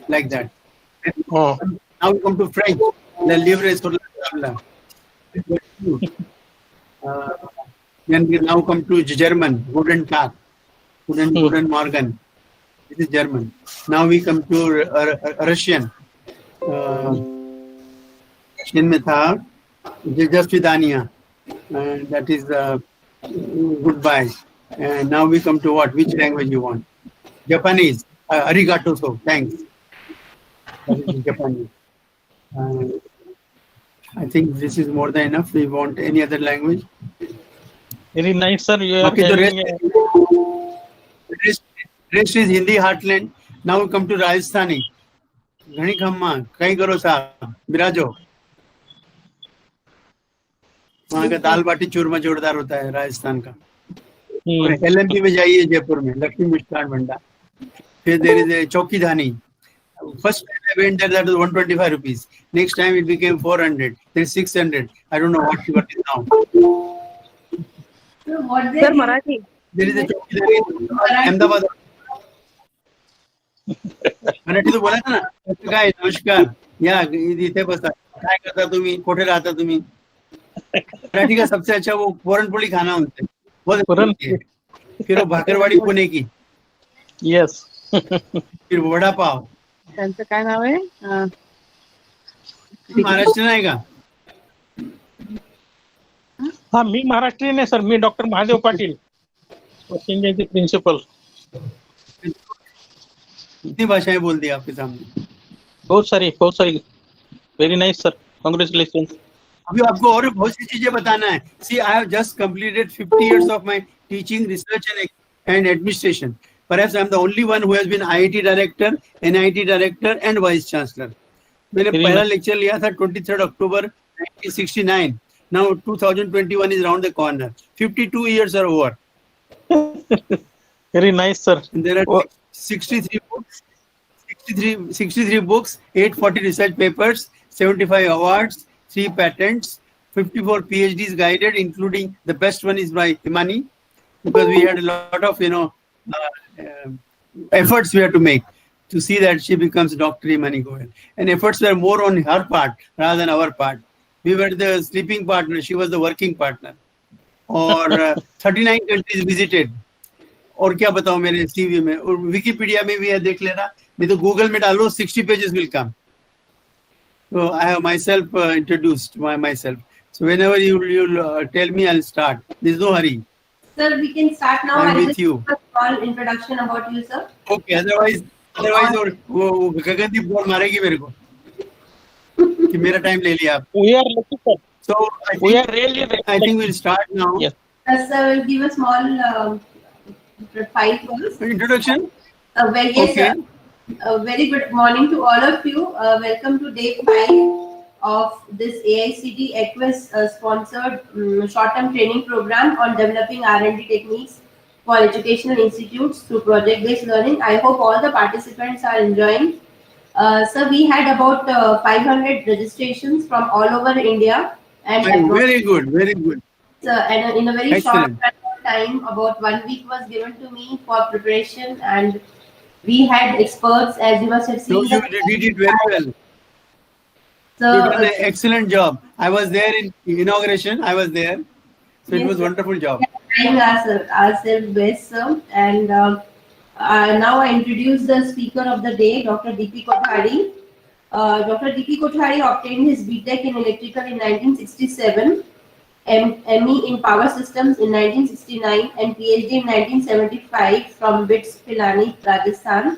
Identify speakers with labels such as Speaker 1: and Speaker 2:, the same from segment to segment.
Speaker 1: like that.
Speaker 2: Oh.
Speaker 1: Now we come to French, le livre sur la table. Then we now come to German, Guten Tag, Guten Morgen. This is German. Now we come to Russian. Russian में था Jajasvidania, that is goodbye. And now we come to what? Which language you want? Japanese. Arigato, so thanks. That is Japanese. I think this is more than enough. We want any other language.
Speaker 2: Very nice, sir. You are
Speaker 1: Okay, the
Speaker 2: having
Speaker 1: rest is Hindi heartland. Now we come to Rajasthani. घनी खम्मा कहीं करो साहब बिराजो. वहाँ का दाल बाटी चूरमा जोरदार होता है राजस्थान का. LMP में जाइए जयपुर में लक्ष्मी मिष्ठान भंडार. फिर there is a चौकीधानी. First time I went there, that was 125 rupees. Next time it became 400, then 600. I don't know what it is now.
Speaker 3: So what Sir, Marathi.
Speaker 1: There is a Chowkidari Ahmedabad. Marathi तो बोला था ना. काय नमस्कार या इथे बसा काय करता तुम्ही कुठे राहता तुम्ही. मराठी का सबसे अच्छा वो पुरणपोळी खाना होता है. बहुत फिर वो भाकरवाड़ी पुणे की.
Speaker 2: Yes.
Speaker 1: फिर वड़ा पाव.
Speaker 3: त्यांचं काय नाव आहे
Speaker 1: महाराष्ट्र आहे का.
Speaker 2: हाँ मी महाराष्ट्रीयन है सर. मी डॉक्टर महादेव पाटील प्रिंसिपल.
Speaker 1: कितनी भाषाएं बोल दी आपके सामने.
Speaker 2: बहुत सारी. Very nice sir. कांग्रेचुलेशन.
Speaker 1: अभी आपको और बहुत सी चीजें बताना है. See I have just completed 50 years of my teaching, research and administration. Perhaps I am the only one who has been IIT director, NIT director and vice chancellor. मैंने पहला लेक्चर लिया था 23 October 1969. Now 2021 is around the corner. 52 years are over.
Speaker 2: Very nice, sir.
Speaker 1: And there are 63 books, 63 books, 840 research papers, 75 awards, 3 patents, 54 PhDs guided, including the best one is by Himani, because we had a lot of efforts we had to make to see that she becomes Dr. Himani Goyal. And efforts were more on her part rather than our part. We were the sleeping partner, she was the working partner. Or 39 countries visited. और क्या बताऊं मेरे CV में और Wikipedia में भी है देख लेना. नहीं तो गूगल में डालो 60 pages will come. So I have myself introduced myself. So whenever you'll tell me, I'll start. There's no hurry.
Speaker 3: Sir, we can start now.
Speaker 1: I'm with you.
Speaker 3: A small introduction about you, sir.
Speaker 1: Okay. Otherwise और वो गगनदीप गौर मारेगी मेरे को कि मेरा time ले लिया आप.
Speaker 2: We are lucky, sir.
Speaker 1: So I think we'll start now.
Speaker 2: Yes.
Speaker 3: Sir, will give a small 5 words.
Speaker 1: Introduction.
Speaker 3: Yes,
Speaker 1: Okay.
Speaker 3: Very good morning to all of you. Welcome to day 5 of this AICT Equus sponsored short-term training program on developing R&D techniques for educational institutes through project-based learning. I hope all the participants are enjoying. So we had about 500 registrations from all over India. And
Speaker 1: very good.
Speaker 3: And in a very
Speaker 1: Excellent.
Speaker 3: short time, about 1 week was given to me for preparation, and we had experts, as you must have seen.
Speaker 1: So you did it very well.
Speaker 3: So,
Speaker 1: you did an excellent job. I was there in inauguration. I was there. So
Speaker 3: yes,
Speaker 1: it was a wonderful job.
Speaker 3: Trying ourselves best, sir. And now I introduce the speaker of the day, Dr. D.P. Kothari. Dr. D.P. Kothari obtained his BTech in Electrical in 1967, ME in Power Systems in 1969, and PhD in 1975 from BITS Pilani, Rajasthan.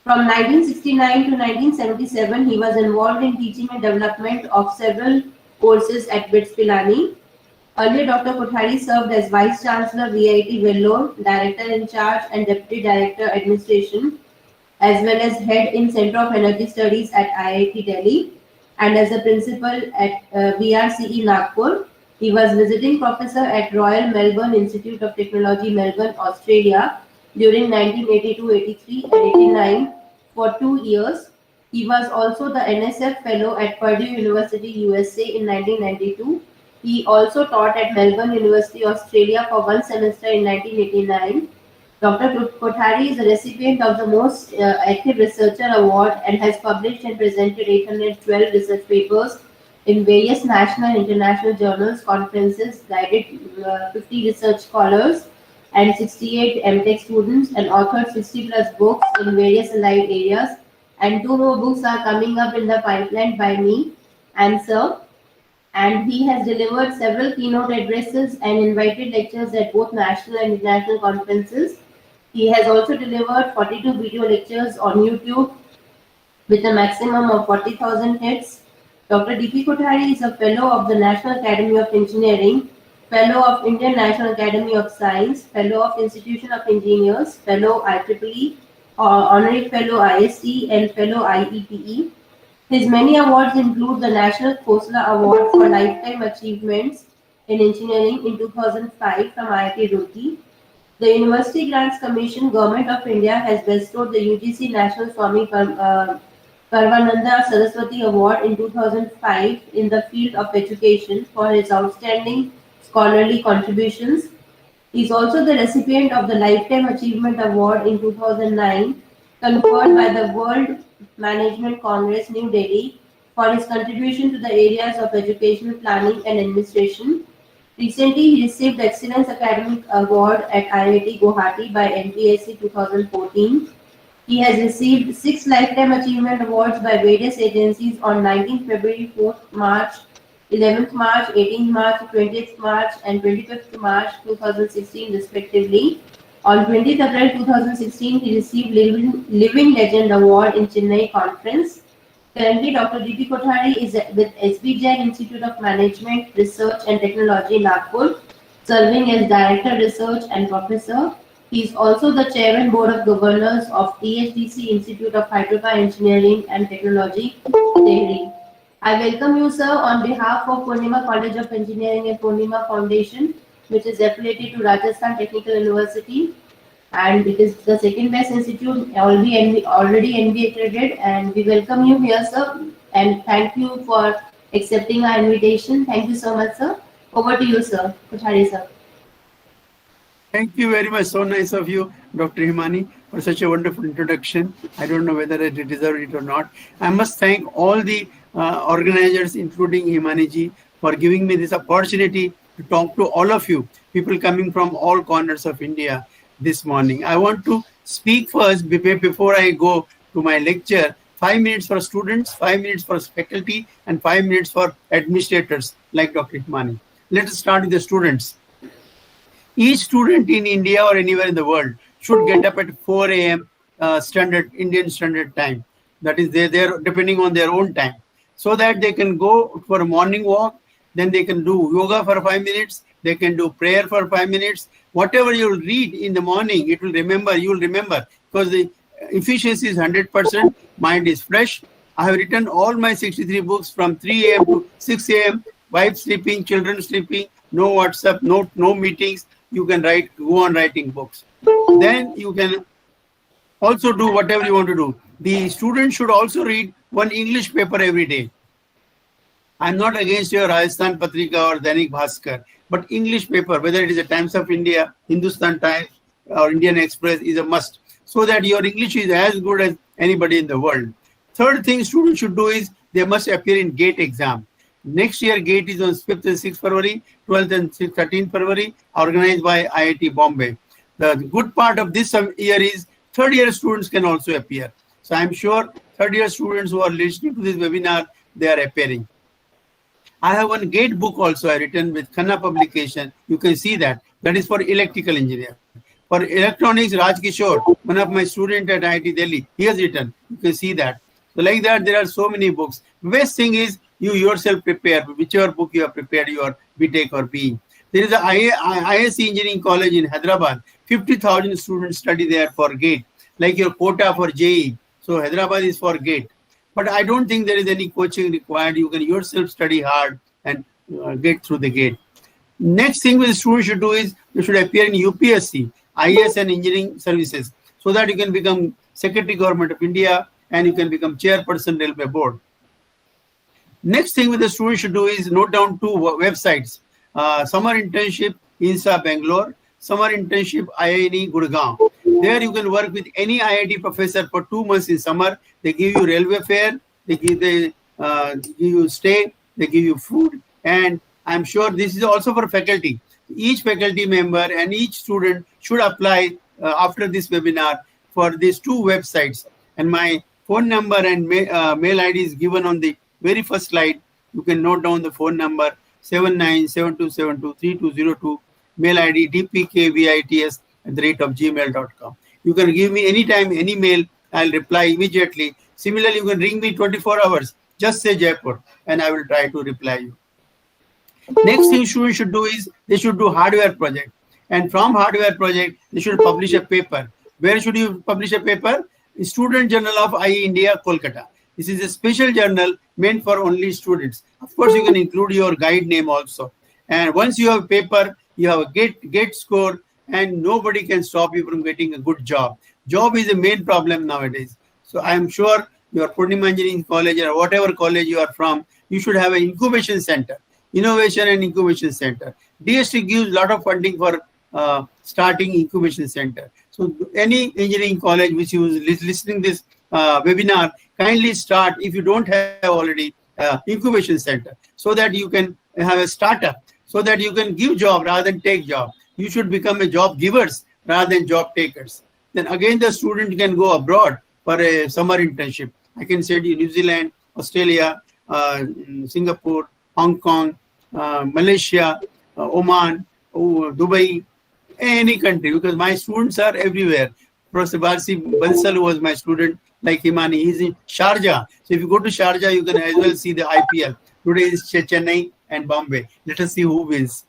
Speaker 3: From 1969 to 1977, he was involved in teaching and development of several courses at BITS Pilani. Earlier, Dr. Kothari served as Vice Chancellor VIT Vellore, Director in Charge and Deputy Director Administration, as well as Head in Center of Energy Studies at IIT Delhi, and as a Principal at VRCE Nagpur. He was visiting professor at Royal Melbourne Institute of Technology, Melbourne, Australia during 1982, 83 and 89 for 2 years. He was also the NSF Fellow at Purdue University, USA in 1992. He also taught at Melbourne University, Australia for 1 semester in 1989. Dr. Kothari is a recipient of the Most Active Researcher Award and has published and presented 812 research papers in various national and international journals, conferences, guided 50 research scholars and 68 MTech students, and authored 60 plus books in various allied areas. And two more books are coming up in the pipeline by me and Sir. And he has delivered several keynote addresses and invited lectures at both national and international conferences. He has also delivered 42 video lectures on YouTube with a maximum of 40,000 hits. Dr. D.P. Kothari is a Fellow of the National Academy of Engineering, Fellow of Indian National Academy of Science, Fellow of Institution of Engineers, Fellow IEEE, Honorary Fellow IST, and Fellow IEPE. His many awards include the National Khosla Award for Lifetime Achievements in Engineering in 2005 from IIT Roorkee. The University Grants Commission, Government of India, has bestowed the UGC National Swami Karvananda Saraswati Award in 2005 in the field of education for his outstanding scholarly contributions. He is also the recipient of the Lifetime Achievement Award in 2009, conferred by the World Management Congress, New Delhi, for his contribution to the areas of educational planning and administration. Recently, he received the Excellence Academic Award at IIT Guwahati by NPSC 2014. He has received 6 Lifetime Achievement Awards by various agencies on 19th February, 4th March, 11th March, 18th March, 20th March, and 25th March 2016, respectively. On 20th April 2016, he received Living Legend Award in Chennai Conference. Currently, Dr. D.P. Kothari is with SB Jain Institute of Management, Research and Technology, Nagpur, serving as Director Research and Professor. He is also the Chairman Board of Governors of THDC Institute of Hydropower Engineering and Technology, Delhi. I welcome you, sir, on behalf of Poornima College of Engineering and Poornima Foundation, which is affiliated to Rajasthan Technical University, and it is the second best institute, already NB accredited, and we welcome you here, sir, and thank you for accepting our invitation. Thank you so much, sir. Over to you, sir. Kothari, sir.
Speaker 1: Thank you very much. So nice of you, Dr. Himani, for such a wonderful introduction. I don't know whether I deserve it or not. I must thank all the organizers, including Himani ji, for giving me this opportunity to talk to all of you, people coming from all corners of India this morning. I want to speak first, before I go to my lecture, 5 minutes for students, 5 minutes for faculty, and 5 minutes for administrators like Dr. Himani. Let us start with the students. Each student in India or anywhere in the world should get up at 4 a.m. Indian Standard Time. That is, they're depending on their own time, so that they can go for a morning walk, then they can do yoga for 5 minutes, they can do prayer for 5 minutes. Whatever you will read in the morning, you will remember, because the efficiency is 100%, mind is fresh. I have written all my 63 books from 3 a.m. to 6 a.m., wife sleeping, children sleeping, no WhatsApp, no meetings. You can go on writing books. Then you can also do whatever you want to do. The student should also read one English paper every day. I'm not against your Rajasthan Patrika or Dainik Bhaskar, but English paper, whether it is the Times of India, Hindustan Times, or Indian Express, is a must, so that your English is as good as anybody in the world. Third thing students should do is they must appear in GATE exam. Next year, GATE is on 5th and 6th February, 12th and 13th February, organized by IIT Bombay. The good part of this year is third-year students can also appear. So I'm sure third-year students who are listening to this webinar, they are appearing. I have one GATE book also I written with Khanna publication. You can see that. That is for electrical engineer. For electronics, Raj Kishore, one of my students at IIT Delhi, he has written. You can see that. So like that, there are so many books. The best thing is you yourself prepare, whichever book you have prepared, your BTech or BE. There is a ISC Engineering College in Hyderabad. 50,000 students study there for GATE, like your quota for JE. So Hyderabad is for GATE. But I don't think there is any coaching required. You can yourself study hard and get through the GATE. Next thing the students should do is you should appear in UPSC, IAS and Engineering Services, so that you can become Secretary Government of India and you can become Chairperson Railway Board. Next thing the students should do is note down 2 websites. Summer internship, INSA Bangalore. summer internship IIT Gurgaon. There you can work with any IIT professor for 2 months in summer. They give you railway fare, they give you stay, they give you food, and I'm sure this is also for faculty. Each faculty member and each student should apply after this webinar for these 2 websites. And my phone number and mail ID is given on the very first slide. You can note down the phone number 7972723202, mail ID dpkvits@gmail.com. You can give me anytime, any mail, I'll reply immediately. Similarly, you can ring me 24 hours. Just say Jaipur and I will try to reply you. Next thing students should do is they should do hardware project. And from hardware project, they should publish a paper. Where should you publish a paper? Student Journal of IE India, Kolkata. This is a special journal meant for only students. Of course, you can include your guide name also. And once you have a paper, you have a gate score, and nobody can stop you from getting a good job. Job is the main problem nowadays. So I am sure your Poornima Engineering College or whatever college you are from, you should have an incubation center, innovation and incubation center. DST gives a lot of funding for starting incubation center. So any engineering college which is listening this webinar, kindly start if you don't have already incubation center, so that you can have a startup, so that you can give job rather than take job. You should become a job givers rather than job takers. Then again, the student can go abroad for a summer internship. I can send you New Zealand, Australia, Singapore, Hong Kong, Malaysia, Oman, Dubai, any country, because my students are everywhere. Professor Barsi Bansal was my student, like Himani. He's in Sharjah. So if you go to Sharjah, you can as well see the IPL. Today is Chennai and Bombay. Let us see who wins.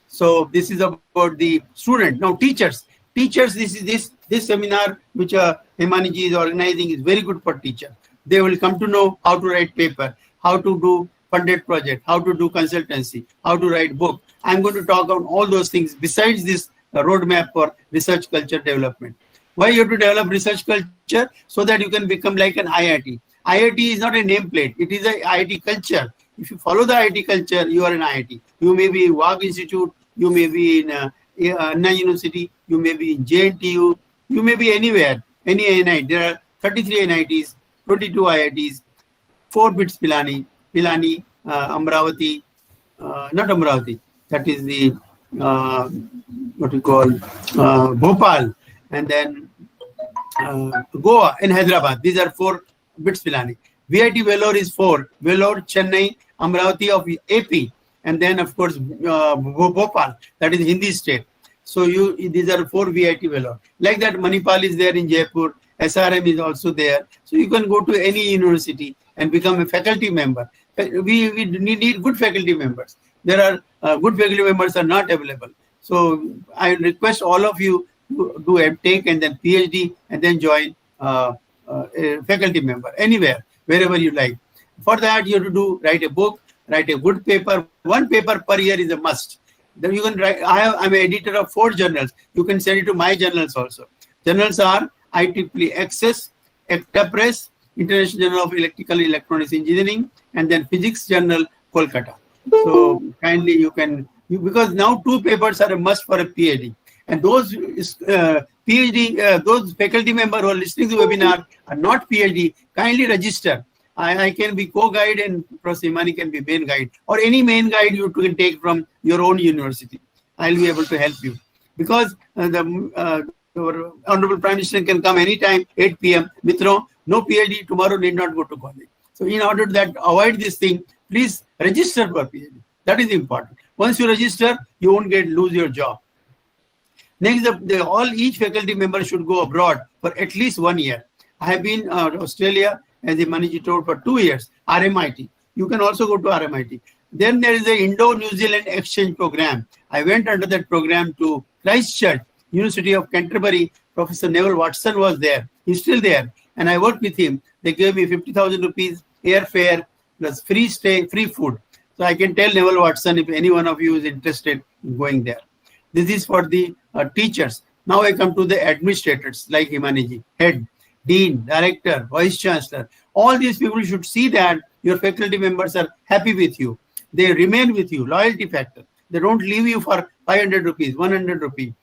Speaker 1: So this is about the student. Now teachers. Teachers, this seminar which Himani ji is organizing is very good for teachers. They will come to know how to write paper, how to do funded project, how to do consultancy, how to write book. I'm going to talk on all those things besides this roadmap for research culture development. Why you have to develop research culture? So that you can become like an IIT. IIT is not a nameplate. It is a IIT culture. If you follow the IIT culture, you are an IIT. You may be in WAG Institute, you may be in Anna University, you may be in JNTU, you may be anywhere, any NIT. There are 33 NITs, 22 IITs, 4 BITS Pilani, Amravati, not Amravati, that is the, what we call, Bhopal, and then Goa and Hyderabad. These are 4 BITS Pilani. VIT Vellore is 4, Vellore, Chennai, Amravati of AP, and then of course Bhopal, that is Hindi state. So these are 4 VIT Vellore. Like that, Manipal is there in Jaipur, SRM is also there. So you can go to any university and become a faculty member. We need good faculty members. There are good faculty members are not available. So I request all of you to do MTech and then PhD and then join a faculty member anywhere, wherever you like. For that, you have to write a book, write a good paper. 1 paper per year is a must. Then you can write. I'm an editor of 4 journals. You can send it to my journals also. Journals are IEEE Access, ECTA Press, International Journal of Electrical and Electronics Engineering, and then Physics Journal, Kolkata. So kindly you can, because now 2 papers are a must for a PhD. And those PhD, those faculty members who are listening to the webinar are not PhD, kindly register. I can be co-guide and Professor Himani can be main guide, or any main guide you can take from your own university. I'll be able to help you. Because the Honorable Prime Minister can come anytime, 8 p.m. Mitro, no PhD, tomorrow need not go to college. So in order to avoid this thing, please register for PhD. That is important. Once you register, you won't lose your job. Next, each faculty member should go abroad for at least 1 year. I have been Australia, as the Maniji told, for 2 years, RMIT. You can also go to RMIT. Then there is the Indo-New Zealand exchange program. I went under that program to Christchurch, University of Canterbury. Professor Neville Watson was there. He's still there. And I worked with him. They gave me 50,000 rupees airfare plus free stay, free food. So I can tell Neville Watson if any one of you is interested in going there. This is for the teachers. Now I come to the administrators like Himaniji, head, dean, director, vice chancellor. All these people should see that your faculty members are happy with you. They remain with you, loyalty factor. They don't leave you for 500 rupees, 100 rupees.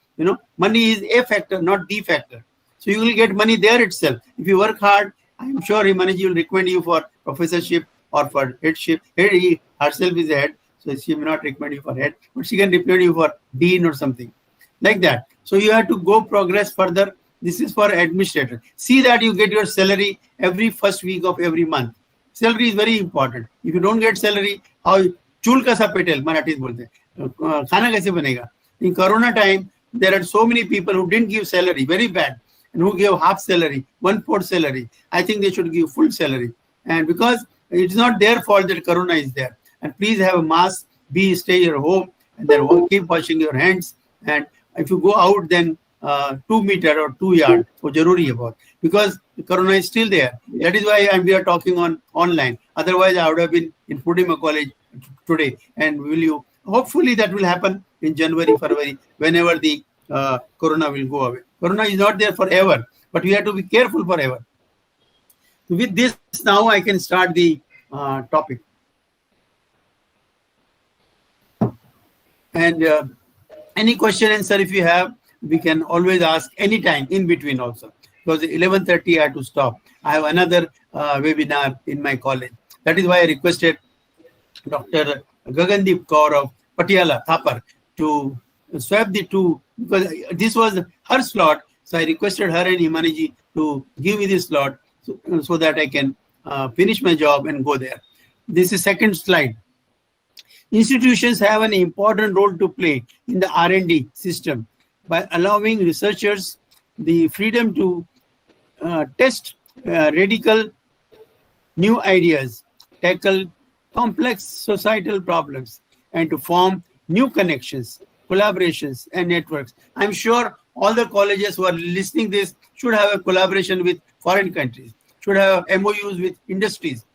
Speaker 1: Money is a factor, not the factor. So you will get money there itself. If you work hard, I'm sure Himani will recommend you for professorship or for headship. He herself is a head, so she may not recommend you for head, but she can recommend you for dean or something like that. So you have to go progress further. This is for administrator. See that you get your salary every first week of every month. Salary is very important. If you don't get salary, how chul kaisa petel Marathis bolte, khana kaise banega? In Corona time, there are so many people who didn't give salary, very bad, and who gave half salary, 1/4 salary. I think they should give full salary. And because it's not their fault that Corona is there. And please have a mask, stay your home, and then keep washing your hands. And if you go out, then 2 meter or 2 yard, so jaruri about, because the Corona is still there. That is why we are talking online. Otherwise, I would have been in Poornima College today. And hopefully that will happen in January, February, whenever the Corona will go away. Corona is not there forever, but we have to be careful forever. With this, now I can start the topic. And any question answer if you have, we can always ask anytime in between also. Because 11:30 I have to stop. I have another webinar in my college. That is why I requested Dr. Gagandeep Kaur of Patiala, Thapar, to swap the two, because this was her slot. So I requested her and Himaniji to give me this slot so that I can finish my job and go there. This is second slide. Institutions have an important role to play in the R&D system by allowing researchers the freedom to test radical new ideas, tackle complex societal problems, and to form new connections, collaborations, and networks. I'm sure all the colleges who are listening this should have a collaboration with foreign countries, should have MOUs with industries.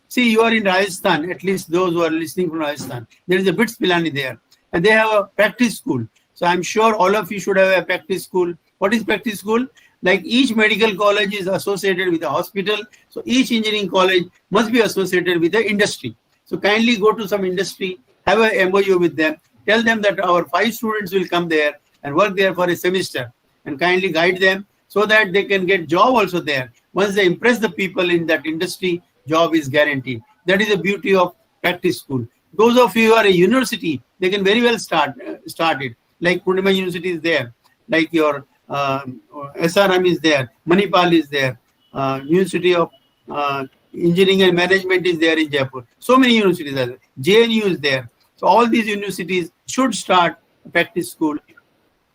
Speaker 1: See, you are in Rajasthan, at least those who are listening from Rajasthan. There is a BITS Pilani there, and they have a practice school. So I'm sure all of you should have a practice school. What is practice school? Like each medical college is associated with a hospital. So each engineering college must be associated with the industry. So kindly go to some industry, have a MOU with them, tell them that our 5 students will come there and work there for a semester, and kindly guide them so that they can get job also there. Once they impress the people in that industry, job is guaranteed. That is the beauty of practice school. Those of you who are a university, they can very well start it. Like Poornima University is there, like your SRM is there, Manipal is there, University of Engineering and Management is there in Jaipur. So many universities are there. JNU is there. So all these universities should start practice school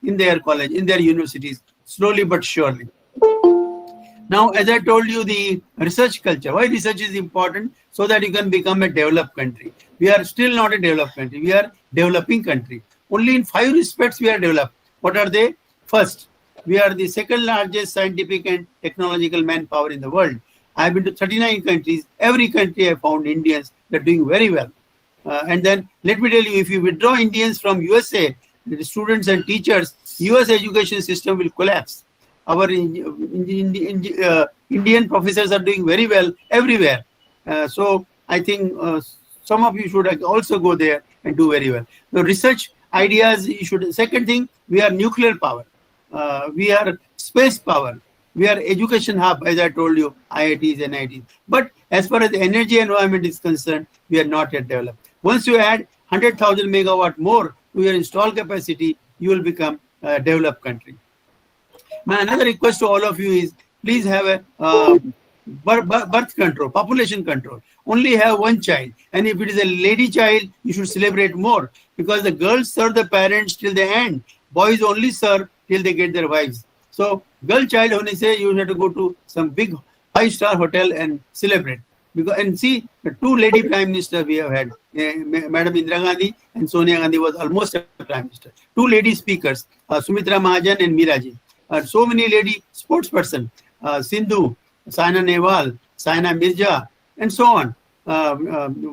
Speaker 1: in their college, in their universities, slowly but surely. Now, as I told you, the research culture. Why research is important? So that you can become a developed country. We are still not a developed country. We are developing country. Only in 5 respects we are developed. What are they? First, we are the second largest scientific and technological manpower in the world. I have been to 39 countries. Every country I found Indians that are doing very well. And then let me tell you, if you withdraw Indians from USA, the students and teachers, US education system will collapse. Our Indian professors are doing very well everywhere. So I think some of you should also go there and do very well. The research ideas, you should. Second thing, we are nuclear power. We are space power. We are education hub, as I told you, IITs, NITs. But as far as the energy environment is concerned, we are not yet developed. Once you add 100,000 megawatt more to your installed capacity, you will become a developed country. My another request to all of you is, please have a birth control, population control. Only have one child. And if it is a lady child, you should celebrate more, because the girls serve the parents till the end. Boys only serve till they get their wives. So girl child hone se, you have to go to some big 5-star hotel and celebrate. And see, the 2 lady prime ministers we have had, Madam Indira Gandhi and Sonia Gandhi was almost a prime minister. 2 lady speakers, Sumitra Mahajan and Meeraji. So many lady sports person, Sindhu, Saina Nehwal, Saina Mirza, and so on,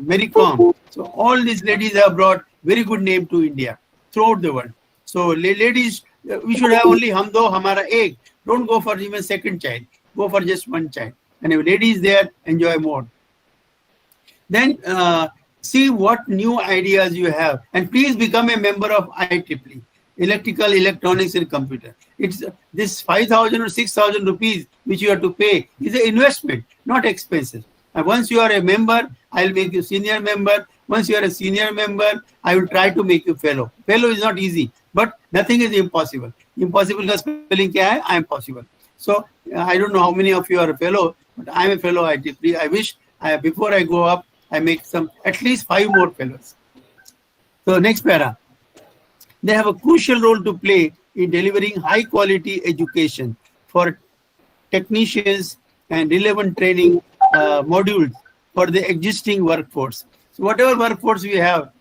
Speaker 1: Mary Kom. So all these ladies have brought very good name to India throughout the world. So ladies, we should have only hum do hamara ek. Don't go for even second child. Go for just one child. And if lady is there, enjoy more. Then see what new ideas you have, and please become a member of IEEE, Electrical, Electronics and Computer. It's this 5,000 or 6,000 rupees which you have to pay is an investment, not expensive. And once you are a member, I'll make you senior member. Once you are a senior member, I will try to make you fellow. Fellow is not easy, but nothing is impossible. Impossible ka spelling kya hai? I am possible. So I don't know how many of you are a fellow, but I am a fellow IEEE. I wish before I go up, I make at least 5 more fellows. So next para. They have a crucial role to play in delivering high quality education for technicians and relevant training modules for the existing workforce. So whatever workforce we have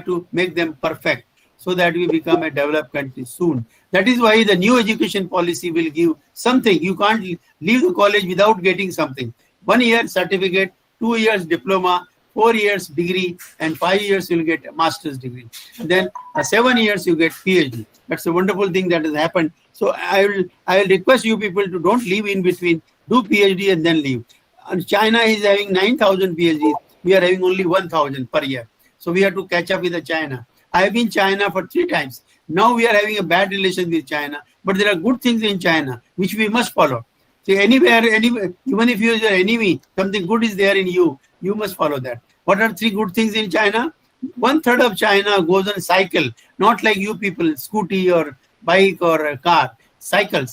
Speaker 1: to make them perfect so that we become a developed country soon. That is why the new education policy will give something. You can't leave the college without getting something. 1 year certificate, 2 years diploma, 4 years degree, and 5 years you'll get a master's degree. And then 7 years you get PhD. That's a wonderful thing that has happened. So I will request you people to don't leave in between. Do PhD and then leave. And China is having 9,000 PhDs. We are having only 1,000 per year. So we have to catch up with the China. I have been China for 3 times. Now we are having a bad relation with China, but there are good things in China which we must follow. See, anywhere, even if you are your enemy, something good is there in you, you must follow that. What are 3 good things in China? 1/3 of China goes on cycle, not like you people, scooty or bike or a car. Cycle,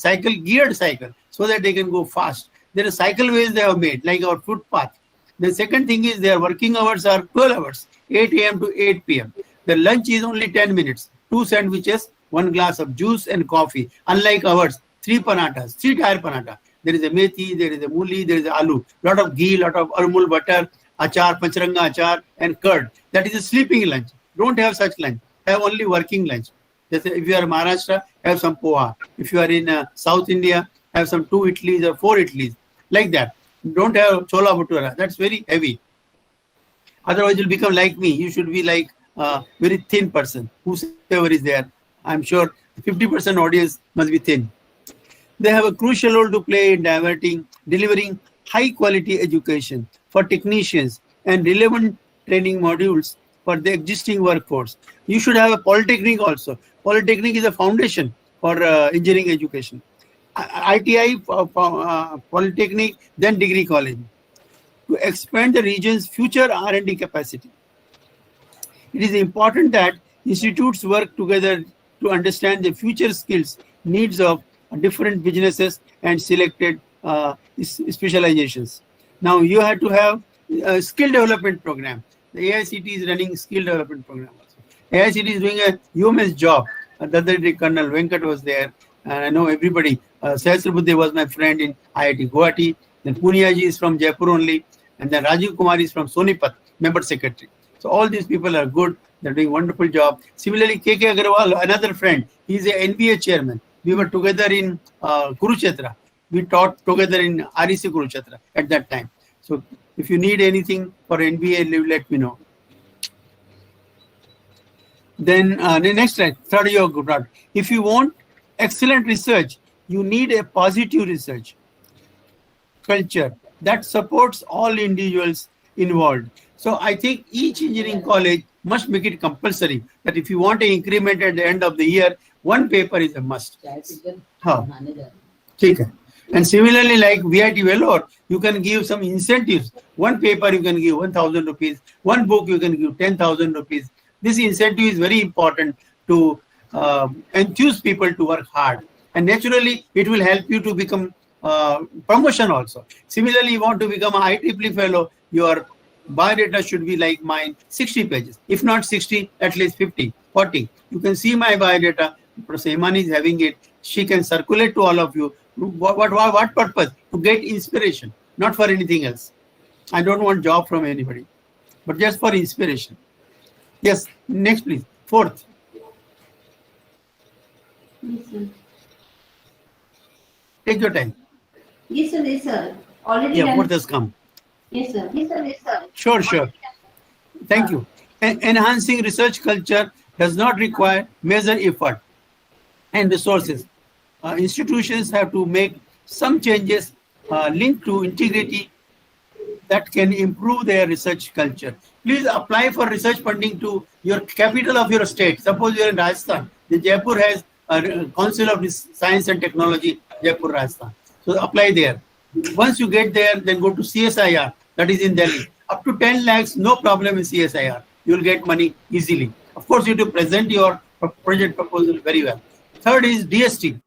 Speaker 1: geared cycle, so that they can go fast. There are cycleways they have made, like our footpath. The second thing is their working hours are 12 hours, 8 a.m. to 8 p.m. The lunch is only 10 minutes, 2 sandwiches, 1 glass of juice and coffee. Unlike ours, 3 parathas, 3 tire paratha. There is a methi, there is a mooli, there is a aloo. Lot of ghee, lot of amul butter, achar, pancharanga achar, and curd. That is a sleeping lunch. Don't have such lunch. Have only working lunch. Just if you are in Maharashtra, have some poha. If you are in South India, have some 2 idlis or 4 idlis. Like that. Don't have chola bhatura. That's very heavy. Otherwise, you'll become like me. You should be like a very thin person. Whosoever is there, I'm sure 50% audience must be thin. They have a crucial role to play in delivering high quality education for technicians and relevant training modules for the existing workforce. You should have a polytechnic also. Polytechnic is a foundation for engineering education. ITI, polytechnic, then degree college. To expand the region's future R&D capacity. It is important that institutes work together to understand the future skills, needs of different businesses and selected specializations. Now you have to have a skill development program. The AICT is running skill development program also. AICT is doing a UMS job. The other day Colonel Venkat was there. And I know everybody. Sahasrabuddhe was my friend in IIT Guwahati. Then Poornima is from Jaipur only. And then Rajiv Kumar is from Sonipat, member secretary. So all these people are good. They're doing wonderful job. Similarly, KK Agarwal, another friend, he's a NBA chairman. We were together in Kurukshetra. We taught together in REC Kurukshetra at that time. So if you need anything for NBA, let me know. Then the next slide, third year good. If you want excellent research, you need a positive research culture that supports all individuals involved. So I think each engineering college must make it compulsory that if you want an increment at the end of the year, 1 paper is a must. And similarly, like VIT Vellore, you can give some incentives. 1 paper you can give 1,000 rupees. 1 book you can give 10,000 rupees. This incentive is very important to enthuse people to work hard. And naturally, it will help you to become promotion also. Similarly, you want to become an IEEE fellow, your biodata should be like mine, 60 pages. If not 60, at least 50, 40. You can see my biodata. Professor Hanman is having it. She can circulate to all of you. What purpose? To get inspiration, not for anything else. I don't want job from anybody, but just for inspiration. Yes, next please. 4th.
Speaker 3: Yes, sir.
Speaker 1: Take your time.
Speaker 3: Yes, sir. Yes, sir. Already.
Speaker 1: Yeah, 4th has come.
Speaker 3: Yes, sir. Yes, sir. Yes, sir.
Speaker 1: Sure. Thank you. Enhancing research culture does not require major effort and resources. Institutions have to make some changes linked to integrity that can improve their research culture. Please apply for research funding to your capital of your state. Suppose you are in Rajasthan. The Jaipur has a Council of Science and Technology, Jaipur, Rajasthan. So apply there. Once you get there, then go to CSIR, that is in Delhi. Up to 10 lakhs, no problem in CSIR. You will get money easily. Of course, you have to present your project proposal very well. Third is DST.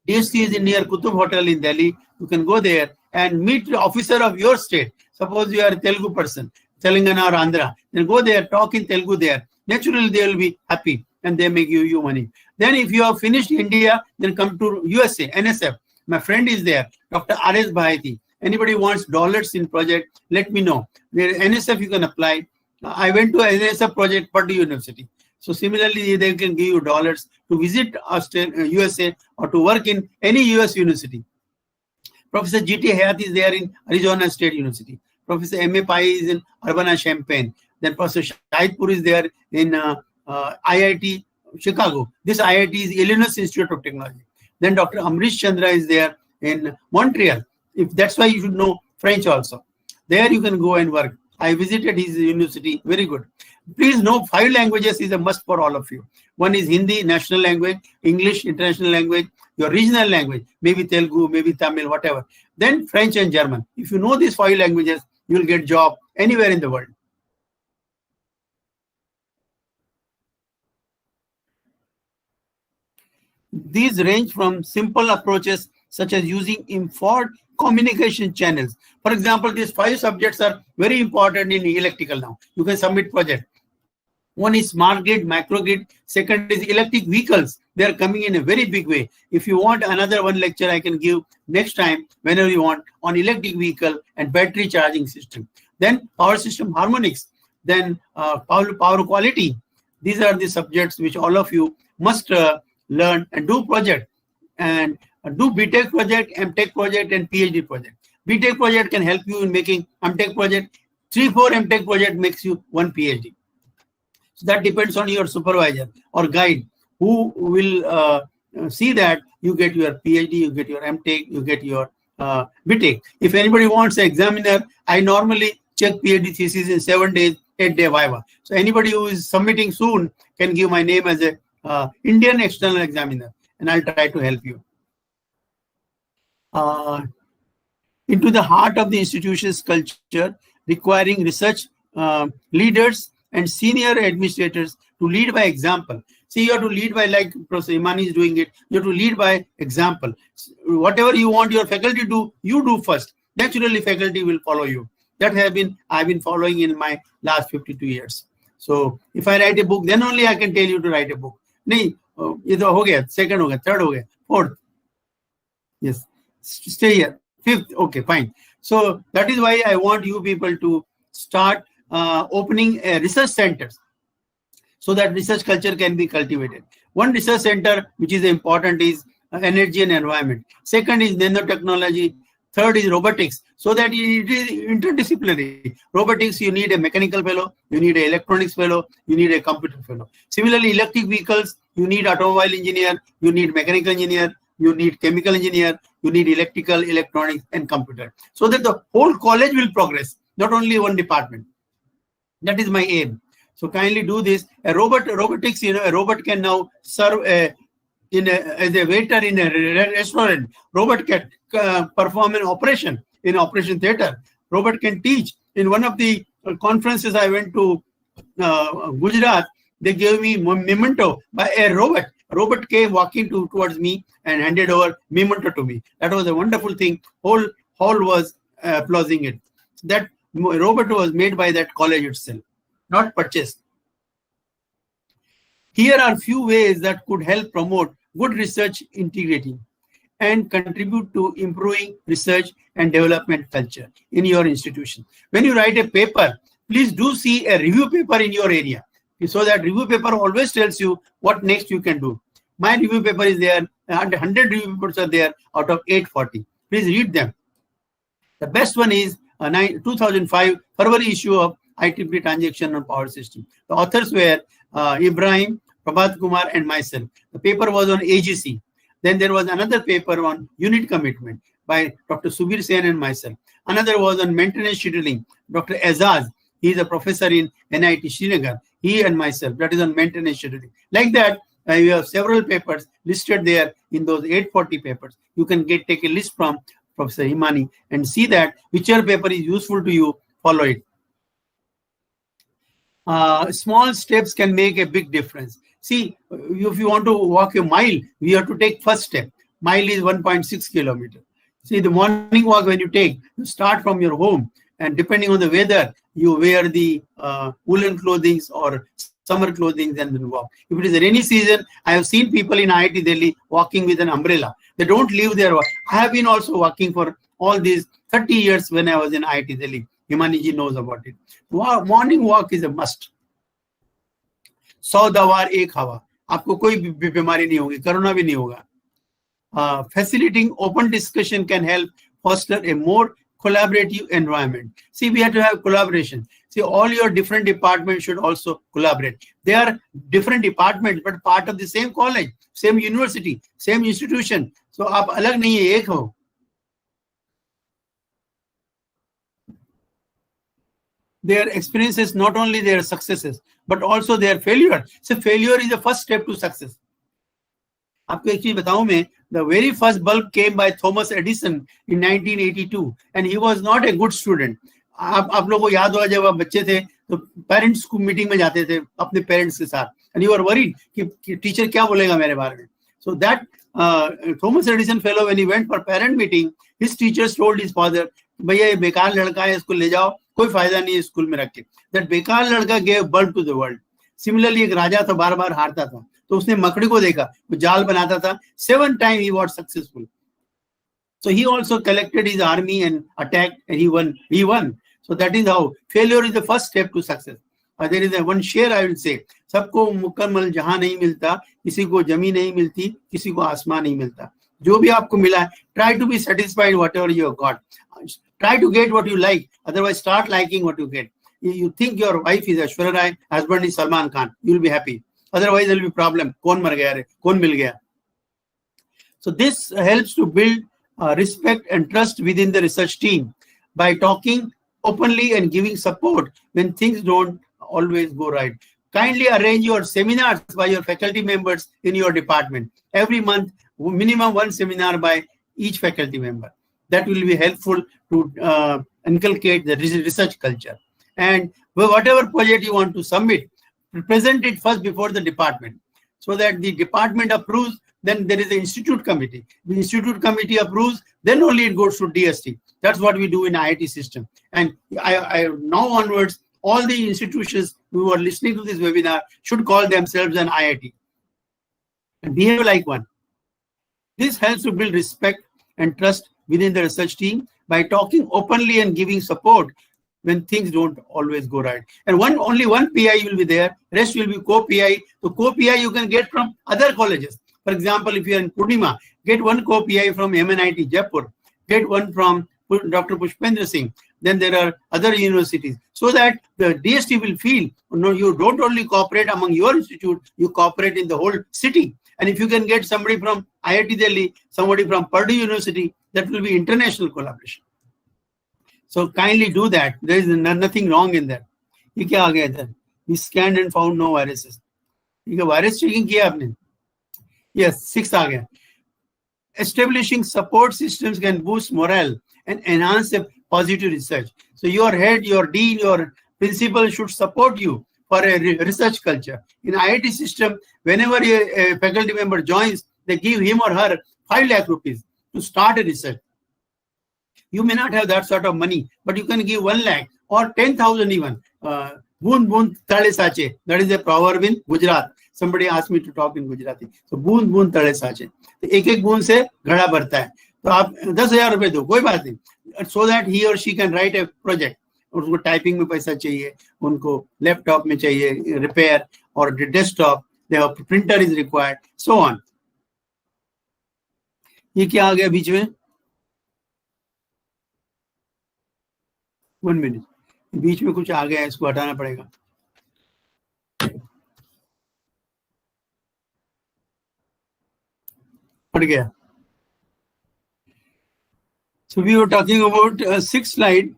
Speaker 1: DST is in near Qutub Hotel in Delhi. You can go there and meet the officer of your state. Suppose you are a Telugu person, Telangana or Andhra. Then go there, talk in Telugu there. Naturally, they will be happy and they may give you money. Then if you have finished India, then come to USA, NSF. My friend is there, Dr. R.S. Bhayati. Anybody wants dollars in project, let me know. There NSF you can apply. I went to NSF project, Purdue University. So similarly, they can give you dollars to visit USA or to work in any US university. Professor G.T. Hayat is there in Arizona State University. Professor M.A. Pai is in Urbana-Champaign. Then Professor Shahidpur is there in IIT Chicago. This IIT is Illinois Institute of Technology. Then Dr. Amrish Chandra is there in Montreal. If that's why you should know French also. There you can go and work. I visited his university, very good. Please know 5 languages is a must for all of you. One is Hindi, national language, English, international language, your regional language, maybe Telugu, maybe Tamil, whatever. Then French and German. If you know these 5 languages, you will get job anywhere in the world. These range from simple approaches such as using informed communication channels. For example, these 5 subjects are very important in electrical now. You can submit project. One is smart grid, microgrid. Second is electric vehicles. They are coming in a very big way. If you want another one lecture, I can give next time, whenever you want, on electric vehicle and battery charging system. Then power system harmonics. Then power quality. These are the subjects which all of you must learn and do project. And do BTech project, MTech project, and PhD project. BTech project can help you in making MTech project. 3-4 MTech project makes you 1 PhD. So that depends on your supervisor or guide who will see that you get your PhD, you get your MTech, you get your BTech. If anybody wants an examiner, I normally check PhD thesis in 7 days, 8-day Viva. So anybody who is submitting soon can give my name as a Indian external examiner, and I'll try to help you. Into the heart of the institution's culture, requiring research leaders and senior administrators to lead by example. See, you have to lead by, like Professor Imani is doing it, you have to lead by example. Whatever you want your faculty to do, you do first. Naturally, faculty will follow you. That I've been following in my last 52 years. So if I write a book, then only I can tell you to write a book. Nahi, ye to ho gaya, second ho gaya, third ho gaya, fourth. Yes, stay here. 5th, okay, fine. So that is why I want you people to start opening research centers so that research culture can be cultivated. One research center which is important is energy and environment. Second is nanotechnology. Third is robotics, so that it is interdisciplinary. Robotics, you need a mechanical fellow, you need an electronics fellow, you need a computer fellow. Similarly, electric vehicles, you need automobile engineer, you need mechanical engineer, you need chemical engineer, you need electrical, electronics, and computer. So that the whole college will progress, not only one department. That is my aim. So kindly do this. Robotics, a robot can now serve as a waiter in a restaurant. Robot can perform an operation in operation theater. Robot can teach. In one of the conferences I went to Gujarat, they gave me memento by a robot. A robot came walking towards me and handed over memento to me. That was a wonderful thing. Whole hall was applauding it. That robot was made by that college itself, not purchased. Here are few ways that could help promote good research integrity and contribute to improving research and development culture in your institution. When you write a paper, please do see a review paper in your area, so that review paper always tells you what next you can do. My review paper is there, 100 review papers are there out of 840. Please read them. The best one is 2005 February issue of IEEE Transaction on Power System. The authors were Ibrahim, Prabhat Kumar, and myself. The paper was on AGC. Then there was another paper on unit commitment. by Dr. Subir Sen and myself. Another was on maintenance scheduling. Dr. Azaz, he is a professor in NIT Srinagar. He and myself, that is on maintenance scheduling. Like that, we have several papers listed there in those 840 papers. You can take a list from Professor Himani and see that whichever paper is useful to you, follow it. Small steps can make a big difference. See, if you want to walk a mile, you have to take first step. Mile is 1.6 kilometers. See, the morning walk when you take, you start from your home, and depending on the weather, you wear the woolen clothing or summer clothing and then walk. If it is a rainy season, I have seen people in IIT Delhi walking with an umbrella. They don't leave their work. I have been also walking for all these 30 years when I was in IIT Delhi. Himani ji knows about it. Morning walk is a must. 100 दवार एक हवा, आपको कोई बीमारी नहीं होगी, corona भी नहीं होगा. Facilitating open discussion can help foster a more collaborative environment. See, we have to have collaboration. See, all your different departments should also collaborate. They are different departments, but part of the same college, same university, same institution. So, आप अलग नहीं है, एक हो. Their experiences, not only their successes, but also their failure. So, failure is the first step to success. आपको एक चीज बताऊं मैं, the very first bulb came by Thomas Edison in 1982, and he was not a good student. आप लोगों को याद होगा जब आप बच्चे थे तो पेरेंट्स को मीटिंग में जाते थे अपने पेरेंट्स के साथ, and you were worried कि टीचर क्या बोलेगा मेरे बारे में. So that Thomas Edison fellow, when he went for parent meeting, his teachers told his father, भैया ये बेकार लड़का है, इसको ले जाओ, कोई फायदा नहीं है स्कूल में रख के. That बेकार लड़का gave birth to the world. Similarly, एक राजा था, बार बार हारता था, तो उसने मकड़ी को देखा, वो जाल बनाता था. 7 times he was successful. So he also collected his army and attacked, and he won. So that is how failure is the first step to success. There is one share I will say, सबको मुकम्मल जहां नहीं मिलता, किसी को जमीन नहीं मिलती, किसी को आसमान नहीं मिलता. जो भी आपको मिला है, try to be satisfied whatever you have got. Try to get what you like. Otherwise, start liking what you get. You think your wife is Aishwarya Rai, husband is Salman Khan, you will be happy. Otherwise, there will be problem. कौन मर गया रे? कौन मिल गया? So this helps to build respect and trust within the research team by talking openly and giving support when things don't always go right. Kindly arrange your seminars by your faculty members in your department. Every month, minimum one seminar by each faculty member. That will be helpful to inculcate the research culture. And whatever project you want to submit, present it first before the department, so that the department approves. Then there is the institute committee. The institute committee approves, then only it goes to DST. That's what we do in IIT system. And I now onwards, all the institutions who are listening to this webinar should call themselves an IIT and behave like one. This helps to build respect and trust within the research team by talking openly and giving support when things don't always go right. And only one PI will be there, rest will be co-PI. So co-PI you can get from other colleges. For example, if you are in Poornima, get one co-PI from MNIT Jaipur, get one from Dr. Pushpendra Singh. Then there are other universities, so that the DST will feel, no, you don't only cooperate among your institute, you cooperate in the whole city. And if you can get somebody from IIT Delhi, somebody from Purdue University, that will be international collaboration. So kindly do that. There is nothing wrong in that. ये क्या आ गया इधर? We scanned and found no viruses. ये virus checking किया आपने? Yes, 6 आ गया. Establishing support systems can boost morale and enhance the positive research. So your head, your dean, your principal should support you for a research culture. In IIT system, whenever a faculty member joins, they give him or her 5 lakh rupees to start a research. You may not have that sort of money, but you can give 1 lakh or 10,000 even. Boon boon tale sache. That is a proverb in Gujarat. Somebody asked me to talk in Gujarati. So boon boon tale sache. तो एक बूंद से घड़ा भरता है. तो आप 10,000 रुपए दो, कोई बात नहीं. So that he or she can write a project. उनको टाइपिंग में पैसा चाहिए, उनको लैपटॉप में चाहिए रिपेयर और desktop, printer is required, so on. ये क्या आ गया बीच में? 1 मिनट, बीच में कुछ आ गया, इसको हटाना पड़ेगा. पड़ गया. So we were talking about sixth slide.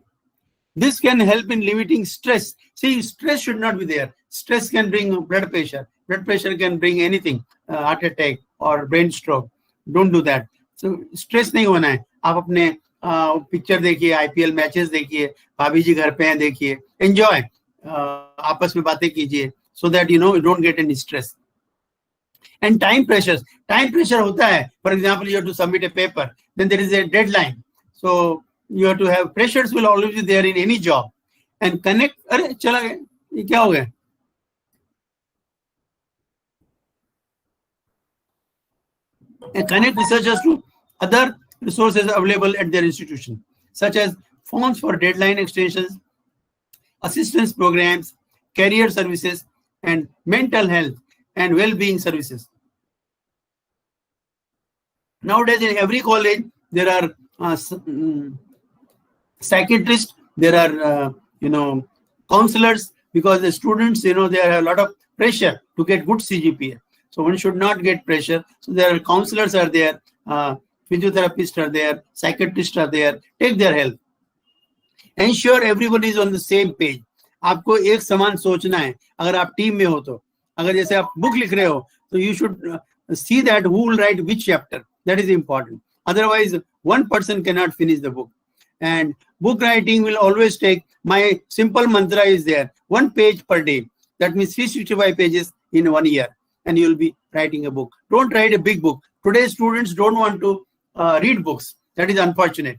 Speaker 1: This can help in limiting stress. See, stress should not be there. Stress can bring blood pressure. Blood pressure can bring anything, heart attack or brain stroke. Don't do that. So stress नहीं होना है. आप अपने picture देखिए, IPL matches देखिए, भाभी जी घर पे हैं देखिए, enjoy, आपस में बातें कीजिए, so that you don't get any stress. And time pressures. Time pressure होता है. For example, you have to submit a paper. Then there is a deadline. So you have to have pressures will always be there in any job. And connect. अरे चला गया. ये क्या हो गया? And connect researchers to other resources available at their institution, such as forms for deadline extensions, assistance programs, career services, and mental health and well-being services. Nowadays, in every college, there are psychiatrists, there are counselors, because the students, they have a lot of pressure to get good CGPA. So one should not get pressure. So there are counselors are there, physiotherapists are there, psychiatrists are there. Take their help. Ensure everybody is on the same page. आपको एक समान सोचना है. अगर आप team में हो तो, अगर जैसे आप बुक लिख रहे हो, तो you should see that who will write which chapter. That is important. Otherwise, one person cannot finish the book. And book writing will always take, my simple mantra is there, 1 page per day. That means 365 pages in 1 year. And you will be writing a book. Don't write a big book. Today's students don't want to read books. That is unfortunate.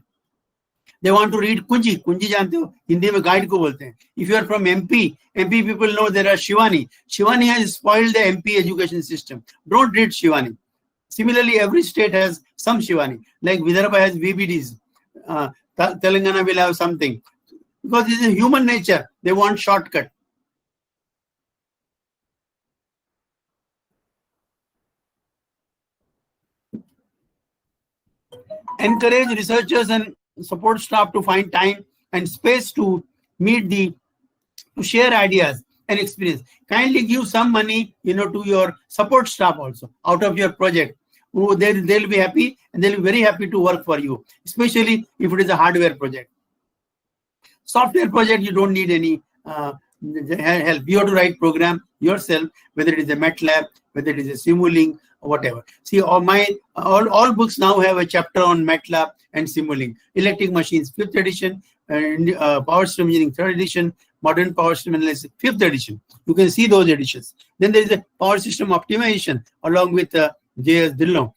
Speaker 1: They want to read Kunji. Kunji जानते हो? हिंदी में guide को बोलते हैं. If you are from MP people know there are Shivani. Shivani has spoiled the MP education system. Don't read Shivani. Similarly, every state has some Shivani. Like Vidarbha has VBDs. Telangana will have something. Because this is human nature. They want shortcut. Encourage researchers and support staff to find time and space to to share ideas and experience. Kindly give some money, to your support staff also out of your project. They'll be happy and they'll be very happy to work for you, especially if it is a hardware project. Software project, you don't need any help. You have to write program yourself, whether it is a MATLAB, whether it is a Simulink, or whatever. See, all books now have a chapter on MATLAB and Simulink. Electric machines, 5th edition, and power system engineering, 3rd edition, modern power system analysis, 5th edition. You can see those editions. Then there is a power system optimization along with J.S. Dillon.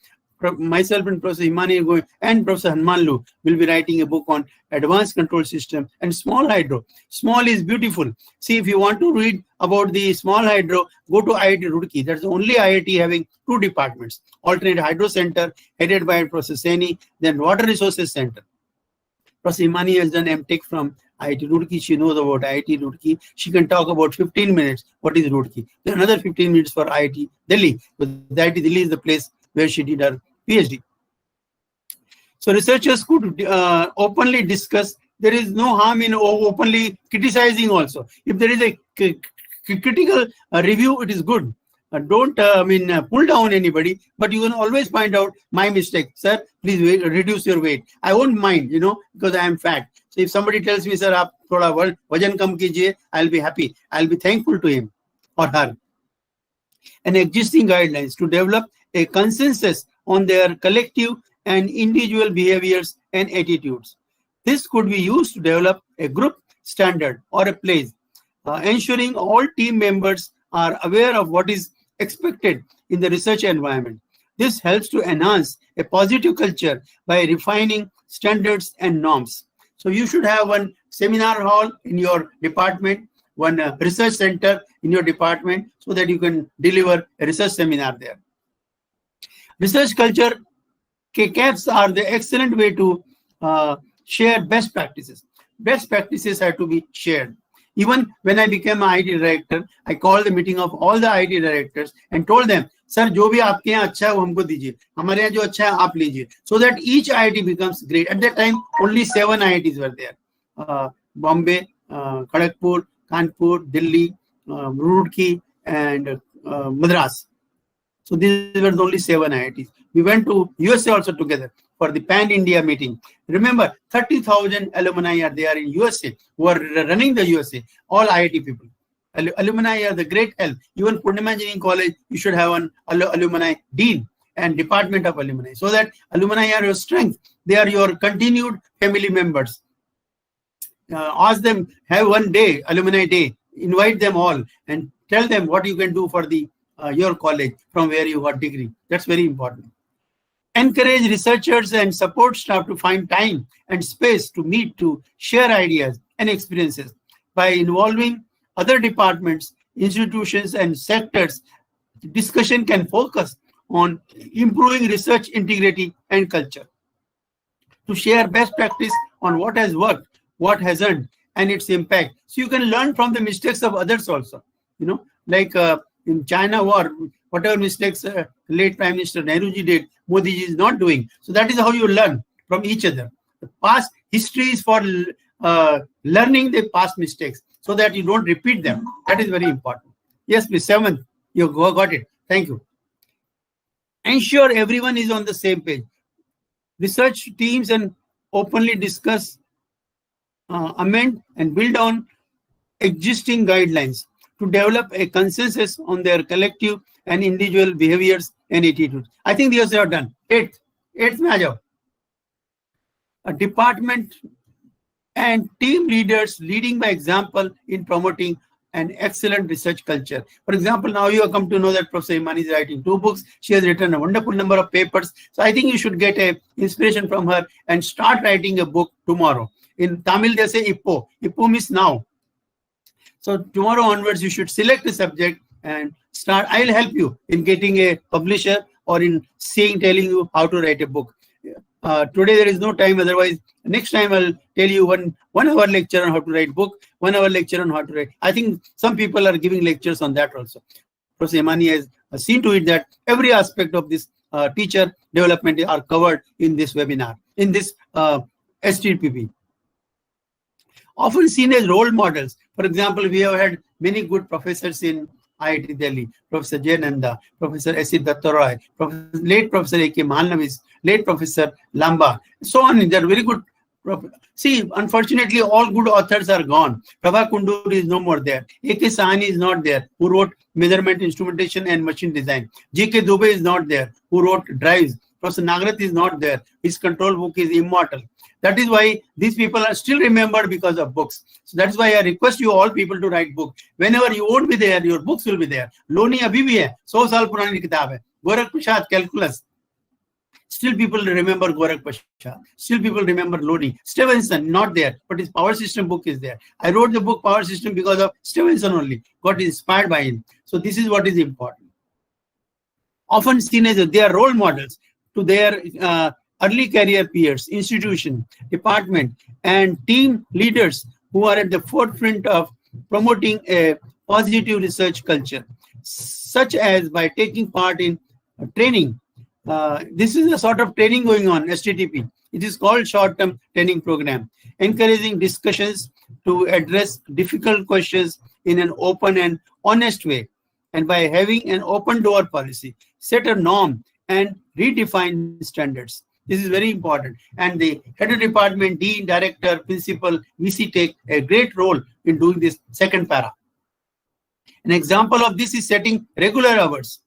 Speaker 1: Myself and Professor Himani and Professor Hanman will be writing a book on advanced control system and small hydro. Small is beautiful. See, if you want to read about the small hydro, go to IIT Roorkee. That's the only IIT having 2 departments. Alternate Hydro Center, headed by Professor Saini, then Water Resources Center. Professor Himani has done MTech from IIT Roorkee. She knows about IIT Roorkee. She can talk about 15 minutes what is Roorkee. Then another 15 minutes for IIT Delhi. Because IIT Delhi is the place where she did her PhD. So researchers could openly discuss. There is no harm in openly criticizing also. If there is a critical review, it is good. Don't pull down anybody, but you can always point out my mistake. Sir, please reduce your weight. I won't mind, because I am fat. So if somebody tells me, sir, aap thoda wajan kam kijiye, I'll be happy. I'll be thankful to him or her. And existing guidelines to develop a consensus on their collective and individual behaviors and attitudes. This could be used to develop a group standard or a place, ensuring all team members are aware of what is expected in the research environment. This helps to enhance a positive culture by refining standards and norms. So you should have one seminar hall in your department, one research center in your department, so that you can deliver a research seminar there. Research culture caps are the excellent way to share best practices. Best practices have to be shared. Even when I became an IT director, I called the meeting of all the IT directors and told them, sir, जो भी आपके यहाँ अच्छा है वो हमको दीजिए, हमारे यहाँ जो अच्छा है आप लीजिए, so that each IIT becomes great. At that time, only 7 IITs were there: Bombay, Kharagpur, Kanpur, Delhi, Roorkee, and Madras. So these were the only 7 IITs. We went to USA also together. for the Pan-India meeting. Remember, 30,000 alumni are there in USA who are running the USA, all IIT people. Alumni are the great help. Even Poornima Engineering College, you should have an alumni dean and department of alumni, so that alumni are your strength. They are your continued family members. Ask them, have one day, alumni day, invite them all and tell them what you can do for the your college from where you got degree. That's very important. Encourage researchers and support staff to find time and space to meet, to share ideas and experiences. By involving other departments, institutions, and sectors, discussion can focus on improving research integrity and culture. To share best practice on what has worked, what hasn't, and its impact. So you can learn from the mistakes of others also. Like in China war, whatever mistakes late Prime Minister Nehruji did, Modi ji is not doing. So that is how you learn from each other. The past history is for learning the past mistakes so that you don't repeat them. That is very important. Yes, please, 7th, you got it. Thank you. Ensure everyone is on the same page. Research teams and openly discuss, amend and build on existing guidelines to develop a consensus on their collective and individual behaviors and attitudes. I think these are done. 8th mein aa jao. A department and team leaders leading by example in promoting an excellent research culture. For example, now you have come to know that Professor Hanman is writing 2 books. She has written a wonderful number of papers. So I think you should get a inspiration from her and start writing a book tomorrow. In Tamil, they say Ippo. Ippo means now. So tomorrow onwards, you should select a subject and start. I will help you in getting a publisher or in telling you how to write a book. Today there is no time. Otherwise, next time I'll tell you one hour lecture on how to write book, 1 hour lecture on how to write. I think some people are giving lectures on that also. Professor Hanman has seen to it that every aspect of this teacher development are covered in this webinar, in this STTP. Often seen as role models. For example, we have had many good professors in IIT Delhi, Professor J. Nanda, Professor S.C. Dattaroy, late Professor A.K. Mahalnavis, late Professor Lamba, so on. They are very good. See, unfortunately, all good authors are gone. Prabha Kundur is no more there. A.K. Sahani is not there, who wrote Measurement, Instrumentation and Machine Design. J.K. Dubey is not there, who wrote Drives. Professor Nagarath is not there. His control book is immortal. That is why these people are still remembered because of books. So that's why I request you all people to write books. Whenever you won't be there, your books will be there. Loni abhi bhi hai. 100 saal purani kitab hai. Gorakh Prasad, Calculus. Still people remember Gorakh Prasad. Still people remember Loni. Stevenson, not there, but his power system book is there. I wrote the book Power System because of Stevenson only. Got inspired by him. So this is what is important. Often seen as they are role models to their early career peers, institution, department, and team leaders who are at the forefront of promoting a positive research culture, such as by taking part in training. This is a sort of training going on, STTP. It is called short-term training program, encouraging discussions to address difficult questions in an open and honest way, and by having an open door policy, set a norm and redefine standards. This is very important. And the head of department, dean, director, principal, VC take a great role in doing this second para. An example of this is setting regular hours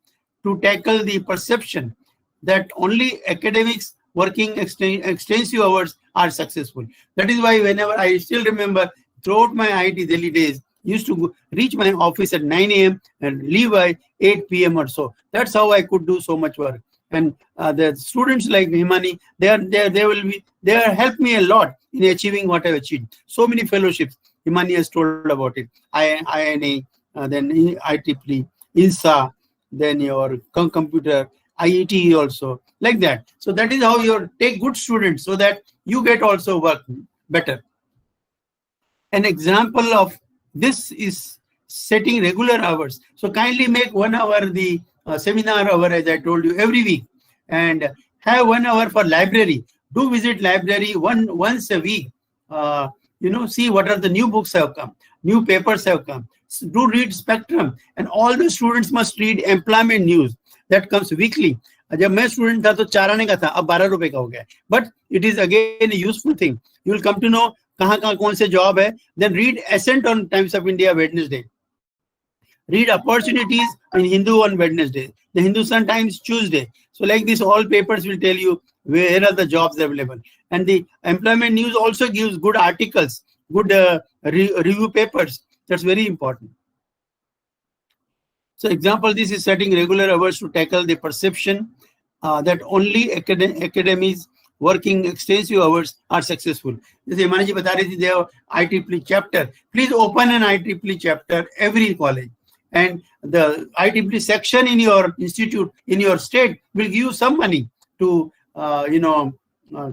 Speaker 1: to tackle the perception that only academics working extensive hours are successful. That is why whenever I still remember throughout my IIT Delhi days, used to reach my office at 9 a.m. and leave by 8 p.m. or so. That's how I could do so much work. And the students like Himani, they are helped me a lot in achieving what I've achieved. So many fellowships. Himani has told about it. INA, then IEEE, INSA, then your computer, IET also, like that. So that is how you take good students so that you get also work better. An example of this is setting regular hours. So kindly make 1 hour the seminar hour, as I told you, every week, and have 1 hour for library. Do visit library once a week. See what are the new books have come, new papers have come. So do read Spectrum, and all the students must read employment news that comes weekly. जब मैं student था तो 4 आने का था, अब 12 रुपए का हो गया. But it is again useful thing. You will come to know कहाँ कहाँ कौन से जॉब है. Then read ascent on Times of India Wednesday. Read opportunities in Hindu on Wednesday, the Hindustan Times Tuesday. So like this, all papers will tell you where are the jobs available. And the employment news also gives good articles, good review papers. That's very important. So example, this is setting regular hours to tackle the perception that only academies working extensive hours are successful. जैसे हिमानी जी बता रही थी, they have IEEE chapter. Please open an IEEE chapter every college. And the IEEE section in your institute, in your state, will give you some money to,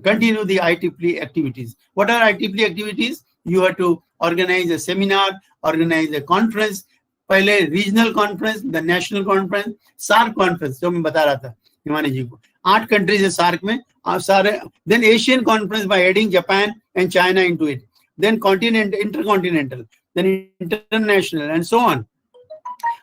Speaker 1: continue the IEEE activities. What are IEEE activities? You have to organize a seminar, organize a conference, पहले regional conference, the national conference, SARC conference, जो मैं बता रहा था हिमानी जी को. 8 countries है SARC में, सारे. Then Asian conference by adding Japan and China into it. Then intercontinental, then international, and so on.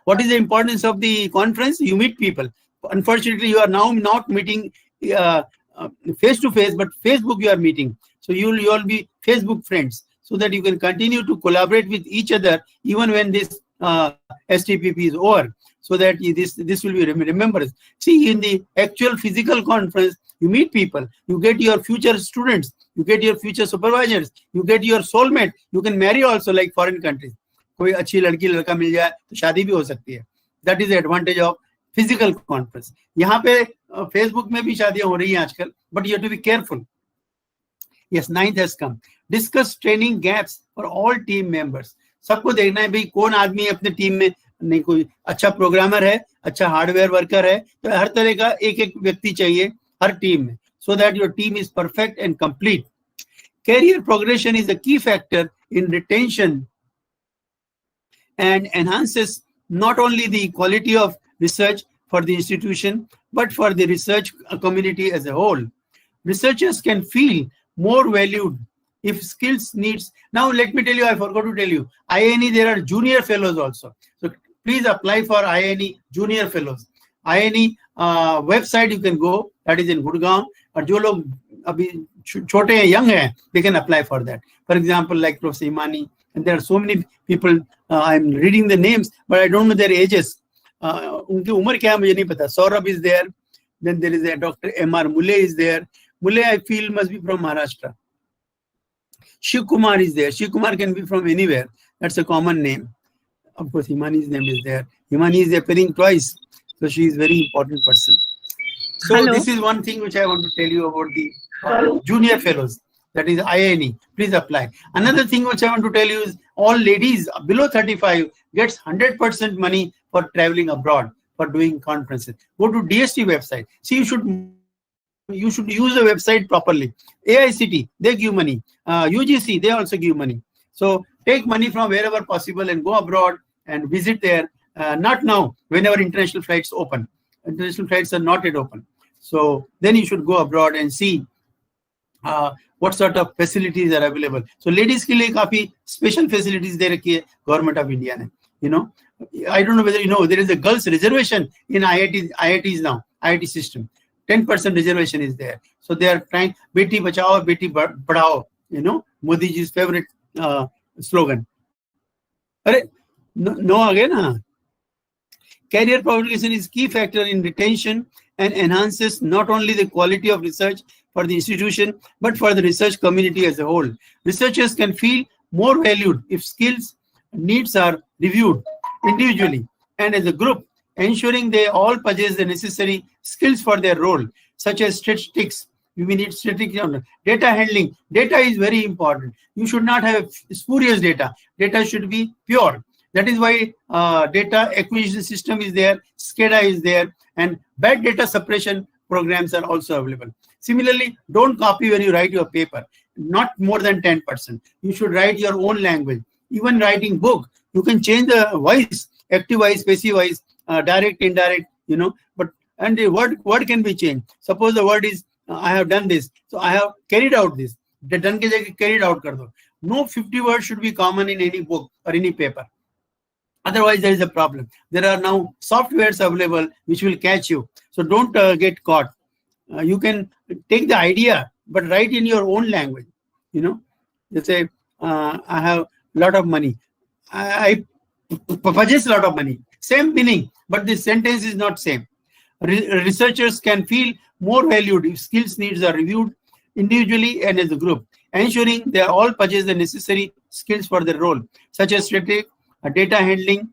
Speaker 1: What is the importance of the conference? You meet people. Unfortunately, you are now not meeting face to face, but Facebook you are meeting. So you all be Facebook friends, so that you can continue to collaborate with each other even when this STPP is over. So that this will be remembered. See, in the actual physical conference, you meet people. You get your future students. You get your future supervisors. You get your soulmate. You can marry also like foreign countries. कोई अच्छी लड़की लड़का मिल जाए तो शादी भी हो सकती है. That is advantage of physical conference. यहाँ पे फेसबुक में भी शादियां हो रही हैं आजकल, but you have to be careful. Yes, 9th has come. Discuss training gaps for all team members. सबको देखना है भाई कौन आदमी अपने टीम में, नहीं कोई अच्छा प्रोग्रामर है, अच्छा हार्डवेयर वर्कर है, तो हर तरह का एक व्यक्ति चाहिए हर टीम में, so that your team is perfect and complete. Career progression is the key factor in retention and enhances not only the quality of research for the institution, but for the research community as a whole. Researchers can feel more valued if skills needs. Now, let me tell you, I forgot to tell you, INE, there are junior fellows also. So please apply for INE junior fellows. INE website you can go, that is in Gurgaon. और जो लोग अभी छोटे हैं, young हैं, they can apply for that. For example, like Professor Imani, and there are so many people, I'm reading the names, but I don't know their ages. उनकी उम्र क्या है मुझे नहीं पता. Saurabh is there. Then there is a Dr. M.R. Mule is there. Mule, I feel, must be from Maharashtra. Shiv Kumar is there. Shiv Kumar can be from anywhere. That's a common name. Of course, Himani's name is there. Himani is appearing twice. So she is a very important person. So
Speaker 4: Hello.
Speaker 1: This is one thing which I want to tell you about the junior fellows. That is INE. Please apply. Another thing which I want to tell you is all ladies below 35 gets 100% money for traveling abroad for doing conferences. Go to DST website. See, you should use the website properly. AICT, they give money. UGC, they also give money. So take money from wherever possible and go abroad and visit there. Not now, whenever international flights open. International flights are not yet open. So then you should go abroad and see what sort of facilities are available. So ladies के लिए काफी special facilities दे रखी है Government of India ने. You know, I don't know whether you know, there is a girls reservation in IITs now, IIT system. 10% reservation is there. So they are trying, Beti Bachao, Beti Padhao, you know, Modi ji's favorite slogan. No again, huh? Career progression is key factor in retention and enhances not only the quality of research for the institution, but for the research community as a whole. Researchers can feel more valued if skills needs are reviewed individually and as a group, ensuring they all possess the necessary skills for their role, such as statistics. We need statistics, data handling. Data is very important. You should not have spurious data. Data should be pure. That is why data acquisition system is there, SCADA is there, and bad data suppression programs are also available. Similarly, don't copy when you write your paper, not more than 10%. You should write your own language. Even writing book, you can change the voice, active voice, passive voice, direct, indirect, you know, and the word can be changed. Suppose the word is, I have done this, so I have carried out this. The done ke jagah carried out kar do. No 50 words should be common in any book or any paper. Otherwise, there is a problem. There are now softwares available which will catch you. So don't get caught. You can take the idea, but write in your own language. You know, you say, I have a lot of money. I purchase a lot of money. Same meaning, but the sentence is not same. Researchers can feel more valued if skills needs are reviewed individually and as a group, ensuring they all possess the necessary skills for their role, such as strategic, data handling,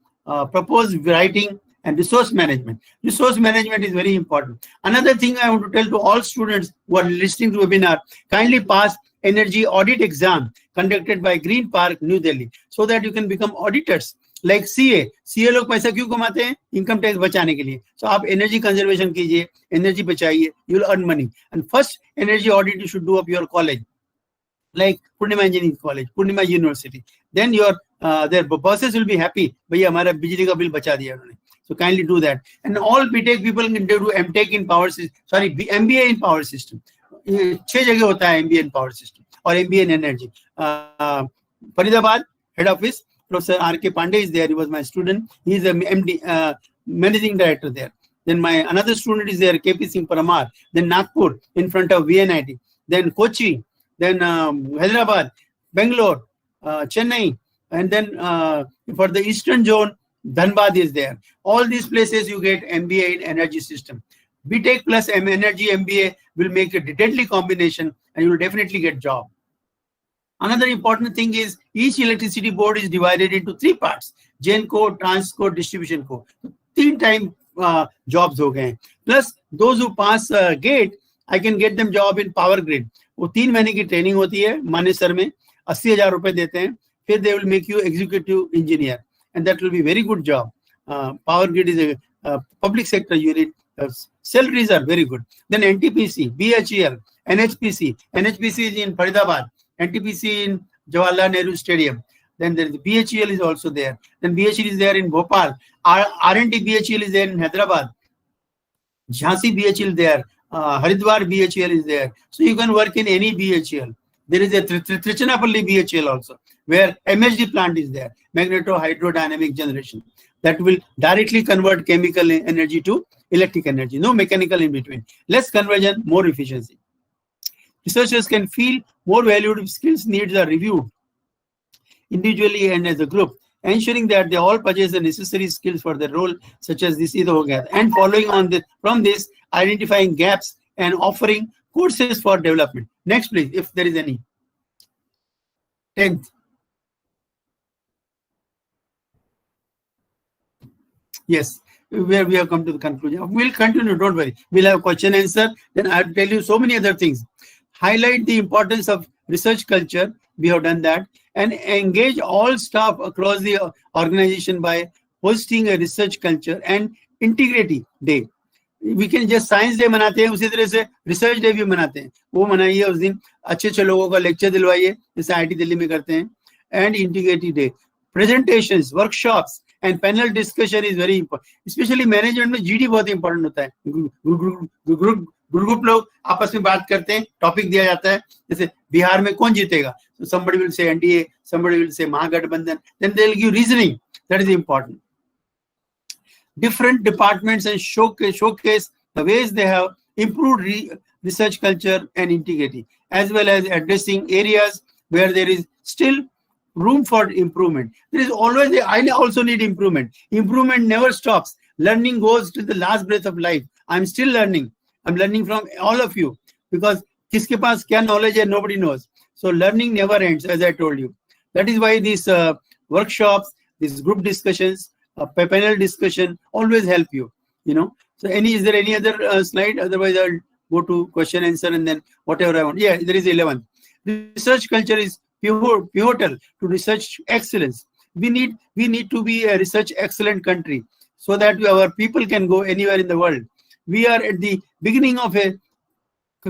Speaker 1: proposed writing, and resource management. Resource management is very important. Another thing I want to tell to all students who are listening to the webinar, kindly pass energy audit exam conducted by Green Park, New Delhi, so that you can become auditors. Like CA लोग पैसा क्यों कमाते हैं? Income tax बचाने के लिए. So आप energy conservation कीजिए, एनर्जी बचाइए, you will earn money. And first energy audit you should do of your college, like Poornima Engineering College, Poornima University. Then your their bosses will be happy. भैया हमारा बिजली का bill बचा दिया उन्होंने. So kindly do that. And all BTech people can do MTech in power system. Sorry, MBA in power system. 6 जगह होता है MBA in power system or MBA in energy. Faridabad head office. Professor R.K. Pandey is there. He was my student. He is a MD, managing director there. Then my another student is there, KP Singh Paramar. Then Nagpur in front of VNIT. Then Kochi. Then Hyderabad, Bangalore, Chennai. And then for the eastern zone, Dhanbad is there. All these places you get MBA in energy system. BTech plus energy MBA will make a deadly combination and you will definitely get job. Another important thing is each electricity board is divided into 3 parts: Genco, Transco, Distribution Co. 3 time jobs ho gaye. Plus those who pass gate, I can get them job in power grid. वो 3 महीने की training होती है मानेसर में, 80,000 रुपए देते हैं. फिर they will make you executive engineer and that will be very good job. Power grid is a public sector unit. Salaries are very good. Then NTPC, BHEL, NHPC. NHPC is in Faridabad. NTPC in Jawaharlal Nehru Stadium. Then there is BHEL is also there. Then BHEL is there in Bhopal. R&D BHEL is there in Hyderabad. Jhansi BHEL there. Haridwar BHEL is there. So you can work in any BHEL. There is a Trichinapalli BHEL also, where MHD plant is there, magneto-hydrodynamic generation, that will directly convert chemical energy to electric energy. No mechanical in between. Less conversion, more efficiency. Researchers can feel more valued if skills needs are reviewed individually and as a group, ensuring that they all possess the necessary skills for their role, such as this. And following on from this, identifying gaps and offering courses for development. Next, please, if there is any. 10th. Yes, where we have come to the conclusion. We'll continue, don't worry. We'll have question answer. Then I'll tell you so many other things. Highlight the importance of research culture. We have done that. And engage all staff across the organization by hosting a research culture and integrity day. We can just Science Day मनाते हैं, उसी तरह से Research Day भी मनाते हैं. वो मनाइए उस दिन, अच्छे लोगों का लेक्चर दिलवाइए, जैसे IIT दिल्ली में करते हैं. And integrity day. Presentations, workshops and panel discussion is very important. Especially management में GD बहुत important होता है. ग्रुप लोग आपस में बात करते हैं, टॉपिक दिया जाता है, जैसे बिहार में कौन जीतेगा, so somebody will say NDA, somebody will say Mahagathbandhan, then they'll give reasoning. That is important. Different departments and showcase the ways they have improved research culture and integrity, as well as addressing areas where there is still room for improvement. There is always I also need improvement. Improvement never stops. Learning goes to the last breath of life. I'm still learning. I'm learning from all of you, because kiske paas kya knowledge hai, nobody knows. So learning never ends, as I told you. That is why these workshops, these group discussions, panel discussion always help you. So is there any other slide? Otherwise I'll go to question answer and then whatever I want. Yeah, there is 11. Research culture is pivotal to research excellence. We need to be a research excellent country so that our people can go anywhere in the world. We are at the beginning of a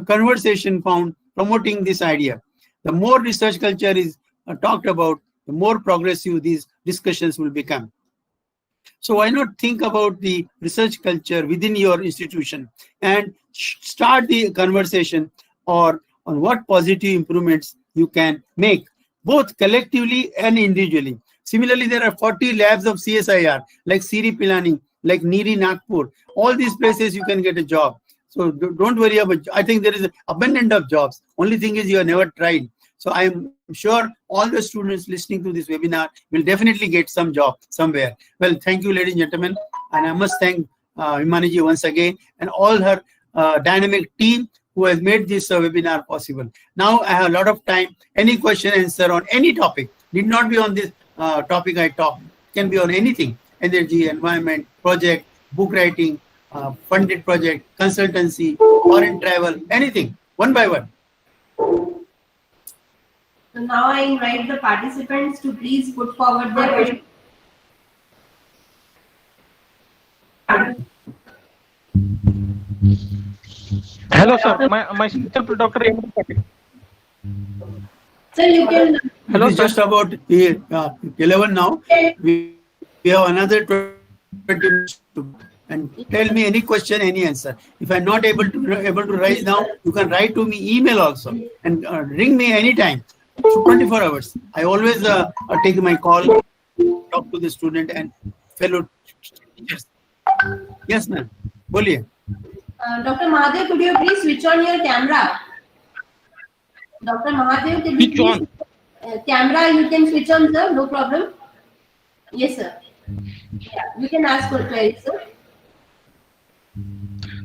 Speaker 1: conversation promoting this idea. The more research culture is talked about, the more progressive these discussions will become. So why not think about the research culture within your institution and start the conversation on what positive improvements you can make, both collectively and individually. Similarly, there are 40 labs of CSIR, like Siri Pilani, like Niri Nagpur. All these places you can get a job. So don't worry about. I think there is an abundance of jobs. Only thing is you have never tried. So I am sure all the students listening to this webinar will definitely get some job somewhere. Well, thank you, ladies and gentlemen, and I must thank Himaniji once again and all her dynamic team who has made this webinar possible. Now I have a lot of time. Any question, answer on any topic. Need not be on this topic I talk. Can be on anything: energy, environment, project, book writing, funded project, consultancy, foreign travel, anything. One by one.
Speaker 3: So now I invite the participants to please put forward their questions.
Speaker 2: Hello, sir. Myself, Dr. Hanman Patil.
Speaker 3: Sir, you can.
Speaker 2: Hello,
Speaker 1: It is
Speaker 2: sir.
Speaker 1: just about 11 now. We have another 20 minutes to, and tell me any question, any answer. If I'm not able to raise now, you can write to me, email also, and ring me anytime. So 24 hours. I always take my call, talk to the student and fellow teachers. Yes, ma'am. Boliye.
Speaker 3: Dr. Mahadev, could you please switch on your camera? Dr. Mahadev, could you
Speaker 2: Switch on.
Speaker 3: Camera you can switch on, sir. No problem. Yes, sir. Yeah, you can ask for queries, sir.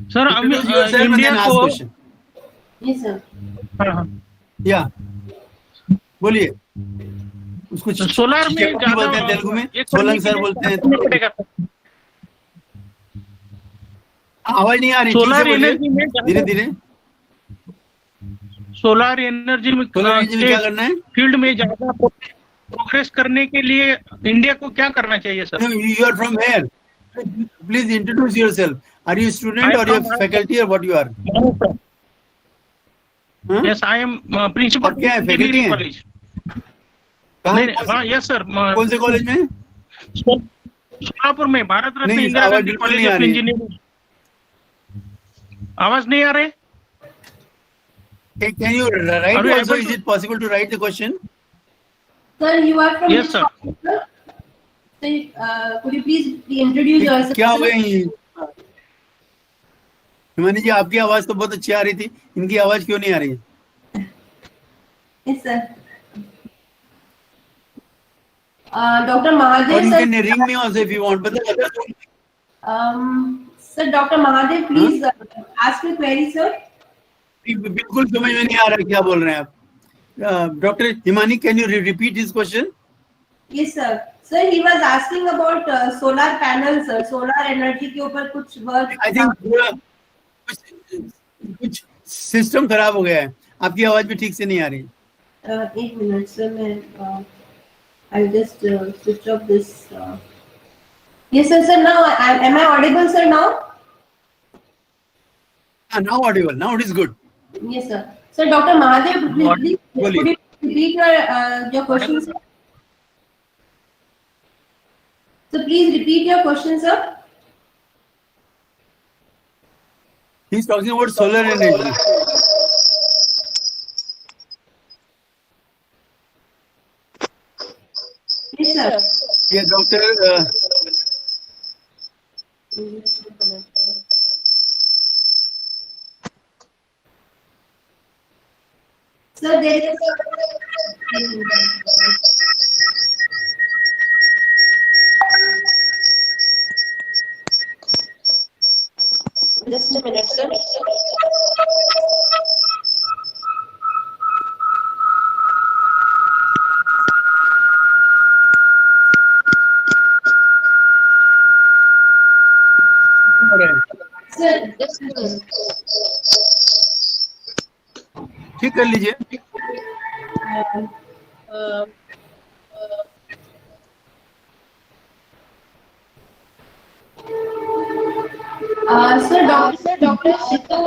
Speaker 2: Sir,
Speaker 1: Introduce yourself and
Speaker 2: India
Speaker 1: then ask
Speaker 2: को
Speaker 1: question.
Speaker 3: Yes, sir.
Speaker 1: Yeah. बोलिए. उसको
Speaker 2: solar में
Speaker 1: चिपकी बोलते हैं तेलुगु में. Solang sir बोलते हैं.
Speaker 2: पड़ेगा
Speaker 1: आवाज नहीं आ रही.
Speaker 2: सोलर
Speaker 1: ठीक से बोलिए.
Speaker 2: एनर्जी में
Speaker 1: धीरे धीरे.
Speaker 2: सोलर एनर्जी में
Speaker 1: क्या करना है?
Speaker 2: फील्ड में ज्यादा प्रोग्रेस करने के लिए इंडिया को क्या करना चाहिए sir?
Speaker 1: You are from where? Please introduce yourself. Are you a student or you are faculty or what you are?
Speaker 2: Yes, I am principal
Speaker 1: और क्या है? Faculty हैं?
Speaker 2: कॉलेज.
Speaker 1: कहाँ?
Speaker 2: Yes sir.
Speaker 1: कौन से कॉलेज में?
Speaker 2: सोलापुर में भारत रत्न
Speaker 1: नहीं,
Speaker 2: इंदिरा
Speaker 1: आवाज
Speaker 2: गांधी
Speaker 1: बिल्कुल
Speaker 2: कॉलेज
Speaker 1: नहीं आ
Speaker 2: ऑफ
Speaker 1: रही है.
Speaker 2: इंजीनियरिंग. आवाज नहीं आ रही?
Speaker 1: Can you write
Speaker 2: Are you
Speaker 1: also?
Speaker 2: able
Speaker 1: Is
Speaker 2: to-
Speaker 1: it possible to write the question?
Speaker 3: Sir, you are from
Speaker 2: Yes,
Speaker 3: which
Speaker 2: sir.
Speaker 3: college, sir? So, could you please introduce yourself?
Speaker 1: क्या हो गया ये? हिमानी जी, आपकी आवाज तो बहुत अच्छी आ रही थी. इनकी आवाज क्यों नहीं आ रही है?
Speaker 3: Yes, sir. Dr.
Speaker 1: Or
Speaker 3: Mahadev,
Speaker 1: you
Speaker 3: sir.
Speaker 1: can ring me also if you want. But
Speaker 3: Sir, Dr. Mahadev, please ask your query, sir.
Speaker 1: बिल्कुल समझ में नहीं आ रहा क्या बोल रहे हैं आप. Dr. Himani, can you repeat his question?
Speaker 3: Yes, sir. Sir, he was asking about solar panels, sir. Solar energy के ऊपर कुछ work.
Speaker 1: I think पूरा कुछ सिस्टम खराब हो गया है. आपकी आवाज भी ठीक से नहीं आ रही.
Speaker 3: एक मिनट सर, मैं I'll just switch off this. Yes, sir. Sir, now am I audible, sir? Now?
Speaker 1: Now audible. Now it is good.
Speaker 3: Yes, sir. Sir, Dr. Mahadev, please could
Speaker 1: बोलिए.
Speaker 3: you repeat your question, sir? So please repeat your question, sir.
Speaker 1: He's talking about solar energy.
Speaker 3: Yes, sir.
Speaker 1: Yeah, Doctor.
Speaker 3: Sir, there is just a minute, sir. Sir, just a minute.
Speaker 1: ठीक कर लीजिए.
Speaker 3: Sir, Dr. Shitu,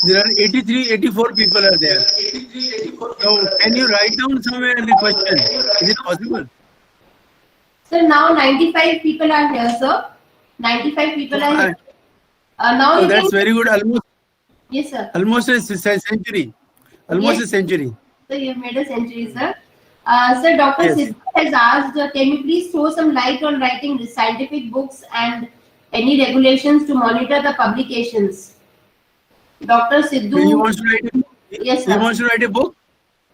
Speaker 1: There are 83, 84 people are there. So can you write down somewhere the question? Is it possible?
Speaker 3: Sir, now 95 people are here, sir. 95 people are here. Now
Speaker 1: So
Speaker 3: you
Speaker 1: that's
Speaker 3: can.
Speaker 1: very good.
Speaker 3: Yes, sir.
Speaker 1: Almost a century. Almost
Speaker 3: Yes.
Speaker 1: a century.
Speaker 3: So you made a century, sir. Sir, Dr.
Speaker 1: Yes.
Speaker 3: Siddharth has asked, can you please throw some light on writing scientific books and any regulations to monitor the publications? Dr.
Speaker 1: He
Speaker 3: Sidhu,
Speaker 1: wants to write a,
Speaker 3: yes,
Speaker 1: he
Speaker 3: sir.
Speaker 1: wants to write a book.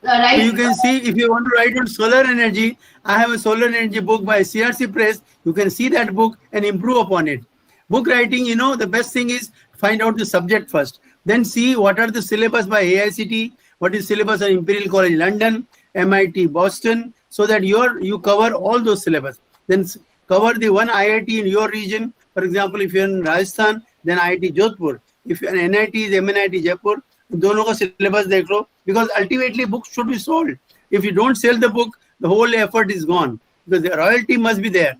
Speaker 1: So
Speaker 3: Right.
Speaker 1: you can see, if you want to write on solar energy, I have a solar energy book by CRC Press. You can see that book and improve upon it. Book writing, the best thing is find out the subject first. Then see what are the syllabus by AICT, what is syllabus of Imperial College London, MIT Boston, so that you cover all those syllabus. Then cover the one IIT in your region. For example, if you're in Rajasthan, then IIT Jodhpur. If an NIT is MNIT Jaipur, दोनों का syllabus देख लो, because ultimately books should be sold. If you don't sell the book, the whole effort is gone, because the royalty must be there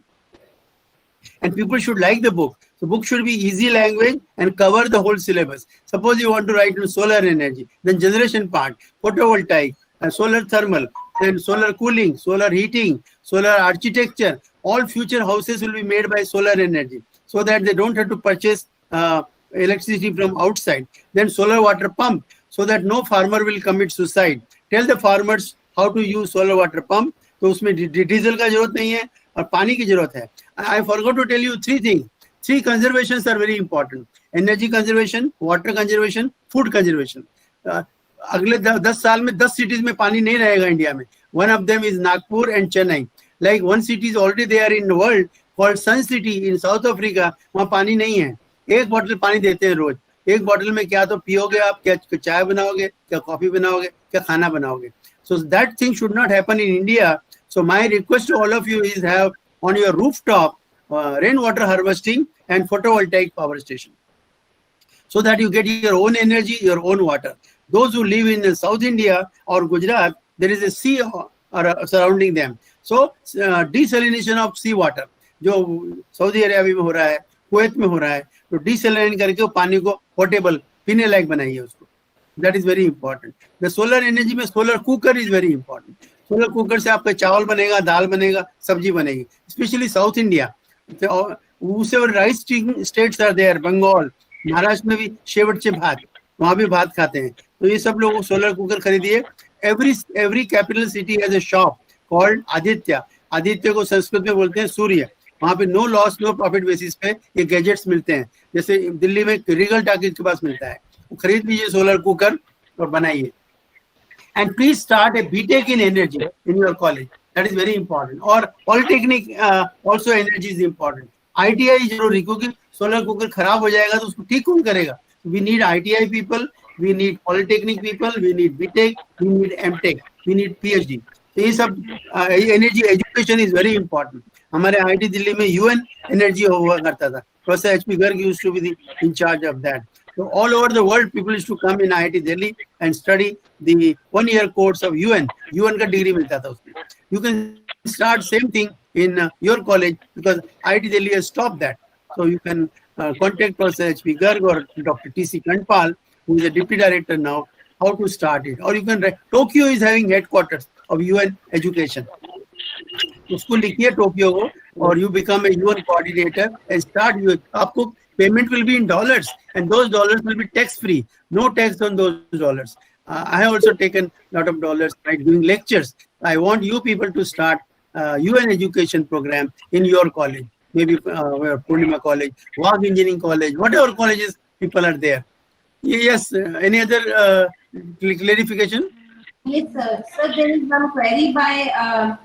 Speaker 1: and people should like the book. So book should be easy language and cover the whole syllabus. Suppose you want to write on solar energy, then generation part, photovoltaic, solar thermal, then solar cooling, solar heating, solar architecture. All future houses will be made by solar energy, so that they don't have to purchase electricity from outside. Then solar water pump, so that no farmer will commit suicide. Tell the farmers how to use solar water pump. तो उसमें diesel का जरूरत नहीं है और पानी की जरूरत है. I forgot to tell you three things. Three conservations are very important: energy conservation, water conservation, food conservation. अगले 10 साल में 10 cities में पानी नहीं रहेगा इंडिया में. One of them is Nagpur and Chennai. Like one city is already there in the world called Sun City in South Africa. वहाँ पानी नहीं है. एक बॉटल पानी देते हैं रोज. एक बॉटल में क्या तो पियोगे आप, क्या चाय बनाओगे, क्या कॉफी बनाओगे, क्या खाना बनाओगे. So that thing should not happen in India. So my request to all of you is have on your rooftop rainwater harvesting and photovoltaic power station, so that you get your own energy, your own water. Those who live in South India or Gujarat, there is a sea surrounding them. So desalination of sea water, जो Saudi Arabia में हो रहा है, Kuwait में हो रहा है, तो desalinate करके वो पानी को पोर्टेबल पीने लायक बनाइए उसको. That is very important. The solar energy में solar cooker is very important. Solar cooker से आपका चावल बनेगा, दाल बनेगा, सब्जी बनेगी. Especially South India. Whoever rice states are there, Bengal, Maharashtra में भी शेवटचे भात, वहाँ भी भात खाते हैं. तो ये सब लोग सोलर कुकर खरीदिए. Every capital city has a shop called Aditya. Aditya को संस्कृत में बोलते हैं सूर्य. वहाँ पे no loss no profit basis पे ये गैजेट्स मिलते हैं. जैसे दिल्ली में रीगल टाकीज के पास मिलता है. खरीद लीजिए सोलर कुकर और बनाइए. And please start a BTech in energy in your college. That is very important. Or polytechnic also energy is important. ITI जरूरी, क्योंकि सोलर कुकर खराब हो जाएगा तो उसको ठीक कौन करेगा. We need ITI people, we need polytechnic people, we need BTech, we need MTech, we need PhD. तो ये सब energy education is very important. हमारे IIT दिल्ली में UN energy हुआ करता था. Professor HP Garg used to be in charge of that. So all over the world, people used to come in IIT Delhi and study the 1-year course of UN. UN का degree मिलता था उसमें. You can start same thing in your college, because IIT Delhi has stopped that. So you can contact Professor HP Garg or Dr. TC Kandpal, who is a deputy director now, how to start it. Or you can write, Tokyo is having headquarters of UN education. उसको लिखिए Tokyo को, और you become a UN coordinator and start your. आपको payment will be in dollars, and those dollars will be tax free. No tax on those dollars. I have also taken a lot of dollars by doing lectures. I want you people to start UN education program in your college. Maybe Poornima College, Wag Engineering College, whatever colleges people are there. Yes. Any other clarification?
Speaker 3: Yes, sir. Sir, there is one query by.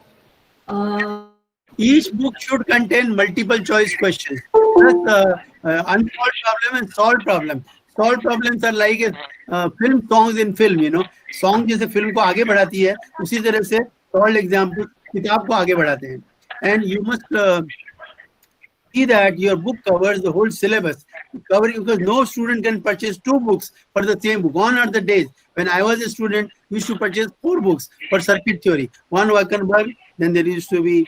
Speaker 1: Each book should contain multiple choice questions. Plus, unsolved problem and solved problem. Solved problems are like film songs in film. Song जैसे film को आगे बढ़ाती है, उसी तरह से solved example किताब को आगे बढ़ाते हैं. And you must see that your book covers the whole syllabus. Because no student can purchase 2 books for the same book. Gone are the days when I was a student, we used to purchase 4 books for circuit theory. One Wackenberg, then there used to be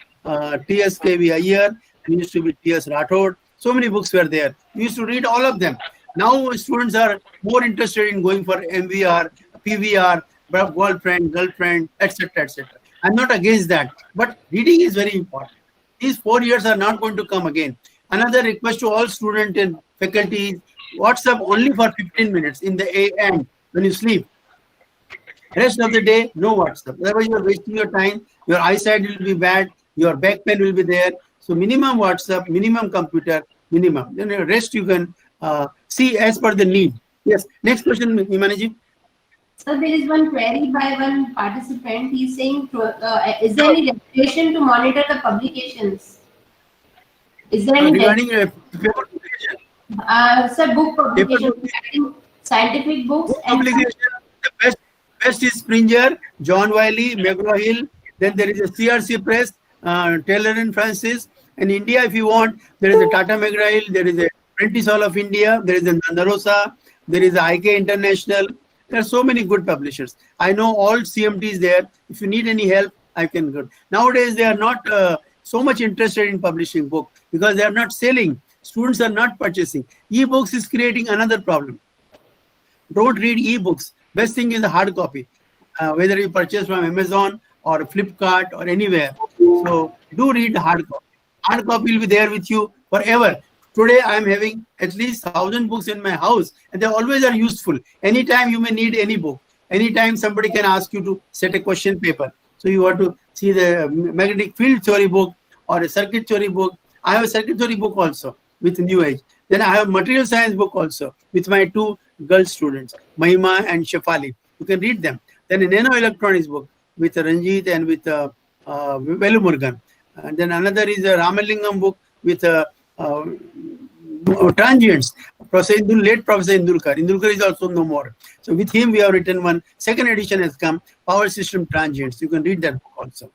Speaker 1: T.S. K.V. Iyer, there used to be T.S. Rathod. So many books were there. We used to read all of them. Now students are more interested in going for MVR, PVR, girlfriend, etc., etc. I'm not against that, but reading is very important. These 4 years are not going to come again. Another request to all students and faculties, WhatsApp only for 15 minutes in the AM when you sleep. Rest of the day, no WhatsApp. Otherwise, you are wasting your time. Your eyesight will be bad. Your back pain will be there. So minimum WhatsApp, minimum computer, minimum. Then the rest you can see as per the need. Yes. Next question, Himani.
Speaker 3: So there is one query by one participant. He's saying, is there any regulation to monitor the publications? Is there any
Speaker 1: regarding paper publication?
Speaker 3: Sir, book publication, scientific books.
Speaker 1: Publication. The best is Springer, John Wiley, McGraw-Hill. Then there is a CRC Press, Taylor and Francis. In India, if you want, there is a Tata McGraw-Hill, there is a Prentice Hall of India, there is a Narosa, there is a IK International. There are so many good publishers. I know all CMTs there. If you need any help, I can go. Nowadays, they are not so much interested in publishing book because they are not selling. Students are not purchasing. E-books is creating another problem. Don't read e-books. Best thing is the hard copy, whether you purchase from Amazon or Flipkart or anywhere. So do read the hard copy. Hard copy will be there with you forever. Today I am having at least 1,000 books in my house, and they always are useful. Anytime you may need any book. Anytime somebody can ask you to set a question paper. So you want to see the magnetic field theory book or a circuit theory book. I have a circuit theory book also with New Age. Then I have material science book also with my 2 girl students, Mahima and Shefali. You can read them. Then a nano electronics book with Ranjit and with Velu Murugan. And then another is a Ramalingam book with transients. Late Professor Indulkar. Indulkar is also no more. So with him we have written one. Second edition has come, Power System Transients. You can read that book also.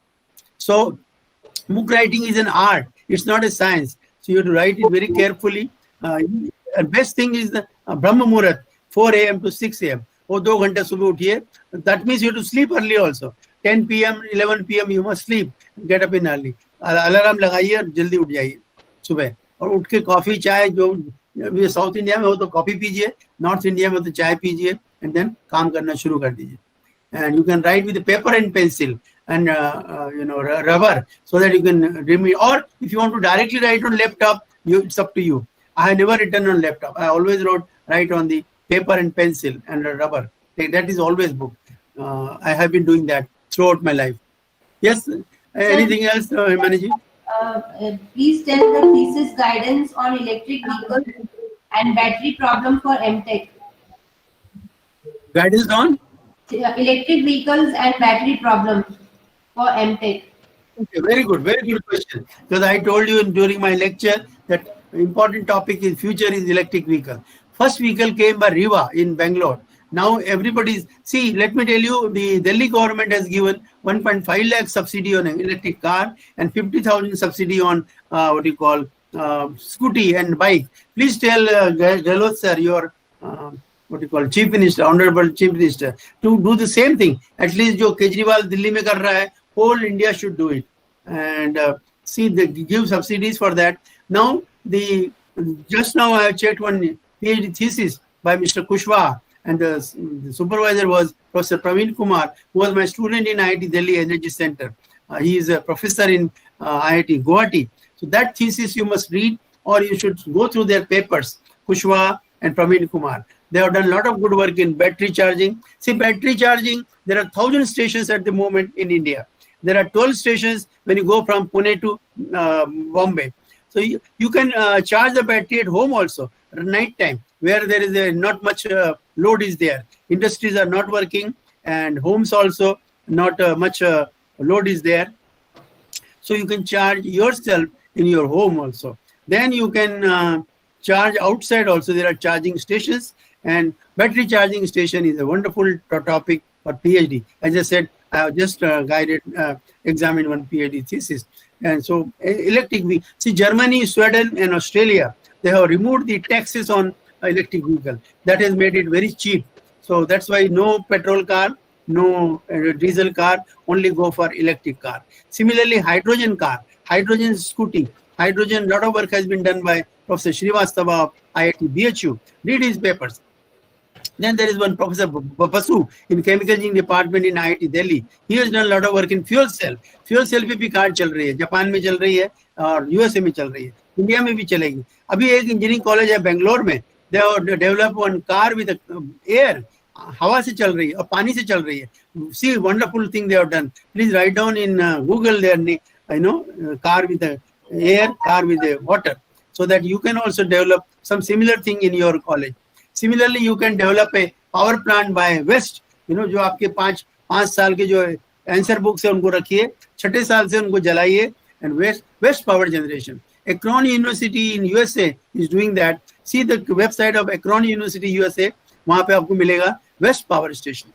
Speaker 1: So book writing is an art. It's not a science. So you have to write it very carefully. The best thing is the Brahma Muhurat, 4 a.m. to 6 a.m. वो 2 घंटे सुबह उठिए. That means you have to sleep early also. 10 p.m., 11 p.m. you must sleep. Get up in early. Alarm लगाइए और जल्दी उठ जाइए सुबह और उठ के कॉफी चाय जो साउथ इंडिया में हो तो कॉफी पीजिए, नॉर्थ इंडिया में तो चाय पीजिए एंड देन काम करना शुरू कर दीजिए. And you can write with a paper and pencil and rubber so that you can remove. Or if you want to directly write on laptop, it's up to you. I have never written on laptop. I always write on the paper and pencil and rubber. That is always book. I have been doing that throughout my life. Yes. Anything else, Himani?
Speaker 3: Please tell the thesis guidance on electric vehicles and battery problem for MTech.
Speaker 1: Guidance on?
Speaker 3: Electric vehicles and battery problem for MTech.
Speaker 1: Okay, very good question. Because I told you during my lecture that important topic in future is electric vehicle. First vehicle came by Riva in Bangalore. Now everybody's, see, let me tell you, the Delhi government has given 1.5 lakh subsidy on an electric car and 50,000 subsidy on scooty and bike. Please tell Gehlot sir, your Chief Minister, Honorable Chief Minister, to do the same thing. At least jo Kejriwal Delhi mein kar raha hai, whole India should do it. And see, they give subsidies for that. Now, just now I have checked one PhD thesis by Mr. Kushwaha, and the supervisor was Professor Praveen Kumar, who was my student in IIT Delhi Energy Center. He is a professor in IIT Guwahati. So that thesis you must read, or you should go through their papers, Kushwaha and Praveen Kumar. They have done a lot of good work in battery charging. See, battery charging, there are 1,000 stations at the moment in India. There are 12 stations when you go from Pune to Bombay. So you can charge the battery at home also, at night time, where there is not much load is there. Industries are not working, and homes also not much load is there. So you can charge yourself in your home also. Then you can charge outside also. There are charging stations, and battery charging station is a wonderful topic for PhD. As I said, I have just examined one PhD thesis. And so electric vehicle. See, Germany, Sweden and Australia, they have removed the taxes on electric vehicle. That has made it very cheap. So that's why no petrol car, no diesel car, only go for electric car. Similarly, hydrogen car, hydrogen scooty, hydrogen, lot of work has been done by Professor Srivastava of IIT BHU. Read his papers. Then there is one Professor Basu in Chemical Engineering Department in IIT Delhi. He has done a lot of work in fuel cell. Fuel cell पे भी car चल रही है, Japan में चल रही है और यूएसए में चल रही है, इंडिया में भी चलेगी. अभी एक इंजीनियरिंग कॉलेज है बेंगलोर में, they have developed one car with air, हवा से चल रही है और पानी से चल रही है. See, wonderful thing they have done. Please write down in Google their car with air, car with water, so that you can also develop some similar thing in your college. Similarly, you can develop a power plant by waste. जो आपके 5 साल के जो answer books है उनको रखिए, 6 साल से उनको जलाइए, and waste power generation. Akron University in USA is doing that. See the website of Akron University USA, वहां पे आपको मिलेगा वेस्ट पावर स्टेशन.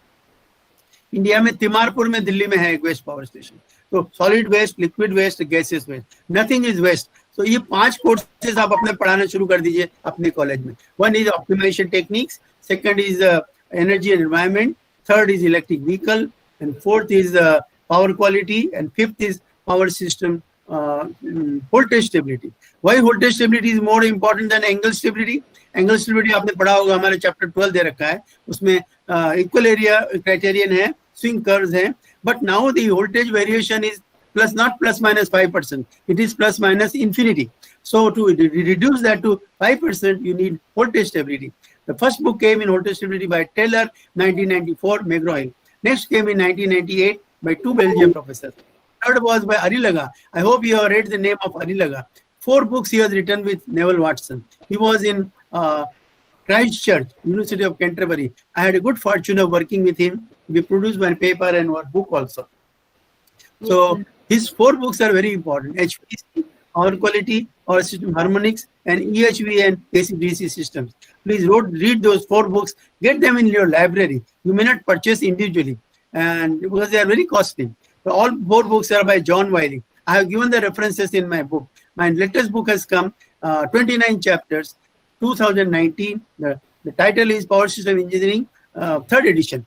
Speaker 1: इंडिया में तिमारपुर में, दिल्ली में है एक वेस्ट पावर स्टेशन. तो solid waste, liquid waste, gases waste, nothing is waste. तो ये 5 कोर्सेज आप अपने पढ़ाना शुरू कर दीजिए अपने कॉलेज में. 1 is optimisation techniques, 2nd is energy and environment, 3rd is electric vehicle, and 4th is power quality, and 5th is power system voltage stability. Why voltage stability is more important than angle stability? Angle stability आपने पढ़ा होगा, हमारे chapter 12 दे रखा है, उसमें equal area criterion है, swing curves हैं, but now the voltage variation is not plus minus 5%, it is plus minus infinity. So to reduce that to 5%, you need voltage stability. The first book came in voltage stability by Taylor, 1994, McGraw-Hill. Next came in 1998 by 2 Belgian professors. Third was by Arilaga. I hope you have read the name of Arilaga. 4 books he has written with Neville Watson. He was in Christchurch, University of Canterbury. I had a good fortune of working with him. We produced one paper and one book also. So his 4 books are very important. HPC, power quality, power system harmonics, and EHV and AC/DC systems. Please read those 4 books. Get them in your library. You may not purchase individually, and because they are very costly. So all 4 books are by John Wiley. I have given the references in my book. My latest book has come, 29 chapters, 2019. The title is Power System Engineering, 3rd edition.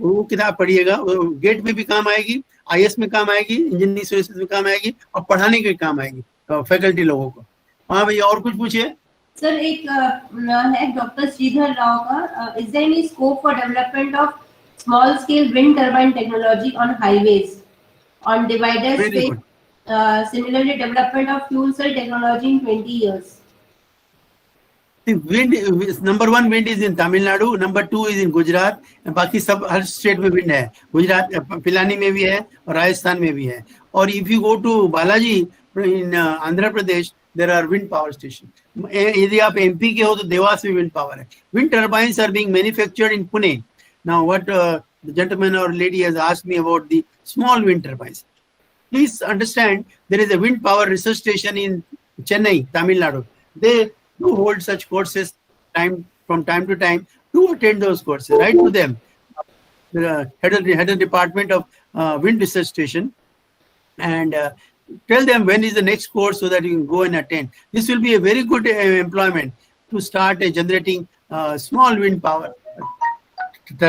Speaker 1: वो किताब पढ़िएगा, gate में भी काम आएगी, IS में काम आएगी, इंजीनियरिंग सर्विसेज में काम आएगी, और पढ़ाने के काम आएगी फैकल्टी लोगों को. हाँ भैया, और कुछ पूछिए.
Speaker 3: सर एक है डॉक्टर श्रीधर राव का, is there any scope for development of small scale wind turbine technology on highways on divider space, similarly development of fuel cell technology in 20 years?
Speaker 1: The wind, number 1 wind is in Tamil Nadu, number 2 is in Gujarat, and बाकी सब हर state में wind है. गुजरात पिलानी में भी है और राजस्थान में भी है. और if you go to Balaji in Andhra Pradesh, there are wind power stations. यदि आप MP के हो तो देवास में wind power है. Wind turbines are being manufactured in Pune. Now what the gentleman or lady has asked me about the small wind turbines. Please understand, there is a wind power research station in Chennai, Tamil Nadu. They do hold such courses from time to time. Do attend those courses. Write to them. The head of department of wind research station, and tell them when is the next course so that you can go and attend. This will be a very good employment to start generating small wind power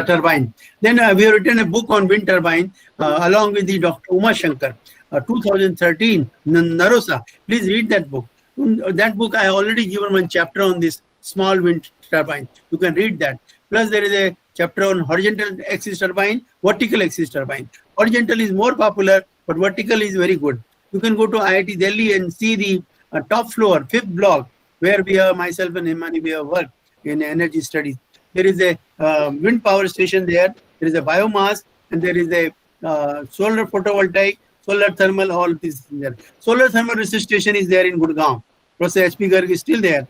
Speaker 1: turbine. Then we have written a book on wind turbine along with the Dr. Uma Shankar, 2013, Narosa. Please read that book. That book I already given one chapter on this small wind turbine. You can read that. Plus there is a chapter on horizontal axis turbine, vertical axis turbine. Horizontal is more popular, but vertical is very good. You can go to IIT Delhi and see the top floor, 5th block, where we have, myself and Hanman, we have worked in energy studies. There is a wind power station there. There is a biomass, and there is a solar photovoltaic, solar thermal, all this there. Solar thermal research station is there in Gurgaon. Professor H.P. Garg is still there.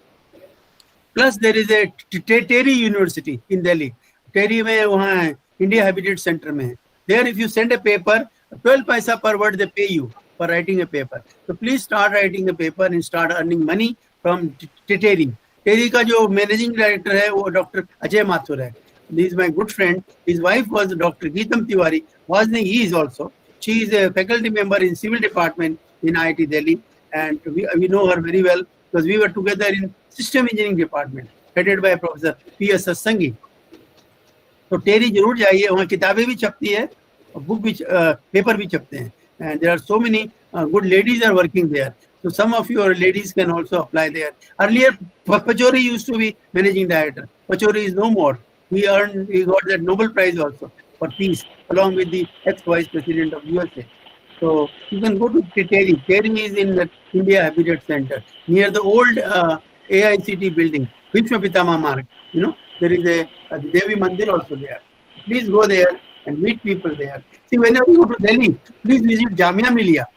Speaker 1: Plus there is a Terry University in Delhi. Terry में वहाँ है, India Habitat Center में है. There if you send a paper, 12 paisa per word they pay you for writing a paper. So please start writing a paper and start earning money from Terry. टेरी का जो managing director है वो doctor Ajay Mathur है. He is my good friend. His wife was Dr. Geetam Tiwari. He is also. She is a faculty member in civil department in IIT Delhi, and we know her very well because we were together in system engineering department headed by Professor P.S. Sassangi. तो टेरी जरूर जाइए, वहाँ किताबें भी छपती है और book भी पेपर भी छपते हैं. And there are so many good ladies are working there. So some of your ladies can also apply there. Earlier, Pachori used to be managing director. Pachori is no more. He got that Nobel Prize also for peace, along with the ex-vice president of USA. So you can go to Terry. Terry is in the India Habitat Center near the old AICT building, Vishwa Pitama Marg. There is a Devi Mandir also there. Please go there and meet people there. See, whenever you go to Delhi, please visit Jamia Millia.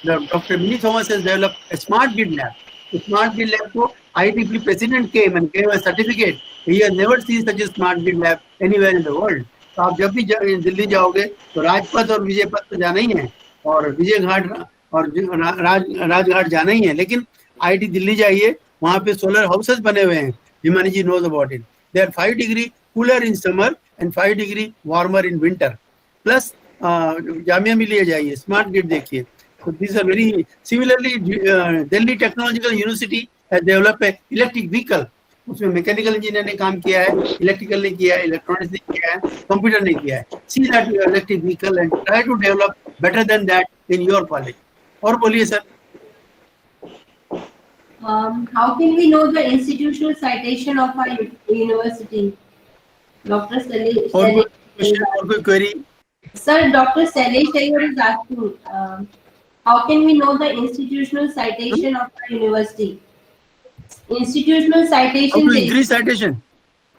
Speaker 1: Dr. Minnie Thomas has developed a smart grid lab. The smart grid lab को IEEE president came and gave a certificate. He has never seen such a smart grid lab anywhere in the world. तो आप जब भी दिल्ली जाओगे तो राजपथ और विजय पथ तो जाना ही है, और विजय घाट और राजघाट जाना ही है, लेकिन IIT दिल्ली जाइए, वहाँ पे सोलर हाउसेस बने हुए हैं. Himani ji knows about it. They are 5 degree cooler in summer and 5 degree warmer in winter. Plus Jamia Millia जाइए, स्मार्ट ग्रिड देखिए. So these are very similarly. Delhi Technological University has developed a electric vehicle. उसमें mechanical engineer ने काम किया है, electrical ने किया है, इलेक्ट्रॉनिक्स ने किया है, कंप्यूटर ने किया है. See that electric vehicle and try to develop better than that in your college. और बोलिए sir.
Speaker 3: How can we know the institutional citation of our university? Dr. Salesh.
Speaker 1: और कोई query?
Speaker 3: Sir, Dr. Salesh Ayyar is asking, how can we know the institutional citation of our university? Institutional citation.
Speaker 1: How to increase citation?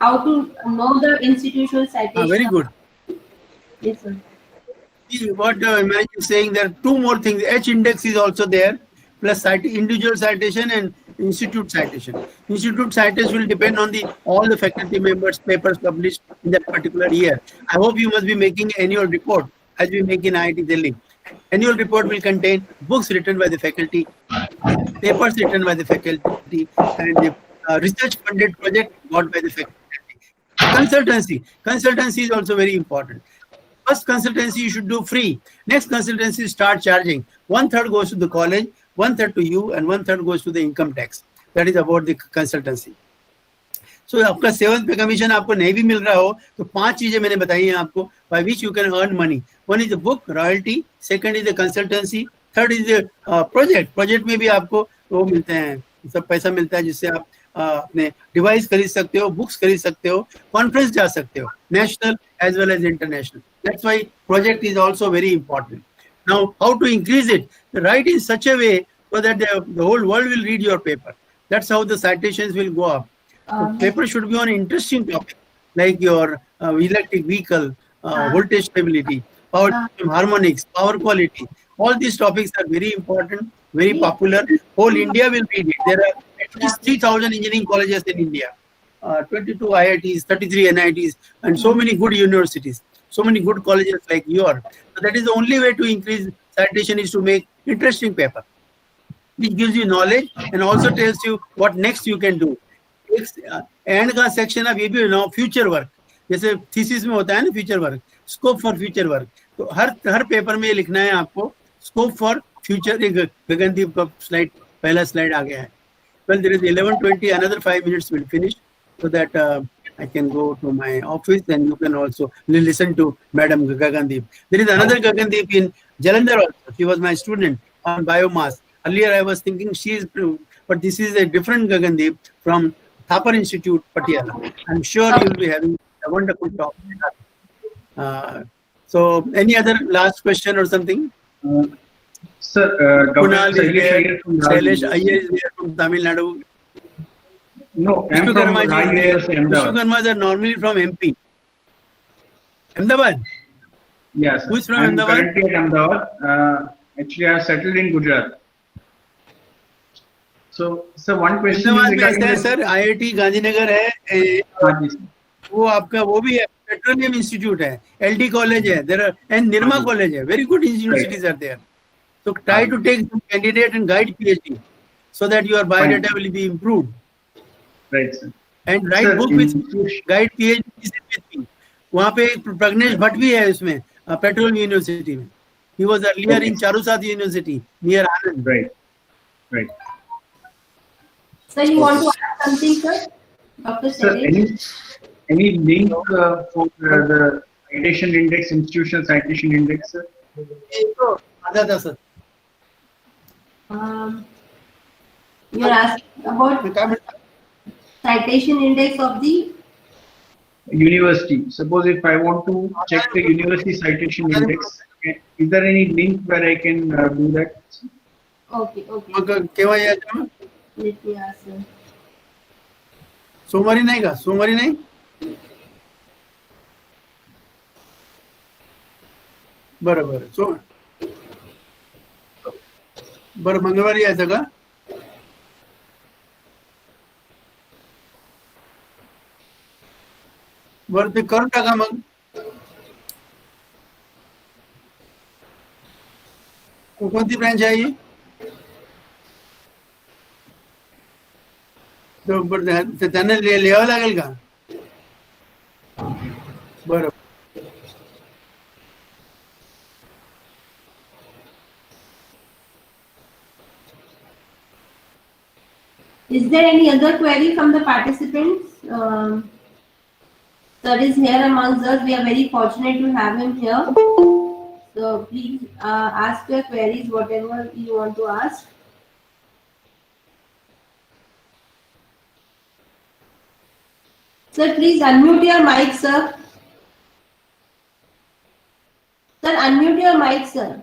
Speaker 3: How to know the institutional citation?
Speaker 1: Very good.
Speaker 3: Yes, sir.
Speaker 1: What Imani is saying, there are two more things. H index is also there, plus individual citation and institute citation. Institute citation will depend on all the faculty members' papers published in that particular year. I hope you must be making annual report as we make in IIT Delhi. Annual report will contain books written by the faculty, papers written by the faculty, and the research-funded project got by the faculty. Consultancy is also very important. First consultancy you should do free. Next consultancy start charging. 1/3 goes to the college, 1/3 to you, and 1/3 goes to the income tax. That is about the consultancy. So आपका 7th पे commission आपको नहीं भी मिल रहा हो तो 5 चीजें मैंने बताई हैं आपको by which you can earn money. One is the book royalty, second is the consultancy, third is the project. Project में भी आपको वो मिलते हैं, सब पैसा मिलता है जिससे आप अपने डिवाइस खरीद सकते हो, बुक्स खरीद सकते हो, कॉन्फ्रेंस जा सकते हो, national as well as international. That's why project is also very important. Now, how to increase it? Write in such a way so that the whole world will read your paper. That's how the citations will go up. The paper should be on interesting topic like your electric vehicle, voltage stability, power system harmonics, power quality. All these topics are very important, very popular. Whole India will read it. There are at least 3,000 engineering colleges in India, 22 IITs, 33 NITs, and so many good universities, so many good colleges like yours. So that is the only way to increase citation is to make interesting paper, which gives you knowledge and also tells you what next you can do. And का section अब ये भी ना future work, जैसे thesis में होता है ना future work, scope for future work, तो हर पेपर में ये लिखना है आपको स्कोप फॉर फ्यूचर. एक गगनदीप का स्लाइड, पहला स्लाइड आ गया है. Well there is 11:20, another 5 minutes will finish so that I can go to my office and you can also listen to Madam Gagandeep. There is another Gagandeep in Jalandhar also. She was my student on biomass. Earlier I was thinking she is, but this is a different Gagandeep from Thapar Institute, Patiala. I'm sure you will be having a wonderful talk. So, any other last question or something?
Speaker 4: Sir,
Speaker 1: Kunal
Speaker 4: Dr.
Speaker 1: is there. Shailesh
Speaker 4: Nadu.
Speaker 1: Iyer is there from Tamil Nadu.
Speaker 4: No, I'm from
Speaker 1: Vishwakarma ji is there.
Speaker 4: Ahmedabad.
Speaker 1: Vishwakarmas are normally from MP. Ahmedabad?
Speaker 4: Yes.
Speaker 1: Who's from
Speaker 4: I'm
Speaker 1: Ahmedabad?
Speaker 4: currently at Ahmedabad. Actually, I have settled in Gujarat. So, sir, one question is
Speaker 1: Ahmedabad में ऐसा है
Speaker 4: regarding
Speaker 1: sir, IIT Gandhinagar है,
Speaker 4: हाँ जी, sir.
Speaker 1: वो आपका वो भी है, पेट्रोलियम इंस्टीट्यूट है, LD कॉलेज है, there are and Nirma college है, very good universities are there. So try to take some candidate and guide PhD so that your biodata will be improved.
Speaker 4: Right, sir.
Speaker 1: And write
Speaker 4: Sir,
Speaker 1: book with guide PhD with me. वहाँ पे प्रज्ञेश भट्ट भी है उसमें, petroleum university में. He was earlier in Charusat University near Anand.
Speaker 4: Right, right.
Speaker 3: Sir, you want to add something, sir? Dr.
Speaker 4: Sir,
Speaker 3: Salesh?
Speaker 4: any link for the citation index, institutional citation index, sir?
Speaker 1: तो आधा था sir.
Speaker 3: You're asking about citation index of the
Speaker 4: University. Suppose if I want to check the university citation index, is there any link where I can do that?
Speaker 3: okay.
Speaker 1: केव्हा यायचं?
Speaker 3: Let me ask, sir.
Speaker 1: सोमवारी नाही का? सोमवारी नाही? बरं बरं. बरं, मंगळवारी यायचं का? बरं, ते करून टाका मग. कोणती ब्रँच आहे ही? त्यांना लिहावं लागेल का? बरं.
Speaker 3: Is there any other query from the participants? Sir is here amongst us. We are very fortunate to have him here. So please ask your queries, whatever you want to ask. Sir, please unmute your mic, sir. Sir, unmute your mic, sir.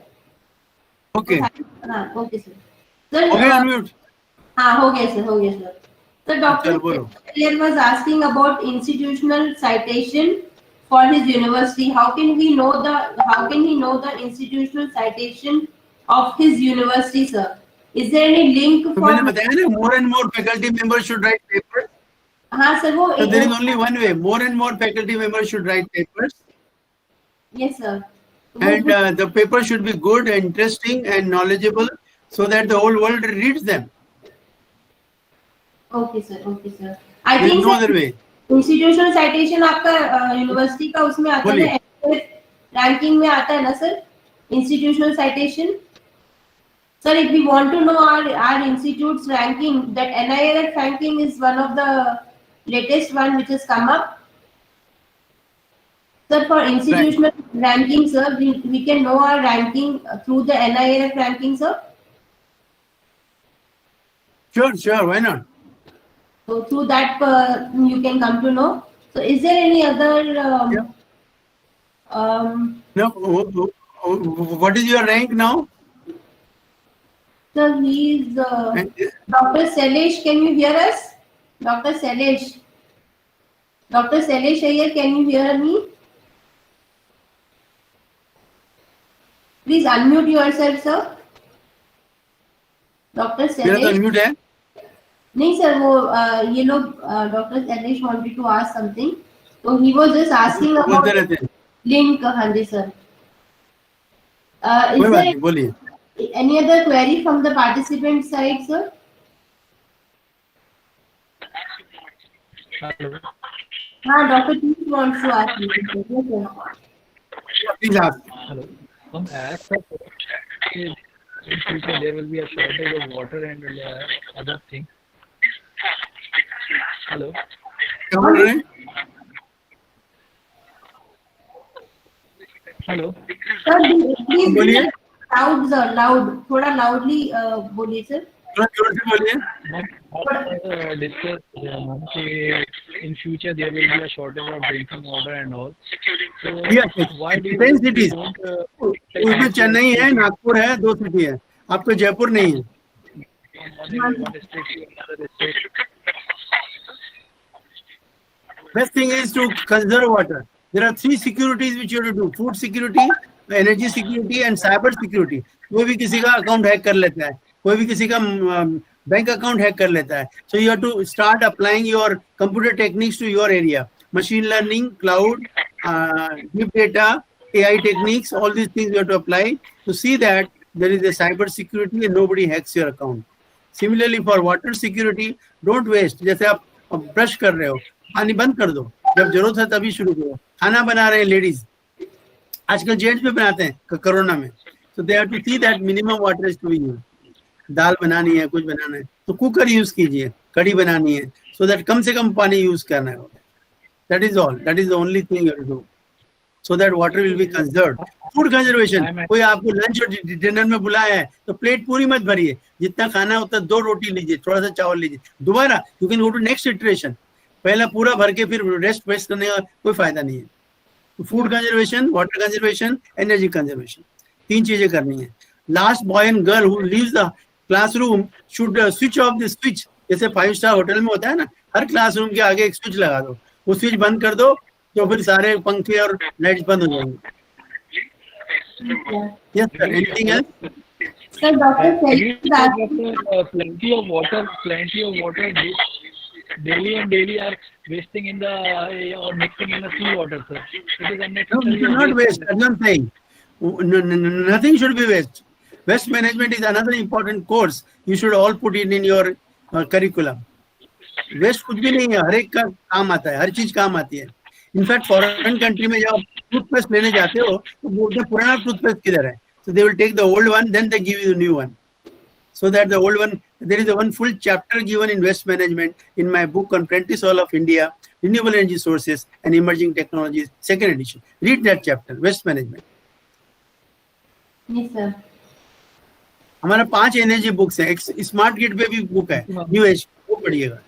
Speaker 1: Okay.
Speaker 3: Okay, sir. Sir,
Speaker 1: Okay, unmute.
Speaker 3: हो गया sir. So Dr. Earlier was asking about institutional citation for his university. How can he know the institutional citation of his university, sir? Is there any link for?
Speaker 1: मैंने बताया ना, more and more faculty members should write papers.
Speaker 3: हाँ sir, वो.
Speaker 1: So there is only one way. More and more faculty members should write papers.
Speaker 3: Yes, sir.
Speaker 1: And the paper should be good, interesting, and knowledgeable, so that the whole world reads them.
Speaker 3: Okay, sir. I
Speaker 1: There is
Speaker 3: think
Speaker 1: no other way.
Speaker 3: Institutional citation आपका university का उसमें आता है, ranking में आता है ना sir, institutional citation. Sir, if we want to know our institute's ranking, that NIRF ranking is one of the latest one which has come up. Sir, for institutional ranking, sir, we can know our ranking through the NIRF ranking, sir.
Speaker 1: Sure, why not?
Speaker 3: So through that you can come to know. So is there any other?
Speaker 1: No. What is your rank now?
Speaker 3: Sir, he is Dr. Sailesh. Can you hear us, Dr. Sailesh? Dr. Sailesh Iyer, can you hear me? Please unmute yourself, sir. Dr. Sailesh.
Speaker 1: Unmute है?
Speaker 3: नहीं sir, वो ये लोग doctor Sailesh wanted to ask something, तो he was just asking about link. हाँ जी sir.
Speaker 1: बोलिए.
Speaker 3: Any other query from the participant side, sir?
Speaker 5: Hello.
Speaker 3: Dr. T wants to ask you. Yes, sir.
Speaker 1: Please ask.
Speaker 5: Hello. As in future there will be a shortage of water and other things. Hello.
Speaker 1: क्या बोल रहे हैं?
Speaker 5: Hello.
Speaker 3: Sir, please
Speaker 1: बोलिए.
Speaker 3: Loud, sir. Loud. थोड़ा loudly बोलिए sir.
Speaker 1: थोड़ा जोर से बोलिए.
Speaker 5: Discuss in future there will be a shortage of drinking water and all. So
Speaker 1: Yes,
Speaker 5: why do
Speaker 1: ten cities.
Speaker 5: you
Speaker 1: उसमें चेन्नई है, नागपुर है, 2 सिटी है. आपको जयपुर नहीं है.
Speaker 5: one state to another state?
Speaker 1: Best thing is to conserve water. There are 3 securities which you have to do: food security, energy security, and cyber security. कोई भी किसी का अकाउंट हैक कर लेता है, कोई भी किसी का बैंक अकाउंट हैक कर लेता है. So you have to start applying your computer techniques to your area. Machine learning, cloud, deep data, AI techniques, all these things you have to apply to see that there is a cyber security and nobody hacks your account. Similarly for water security, don't waste. जैसे आप brush कर रहे हो, पानी बंद कर दो, जब जरूरत है तभी शुरू करो. खाना बना रहे हैं लेडीज, आजकल जेंट्स भी बनाते हैं कोरोना में. So they have to see that minimum water is to be used. दाल बनानी है, कुछ बनाना है तो कुकर यूज कीजिए. कढ़ी बनानी है, so that कम से कम पानी यूज करना है. That is all. That is the only thing you have to do. So that water will be conserved. Food conservation. कोई आपको लंच और डिनर में बुलाया है तो प्लेट पूरी मत भरिए. जितना खाना है उतना 2 रोटी लीजिए, थोड़ा सा चावल लीजिए. दोबारा you can go to next iteration. पहला पूरा भर के फिर रेस्ट वेस्ट करने का कोई फायदा नहीं है. Food conservation, water conservation, energy conservation, 3 चीजें करनी है. Last boy and girl who leaves the classroom should switch off the switch. जैसे 5 स्टार होटल में होता है ना, हर क्लासरूम के आगे एक स्विच लगा दो, वो स्विच बंद कर दो तो फिर सारे पंखे और लाइट्स बंद हो जाएंगे. Yes, sir. Anything else?
Speaker 3: Sir, Dr. Sally
Speaker 5: Agreed,
Speaker 3: is
Speaker 5: sir,
Speaker 3: asking.
Speaker 5: but plenty of water daily and daily are wasting in the or mixing in the sea water, sir. It is
Speaker 1: No,
Speaker 5: unnecessary.
Speaker 1: you should not waste. That's what I'm saying. Nothing should be waste. Waste management is another important course. You should all put it in your curriculum. Waste कुछ भी नहीं है, हर एक का काम आता है, हर चीज काम आती है. इनफैक्ट फॉरेन कंट्री में जब आप टूथपेस्ट लेने जाते हो तो बोलते हैं पुराना टूथपेस्ट किधर है, so they will take the old one, then they give you the new one, so that the old one, there is a one full chapter given in waste management in my book on Prentice Hall of India, Renewable Energy Sources and Emerging Technologies, second edition. Read that chapter, waste management.
Speaker 3: Yes, sir.
Speaker 1: हमारा 5 energy books है, एक smart grid पे भी book है, new age, वो पढ़िएगा.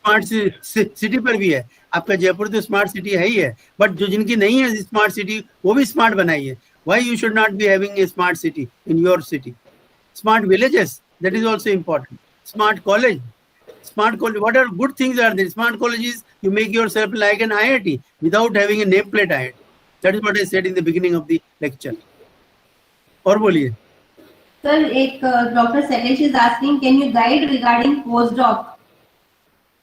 Speaker 1: Smart city पर भी है. आपका जयपुर तो स्मार्ट सिटी है ही है, बट जो जिनकी नहीं है स्मार्ट सिटी वो भी स्मार्ट बनाइए. Why you should not be having a smart city in your city? Smart villages, that is also important. Smart college, what are good things are there? Smart colleges, you make yourself like an IIT without having a nameplate IIT. That is what I said in the beginning of the lecture. और बोलिए.
Speaker 3: Sir, Dr. Salesh is asking, can you guide regarding postdoc?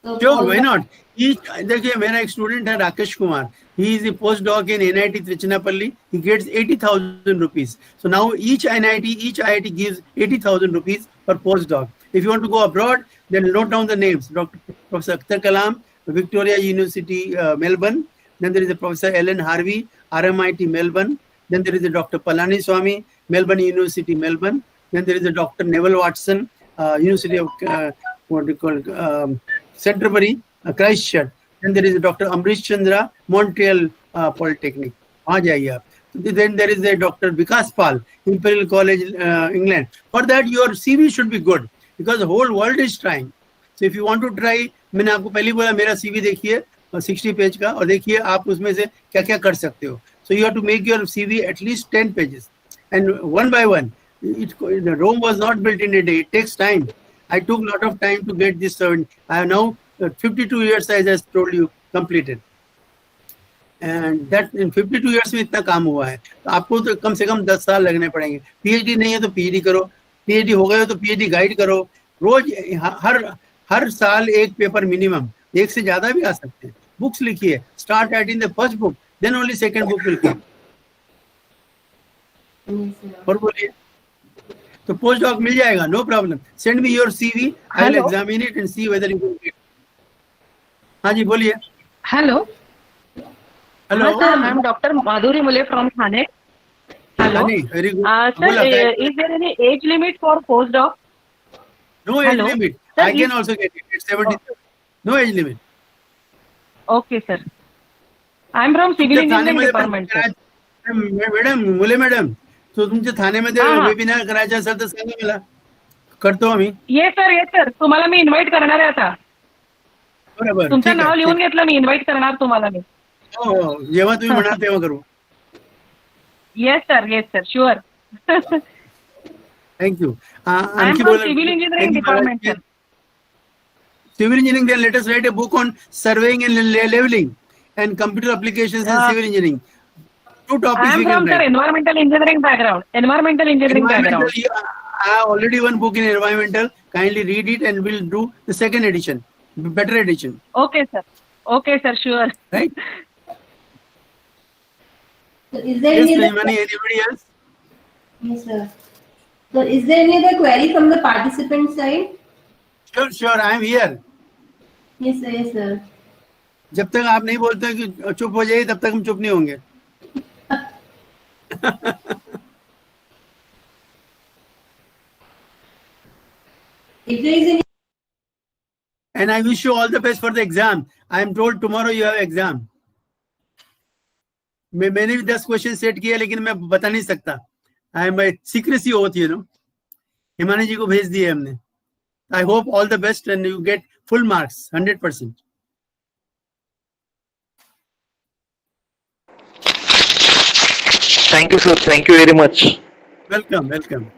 Speaker 3: So,
Speaker 1: Sure, why not? देखिए मेरा एक student है Rakesh Kumar, he is a postdoc in NIT Trichinapalli. He gets 80,000 rupees. So now each IIT gives 80,000 rupees per postdoc. If you want to go abroad, then note down the names. Professor Akhtar Kalam, Victoria University, Melbourne. Then there is a Professor Ellen Harvey, RMIT Melbourne. Then there is a Dr. Palani Swami, Melbourne University, Melbourne. Then there is a Dr. Neville Watson, University of Canterbury, Christchurch. Then there is a Dr. Amrish Chandra, Montreal Polytechnic. आ जाइए आप. Then there is a Dr. Vikas Pal, Imperial College, England. For that, your CV should be good because the whole world is trying. So if you want to try, मैंने आपको पहले बोला मेरा CV देखिए 60 page का और देखिए आप उसमें से क्या क्या कर सकते हो. So you have to make your CV at least 10 pages, and one by one. The Rome was not built in a day. It takes time. I took a lot of time to get this. I have now 52 years, as I told you, completed. And that in 52 years में इतना काम हुआ है. तो आपको तो कम से कम 10 साल लगने पड़ेंगे. PhD नहीं है तो PhD करो. PhD हो गए तो PhD गाइड करो. रोज हर साल एक पेपर मिनिमम, एक से ज्यादा भी आ सकते हैं. बुक्स लिखिए. Start writing the first book, then only second book will come. और बोलिए. तो पोस्ट डॉक मिल जाएगा, no problem. Send me your CV, I will examine it and see whether you can get. हाँ जी बोलिए.
Speaker 6: Hello
Speaker 1: hello
Speaker 6: sir, I am doctor Madhuri Mule from Thane. Hello
Speaker 1: very good.
Speaker 6: Sir, is there any age limit for post doc?
Speaker 1: No age limit. I can also get it. It's 70. No age limit.
Speaker 6: Okay sir, I am from civil engineering department.
Speaker 1: Madam Mule madam, तो तुमच्या ठाण्यामध्ये webinar करायचा असेल तर सांगा मला, करतो आम्ही.
Speaker 6: Yes sir, तुम्हाला मी इन्व्हाइट करणार आहे आता.
Speaker 1: बरोबर,
Speaker 6: तुमचं नाव लिहून घेतलं, मी इन्व्हाइट करणार तुम्हाला मी.
Speaker 1: हो, जेव्हा तुम्ही म्हणाल तेव्हा करू.
Speaker 6: Yes sir, sure.
Speaker 1: थँक्यू.
Speaker 6: आणखी बोला. Civil engineering department.
Speaker 1: Civil engineering, then let us write a book on surveying and leveling and computer applications in civil engineering. 2 topics
Speaker 6: I am
Speaker 1: we can
Speaker 6: from
Speaker 1: write.
Speaker 6: environmental engineering background.
Speaker 1: I have already one book in environmental. Kindly read it and we'll do the second edition, better edition.
Speaker 6: Okay, sir, sure.
Speaker 1: Right?
Speaker 3: So is there
Speaker 1: Yes,
Speaker 3: anybody
Speaker 1: else?
Speaker 3: Yes, sir. So is there any other query from the participant side?
Speaker 1: Sure, I am here.
Speaker 3: Yes, sir.
Speaker 1: जब तक आप नहीं बोलते हैं कि चुप हो जाइए तब तक हम चुप नहीं होंगे.
Speaker 3: If there is any.
Speaker 1: And I wish you all the best for the exam. I am told tomorrow you have exam. मैंने भी 10 क्वेश्चन सेट किए लेकिन मैं बता नहीं सकता. I am by secrecy oath, Himani जी को भेज दिए हमने. I hope all the best and you get full marks, 100%.
Speaker 7: Thank you, sir. Thank you very much.
Speaker 1: Welcome.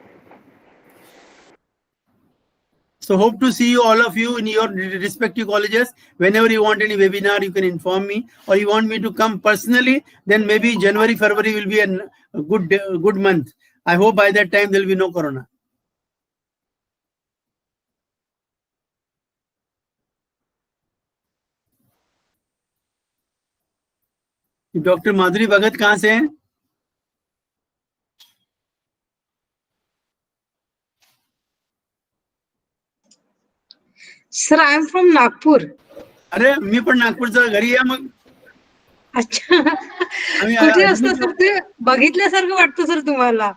Speaker 1: So So hope to see you, all of you, in your respective colleges. Whenever you want any webinar, you can inform me, or you want me to come personally, then maybe January, February will be a good month. I hope by that time there will be no corona. Doctor Madhuri Bhagat कहाँ से हैं?
Speaker 7: Sir I am from Nagpur.
Speaker 1: अरे मी पण नागपूरचा, घरी या मग.
Speaker 7: अच्छा, कुठे असतं सर ते? बघितल्यासारखं वाटतं सर तुम्हाला.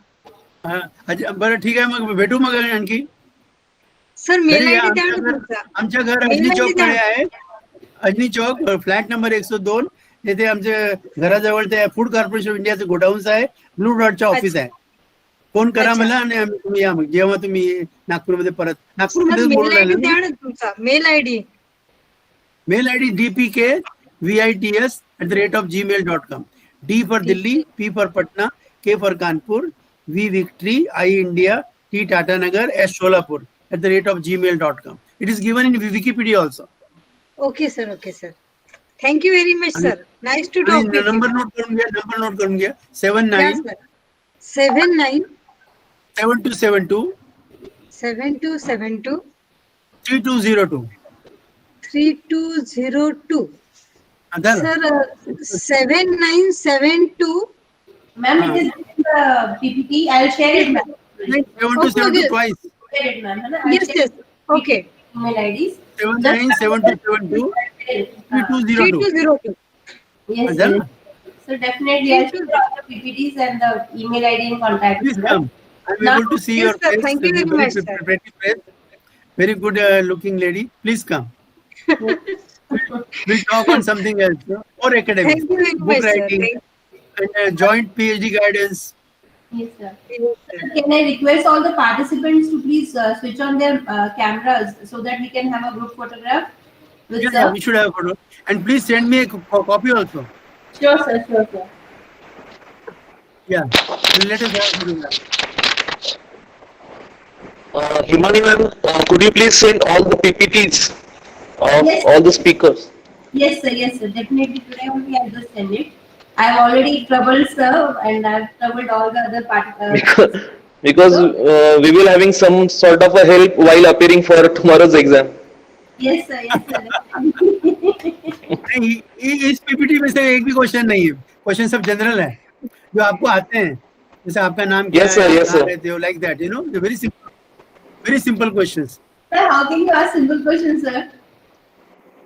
Speaker 1: बरं ठीक आहे, मग भेटू मग आणखी.
Speaker 7: सर मेल आयडी द्या ना तुमचा.
Speaker 1: आमच्या घर अजनी चौक कडे आहे. अजनी चौक, फ्लॅट नंबर 102. येथे आमच्या घराजवळ ते फूड कॉर्पोरेशन ऑफ इंडियाचं गोडाऊन्स आहे. ब्लू डॉटचं ऑफिस आहे. फोन करा मला आणि तुम्ही या मग, जेव्हा तुम्ही नागपूरमध्ये परत. नागपूरमध्ये बोलून राहिले
Speaker 7: द्या ना तुमचा mail ID.
Speaker 1: Mail ID dpkvits@gmail.com. D for Delhi, P for Patna, K for Kanpur, V Victory, I India, T Tata Nagar, S Sholapur @gmail.com. It is given in Wikipedia also.
Speaker 7: Okay sir, okay sir. Thank you very much sir. Nice to talk with you.
Speaker 1: Number note करून घ्या. 79
Speaker 7: 79
Speaker 1: 7272
Speaker 7: 7272
Speaker 1: 3202.
Speaker 7: 3202.
Speaker 1: Sir,
Speaker 7: 7972.
Speaker 3: Ma'am, it is in the PPT. I'll share it, ma'am.
Speaker 1: 7272 twice.
Speaker 3: Share it, ma'am.
Speaker 7: Yes, yes. Okay.
Speaker 3: Email IDs.
Speaker 1: 797272 3202.
Speaker 7: 3202.
Speaker 3: Yes,
Speaker 1: Sir?
Speaker 3: yes. So definitely, I'll share all the PPTs and the email ID and contact.
Speaker 1: Please come. I'm able to see
Speaker 7: Yes,
Speaker 1: your
Speaker 7: sir.
Speaker 1: face.
Speaker 7: Thank you very much, sir.
Speaker 1: Pretty face. Very good looking lady. Please come. We'll talk on something else, or academics.
Speaker 7: Thank you very
Speaker 1: book
Speaker 7: much, sir.
Speaker 1: writing, and joint PhD guidance.
Speaker 3: Yes, sir. Can I request all the participants to please switch on their cameras so that we can have a group photograph with
Speaker 1: Yeah, we should have a photo. And please send me a copy also.
Speaker 3: Sure, sir. Sure, sir.
Speaker 1: Yeah, let us have a photograph.
Speaker 8: Himani ma'am, could you please send all the PPTs of
Speaker 3: Yes.
Speaker 8: all the speakers?
Speaker 3: Yes, sir. Yes, sir. Definitely today only I'll just send it. I've already troubled sir and I've troubled all the other participants.
Speaker 8: Because we will having some sort of a help while appearing for tomorrow's exam.
Speaker 3: Yes, sir. Yes, sir.
Speaker 1: नहीं, इस PPT में से एक भी question नहीं है. Question सब general है जो आपको आते हैं. जैसे आपका नाम क्या
Speaker 8: Yes, sir,
Speaker 1: है,
Speaker 8: yes,
Speaker 1: कहाँ
Speaker 8: sir.
Speaker 1: रहते हो, like that, you know, the very simple questions.
Speaker 3: Sir, how can you ask simple questions, sir?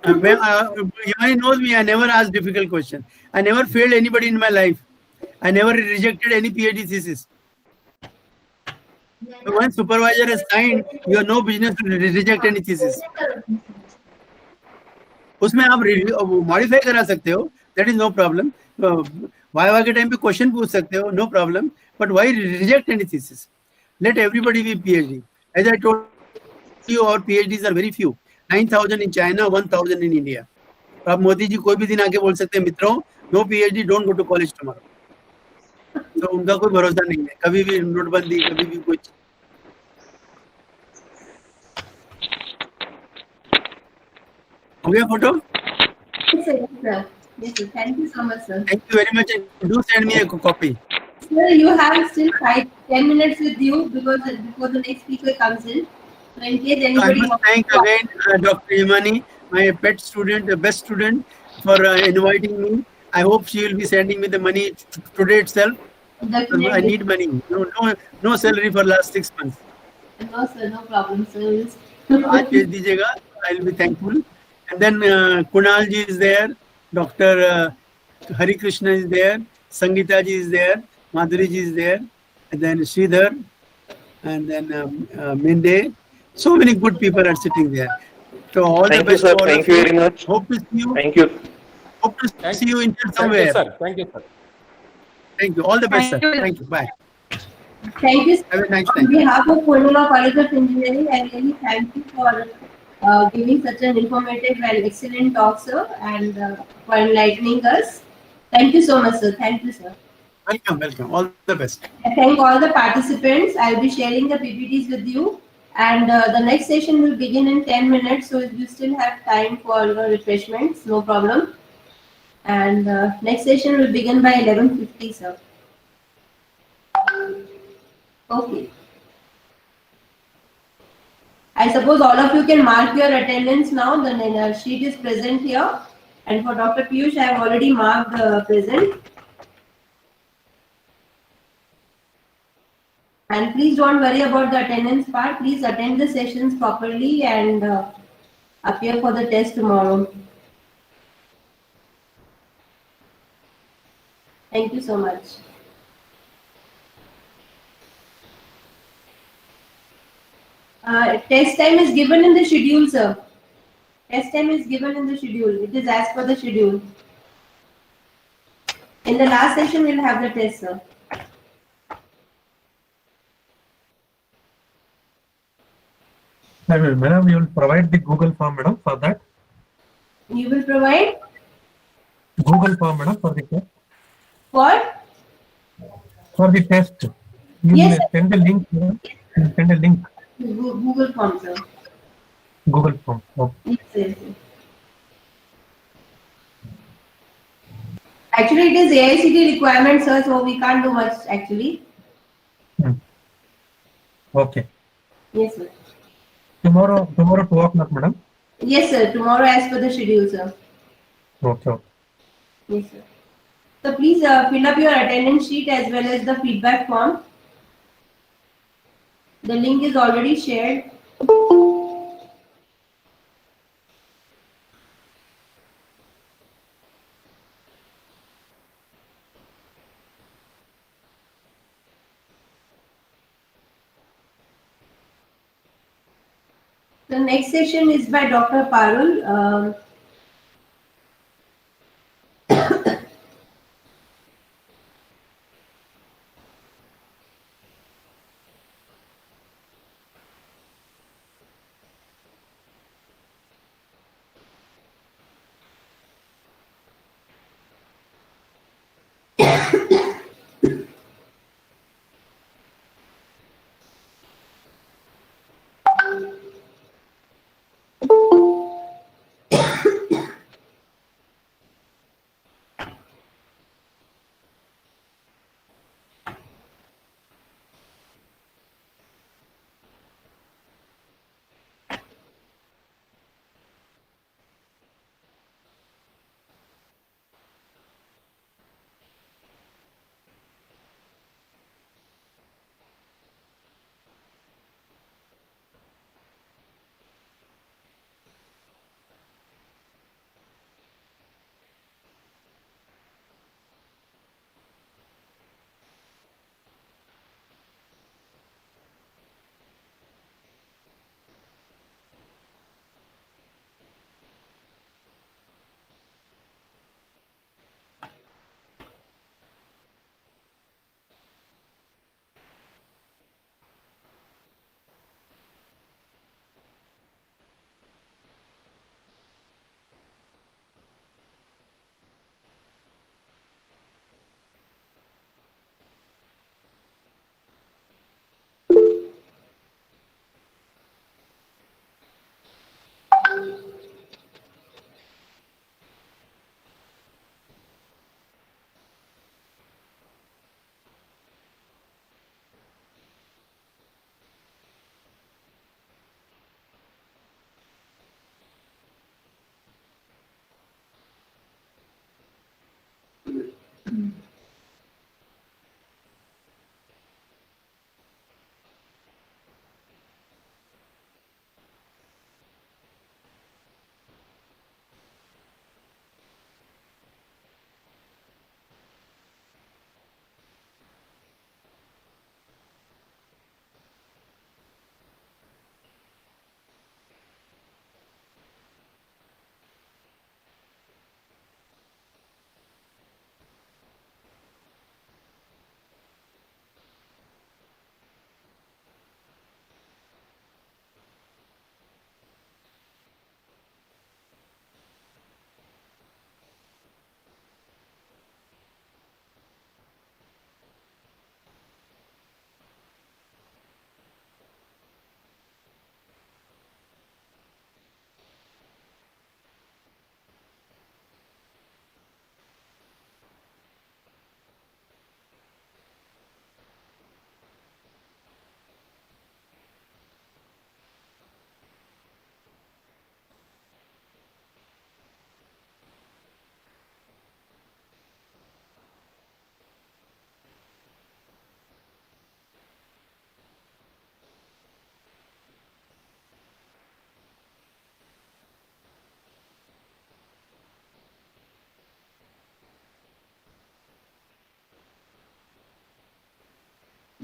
Speaker 1: Himani knows me. I never ask difficult question. I never failed anybody in my life. I never rejected any PhD thesis. So when supervisor has signed, you have no business to reject any thesis. उसमें आप modify करा सकते हो. That is no problem. Viva के time पे question पूछ सकते हो. No problem. But why reject any thesis? Let everybody be PhD. As I told you, our PhDs are very few. 9,000 in China, 1,000 in India. अब मोदी जी कोई भी दिन आके बोल सकते हैं, मित्रों, no PhD, don't go to college tomorrow. तो उनका कोई भरोसा नहीं है. कभी भी नोटबंदी, कभी भी कुछ. हो गया photo?
Speaker 3: Yes, sir. Yes, sir. Yes, sir. Thank you so much, sir.
Speaker 1: Thank you very much. Do send me a copy.
Speaker 3: Sir, you have still 10 minutes with you because before the next speaker comes in. So in case
Speaker 1: So I
Speaker 3: anybody
Speaker 1: must thank again Dr. Himani, my pet student, the best student, for inviting me. I hope she will be sending me the money today itself.
Speaker 3: definitely.
Speaker 1: I need money. No salary for last 6 months.
Speaker 3: No, sir, no problem, sir.
Speaker 1: आज भेज दीजिएगा. I will be thankful. And then Kunal ji is there, Dr. Hari Krishna is there, Sangeeta ji is there, Madhuri ji is there, and then Sridhar, and then Minde. So many good people are sitting there. So all
Speaker 8: Thank
Speaker 1: the
Speaker 8: you,
Speaker 1: best
Speaker 8: sir.
Speaker 1: to all
Speaker 8: Thank
Speaker 1: of
Speaker 8: you very much.
Speaker 1: Hope to see you.
Speaker 8: Thank you.
Speaker 1: Hope to see you in
Speaker 9: Thank
Speaker 1: somewhere.
Speaker 9: you, sir. Thank you, sir.
Speaker 1: Thank you. All the best,
Speaker 6: Thank
Speaker 1: sir.
Speaker 6: you.
Speaker 1: Thank you. Bye.
Speaker 3: Thank you.
Speaker 1: Have a nice
Speaker 3: On
Speaker 1: time.
Speaker 3: behalf of Poornima College of Engineering, I really thank you for giving such an informative and excellent talk, sir, and for enlightening us. Thank you so much, sir. Thank you, sir.
Speaker 1: Welcome. All the best.
Speaker 3: I thank all the participants. I'll be sharing the PPTs with you And the next session will begin in 10 minutes, so you still have time for refreshments, no problem. And next session will begin by 11:50, sir. Okay. I suppose all of you can mark your attendance now. The sheet is present here. And for Dr. Piyush, I have already marked present. And please don't worry about the attendance part. Please attend the sessions properly and appear for the test tomorrow. Thank you so much. Test time is given in the schedule, sir. Test time is given in the schedule. It is as per the schedule. In the last session, we'll have the test, sir.
Speaker 9: Madam, you will provide the Google form, madam, for that?
Speaker 3: You will provide?
Speaker 9: Google form, madam, for the test?
Speaker 3: For
Speaker 9: the test. You
Speaker 3: yes,
Speaker 9: will send a link, madam. You will send a link.
Speaker 3: Google form, sir.
Speaker 9: Google form. Okay.
Speaker 3: Yes. Actually, it is AICTE requirement, sir, so we can't do much actually.
Speaker 9: Okay.
Speaker 3: Yes, sir.
Speaker 9: Tomorrow 2 o'clock, madam?
Speaker 3: Yes, sir. Tomorrow as per the schedule, sir.
Speaker 9: Okay.
Speaker 3: Yes, sir. So please fill up your attendance sheet as well as the feedback form. The link is already shared. The next session is by Dr. Parul.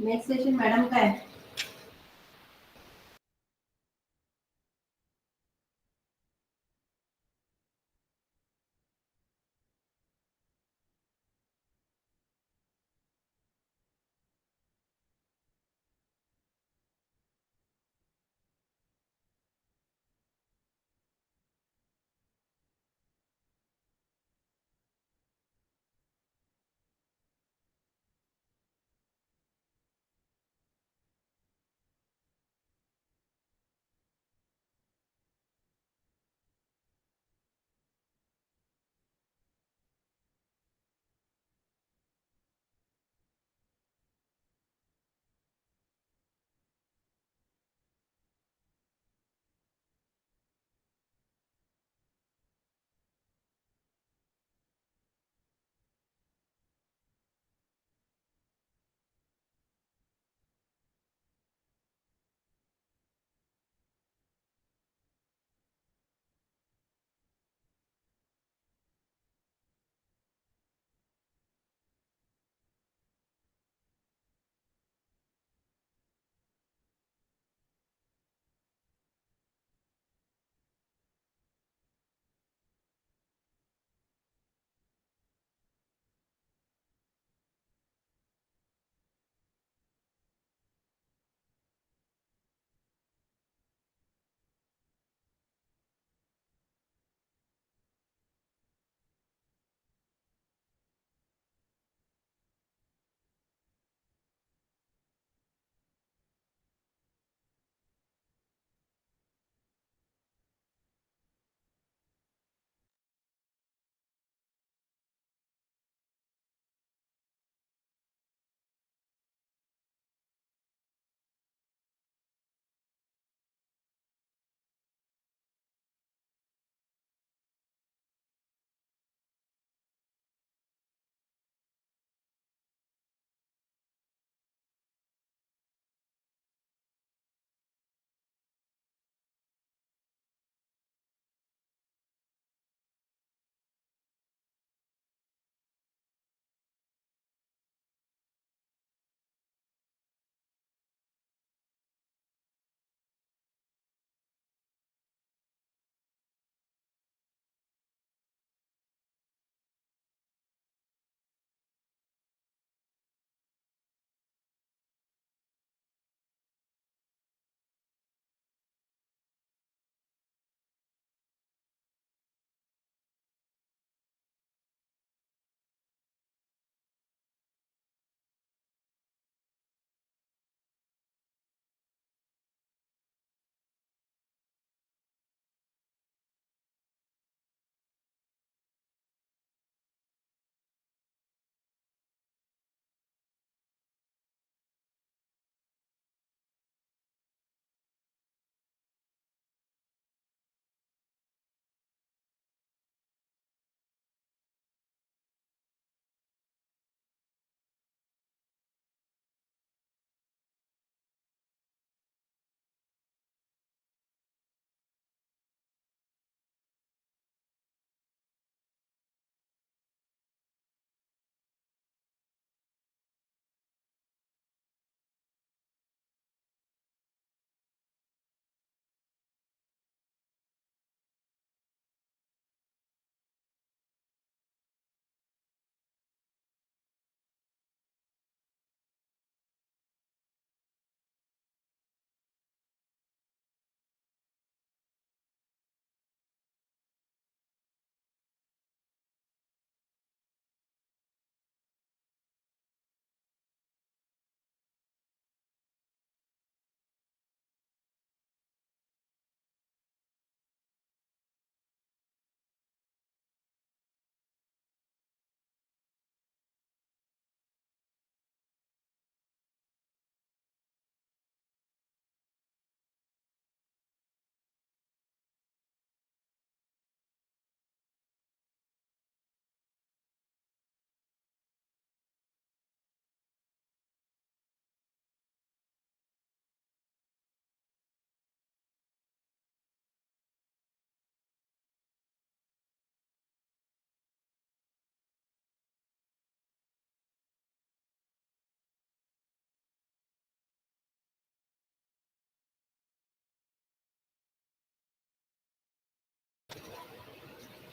Speaker 3: Next session madam काय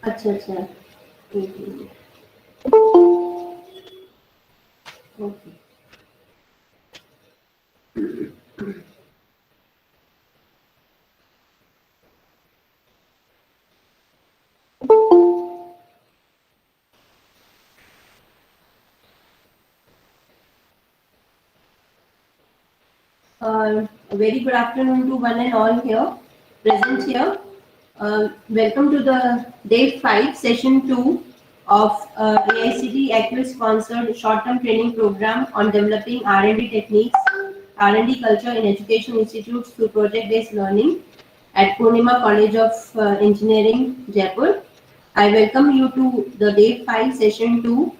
Speaker 3: अच्छा अच्छा okay okay A very good afternoon to one and all here present here. Welcome to the day 5, session 2 of AICT Active sponsored short-term training program on developing R&D techniques, R&D culture in education institutes through project-based learning at Poornima College of Engineering, Jaipur. I welcome you to the day 5, session 2.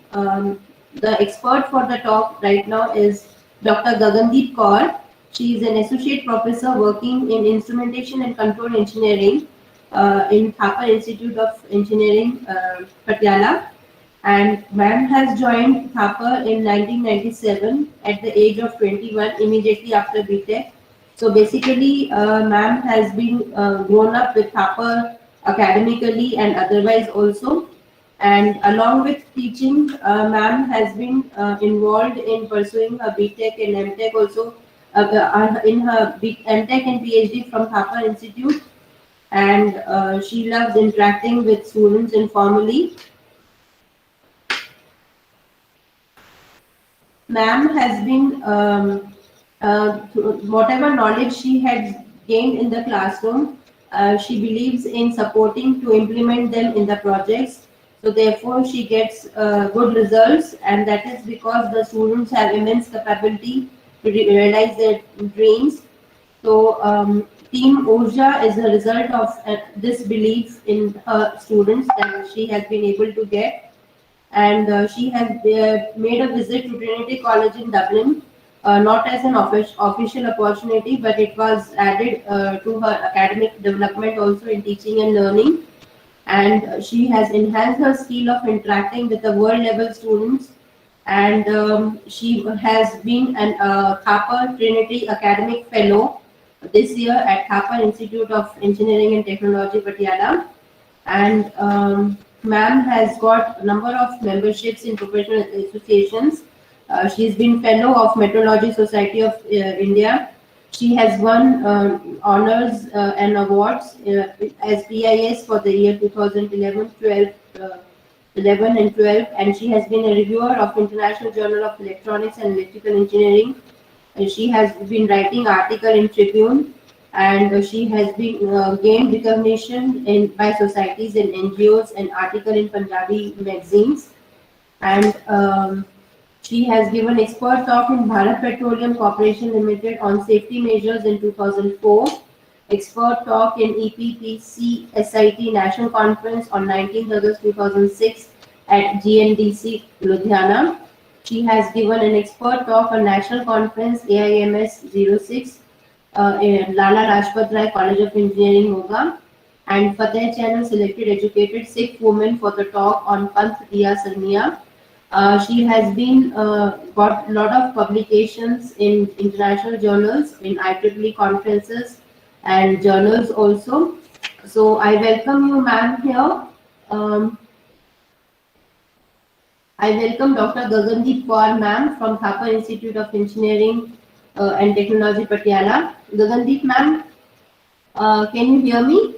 Speaker 3: The expert for the talk right now is Dr. Gagandeep Kaur. She is an associate professor working in instrumentation and control engineering in Thapar Institute of Engineering, Patiala. And ma'am has joined Thapar in 1997 at the age of 21, immediately after BTech. So basically, ma'am has been grown up with Thapar academically and otherwise also. And along with teaching, ma'am has been involved in pursuing her BTech and MTech also in her MTech and PhD from Thapar Institute. And she loves interacting with students informally. Ma'am has been whatever knowledge she had gained in the classroom, she believes in supporting to implement them in the projects. So therefore, she gets good results, and that is because the students have immense capability to realize their dreams. So Team Urja is a result of this belief in her students that she has been able to get, and she has made a visit to Trinity College in Dublin, not as an official opportunity, but it was added to her academic development also in teaching and learning. And she has enhanced her skill of interacting with the world level students. And she has been an Thapar Trinity Academic Fellow this year at Thapar Institute of Engineering and Technology, Patiala. And ma'am has got a number of memberships in professional associations. She's been fellow of Meteorology Society of India. She has won honors and awards as PIS for the year 2011, 12, 11 and 12, and she has been a reviewer of International Journal of Electronics and Electrical Engineering. She has been writing article in Tribune, and she has been gained recognition by societies and NGOs and article in Punjabi magazines. And she has given expert talk in Bharat Petroleum Corporation Limited on safety measures in 2004. Expert talk in EPPC SIT National Conference on 19th August 2006 at GNDC Ludhiana. She has given an expert talk on National Conference AIMS 06 in Lala Rajpat Rai College of Engineering, Moga. And Fateh Channel selected educated Sikh women for the talk on Panth Diya Sarniya. She has been got a lot of publications in international journals, in IEEE conferences and journals also. So I welcome you, ma'am, here. I welcome Dr. Gagandeep Kaur, ma'am, from Thapar Institute of Engineering and Technology, Patiala. Gagandeep, ma'am, can you hear me?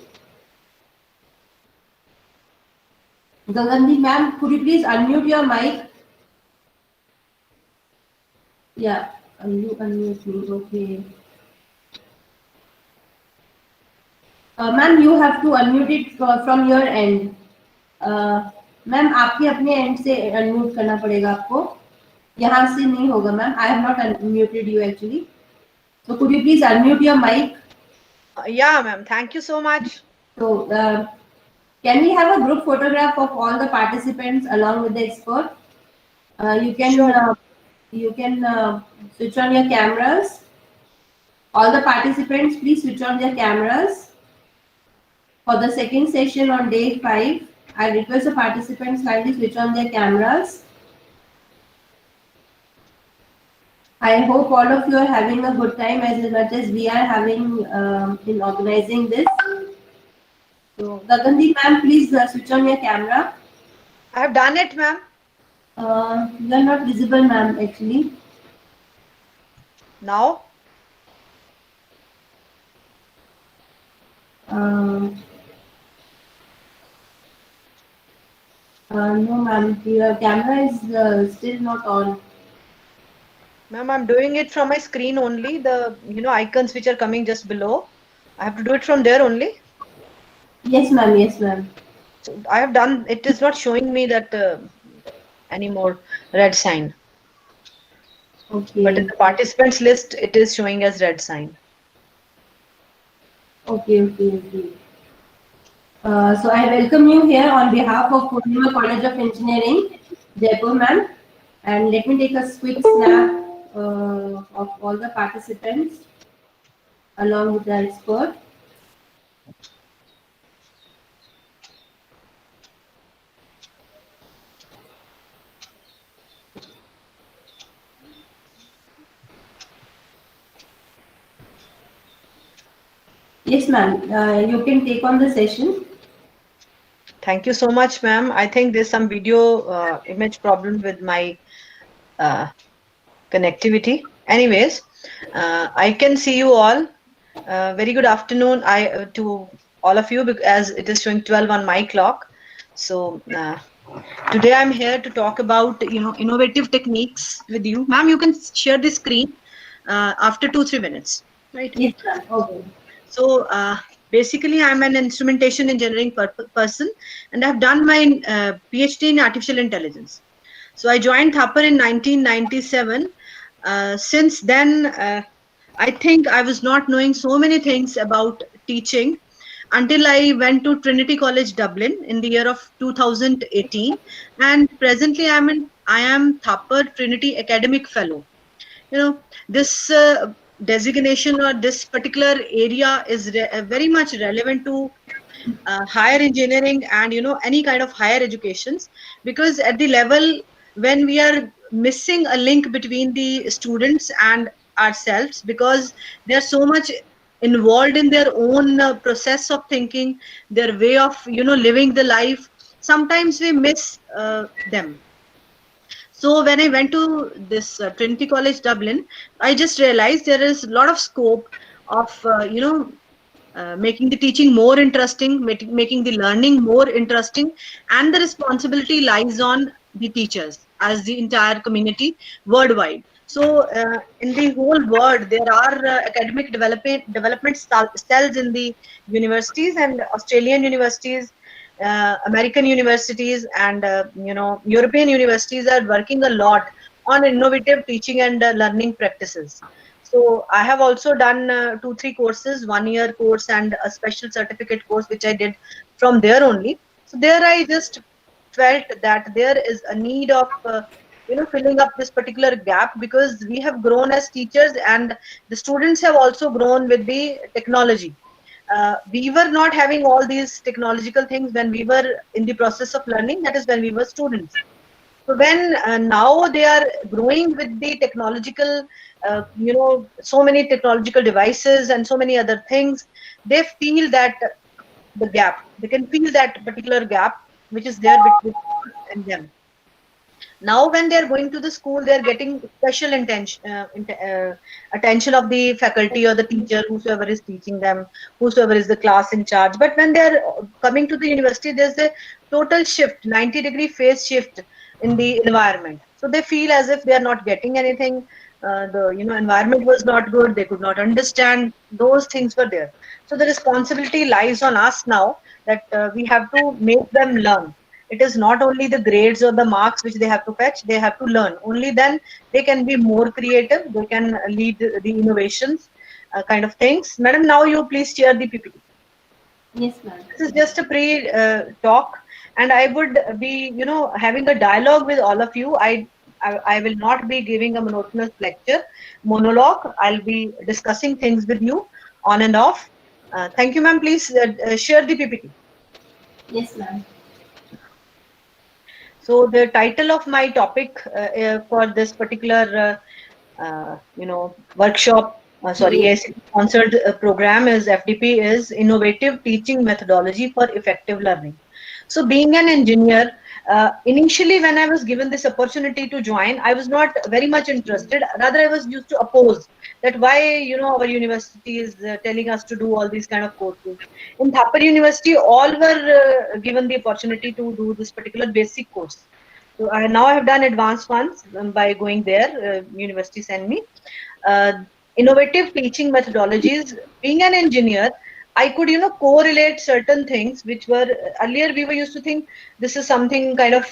Speaker 3: Gagandeep, ma'am, could you please unmute your mic? Yeah, you unmute me. Okay. Ma'am, you have to unmute it from your end. Ma'am आपके अपने and से unmute करना पड़ेगा आपको, यहाँ से नहीं होगा ma'am. I have not unmuted you actually, so could you please unmute your mic?
Speaker 10: Yeah, ma'am. Thank you so much.
Speaker 3: So can we have a group photograph of all the participants along with the expert? You can
Speaker 10: Sure.
Speaker 3: You can switch on your cameras. All the participants, please switch on their cameras. For the second session on day 5, I request the participants kindly switch on their cameras. I hope all of you are having a good time as much as we are having in organizing this. So, Gagandeep ma'am, please switch on your camera.
Speaker 10: I have done it, ma'am.
Speaker 3: You are not visible, ma'am, actually.
Speaker 10: Now,
Speaker 3: Um, no, ma'am, your camera is still not on.
Speaker 10: ma'am, I'm doing it from my screen only. The icons which are coming just below. I have to do it from there only.
Speaker 3: Yes, ma'am. Yes, ma'am.
Speaker 10: So I have done. It is not showing me that any more red sign. But in
Speaker 3: Okay.
Speaker 10: the participants list, it is showing as red sign.
Speaker 3: Okay. Okay. Okay. So I welcome you here on behalf of Poornima College of Engineering, Jaipur, ma'am. And let me take a quick snap of all the participants along with the expert. Yes, ma'am. You can take on the session.
Speaker 10: Thank you so much, ma'am. I think there's some video image problem with my uh, connectivity. Anyways, I can see you all. Very good afternoon to all of you as it is showing 12 on my clock. So today I'm here to talk about innovative techniques with you. Ma'am, you can share the screen after 2-3 minutes. Right.
Speaker 3: Yes, ma'am. Okay.
Speaker 10: So basically, I'm an instrumentation engineering person, and I've done my PhD in artificial intelligence. So I joined Thapar in 1997. Since then, I think I was not knowing so many things about teaching until I went to Trinity College Dublin in the year of 2018, and presently I am Thapar Trinity Academic Fellow. This designation or this particular area is very much relevant to higher engineering and any kind of higher educations, because at the level when we are missing a link between the students and ourselves, because they're so much involved in their own process of thinking, their way of living the life, sometimes we miss them. So when I went to this Trinity College Dublin, I just realized there is a lot of scope of making the teaching more interesting, making the learning more interesting, and the responsibility lies on the teachers as the entire community worldwide. So in the whole world, there are academic development cells in the universities, and Australian universities, American universities, and European universities are working a lot on innovative teaching and learning practices. So I have also done 2-3 courses, 1-year course and a special certificate course, which I did from there only. So there I just felt that there is a need of filling up this particular gap, because we have grown as teachers and the students have also grown with the technology. We were not having all these technological things when we were in the process of learning, that is when we were students. So when now they are growing with the technological, so many technological devices and so many other things, they feel that the gap, they can feel that particular gap which is there between us and them. Now when they're going to the school, they're getting special attention of the faculty or the teacher, whosoever is teaching them, whosoever is the class in charge. But when they're coming to the university, there's a total shift, 90-degree phase shift in the environment. So they feel as if they are not getting anything. The environment was not good, they could not understand, those things were there. So the responsibility lies on us now, that we have to make them learn. It is not only the grades or the marks which they have to fetch, they have to learn. Only then they can be more creative, they can lead the innovations, kind of things. Madam, now you please share the PPT.
Speaker 3: Yes, ma'am.
Speaker 10: This is just a pre talk, and I would be having a dialogue with all of you. I will not be giving a monotonous lecture monologue. I'll be discussing things with you on and off. Thank you, ma'am. Please share the PPT.
Speaker 3: Yes, ma'am.
Speaker 10: So the title of my topic for this particular workshop AICTE sponsored program is FDP is Innovative Teaching Methodology for Effective Learning. So being an engineer, initially when I was given this opportunity to join, I was not very much interested. Rather, I was used to oppose that why, our university is telling us to do all these kind of courses. In Thapar University, all were given the opportunity to do this particular basic course. So now I have done advanced ones by going there. University sent me. Innovative teaching methodologies. Being an engineer, I could, correlate certain things which were earlier we were used to think this is something kind of,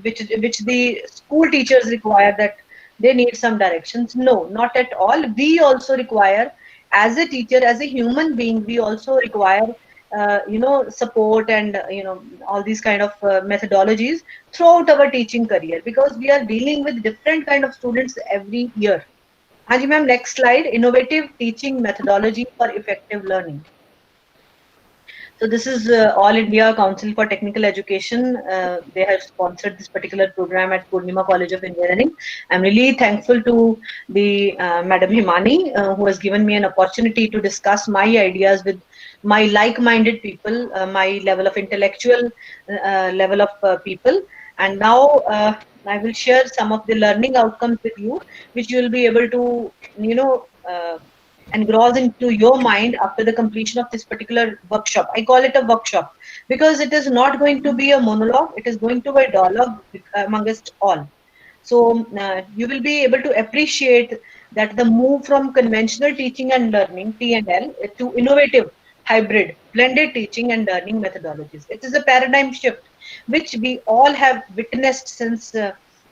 Speaker 10: which the school teachers require, that they need some directions. No, not at all. We also require, as a teacher, as a human being, we also require, support and, all these kind of methodologies throughout our teaching career, because we are dealing with different kind of students every year. Hanji ma'am, next slide. Innovative teaching methodology for effective learning. So this is All India Council for Technical Education. They have sponsored this particular program at Poornima College of Engineering. I'm really thankful to the Madam Himani, who has given me an opportunity to discuss my ideas with my like-minded people, my level of intellectual level of people. And now I will share some of the learning outcomes with you, which you will be able to, engross into your mind after the completion of this particular workshop. I call it a workshop because it is not going to be a monologue. It is going to be a dialogue amongst all. So you will be able to appreciate that the move from conventional teaching and learning, T&L, to innovative, hybrid, blended teaching and learning methodologies. It is a paradigm shift which we all have witnessed since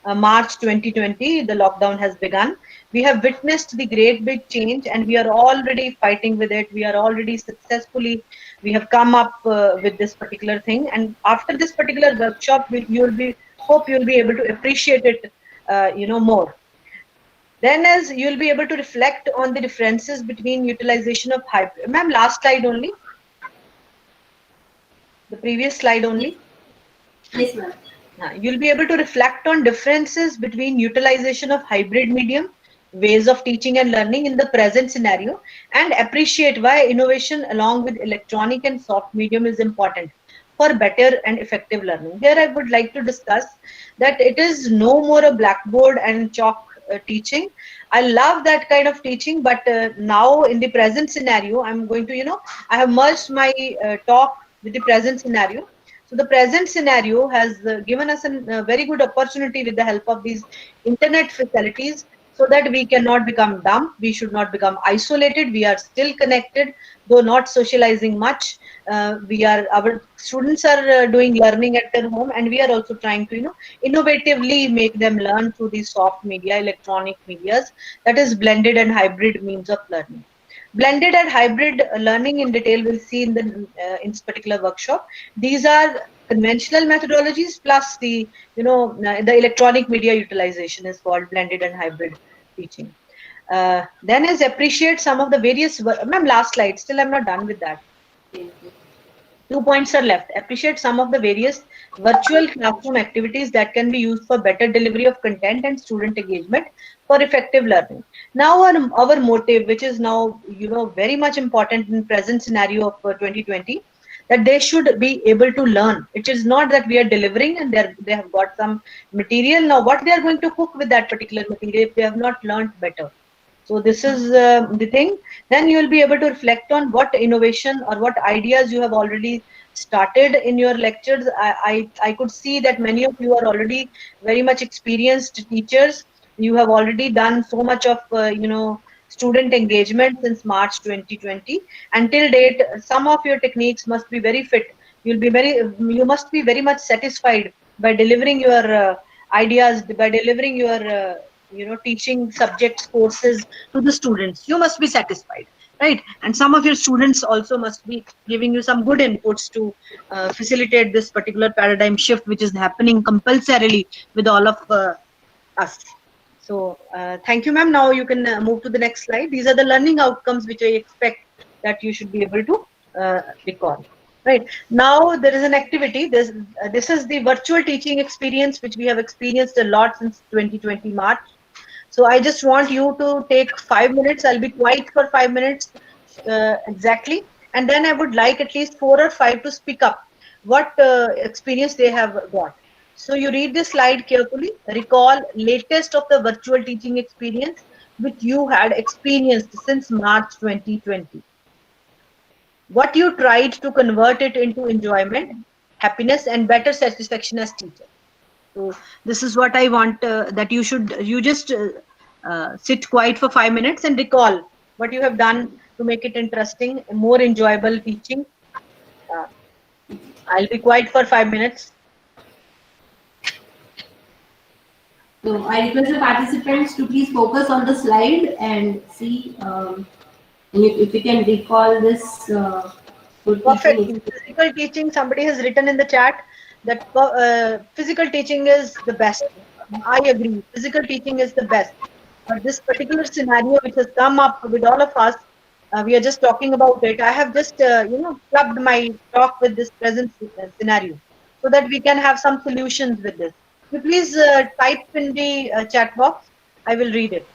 Speaker 10: March 2020. The lockdown has begun. We have witnessed the great big change and we are already fighting with it. We are already successfully, we have come up with this particular thing. And after this particular workshop, hope you'll be able to appreciate it, more. Then as you'll be able to reflect on the differences between utilization of hybrid. Ma'am, last slide only. The previous slide only.
Speaker 3: Yes, ma'am.
Speaker 10: You'll be able to reflect on differences between utilization of hybrid medium, ways of teaching and learning in the present scenario, and appreciate why innovation along with electronic and soft medium is important for better and effective learning. Here I would like to discuss that it is no more a blackboard and chalk teaching. I love that kind of teaching, but now in the present scenario, I'm going to, I have merged my talk with the present scenario. So the present scenario has given us a very good opportunity with the help of these internet facilities, so that we cannot become dumb. We should not become isolated. We are still connected, though not socializing much. Our students are doing learning at their home, and we are also trying to, innovatively make them learn through these soft media, electronic medias, that is blended and hybrid means of learning. Blended and hybrid learning in detail we'll see in this particular workshop. These are conventional methodologies plus the the electronic media utilization is called blended and hybrid teaching. Then is appreciate some of the various. Ma'am, last slide. Still, I'm not done with that. 2 points are left. Appreciate some of the various virtual classroom activities that can be used for better delivery of content and student engagement for effective learning. Now our motive, which is now very much important in present scenario of 2020, that they should be able to learn. It is not that we are delivering and they have got some material. Now what they are going to cook with that particular material if they have not learned better? So this is the thing. Then you will be able to reflect on what innovation or what ideas you have already started in your lectures. I could see that many of you are already very much experienced teachers. You have already done so much of student engagement since March 2020. Until date, some of your techniques must be very fit. You must be very much satisfied by delivering your ideas, by delivering your teaching subjects, courses to the students. You must be satisfied, right? And some of your students also must be giving you some good inputs to facilitate this particular paradigm shift, which is happening compulsorily with all of us. So thank you, ma'am. Now you can move to the next slide. These are the learning outcomes which I expect that you should be able to recall. Right now, there is an activity. This is the virtual teaching experience which we have experienced a lot since 2020 March. So I just want you to take 5 minutes. I'll be quiet for 5 minutes exactly. And then I would like at least 4 or 5 to speak up what experience they have got. So you read this slide carefully. Recall latest of the virtual teaching experience which you had experienced since March 2020. What you tried to convert it into enjoyment, happiness, and better satisfaction as teacher. So this is what I want that you just sit quiet for 5 minutes and recall what you have done to make it interesting, more enjoyable teaching. Uh, I'll be quiet for 5 minutes.
Speaker 3: So I request the participants to please focus on the slide and see if you can recall this.
Speaker 10: Perfect. Physical teaching, somebody has written in the chat that physical teaching is the best. I agree. Physical teaching is the best. But this particular scenario which has come up with all of us, we are just talking about it. I have just, clubbed my talk with this present scenario so that we can have some solutions with this. You please type in the chat box. I will read it.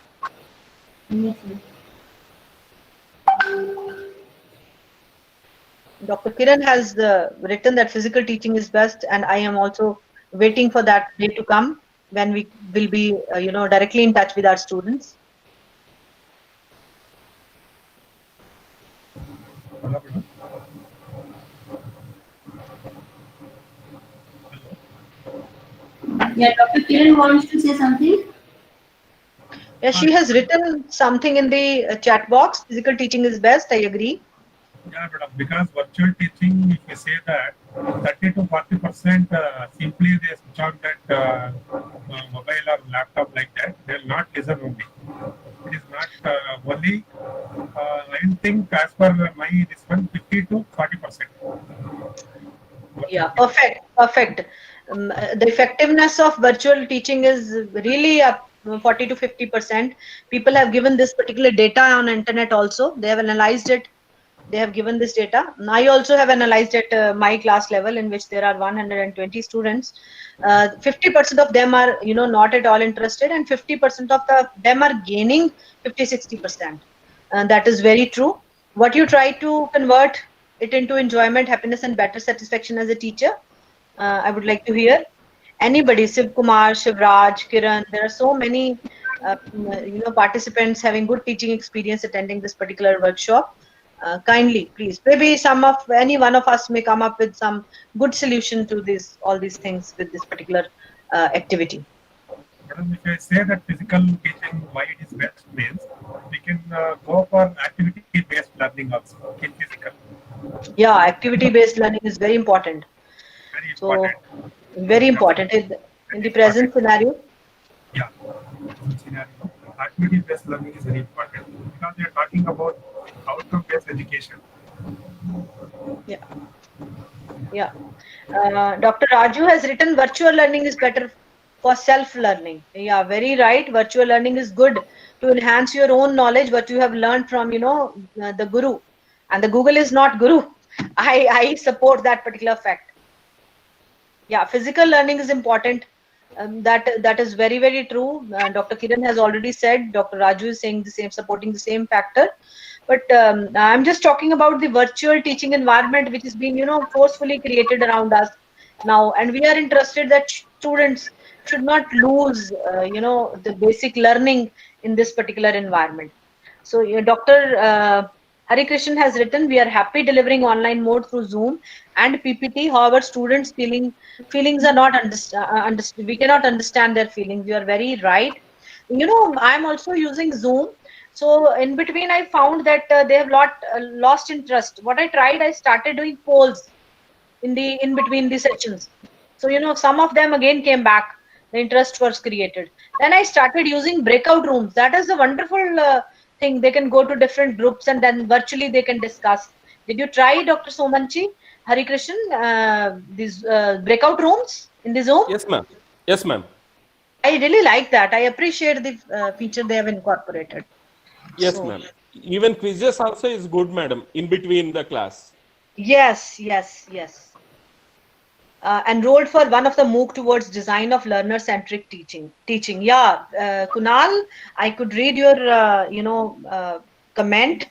Speaker 10: Dr. Kiran has written that physical teaching is best, and I am also waiting for that day to come when we will be, directly in touch with our students.
Speaker 3: Yeah, Dr. Kiran wants to say something.
Speaker 10: Yeah, she has written something in the chat box. Physical teaching is best. I agree.
Speaker 9: Yeah, but because virtual teaching, if you say that 30 to 40%, simply they switch on that mobile or laptop like that, they'll not listen only. It is not only, I think as per my this one, 50 to 40%.
Speaker 10: Yeah, perfect, perfect. The effectiveness of virtual teaching is really up 40 to 50%. People have given this particular data on internet also. They have analyzed it. They have given this data. I also have analyzed at my class level, in which there are 120 students. 50% of them are, not at all interested, and 50% of them are gaining 50-60%. And that is very true. What you try to convert it into enjoyment, happiness, and better satisfaction as a teacher, I would like to hear. Anybody, Shiv Kumar, Shivraj, Kiran, there are so many participants having good teaching experience attending this particular workshop. Kindly, please, maybe any one of us may come up with some good solution to all these things with this particular activity.
Speaker 9: Madam, if I say that physical teaching, why it is best means, we can go for activity-based learning also in physical.
Speaker 10: Yeah, activity-based learning is very important.
Speaker 9: Very important.
Speaker 10: So, very important in the present scenario.
Speaker 9: Yeah, scenario. Activity-based learning is very important because we are talking about outcome-based education.
Speaker 10: Yeah. Yeah. Dr. Raju has written virtual learning is better for self-learning. Yeah, very right. Virtual learning is good to enhance your own knowledge, what you have learned from, the guru. And the Google is not guru. I support that particular fact. Yeah, physical learning is important. That is very, very true. Dr. Kiran has already said, Dr. Raju is saying the same, supporting the same factor. But I'm just talking about the virtual teaching environment, which is being, forcefully created around us now. And we are interested that students should not lose, the basic learning in this particular environment. So Dr. Hari Krishnan has written, we are happy delivering online mode through Zoom and PPT. However, students' feelings are not understood. We cannot understand their feelings. You are very right. I'm also using Zoom. So in between, I found that they have lost interest. What I tried, I started doing polls in between the sessions. So some of them again came back. The interest was created. Then I started using breakout rooms. That is a wonderful thing. They can go to different groups and then virtually they can discuss. Did you try, Dr. Somanchi, Hari Krishnan, these breakout rooms in the Zoom?
Speaker 11: Yes, ma'am. Yes, ma'am.
Speaker 10: I really like that. I appreciate the feature they have incorporated.
Speaker 11: Yes, ma'am. Even quizzes also is good, madam, in between the class.
Speaker 10: Yes, yes, yes. enrolled for one of the MOOC towards design of learner-centric teaching. Yeah, Kunal, I could read your, comment.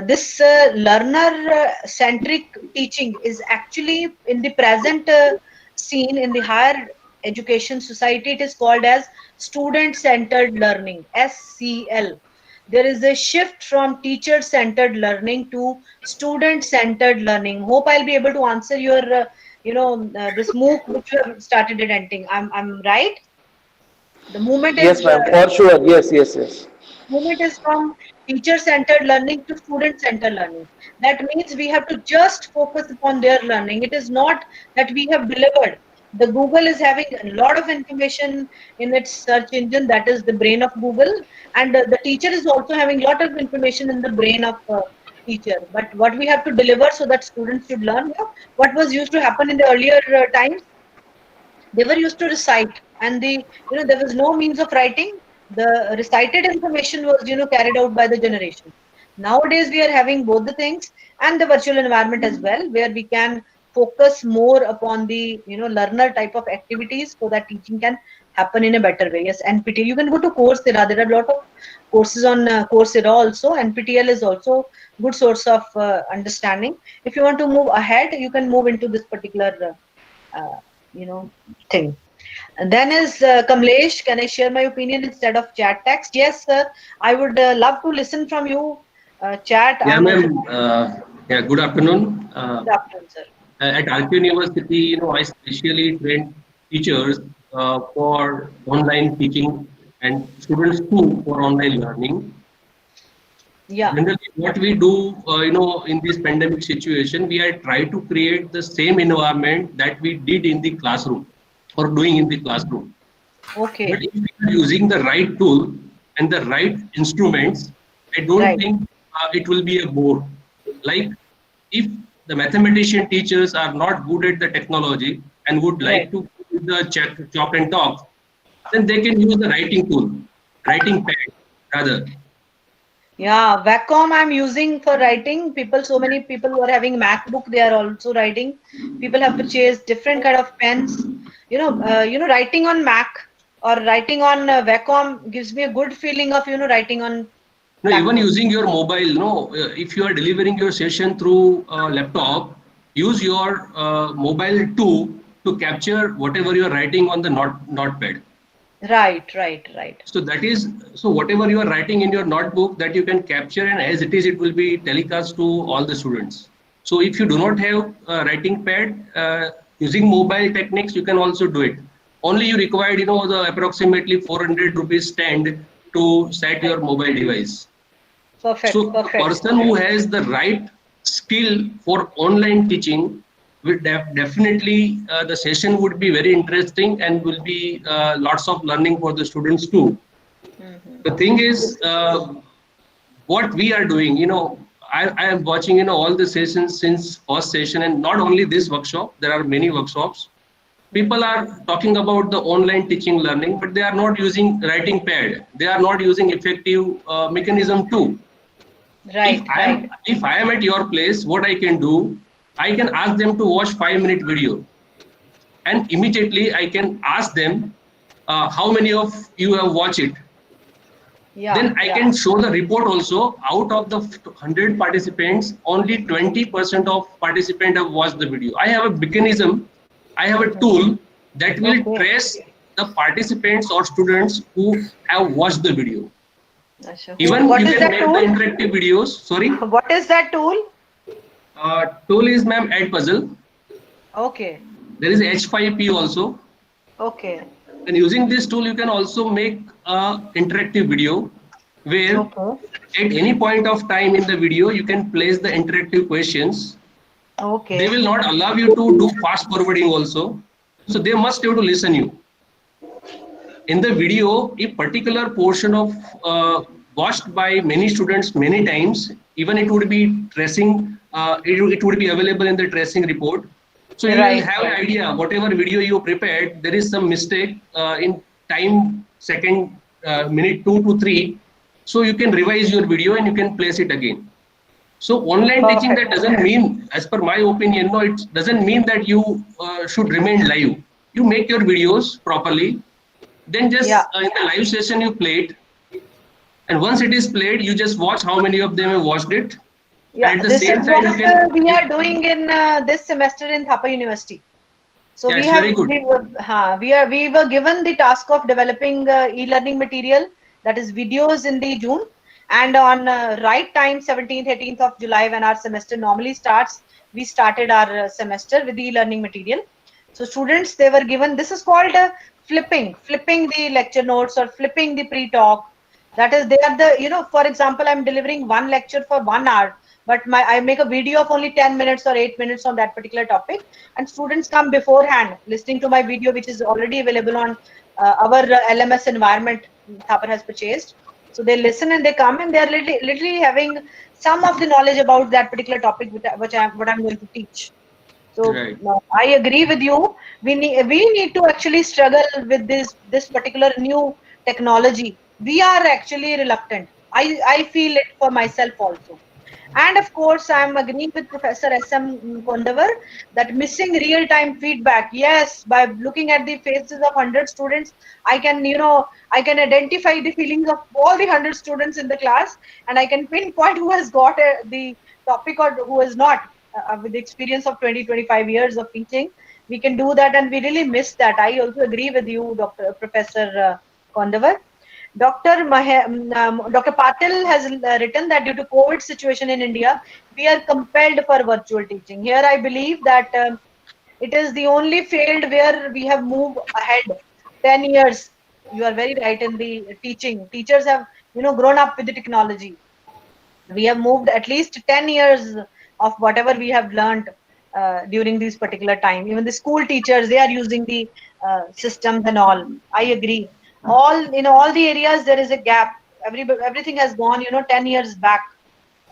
Speaker 10: This learner-centric teaching is actually in the present scene in the higher education society. It is called as student-centered learning, SCL. There is a shift from teacher-centered learning to student-centered learning. Hope I'll be able to answer your this MOOC which you have started attending. I'm right. The movement
Speaker 8: Yes,
Speaker 10: is
Speaker 8: ma'am. For sure. Yes, yes, yes.
Speaker 10: movement is from teacher-centered learning to student-centered learning. That means we have to just focus upon their learning. It is not that we have delivered. The Google is having a lot of information in its search engine, that is the brain of Google, and the teacher is also having a lot of information in the brain of teacher. But what we have to deliver so that students should learn, what was used to happen in the earlier times, they were used to recite, and there was no means of writing. The recited information was carried out by the generation. Nowadays we are having both the things and the virtual environment as well, where we can focus more upon the learner type of activities so that teaching can happen in a better way. Yes, NPTEL, you can go to Coursera. There are a lot of courses on Coursera also. NPTEL is also good source of understanding. If you want to move ahead, you can move into this particular uh, thing. And then is Kamlesh, can I share my opinion instead of chat text? Yes, sir. I would love to listen from you. Chat.
Speaker 12: Yeah,
Speaker 10: I'm also.
Speaker 12: ma'am. Yeah, good afternoon.
Speaker 10: Good afternoon, sir.
Speaker 12: At RK University, I specially train teachers for online teaching and students too for online learning.
Speaker 10: Yeah.
Speaker 12: Generally, what we do, in this pandemic situation, we are try to create the same environment that we did in the classroom or doing in the classroom.
Speaker 10: Okay.
Speaker 12: But if we are using the right tool and the right instruments, I don't think it will be a bore. Like if the mathematician teachers are not good at the technology and would like to do the chalk and talk, then they can use the writing tool, writing pad rather.
Speaker 10: Yeah, Wacom I'm using for writing. So many people who are having MacBook, they are also writing. People have purchased different kind of pens. Writing on Mac or writing on Wacom gives me a good feeling of writing on.
Speaker 12: No, even using your mobile. If you are delivering your session through a laptop, use your mobile too to capture whatever you are writing on the notepad.
Speaker 10: Right.
Speaker 12: So whatever you are writing in your notebook, that you can capture, and as it is, it will be telecast to all the students. So if you do not have a writing pad, using mobile techniques, you can also do it. Only you required, the approximately 400 rupees stand to set your mobile device.
Speaker 10: Perfect.
Speaker 12: So a person who has the right skill for online teaching, will definitely the session would be very interesting and will be lots of learning for the students too. The thing is, what we are doing, I am watching, all the sessions since first session, and not only this workshop, there are many workshops. People are talking about the online teaching learning, but they are not using writing pad. They are not using effective mechanism too.
Speaker 10: Right.
Speaker 12: If I am at your place, what I can do, I can ask them to watch 5-minute video, and immediately I can ask them how many of you have watched it. Then I can show the report also. Out of the 100 participants, only 20% of participants have watched the video. I have a mechanism, I have a tool that will trace the participants or students who have watched the video. Even
Speaker 10: what
Speaker 12: you
Speaker 10: is
Speaker 12: can
Speaker 10: that
Speaker 12: make
Speaker 10: tool?
Speaker 12: the interactive videos. Sorry.
Speaker 10: What is that tool?
Speaker 12: Tool is, ma'am, Edpuzzle.
Speaker 10: Okay.
Speaker 12: There is H5P also.
Speaker 10: Okay.
Speaker 12: And using this tool, you can also make a interactive video where at any point of time in the video, you can place the interactive questions.
Speaker 10: Okay.
Speaker 12: They will not allow you to do fast forwarding also. So they must have to listen you. In the video, a particular portion of watched by many students many times, even it would be tracing, it would be available in the tracing report. So you will have an idea, whatever video you prepared, there is some mistake in time, second, minute 2 to 3. So you can revise your video and you can place it again. So online teaching, that doesn't mean, as per my opinion, no, it doesn't mean that you should remain live. You make your videos properly, then just in the live session you play it, and once it is played, you just watch how many of them have watched it.
Speaker 10: Yeah,
Speaker 12: And at the
Speaker 10: this
Speaker 12: same
Speaker 10: is
Speaker 12: time,
Speaker 10: what
Speaker 12: you can.
Speaker 10: we are doing in this semester in Thapa University. So
Speaker 12: Yeah,
Speaker 10: we
Speaker 12: it's
Speaker 10: have
Speaker 12: very good.
Speaker 10: we were given the task of developing e-learning material, that is videos, in the June, and on right time 17th 18th of July, when our semester normally starts, we started our semester with the e-learning material. So students, they were given, this is called flipping the lecture notes or flipping the pre-talk. That is, they are the, for example, I'm delivering one lecture for 1 hour, but I make a video of only 10 minutes or 8 minutes on that particular topic, and students come beforehand listening to my video, which is already available on our LMS environment Thapar has purchased. So they listen and they come, and they are literally having some of the knowledge about that particular topic, what I'm going to teach. So
Speaker 12: Right.
Speaker 10: I agree with you. We need to actually struggle with this particular new technology. We are actually reluctant. I feel it for myself also. And of course, I'm agreeing with Professor S.M. Kondavar that missing real-time feedback. Yes, by looking at the faces of 100 students, I can identify the feelings of all the 100 students in the class, and I can pinpoint who has got the topic or who has not. With the experience of 20-25 years of teaching, we can do that, and we really miss that. I also agree with you, Professor Kondavar. Dr. Patil has written that due to COVID situation in India, we are compelled for virtual teaching. Here, I believe that it is the only field where we have moved ahead 10 years. You are very right in the teaching. Teachers have, grown up with the technology. We have moved at least 10 years of whatever we have learned during this particular time. Even the school teachers, they are using the systems and all. I agree. All the areas there is a gap. Everything has gone 10 years back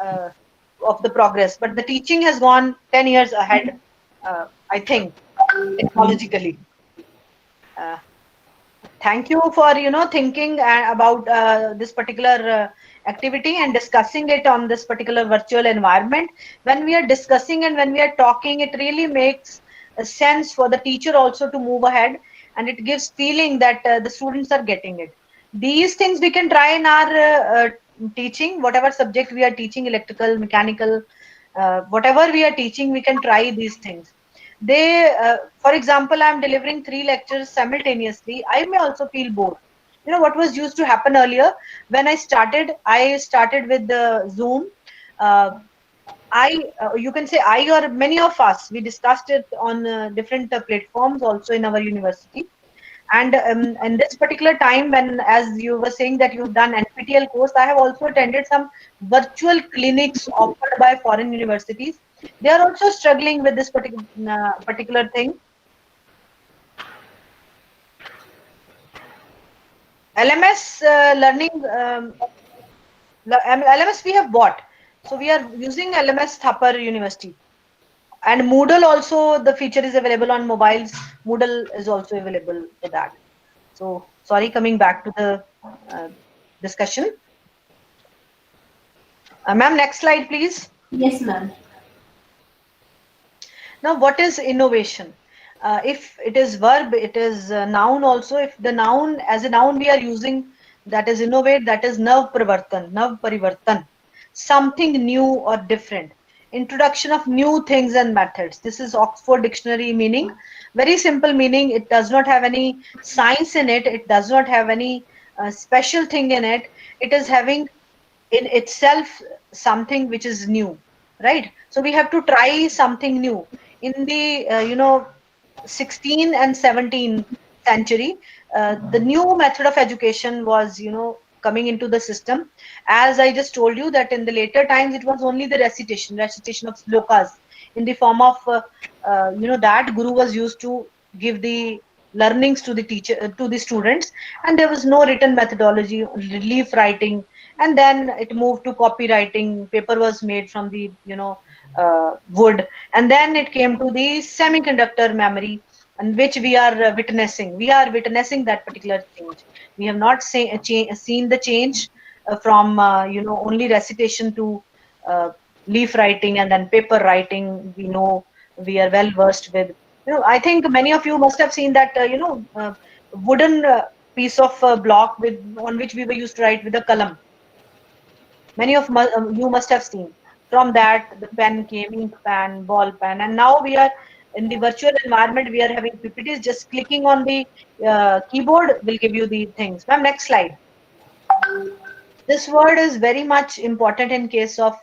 Speaker 10: of the progress, but the teaching has gone 10 years ahead, I think, technologically. uh, Thank you for thinking about this particular activity and discussing it on this particular virtual environment. When we are discussing and when we are talking, it really makes a sense for the teacher also to move ahead, and it gives feeling that the students are getting it. These things we can try in our teaching, whatever subject we are teaching, electrical, mechanical, whatever we are teaching, we can try these things. For example, I'm delivering 3 lectures simultaneously. I may also feel bored. What was used to happen earlier when I started with the Zoom. You can say I or many of us, we discussed it on different platforms also in our university. And in this particular time, when, as you were saying, that you've done NPTEL course, I have also attended some virtual clinics offered by foreign universities. They are also struggling with this particular thing. LMS learning, LMS we have bought. So we are using LMS Thapar University. And Moodle also, the feature is available on mobiles. Moodle is also available for that. So, sorry, coming back to the discussion. Ma'am, next slide, please.
Speaker 3: Yes, ma'am.
Speaker 10: Now, what is innovation? If it is verb, it is noun also. If the noun, as a noun we are using, that is innovate, that is nav parivartan, something new or different. Introduction of new things and methods. This is Oxford Dictionary meaning. Very simple meaning. It does not have any science in it. It does not have any special thing in it. It is having in itself something which is new, right? So we have to try something new. In the 16 and 17 century, the new method of education was coming into the system. As I just told you, that in the later times it was only the recitation of slokas in the form of that guru was used to give the learnings to the teacher, to the students, and there was no written methodology, relief writing. And then it moved to copywriting. Paper was made from the wood, and then it came to the semiconductor memory, and which we are witnessing that particular change. We have not seen the change from only recitation to leaf writing and then paper writing. We know, we are well versed with. I think many of you must have seen that wooden piece of block with on which we were used to write with a kalam. Many of you must have seen. From that, the pen came, ink pen, ball pen, and now we are in the virtual environment. We are having PPTs. Just clicking on the keyboard will give you the things. Ma'am, next slide. This word is very much important in case of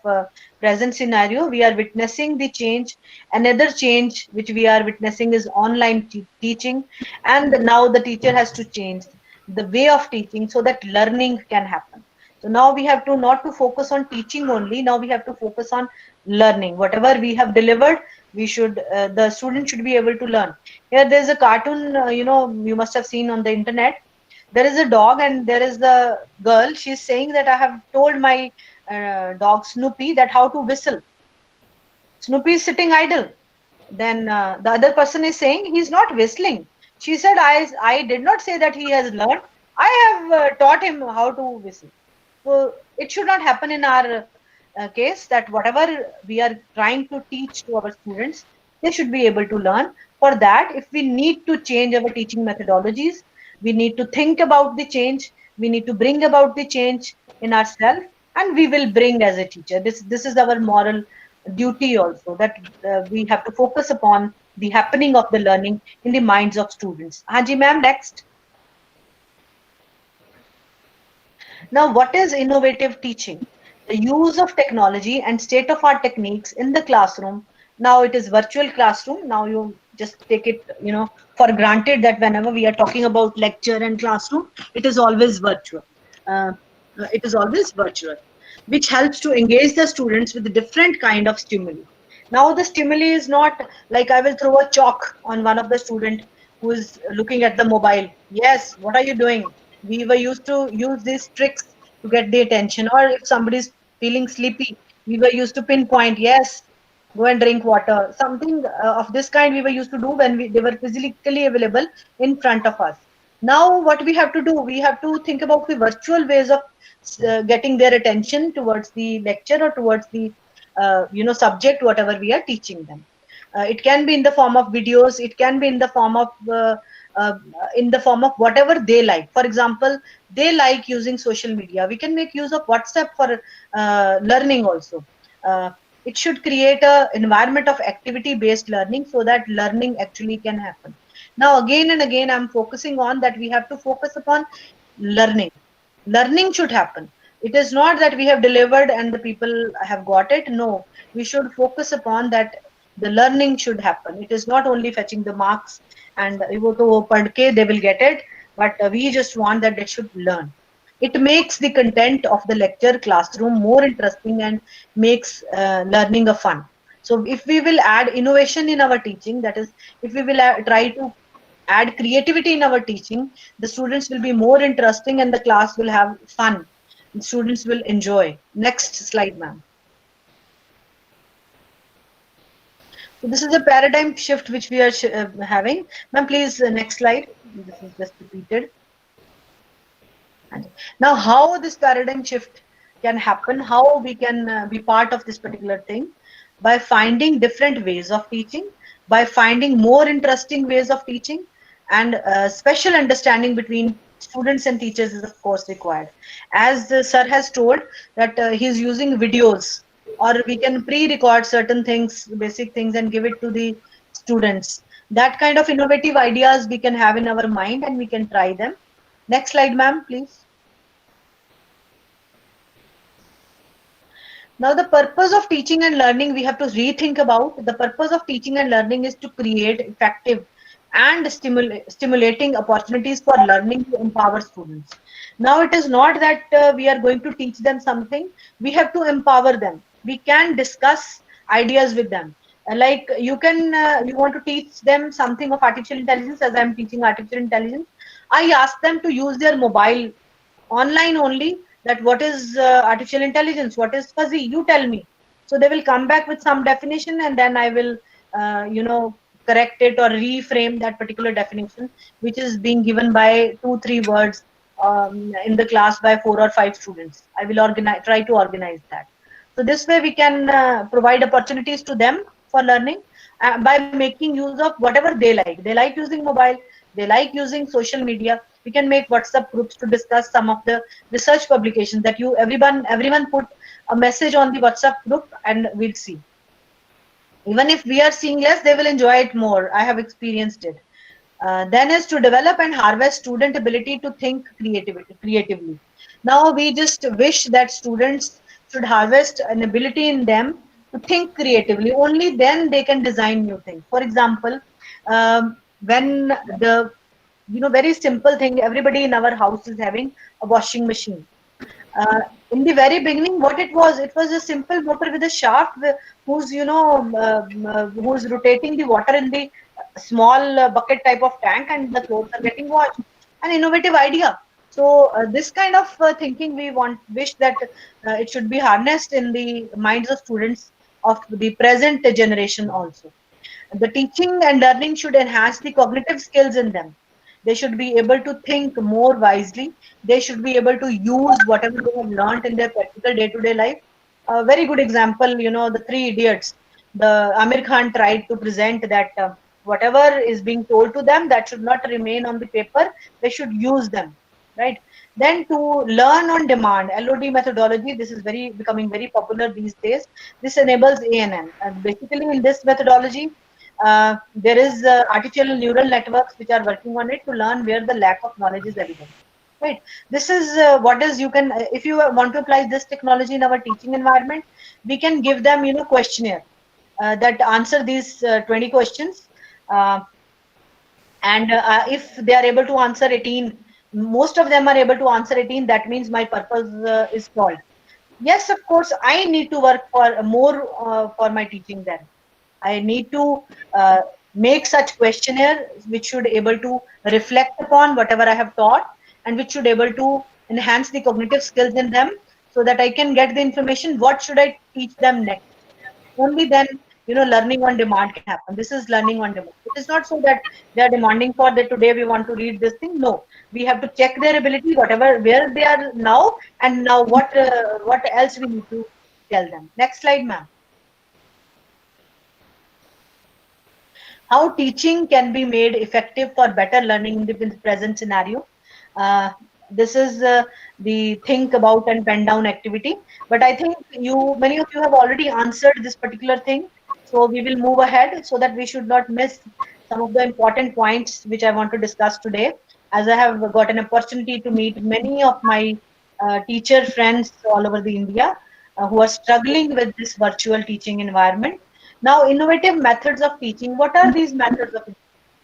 Speaker 10: present scenario. We are witnessing the change. Another change which we are witnessing is online teaching, and now the teacher has to change the way of teaching so that learning can happen. So now we have to not to focus on teaching only. Now we have to focus on learning. Whatever we have delivered, we should the student should be able to learn. Here there is a cartoon. You must have seen on the internet. There is a dog and there is the girl. She's saying that I have told my dog Snoopy that how to whistle. Snoopy is sitting idle. Then the other person is saying he's not whistling. She said, I did not say that he has learned. I have taught him how to whistle. So it should not happen in our case, that whatever we are trying to teach to our students, they should be able to learn. For that, if we need to change our teaching methodologies, we need to think about the change, we need to bring about the change in ourselves, and we will bring as a teacher. This is our moral duty also, that we have to focus upon the happening of the learning in the minds of students. Haji ma'am, next. Now, what is innovative teaching? The use of technology and state-of-art techniques in the classroom. Now it is virtual classroom. Now you just take it, for granted that whenever we are talking about lecture and classroom, it is always virtual. It is always virtual, which helps to engage the students with a different kind of stimuli. Now the stimuli is not like I will throw a chalk on one of the student who is looking at the mobile. Yes, what are you doing? We were used to use these tricks to get the attention. Or if somebody is feeling sleepy, we were used to pinpoint, yes, go and drink water. Something of this kind we were used to do when they were physically available in front of us. Now what we have to do, we have to think about the virtual ways of getting their attention towards the lecture or towards the subject, whatever we are teaching them. It can be in the form of videos, it can be in the form of whatever they like. For example, they like using social media, we can make use of WhatsApp for learning also. It should create a environment of activity based learning so that learning actually can happen. Now again and again I'm focusing on that we have to focus upon learning. Learning should happen. It is not that we have delivered and the people have got it. No, we should focus upon that the learning should happen. It is not only fetching the marks and they will get it, but we just want that they should learn. It makes the content of the lecture classroom more interesting and makes learning a fun. So if we will add innovation in our teaching, that is, if we will try to add creativity in our teaching, the students will be more interesting and the class will have fun. The students will enjoy. Next slide, ma'am. So this is a paradigm shift which we are having. Ma'am, please, next slide. This is just repeated. Now, how this paradigm shift can happen, how we can be part of this particular thing, by finding different ways of teaching, by finding more interesting ways of teaching, and special understanding between students and teachers is of course required. As the sir has told that he's using videos, or we can pre-record certain things, basic things, and give it to the students. That kind of innovative ideas we can have in our mind and we can try them. Next slide, ma'am, please. Now, the purpose of teaching and learning, we have to rethink about. The purpose of teaching and learning is to create effective and stimulating opportunities for learning to empower students. Now, it is not that we are going to teach them something. We have to empower them. We can discuss ideas with them. Like you want to teach them something of artificial intelligence, as I am teaching artificial intelligence. I ask them to use their mobile online only, that what is artificial intelligence, what is fuzzy, you tell me. So they will come back with some definition and then I will correct it or reframe that particular definition, which is being given by 2-3 words in the class by 4 or 5 students. I will try to organize that. So this way we can provide opportunities to them for learning by making use of whatever they like. They like using mobile, they like using social media. We can make WhatsApp groups to discuss some of the research publications that everyone put a message on the WhatsApp group and we'll see. Even if we are seeing less, they will enjoy it more. I have experienced it. Then is to develop and harvest student ability to think creatively. Now we just wish that students should harvest an ability in them to think creatively. Only then they can design new things. For example, when the very simple thing, everybody in our house is having a washing machine. In the very beginning, what it was a simple motor with a shaft who's who's rotating the water in the small bucket type of tank, and the clothes are getting washed. An innovative idea. So this kind of thinking we wish that it should be harnessed in the minds of students of the present generation also. The teaching and learning should enhance the cognitive skills in them. They should be able to think more wisely. They should be able to use whatever they have learned in their practical day-to-day life. A very good example, the Three Idiots. The Amir Khan tried to present that whatever is being told to them, that should not remain on the paper. They should use them, right? Then to learn on demand, LOD methodology. This is becoming very popular these days. This enables ANN. And basically, in this methodology, there is artificial neural networks which are working on it to learn where the lack of knowledge is evident. Right. This is what is you can if you want to apply this technology in our teaching environment, we can give them questionnaire that answer these 20 questions, and if they are able to answer 18, most of them are able to answer 18. That means my purpose is solved. Yes, of course, I need to work for more for my teaching then. I need to make such questionnaire which should able to reflect upon whatever I have taught, and which should able to enhance the cognitive skills in them, so that I can get the information what should I teach them next. Only then learning on demand can happen. This is learning on demand. It is not so that they are demanding for that today we want to read this thing. No, we have to check their ability, whatever where they are now, and now what else we need to tell them. Next slide, ma'am. How teaching can be made effective for better learning in the present scenario. This is the think about and pen down activity. But I think many of you have already answered this particular thing. So we will move ahead so that we should not miss some of the important points which I want to discuss today. As I have got an opportunity to meet many of my teacher friends all over the India who are struggling with this virtual teaching environment. Now, innovative methods of teaching. What are these methods of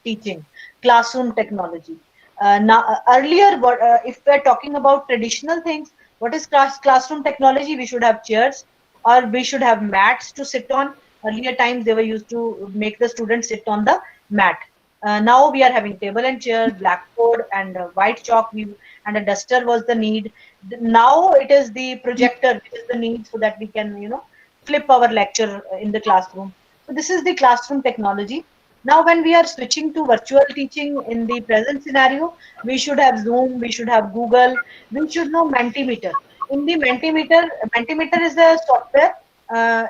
Speaker 10: teaching? Classroom technology. Earlier, if we're talking about traditional things, what is classroom technology? We should have chairs, or we should have mats to sit on. Earlier times, they were used to make the students sit on the mat. Now we are having table and chair, blackboard, and white chalk, and a duster was the need. Now it is the projector which is the need, so that we can, flip our lecture in the classroom. So this is the classroom technology. Now, when we are switching to virtual teaching in the present scenario, we should have Zoom, we should have Google, we should know Mentimeter. In the Mentimeter is a software,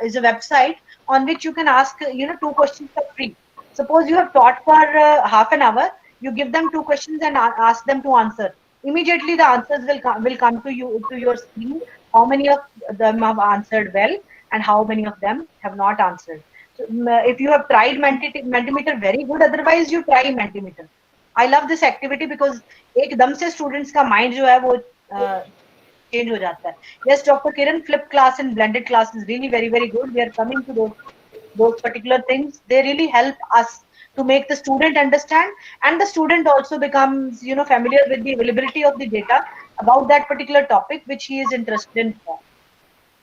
Speaker 10: is a website on which you can ask, 2 questions for free. Suppose you have taught for half an hour, you give them 2 questions and ask them to answer. Immediately, the answers will come to your screen. How many of them have answered well, and how many of them have not answered. So, if you have tried Mentimeter, very good. Otherwise, you try Mentimeter. I love this activity because एकदम से students का mind जो है वो change हो जाता है. Yes, Dr. Kiran, flipped class and blended class is really very, very good. We are coming to those particular things. They really help us to make the student understand, and the student also becomes familiar with the availability of the data about that particular topic which he is interested in.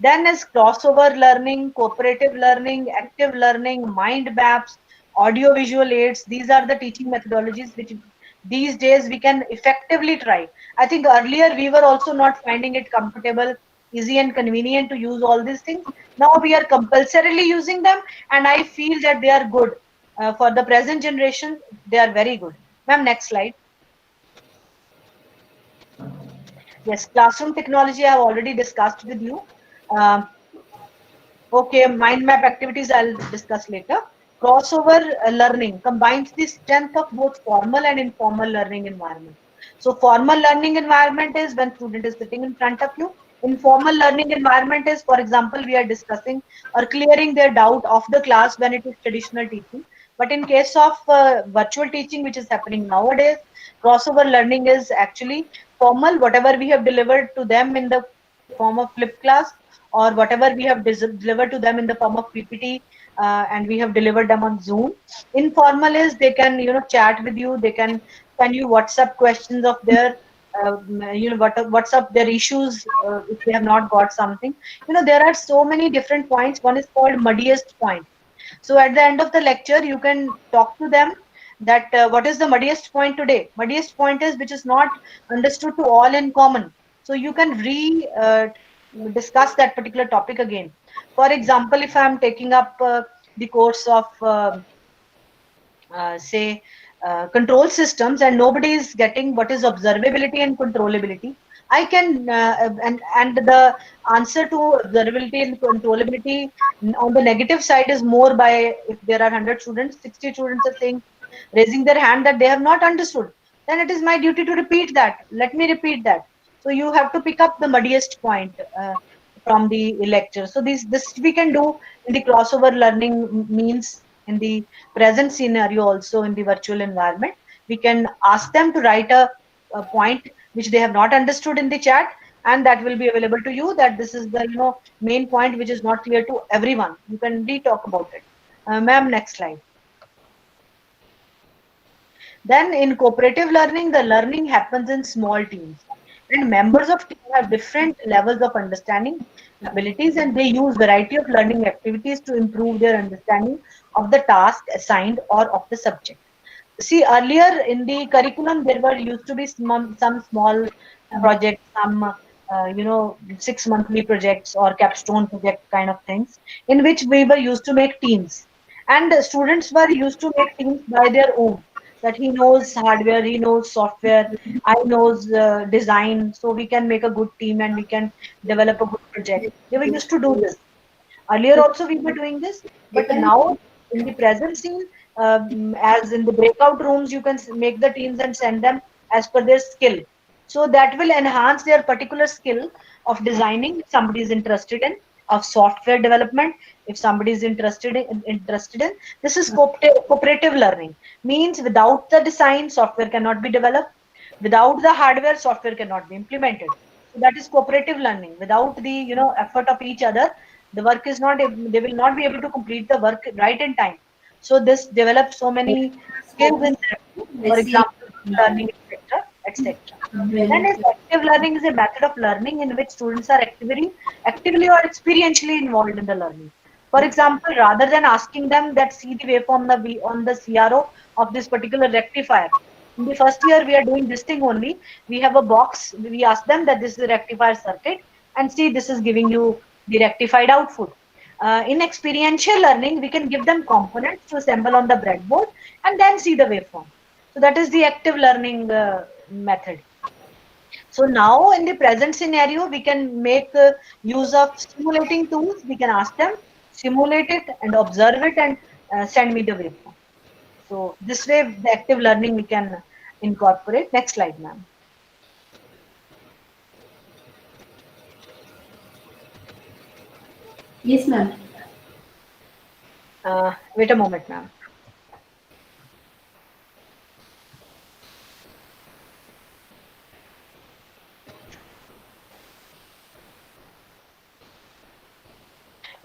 Speaker 10: Then is crossover learning, cooperative learning, active learning, mind maps, audio visual aids. These are the teaching methodologies which these days we can effectively try. I think earlier we were also not finding it comfortable, easy and convenient to use all these things. Now we are compulsorily using them, and I feel that they are good. For the present generation, they are very good. Ma'am, next slide. Yes, classroom technology I have already discussed with you. Okay, mind map activities I'll discuss later. Crossover learning combines the strength of both formal and informal learning environment. So formal learning environment is when student is sitting in front of you. Informal learning environment is, for example, we are discussing or clearing their doubt of the class when it is traditional teaching. But in case of virtual teaching, which is happening nowadays, crossover learning is actually formal. Whatever we have delivered to them in the form of flipped class, or whatever we have delivered to them in the form of PPT, and we have delivered them on Zoom. Informal is they can chat with you, they can send you WhatsApp questions of their what's up their issues, if they have not got something. There are so many different points. One is called muddiest point. So at the end of the lecture, you can talk to them that what is the muddiest point today. Muddiest point is which is not understood to all in common. So you can discuss that particular topic again. For example, if I am taking up the course of say control systems, and nobody is getting what is observability and controllability, I can and the answer to observability and controllability on the negative side is more by, if there are 100 students, 60 students are saying, raising their hand that they have not understood, then it is my duty to repeat that. Let me repeat that. So you have to pick up the muddiest point from the lecture. So this we can do in the crossover learning means in the present scenario, also in the virtual environment. We can ask them to write a point which they have not understood in the chat, and that will be available to you, that this is the main point which is not clear to everyone. You can re-talk about it. Ma'am, next slide. Then in cooperative learning, the learning happens in small teams, and members of team have different levels of understanding, abilities, and they use variety of learning activities to improve their understanding of the task assigned or of the subject. See, earlier in the curriculum, there were used to be some small projects, some 6 monthly projects or capstone project kind of things, in which we were used to make teams, and the students were used to make teams by their own. That he knows hardware, he knows software, I knows design, so we can make a good team and we can develop a good project. They were used to do this. Earlier also we were doing this, but now in the present scene, as in the breakout rooms, you can make the teams and send them as per their skill. So that will enhance their particular skill of designing, if somebody is interested in, of software development, if somebody is interested in. This is cooperative learning. Means without the design, software cannot be developed. Without the hardware, software cannot be implemented. So that is cooperative learning. Without the effort of each other, the work is not, they will not be able to complete the work right in time. So this develops so many skills in them, for example, learning, etc. And as active learning is a method of learning in which students are actively or experientially involved in the learning. For example, rather than asking them that see the waveform on the CRO of this particular rectifier, in the first year we are doing this thing only. We have a box, we ask them that this is a rectifier circuit, and see, this is giving you the rectified output. In experiential learning, we can give them components to assemble on the breadboard and then see the waveform. So that is the active learning method. So now in the present scenario, we can make use of simulating tools. We can ask them, simulate it and observe it and send me the waveform. So this way, the active learning we can incorporate. Next slide, ma'am.
Speaker 3: Yes, ma'am.
Speaker 10: Wait a moment, ma'am.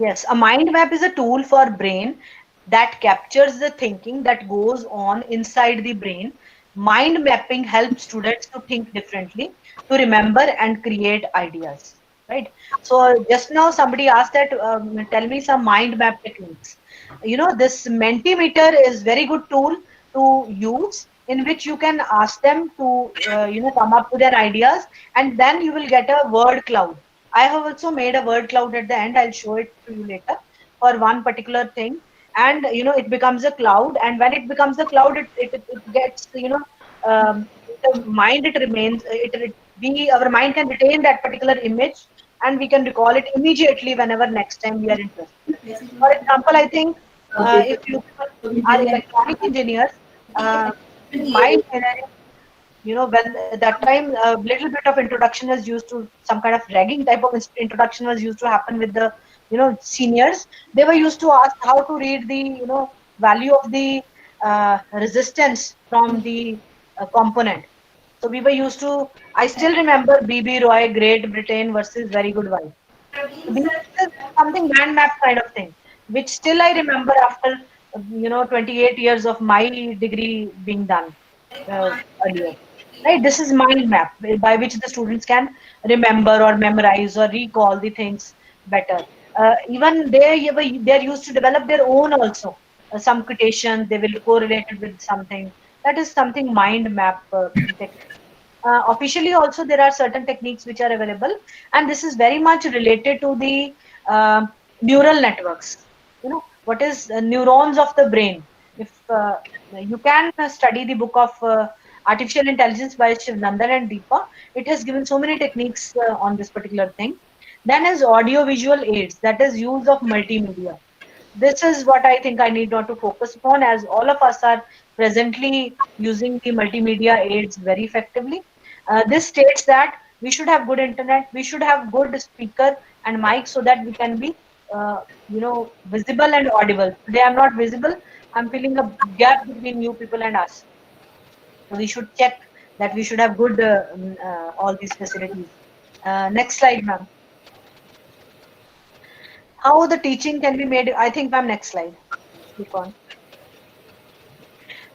Speaker 10: Yes, a mind map is a tool for brain that captures the thinking that goes on inside the brain. Mind mapping helps students to think differently, to remember and create ideas. Right. So just now somebody asked that, tell me some mind map techniques. This Mentimeter is very good tool to use, in which you can ask them to come up with their ideas, and then you will get a word cloud. I have also made a word cloud at the end. I'll show it to you later for one particular thing. And it becomes a cloud. And when it becomes a cloud, it gets the mind. It remains. Our mind can retain that particular image and we can recall it immediately whenever next time we are interested. For example, I think if you are electronic engineers, my engineering, when that time a little bit of introduction was used to, some kind of ragging type of introduction was used to happen with the seniors. They were used to ask how to read the value of the resistance from the component. So we were used to, I still remember BB Roy, Great Britain versus Very Good Wife. This is something man map kind of thing, which still I remember after 28 years of my degree being done earlier. Right, this is mind map by which the students can remember or memorize or recall the things better. Even they're used to develop their own also. Some quotations they will correlate it with something. That is something mind map technique. Officially also there are certain techniques which are available, and this is very much related to the neural networks. What is neurons of the brain. If you can study the book of artificial intelligence by Shivanandan and Deepa, it has given so many techniques on this particular thing. Then is audio visual aids, that is use of multimedia. This is what I think I need not to focus upon, as all of us are presently using the multimedia aids very effectively. This states that we should have good internet, we should have good speaker and mic so that we can be, visible and audible. Today I'm not visible. I'm feeling a gap between you people and us. So we should check that we should have good all these facilities. Next slide, ma'am. How the teaching can be made, I think, ma'am, next slide. Click on.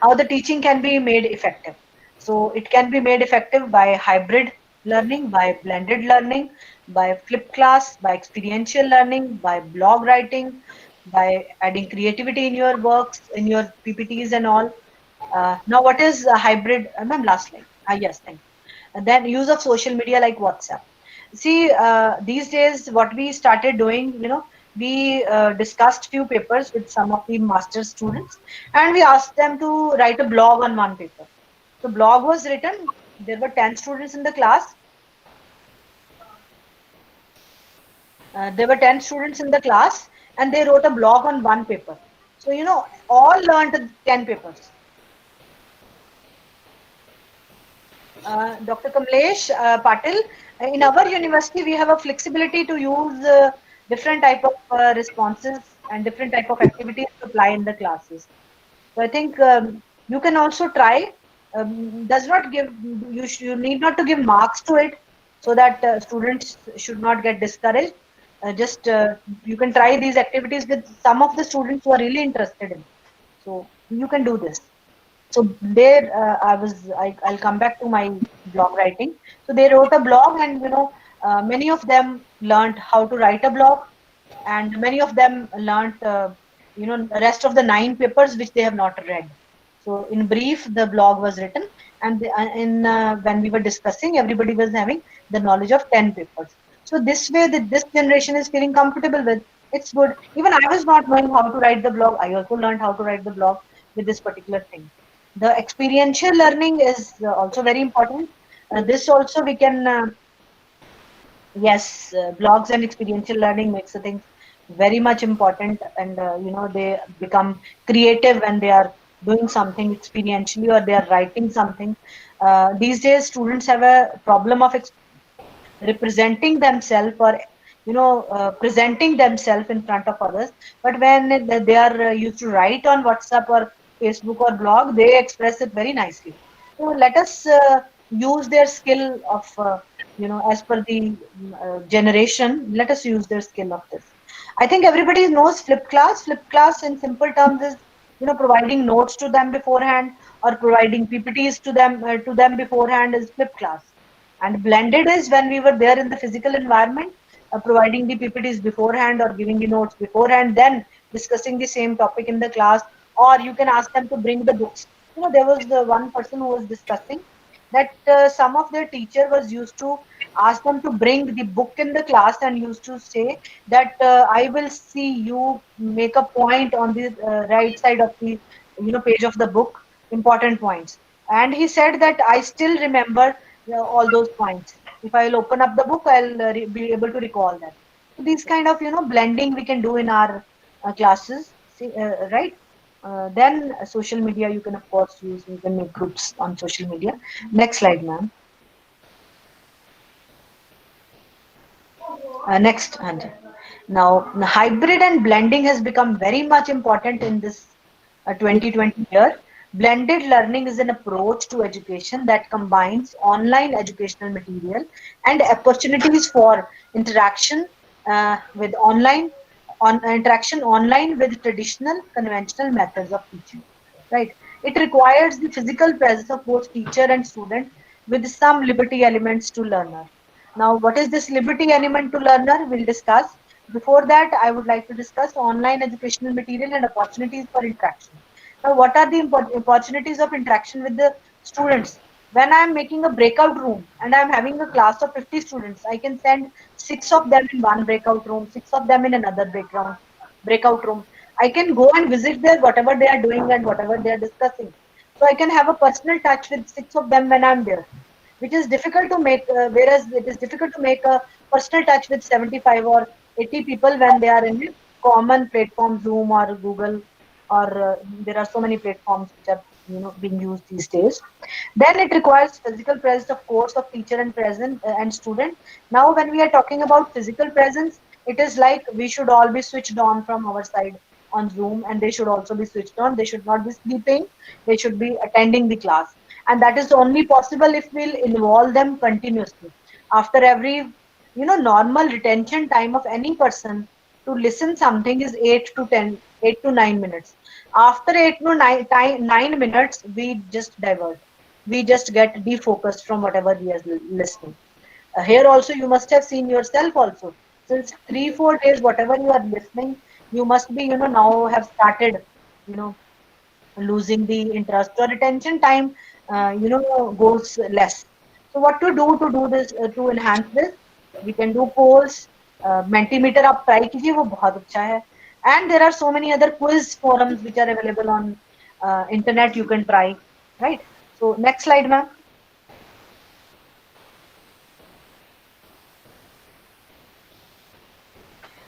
Speaker 10: How the teaching can be made effective. So it can be made effective by hybrid learning, by blended learning, by flipped class, by experiential learning, by blog writing, by adding creativity in your works, in your PPTs and all. Now, what is a hybrid? Ma'am, last slide. Yes, thank you. And then use of social media like WhatsApp. See, these days, what we started doing, we discussed few papers with some of the master's students, and we asked them to write a blog on one paper. The blog was written. There were 10 students in the class. There were 10 students in the class, and they wrote a blog on one paper. So, all learned 10 papers. Dr. Kamlesh Patil, in our university, we have a flexibility to use different type of responses and different type of activities to apply in the classes. So I think you can also try. Does not give, you need not to give marks to it, so that students should not get discouraged. Just you can try these activities with some of the students who are really interested in. So you can do this. So there, I'll come back to my blog writing. So they wrote a blog, and many of them learned how to write a blog, and many of them learned the rest of the 9 papers which they have not read. So in brief, the blog was written, and when we were discussing, everybody was having the knowledge of 10 papers. So this way, this generation is feeling comfortable with. It's good. Even I was not knowing how to write the blog. I also learned how to write the blog with this particular thing. The experiential learning is also very important. This also we can, yes, blogs and experiential learning makes the things very much important, and they become creative when they are doing something experientially or they are writing something. These days, students have a problem of representing themselves or presenting themselves in front of others, but when they are used to write on WhatsApp or Facebook or blog, they express it very nicely. So let us use their skill of as per the generation, let us use their skill of this. I think everybody knows flipped class. Flipped class in simple terms is providing notes to them beforehand or providing PPTs to them beforehand is flipped class. And blended is when we were there in the physical environment, providing the PPTs beforehand or giving the notes beforehand, then discussing the same topic in the class, or you can ask them to bring the books. There was the one person who was discussing that some of their teacher was used to ask them to bring the book in the class and used to say that I will see you make a point on the right side of the page of the book, important points. And he said that I still remember all those points. If I'll open up the book, I'll be able to recall that. So these kind of blending we can do in our classes, right? Then social media you can of course use. You can make groups on social media. Next slide, ma'am. Next, Anjali. Now, hybrid and blending has become very much important in this 2020 year. Blended learning is an approach to education that combines online educational material and opportunities for interaction with interaction online with traditional conventional methods of teaching. Right. It requires the physical presence of both teacher and student with some liberty elements to learner. Now, what is this liberty element to learner? We'll discuss. Before that, I would like to discuss online educational material and opportunities for interaction. Now, what are the opportunities of interaction with the students? When I'm making a breakout room and I'm having a class of 50 students, I can send 6 of them in one breakout room, 6 of them in another breakout room. I can go and visit there, whatever they are doing and whatever they are discussing. So I can have a personal touch with 6 of them when I'm there, which is difficult to make, whereas it is difficult to make a personal touch with 75 or 80 people when they are in a common platform, Zoom or Google, or there are so many platforms which are being used these days. Then it requires physical presence, of course, of teacher and present and student. Now, when we are talking about physical presence, it is like we should all be switched on from our side on Zoom, and they should also be switched on. They should not be sleeping. They should be attending the class, and that is only possible if we'll involve them continuously. After every normal retention time of any person to listen something is 8 to 9 minutes. After 8 to 9 minutes, we just divert. We just get defocused from whatever we are listening. Here also, you must have seen yourself also. Since 3-4 days, whatever you are listening, you must be, now have started, losing the interest or retention time, goes less. So what to do this, to enhance this? We can do polls, Mentimeter आप try कीजिए, वो बहुत अच्छा है. And there are so many other quiz forums which are available on internet. You can try, right? So next slide, ma'am.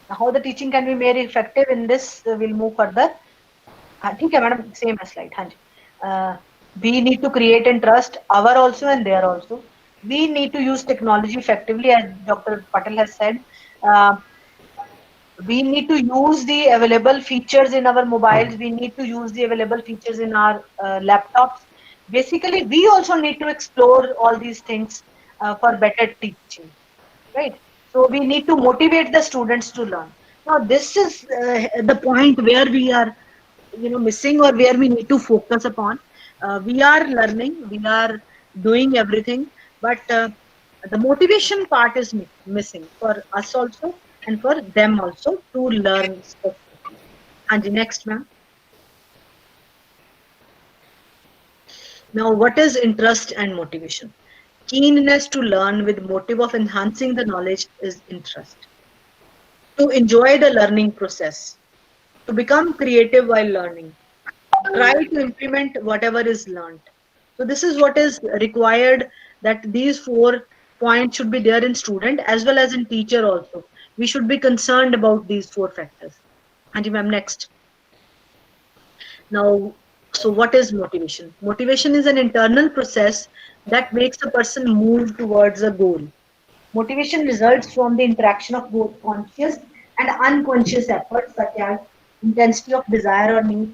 Speaker 10: How the teaching can be made effective in this, we'll move further. ठीक है madam, same slide. हाँ जी. We need to create and trust our also and their also. We need to use technology effectively, as Dr. Patel has said. We need to use the available features in our mobiles. We need to use the available features in our laptops. Basically, we also need to explore all these things for better teaching, right? So we need to motivate the students to learn. Now, this is the point where we are, missing, or where we need to focus upon. We are learning, we are doing everything, but the motivation part is missing for us also and for them also to learn specifically. And the next, ma'am. Now, what is interest and motivation? Keenness to learn with motive of enhancing the knowledge is interest. To enjoy the learning process. To become creative while learning. Try to implement whatever is learned. So this is what is required, that these 4 points should be there in student as well as in teacher also. We should be concerned about these 4 factors. Anji ma'am, next. Now, so what is motivation? Motivation is an internal process that makes a person move towards a goal. Motivation results from the interaction of both conscious and unconscious efforts, such as intensity of desire or need.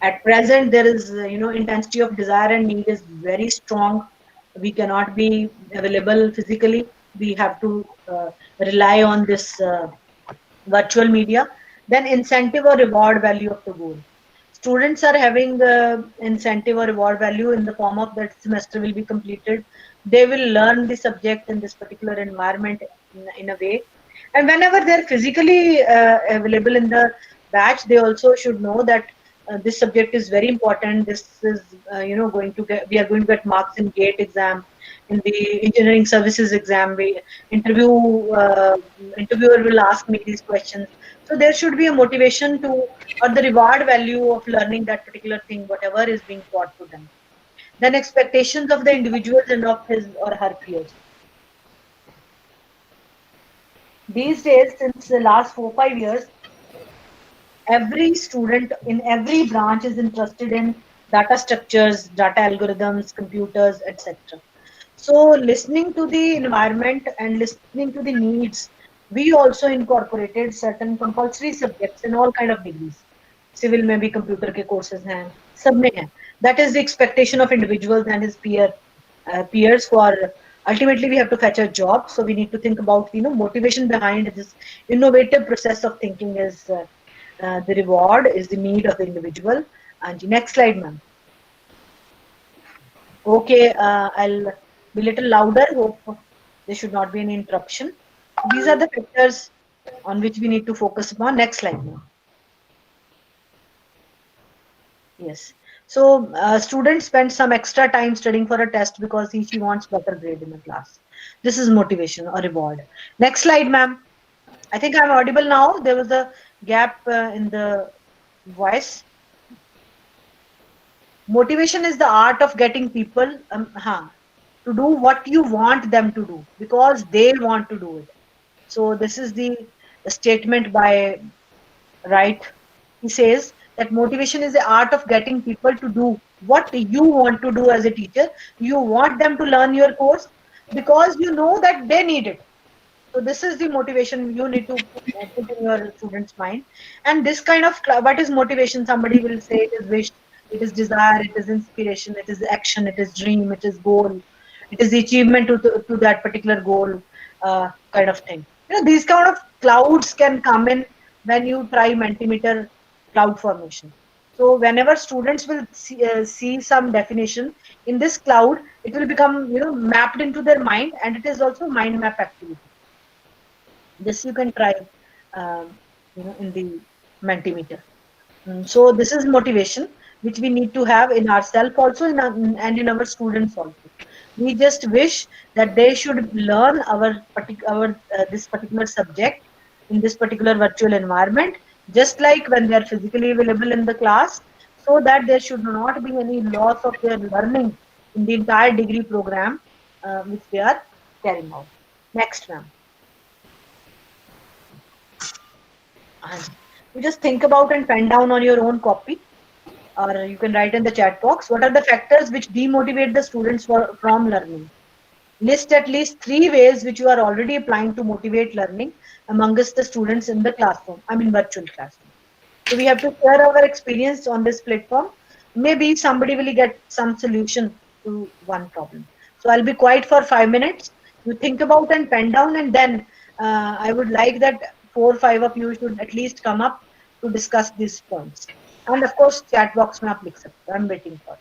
Speaker 10: At present, there is, intensity of desire and need is very strong. We cannot be available physically. We have to rely on this virtual media. Then incentive or reward value of the goal. Students are having the incentive or reward value in the form of that semester will be completed. They will learn the subject in this particular environment in a way. And whenever they're physically available in the batch, they also should know that this subject is very important. This is, we are going to get marks in GATE exam, in the engineering services exam. Interviewer will ask me these questions. So there should be a motivation to, or the reward value of learning that particular thing, whatever is being taught to them. than expectations of the individuals and of his or her peers. These days, since the last 4-5 years, every student in every branch is interested in data structures, data algorithms, computers, etc. So listening to the environment and listening to the needs, we also incorporated certain compulsory subjects in all kind of degrees. Civil में भी computer के courses हैं, सब में हैं. That is the expectation of individuals and his peers for ultimately we have to fetch a job. So we need to think about motivation behind this innovative process of thinking is the reward is the need of the individual. And the next slide, ma'am. Okay, I'll be little louder. Hope there should not be any interruption. These are the factors on which we need to focus upon. Next slide, ma'am. Yes. So students spend some extra time studying for a test because she wants better grade in the class. This is motivation or reward. Next slide, ma'am. I think I'm audible now. There was a gap in the voice. Motivation is the art of getting people to do what you want them to do because they want to do it. So this is the statement by Wright. He says that motivation is the art of getting people to do what you want to do as a teacher. You want them to learn your course because you know that they need it. So this is the motivation you need to put in your student's mind. And this kind of, what is motivation? Somebody will say it is wish, it is desire, it is inspiration, it is action, it is dream, it is goal, it is the achievement to that particular goal, kind of thing. These kind of clouds can come in when you try Mentimeter cloud formation. So whenever students will see some definition in this cloud, it will become mapped into their mind, and it is also mind map activity. This you can try in the Mentimeter. So this is motivation which we need to have in ourselves also and in our students also. We just wish that they should learn this particular subject in this particular virtual environment, just like when they are physically available in the class, so that there should not be any loss of their learning in the entire degree program which they are carrying out. Next, ma'am. You just think about and pen down on your own copy, or you can write in the chat box. What are the factors which demotivate the students from learning? List at least 3 ways which you are already applying to motivate learning amongst the students in the classroom, virtual classroom. So we have to share our experience on this platform. Maybe somebody will get some solution to one problem. So I'll be quiet for 5 minutes. You think about and pen down, and then I would like that 4 or 5 of you should at least come up to discuss these points. And of course, chat box mein aap likh sakte ho. I'm waiting for it.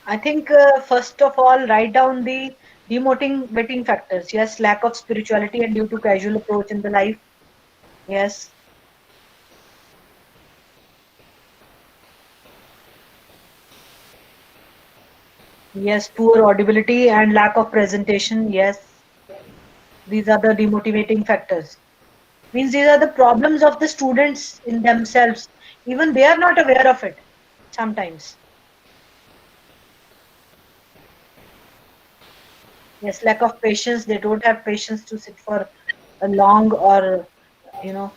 Speaker 10: I think first of all, write down the Demotivating factors. Yes, lack of spirituality and due to casual approach in the life. Yes. Yes, poor audibility and lack of presentation. Yes, these are the demotivating factors. Means these are the problems of the students in themselves. Even they are not aware of it sometimes. Yes, lack of patience. They don't have patience to sit for a long or, you know,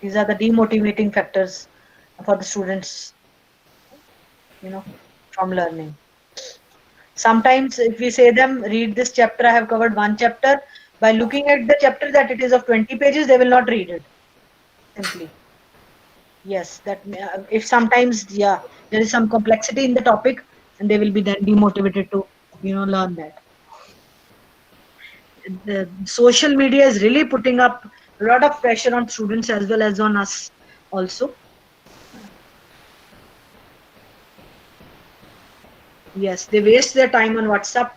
Speaker 10: these are the demotivating factors for the students, from learning. Sometimes if we say them, read this chapter, I have covered one chapter. By looking at the chapter that it is of 20 pages, they will not read it. Simply. Yes, if sometimes, yeah, there is some complexity in the topic and they will be then demotivated to, learn that. The social media is really putting up a lot of pressure on students as well as on us also. Yes, they waste their time on WhatsApp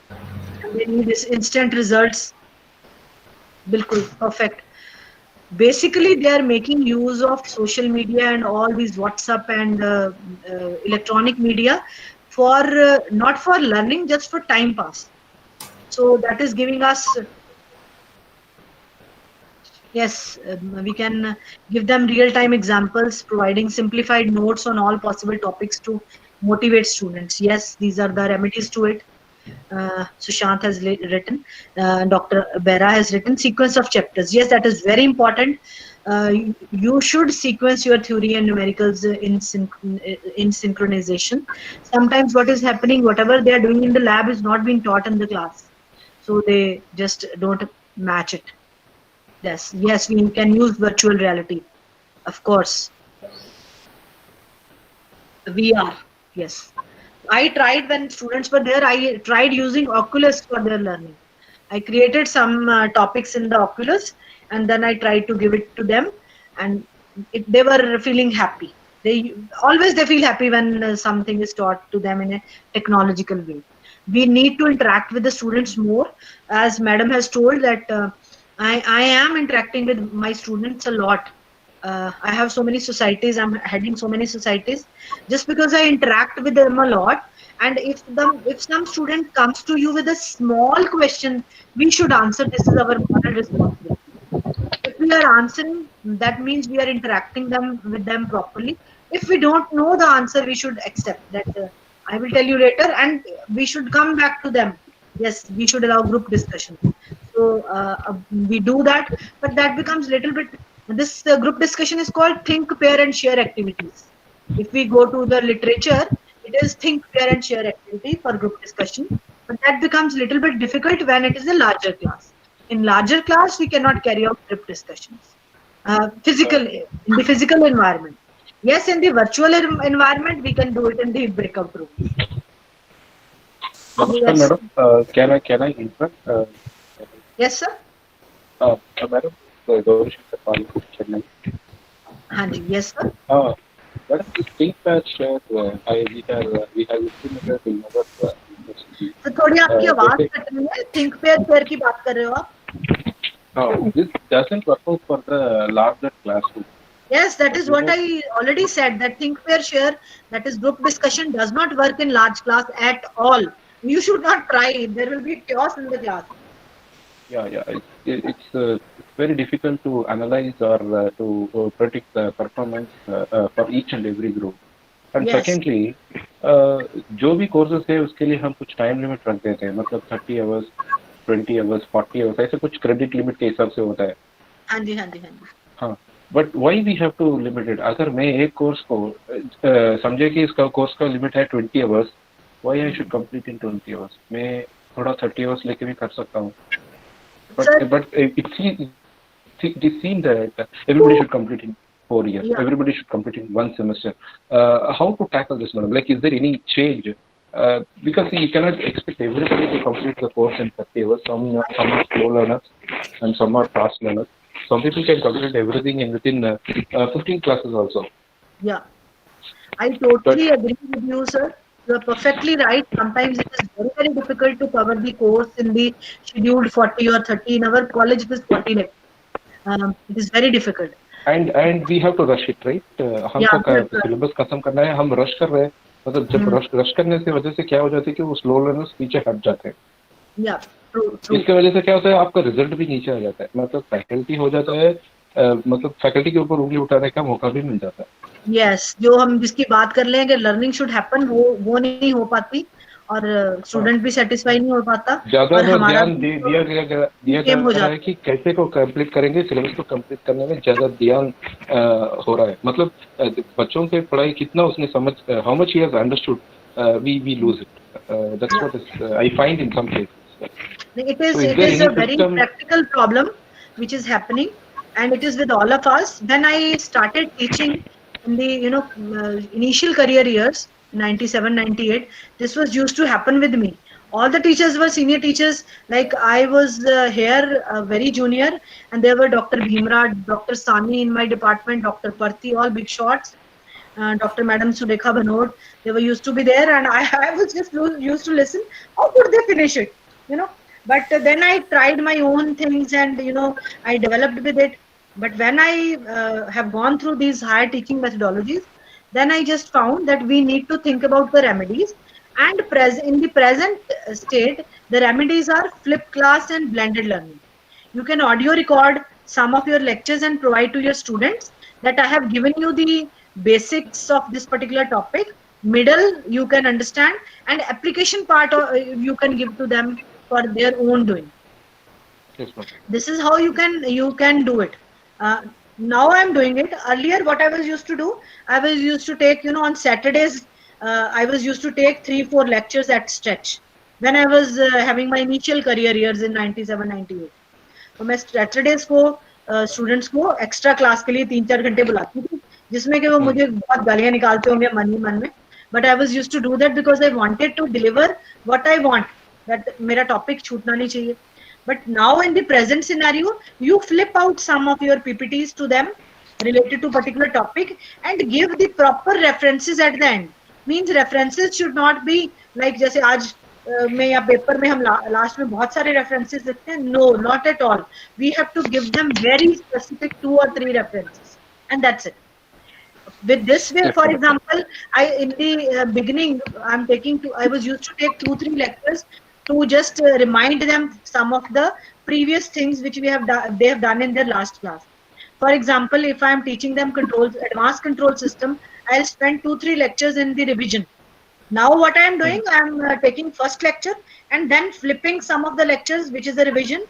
Speaker 10: and they need this instant results. Bilkul, perfect. Basically, they are making use of social media and all these WhatsApp and electronic media for not for learning, just for time pass. So that is giving us, yes, we can give them real-time examples, providing simplified notes on all possible topics to motivate students. Yes, these are the remedies to it. Sushant has written, Dr. Bera has written sequence of chapters. Yes, that is very important. You should sequence your theory and numericals in synchronization. Sometimes what is happening, whatever they are doing in the lab is not being taught in the class. So they just don't match it. Yes, we can use virtual reality. Of course. VR, yes. I tried when students were there, I tried using Oculus for their learning. I created some topics in the Oculus and then I tried to give it to them and they were feeling happy. They feel happy when something is taught to them in a technological way. We need to interact with the students more. As madam has told that I am interacting with my students a lot. I have so many societies, I'm heading so many societies. Just because I interact with them a lot, and if some student comes to you with a small question, we should answer. This is our moral responsibility. If we are answering, that means we are interacting with them properly. If we don't know the answer, we should accept that. I will tell you later, and we should come back to them. Yes, we should allow group discussion. So we do that, but that becomes little bit. This group discussion is called think, pair, and share activities. If we go to the literature, it is think, pair, and share activity for group discussion. But that becomes little bit difficult when it is a larger class. In larger class, we cannot carry out group discussions. In the physical environment. Yes, in the virtual environment, we can do it in the breakout rooms.
Speaker 13: Namaskar,
Speaker 10: Yes.
Speaker 13: madam. Can I interrupt?
Speaker 10: Yes, sir.
Speaker 13: Madam, Gaurishkar Pali, Chennai.
Speaker 10: Hanji, yes, sir.
Speaker 13: Madam, this think patch, we have implemented in our university.
Speaker 10: तो थोड़ी आपकी आवाज cut रही है. Think pair share की बात कर रहे हो आप?
Speaker 13: This doesn't work out for the larger classroom.
Speaker 10: Yes, that is what I already said. That think pair share, that is group discussion, does not work in large class at all. You should not try. There will be chaos in the class.
Speaker 13: Yeah. It's very difficult to analyze or to predict the performance for each and every group. And
Speaker 10: Yes.
Speaker 13: secondly, जो भी courses है उसके लिए हम कुछ time limit रख देते हैं, मतलब 30 hours, 20 hours, 40 hours, ऐसे कुछ credit limit के हिसाब से होता है.
Speaker 10: हाँ जी.
Speaker 13: हाँ. But why we have to limit it? अगर मैं एक course को समझे कि इसका course का limit है 20 hours, why I should complete in 20 hours? मैं थोड़ा 30 hours लेके भी कर सकता हूँ. But it is seen that everybody should complete in 4 years.
Speaker 10: Yeah.
Speaker 13: Everybody should complete in 1 semester. How to tackle this, madam? Like, is there any change? Because you cannot expect everybody to complete the course in 30 hours. Some are slow learners and some are fast learners. Some people can complete everything in within 15 classes also.
Speaker 10: Yeah. I totally agree with you, sir. You are perfectly right. Sometimes it is very, very difficult to cover the course in the scheduled 40 or 30. In our college, it is 40 lectures. It is very difficult.
Speaker 13: And we have to rush it, right? हमको
Speaker 10: Yeah,
Speaker 13: syllabus खत्म करना है, हम rush कर रहे हैं, मतलब जब रश करने से वजह से क्या हो जाती है कि वो स्लो लर्नर्स पीछे हट जाते हैं।
Speaker 10: yeah, true.
Speaker 13: इसकी वजह से क्या होता है, आपका रिजल्ट भी नीचे आ जाता है, मतलब फैकल्टी हो जाता है, मतलब फैकल्टी के ऊपर उंगली उठाने का मौका भी मिल जाता है।
Speaker 10: Yes, जो हम जिसकी बात कर रहे हैं कि लर्निंग शुड हैपन, वो नहीं हो पाती और स्टूडेंट भी सेटिस्फाई नहीं हो पाता
Speaker 13: ज्यादा
Speaker 10: और हमारा
Speaker 13: ध्यान दिया जा
Speaker 10: गेम हो
Speaker 13: रहा है कि कैसे को कंप्लीट करेंगे, सिलेबस को कंप्लीट करने में ज्यादा ध्यान हो रहा है, मतलब बच्चों के पढ़ाई कितना उसने समझ, how much he has understood, we lose it, that's what I find in some cases.
Speaker 10: It is a very practical problem which is happening, and it is with all of us. When I started teaching in the initial career years, 97, 98, this was used to happen with me. All the teachers were senior teachers. Like I was here very junior, and there were Dr. Bhimraj, Dr. Sani in my department, Dr. Parthi, all big shots. Dr. Madam Sudekha Bhanod, they were used to be there, and I was just used to listen. How could they finish it? But then I tried my own things, and I developed with it. But when I have gone through these higher teaching methodologies, then I just found that we need to think about the remedies. And in the present state, the remedies are flipped class and blended learning. You can audio record some of your lectures and provide to your students that I have given you the basics of this particular topic. Middle you can understand, and application part you can give to them for their own doing.
Speaker 13: Yes,
Speaker 10: this is how you can do it. Now I'm doing it. Earlier what I was used to do, I was used to take on Saturdays, I was used to take 3-4 lectures at stretch when I was having my initial career years in 97, 98. तो मैं Saturdays को students को extra class के लिए 3-4 घंटे बुलाती थी, जिसमें कि वो मुझे बहुत गालियां निकालते होंगे मन ही मन में, but I was used to do that because I wanted to deliver what I want, that मेरा टॉपिक छूटना नहीं चाहिए. But now in the present scenario, you flip out some of your PPTs to them related to particular topic and give the proper references at the end. Means references should not be like जैसे आज में या paper में हम last में बहुत सारे references लिखते हैं. No, not at all. We have to give them very specific 2 or 3 references, and that's it. With this way, for example, in the beginning, I was used to take 2-3 lectures to just remind them some of the previous things which they have done in their last class. For example, if I am teaching them advanced control system, I'll spend 2-3 lectures in the revision. Now what I am doing, I am taking first lecture and then flipping some of the lectures, which is a revision,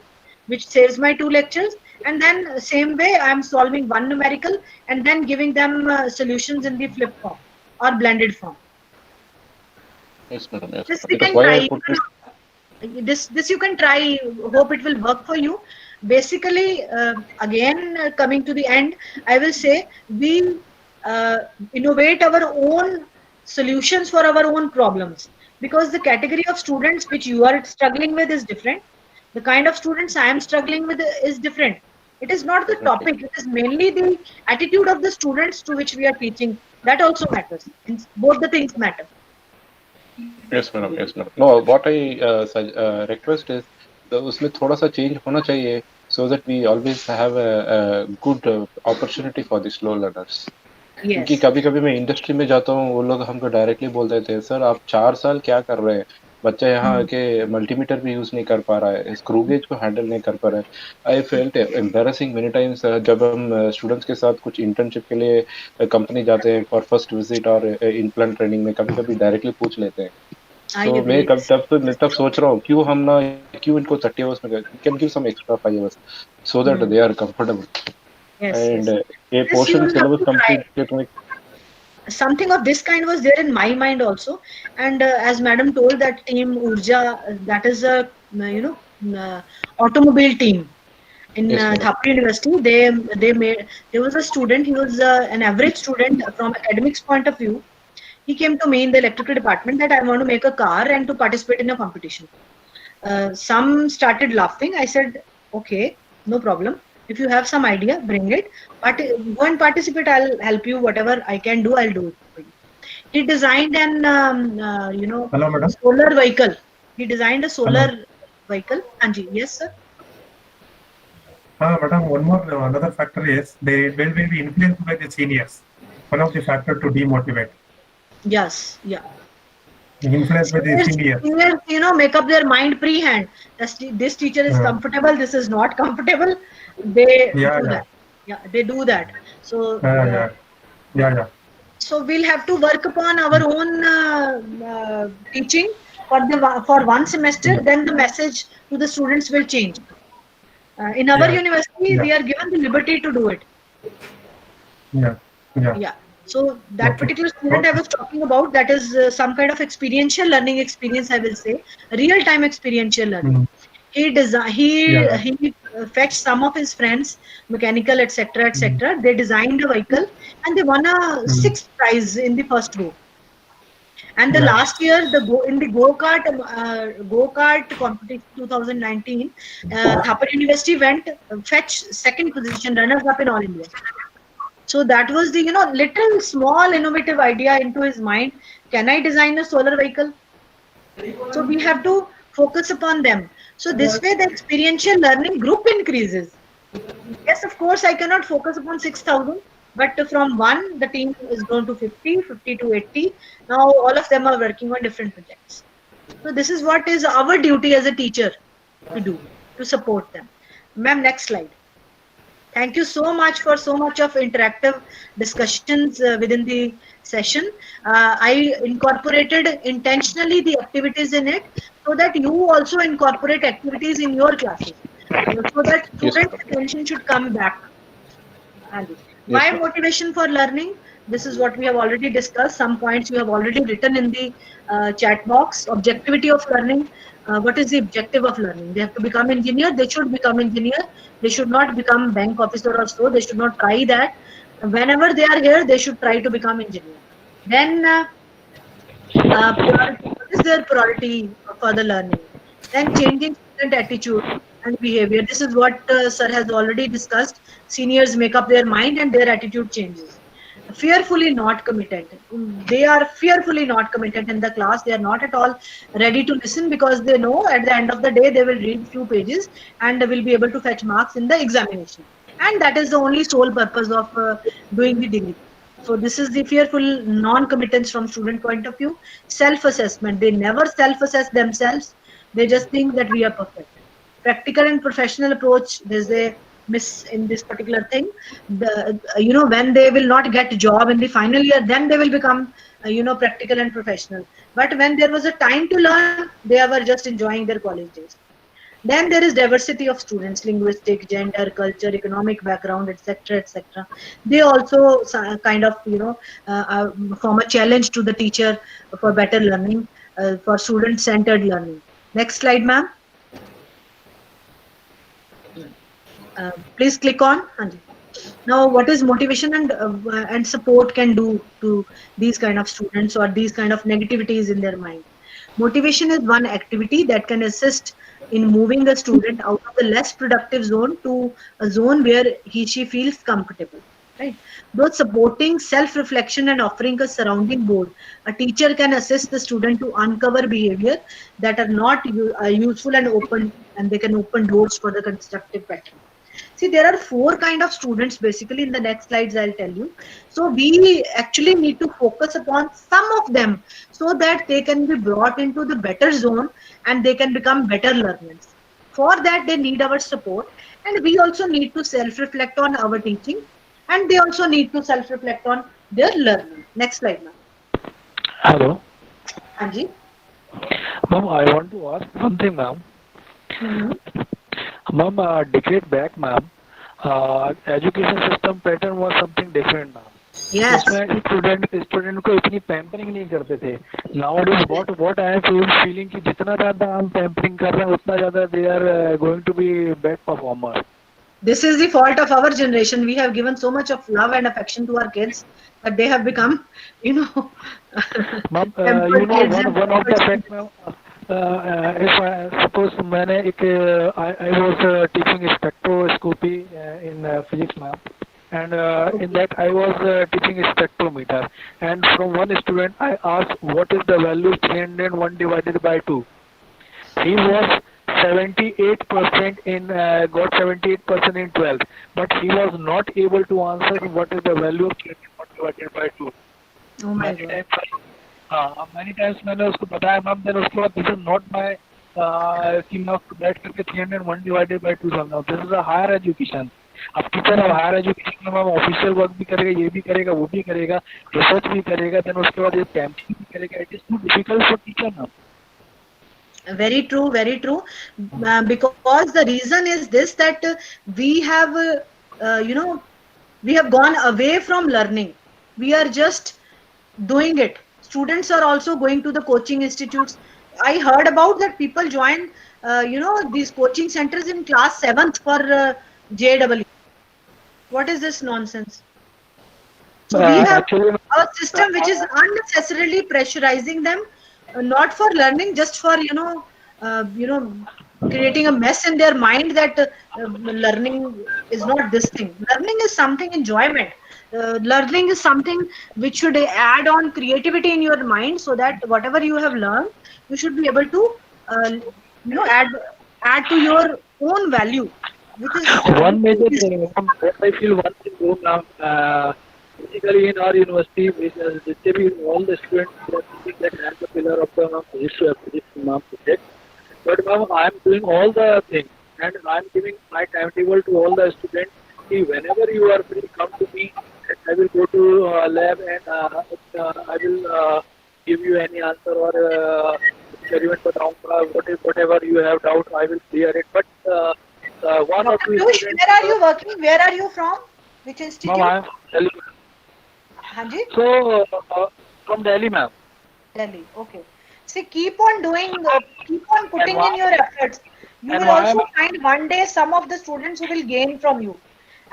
Speaker 10: which saves my 2 lectures, and then same way I am solving one numerical and then giving them solutions in the flip form or blended form.
Speaker 13: Yes, madam. Yes,
Speaker 10: This we can try. This you can try. Hope it will work for you. Basically, again coming to the end, I will say we innovate our own solutions for our own problems, because the category of students which you are struggling with is different. The kind of students I am struggling with is different. It is not the topic, it is mainly the attitude of the students to which we are teaching. That also matters. Both the things matter.
Speaker 13: Yes, madam. Yes, madam. No, what I request is उसमें थोड़ा सा change होना चाहिए, so that we always have a good opportunity for the slow learners. क्योंकि कभी-कभी मैं industry में जाता हूँ, वो लोग हमको डायरेक्टली बोल देते हैं, सर आप 4 साल क्या कर रहे हैं, बच्चा यहाँ आके मल्टीमीटर भी यूज नहीं कर पा रहा है, स्क्रू गेज को हैंडल नहीं कर पा रहा है. I felt embarrassing many times जब हम स्टूडेंट्स के साथ कुछ इंटर्नशिप के लिए कंपनी जाते हैं फॉर फर्स्ट विजिट और इन प्लान ट्रेनिंग में, कभी-कभी डायरेक्टली पूछ लेते हैं. तो मैं तब सोच रहा हूँ क्यों इनको 30 आवर्स में can give some extra 5 hours so that they are comfortable. And a portion syllabus complete.
Speaker 10: Something of this kind was there in my mind also, and as madam told, that team Urja, that is a automobile team in Thapar University. There was a student, he was an average student from academics point of view. He came to me in the electrical department that I want to make a car and to participate in a competition. Some started laughing. I said, okay, no problem. If you have some idea, bring it. But go and participate. I'll help you. Whatever I can do, I'll do it for you. He designed an
Speaker 9: Hello, madam.
Speaker 10: solar vehicle. He designed a
Speaker 9: Hello.
Speaker 10: solar vehicle. Anji, yes, sir.
Speaker 9: Madam, another factor is they will be influenced by the seniors. One of the factor to demotivate.
Speaker 10: Yes, yeah.
Speaker 9: Influenced by the seniors.
Speaker 10: Seniors, make up their mind pre-hand. This teacher is
Speaker 9: Yeah.
Speaker 10: comfortable. This is not comfortable. They
Speaker 9: Yeah,
Speaker 10: do
Speaker 9: yeah.
Speaker 10: that. Yeah, they do that. So,
Speaker 9: Yeah.
Speaker 10: so we'll have to work upon our own teaching for one semester. Then the message to the students will change. In our university, we are given the liberty to do it.
Speaker 9: Yeah.
Speaker 10: Yeah. So that particular student I was talking about, that is some kind of experiential learning experience, I will say, real-time experiential learning. He fetched some of his friends, mechanical, etc., etc. They designed a vehicle and they won a sixth prize in the first go. And the last year, in the go-kart competition 2019, Thapar University went fetch second position, runners up in All India. So that was the little small innovative idea into his mind. Can I design a solar vehicle? So we have to focus upon them. So this way the experiential learning group increases. Yes, of course, I cannot focus upon 6,000, but from 1, the team is grown to 50, 50 to 80. Now all of them are working on different projects. So this is what is our duty as a teacher to do, to support them. Ma'am, next slide. Thank you so much for so much of interactive discussions within the session. I incorporated intentionally the activities in it so that you also incorporate activities in your classes. So that students' attention should come back. Why motivation for learning? This is what we have already discussed. Some points you have already written in the chat box. Objectivity of learning. What is the objective of learning? They have to become engineer. They should become engineer. They should not become bank officer or so. They should not try that. Whenever they are here, they should try to become engineer. Then priority. What is their priority for the learning? Then changing student attitude and behavior. This is what sir has already discussed. Seniors make up their mind and their attitude changes. Fearfully not committed. They are fearfully not committed in the class. They are not at all ready to listen because they know at the end of the day they will read few pages and will be able to fetch marks in the examination. And that is the only sole purpose of doing the degree. So this is the fearful non-committance from student point of view. Self-assessment. They never self-assess themselves. They just think that we are perfect. Practical and professional approach. There's a miss in this particular thing. When they will not get a job in the final year, then they will become practical and professional. But when there was a time to learn, they were just enjoying their college days. Then there is diversity of students, linguistic, gender, culture, economic background, etc., etc. They also kind of form a challenge to the teacher for better learning, for student-centered learning. Next slide, ma'am. Please click on. Now, what is motivation and support can do to these kind of students or these kind of negativities in their mind? Motivation is one activity that can assist in moving the student out of the less productive zone to a zone where she feels comfortable. Right? Both supporting self-reflection and offering a surrounding board, a teacher can assist the student to uncover behavior that are not useful and open, and they can open doors for the constructive pattern. See, there are 4 kind of students basically. In the next slides I'll tell you. So we actually need to focus upon some of them so that they can be brought into the better zone and they can become better learners. For that they need our support, and we also need to self-reflect on our teaching, and they also need to self-reflect on their learning. Next slide, ma'am.
Speaker 14: Hello.
Speaker 10: Anji.
Speaker 14: Ma'am, I want to ask something, ma'am. Ma'am, a decade back, ma'am, education system pattern was something different, ma'am.
Speaker 10: Yes.
Speaker 14: Student को इतनी pampering नहीं करते थे. Nowadays, what I am feeling कि जितना ज़्यादा हम pampering कर रहे हैं उतना ज़्यादा they are going to be bad performer.
Speaker 10: This is the fault of our generation. We have given so much of love and affection to our kids that they have become,
Speaker 14: Ma'am, one of the fact, ma'am. If I suppose I was teaching spectroscopy in physics, ma'am. and in that I was teaching a spectrometer, and from one student I asked what is the value of 301 divided by 2. He was 78% in got 78% in 12th, but he was not able to answer what is the value of 301 divided by 2.
Speaker 10: Oh my
Speaker 14: Many
Speaker 10: God.
Speaker 14: times many times मैंने उसको बताया ma'am, then उसके बाद this is not my कि मैं उसको बैठ करके 301 divided by 2 समझाऊँ. This is a higher education. अब टीचर अब हायर एजुकेशन में मैम ऑफिशियल वर्क भी करेगा, ये भी करेगा, वो भी करेगा, रिसर्च भी करेगा, देन उसके बाद ये कैंपिंग भी करेगा. It is too difficult for teacher now.
Speaker 10: Very true, very true. Because the reason is this, that we have, we have gone away from learning. We are just doing it. Students are also going to the coaching institutes. I heard about that people join, these coaching centers in class 7th for JEE. What is this nonsense? So we have a system which is unnecessarily pressurizing them, not for learning, just for creating a mess in their mind that learning is not this thing. Learning is something enjoyment. Learning is something which should add on creativity in your mind, so that whatever you have learned, you should be able to add to your own value, which is
Speaker 14: one major thing. I feel one thing wrong now. Basically, in our university, all the students are thinking that I am the pillar of the history of this project. But now I am doing all the things, and I am giving my timetable to all the students. See, whenever you are free, come to me. I will go to lab and I will give you any answer or experiment whatever you have doubt, I will clear it. But one or two students.
Speaker 10: Where are you working? Where are you from? Which institute?
Speaker 14: Ma'am, I am from Delhi.
Speaker 10: Hanji?
Speaker 14: So from Delhi, ma'am.
Speaker 10: Delhi. Okay. See, keep on doing, keep on putting in your efforts. You will also find one day some of the students who will gain from you.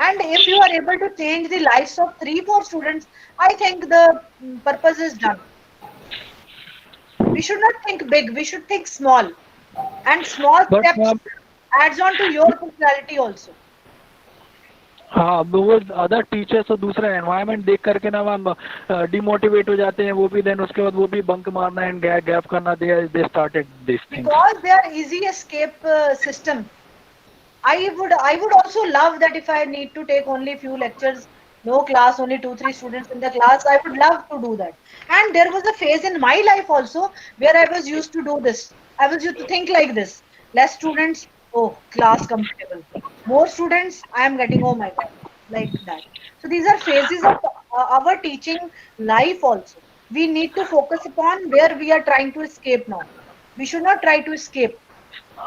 Speaker 10: And if you are able to change the lives of 3-4 students, I think the purpose is done. We should not think big, we should think small. And small steps adds on to your personality also.
Speaker 14: हाँ, वो other teachers और दूसरा environment देख करके ना ma'am demotivate हो जाते हैं, वो भी देन उसके बाद वो भी बंक मारना एंड गैप करना, they started this thing.
Speaker 10: Because they are easy escape system. I would also love that if I need to take only few lectures, no class, only 2-3 students in the class, I would love to do that. And there was a phase in my life also where I was used to do this. I was used to think like this: less students, oh, class comfortable. More students, I am getting, oh my God, like that. So these are phases of our teaching life also. We need to focus upon where we are trying to escape now. We should not try to escape.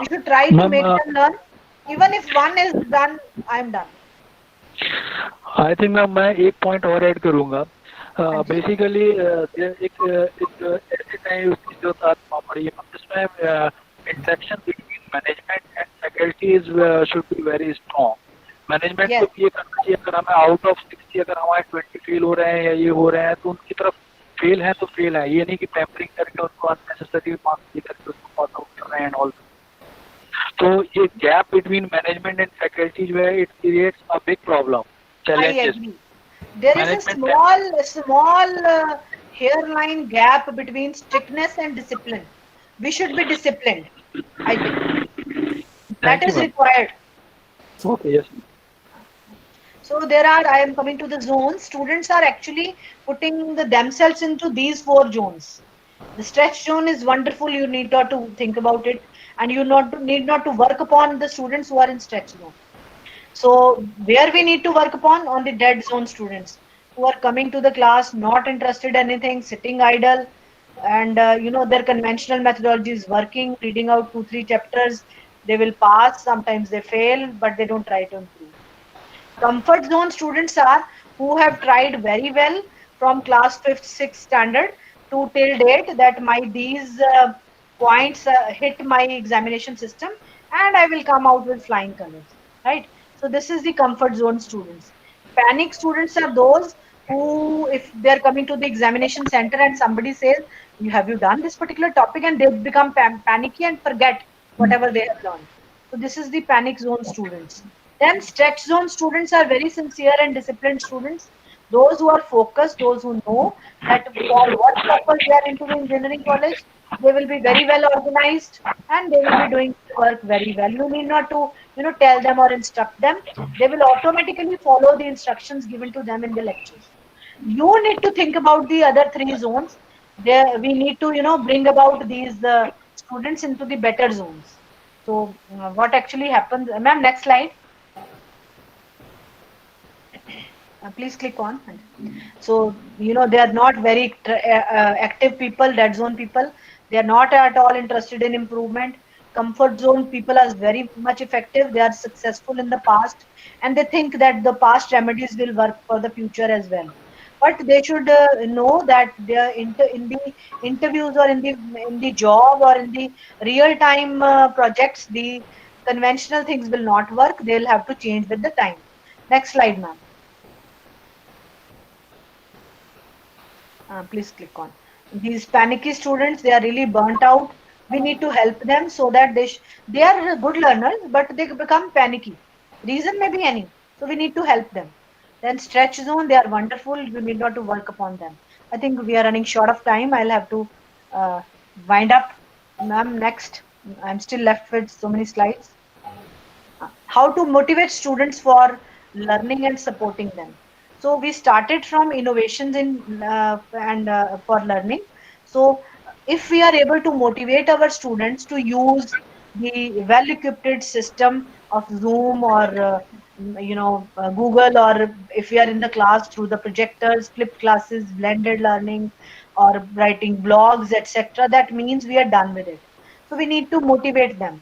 Speaker 10: We should try to make them learn. Even if one is done, I am done.
Speaker 14: I think ma'am मैं एक point और add करूँगा. Basically एक ऐसे time जो था पढ़ी जिसमें interaction between management and faculties should be very strong. Management को ये करना चाहिए, अगर हमें आउट ऑफ 60 अगर हमारे 20 फेल हो रहे हैं या ये हो रहे हैं तो उनकी तरफ फेल है तो फेल है, ये नहीं कि पैम्परिंग करके उनको अननेसेसरी मार्क्स दे करके उसको पास आउट कर रहे हैं ऑल. So, ये gap between management and faculty where it creates a big problem. Challenges.
Speaker 10: I agree. There is a small hairline gap between strictness and discipline. We should be disciplined, I think. That is required.
Speaker 14: Okay, yes.
Speaker 10: So I am coming to the zones. Students are actually putting themselves into these 4 zones. The stretch zone is wonderful. You need not to think about it. And you need not to work upon the students who are in stretch zone. So where we need to work upon? On the dead zone students who are coming to the class, not interested in anything, sitting idle, and their conventional methodology is working, reading out 2-3 chapters. They will pass, sometimes they fail, but they don't try to improve. Comfort zone students are who have tried very well from class 5th, 6th standard to till date that these points hit my examination system and I will come out with flying colors, right? So this is the comfort zone students. Panic students are those who, if they're coming to the examination center and somebody says, have you done this particular topic, and they become panicky and forget whatever they have learned. So this is the panic zone students. Then stretch zone students are very sincere and disciplined students. Those who are focused, those who know that for what purpose they are into the engineering college, they will be very well organized and they will be doing work very well. You need not to, tell them or instruct them. They will automatically follow the instructions given to them in the lectures. You need to think about the other three zones. There, we need to, bring about these students into the better zones. So, what actually happens, ma'am? Next slide. Please click on. So, they are not very active people, dead zone people. They are not at all interested in improvement. Comfort zone people are very much effective. They are successful in the past and they think that the past remedies will work for the future as well. But they should know that they are in the interviews or in the job or in the real time projects, the conventional things will not work. They'll have to change with the time. Next slide, ma'am. Please click on. These panicky students, they are really burnt out. We need to help them so that they are good learners, but they become panicky. Reason may be any. So we need to help them. Then stretch zone, they are wonderful. We need not to work upon them. I think we are running short of time. I'll have to wind up. Ma'am, next. I'm still left with so many slides. How to motivate students for learning and supporting them. So we started from innovations in and for learning. So if we are able to motivate our students to use the well-equipped system of Zoom or Google, or if we are in the class through the projectors, flipped classes, blended learning, or writing blogs, etc., that means we are done with it. So we need to motivate them.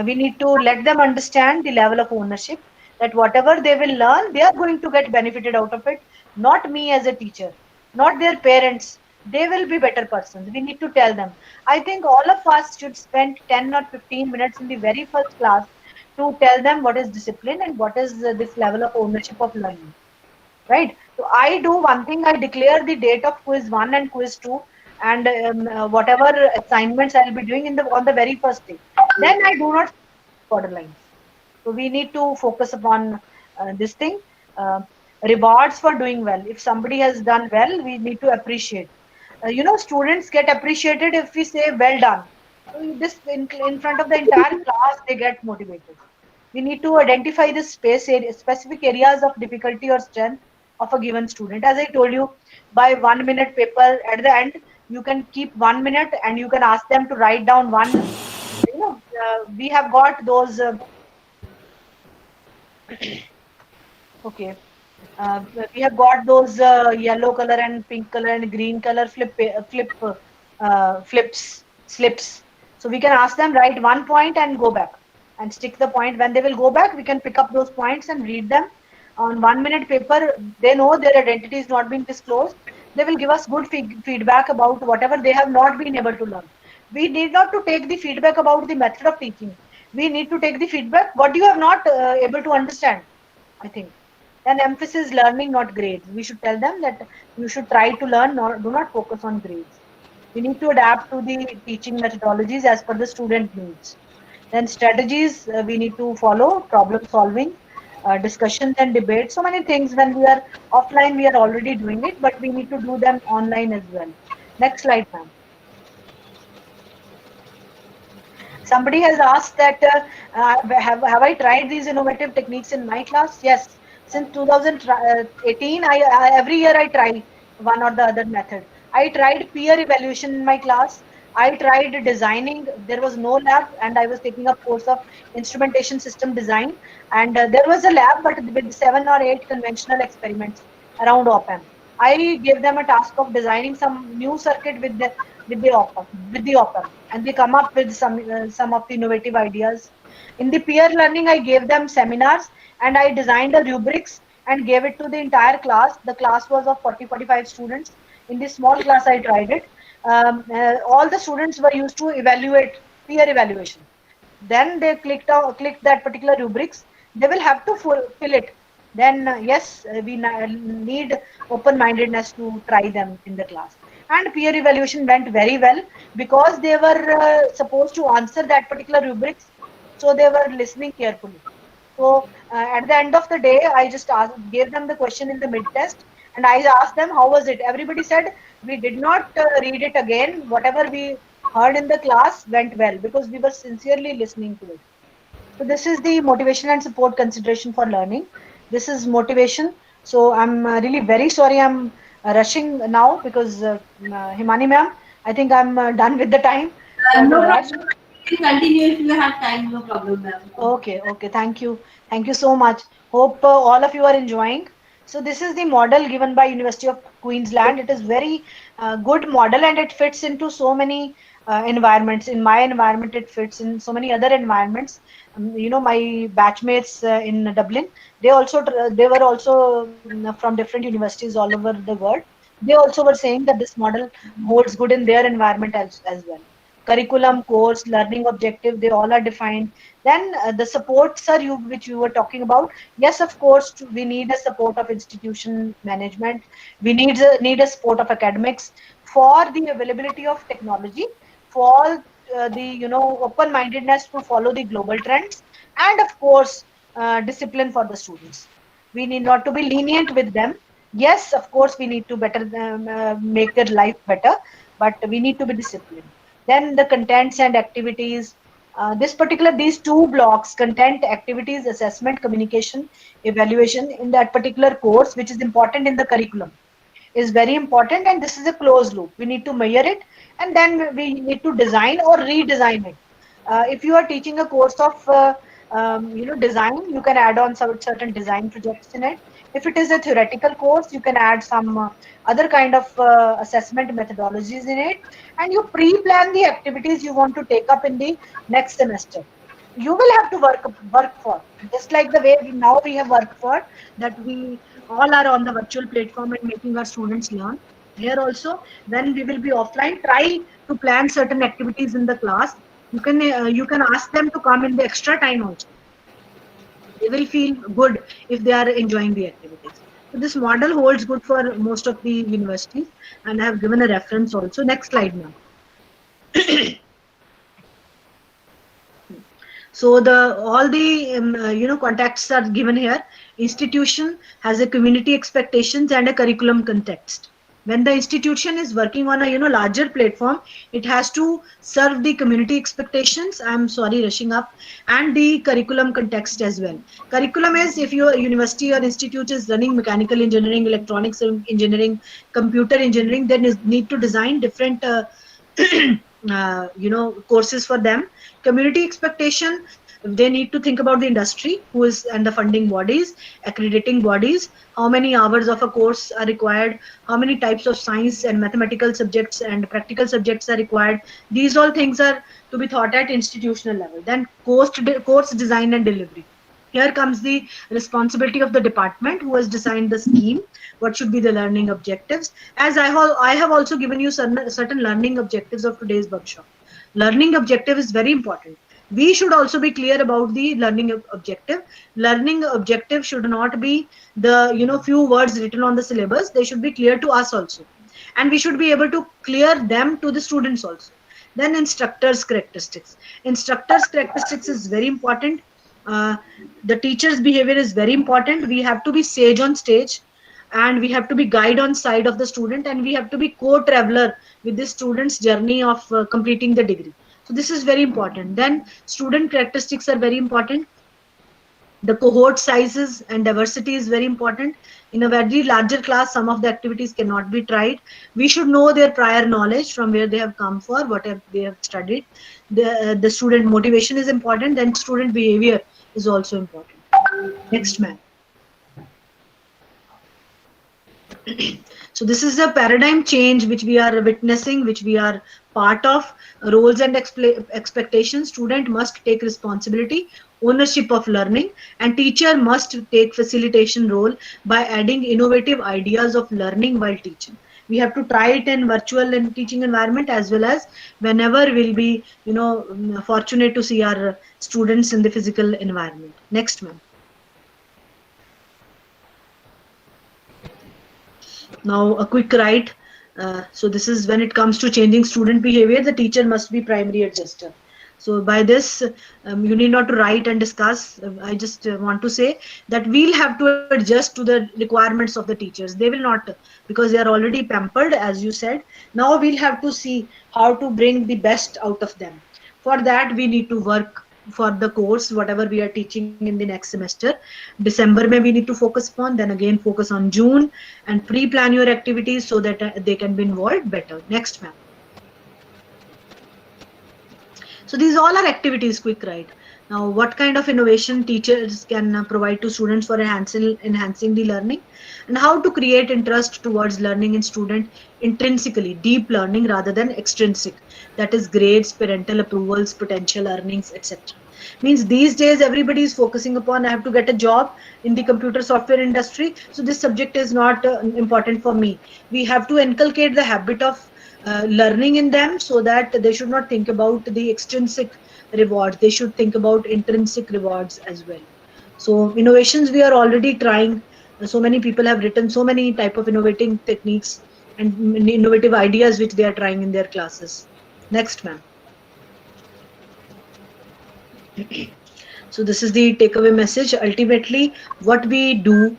Speaker 10: We need to let them understand the level of ownership, that whatever they will learn, they are going to get benefited out of it, not me as a teacher, not their parents. They will be better persons. We need to tell them. I think all of us should spend 10 or 15 minutes in the very first class to tell them what is discipline and what is this level of ownership of learning. Right? So I do one thing, I declare the date of quiz 1 and quiz 2 and whatever assignments I'll be doing on the very first day. Then I do not borderlines. So we need to focus upon this thing. Uh, Rewards for doing well. If somebody has done well, we need to appreciate. Students get appreciated if we say well done. So this in front of the entire class, they get motivated. We need to identify the specific areas of difficulty or strength of a given student. As I told you, by 1 minute paper at the end, you can keep 1 minute and you can ask them to write down one. We have got those. Okay. We have got those yellow color and pink color and green color flips slips. So we can ask them write 1 point and go back and stick the point. When they will go back, we can pick up those points and read them on 1 minute paper. They know their identity is not being disclosed. They will give us good feedback about whatever they have not been able to learn. We need not to take the feedback about the method of teaching. We need to take the feedback what you have not able to understand. I think. Then emphasis learning, not grades. We should tell them that you should try to learn, do not focus on grades. We need to adapt to the teaching methodologies as per the student needs. Then strategies we need to follow, problem solving, discussions and debates. So many things. When we are offline, we are already doing it, but we need to do them online as well. Next slide, ma'am. Somebody has asked that have I tried these innovative techniques in my class? Yes. Since 2018, every year I try one or the other method. I tried peer evaluation in my class. I tried designing. There was no lab, and I was taking a course of instrumentation system design. And there was a lab, but with 7 or 8 conventional experiments around op-amp. I gave them a task of designing some new circuit with the op-amp, and they come up with some of the innovative ideas. In the peer learning, I gave them seminars and I designed a rubrics and gave it to the entire class. The class was of 40-45 students. In this small class, I tried it. All the students were used to evaluate peer evaluation. Then they clicked that particular rubrics. They will have to fill it. Then yes, we need open-mindedness to try them in the class. And peer evaluation went very well because they were supposed to answer that particular rubrics. So they were listening carefully. So at the end of the day, I just gave them the question in the mid test, and I asked them how was it. Everybody said we did not read it again. Whatever we heard in the class went well because we were sincerely listening to it. So this is the motivation and support consideration for learning. This is motivation. So I'm really very sorry I'm rushing now because Himani ma'am, I think I'm done with the time. So I
Speaker 3: No
Speaker 10: will rush.
Speaker 3: problem. You can continue if you have time. No problem, ma'am.
Speaker 10: Okay, okay. Thank you. Thank you so much. Hope all of you are enjoying. So this is the model given by University of Queensland. It is very good model and it fits into so many environments. In my environment, it fits in so many other environments. My batchmates in Dublin, they were also from different universities all over the world. They also were saying that this model holds good in their environment as well. Curriculum, course, learning objective, they all are defined. Then the support, sir, which you were talking about. Yes, of course, we need a support of institution management. We need a support of academics for the availability of technology, for the open-mindedness to follow the global trends, and of course, discipline for the students. We need not to be lenient with them. Yes, of course, we need to make their life better, but we need to be disciplined. Then the contents and activities. These two blocks, content, activities, assessment, communication, evaluation in that particular course, which is important in the curriculum, is very important, and this is a closed loop. We need to measure it, and then we need to design or redesign it. If you are teaching a course of design, you can add on some certain design projects in it. If it is a theoretical course, you can add some other kind of assessment methodologies in it, and you pre-plan the activities you want to take up in the next semester. You will have to work for, just like the way now we have worked for, that we all are on the virtual platform and making our students learn. Here also, when we will be offline, try to plan certain activities in the class. You can ask them to come in the extra time also. They will feel good if they are enjoying the activities. So this model holds good for most of the universities, and I have given a reference also. Next slide, ma'am. So all the contexts are given here. Institution has a community expectations and a curriculum context. When the institution is working on a larger platform, it has to serve the community expectations. I'm sorry, rushing up, and the curriculum context as well. Curriculum is, if your university or institute is running mechanical engineering, electronics engineering, computer engineering, then you need to design different courses for them. Community expectation, they need to think about the industry and the funding bodies, accrediting bodies, how many hours of a course are required, how many types of science and mathematical subjects and practical subjects are required. These all things are to be thought at institutional level. Then course design and delivery. Here comes the responsibility of the department who has designed the scheme. What should be the learning objectives? As I have also given you certain learning objectives of today's workshop. Learning objective is very important. We should also be clear about the learning objective. Learning objective should not be the few words written on the syllabus. They should be clear to us also, and we should be able to clear them to the students also. Then instructors characteristics. Instructors characteristics is very important. The teacher's behavior is very important. We have to be sage on stage, and we have to be guide on side of the student, and we have to be co-traveler with the student's journey of completing the degree. So this is very important. Then student characteristics are very important. The cohort sizes and diversity is very important. In a very larger class, some of the activities cannot be tried. We should know their prior knowledge, from where they have come for, what they have studied. The student motivation is important. Then student behavior is also important. Next, ma'am. So this is a paradigm change which we are witnessing, which we are part of. Roles and expectations. Student must take responsibility, ownership of learning, and teacher must take facilitation role by adding innovative ideas of learning while teaching. We have to try it in virtual and teaching environment, as well as whenever we'll be fortunate to see our students in the physical environment. Next, ma'am. Now a quick write. So this is when it comes to changing student behavior, the teacher must be primary adjuster. So by this, you need not to write and discuss. I just want to say that we'll have to adjust to the requirements of the teachers. They will not, because they are already pampered, as you said. Now we'll have to see how to bring the best out of them. For that, we need to work for the course, whatever we are teaching in the next semester. December may we need to focus upon, then again focus on June, and pre-plan your activities so that they can be involved better. Next, ma'am. So these all are activities, quick write. Now, what kind of innovation teachers can provide to students for enhancing the learning, and how to create interest towards learning in student intrinsically, deep learning rather than extrinsic, that is grades, parental approvals, potential earnings, etc. Means these days everybody is focusing upon, I have to get a job in the computer software industry, so this subject is not important for me. We have to inculcate the habit of learning in them, so that they should not think about the extrinsic rewards, they should think about intrinsic rewards as well. So innovations we are already trying. So many people have written so many type of innovating techniques and innovative ideas which they are trying in their classes. Next, ma'am. So this is the takeaway message. Ultimately, what we do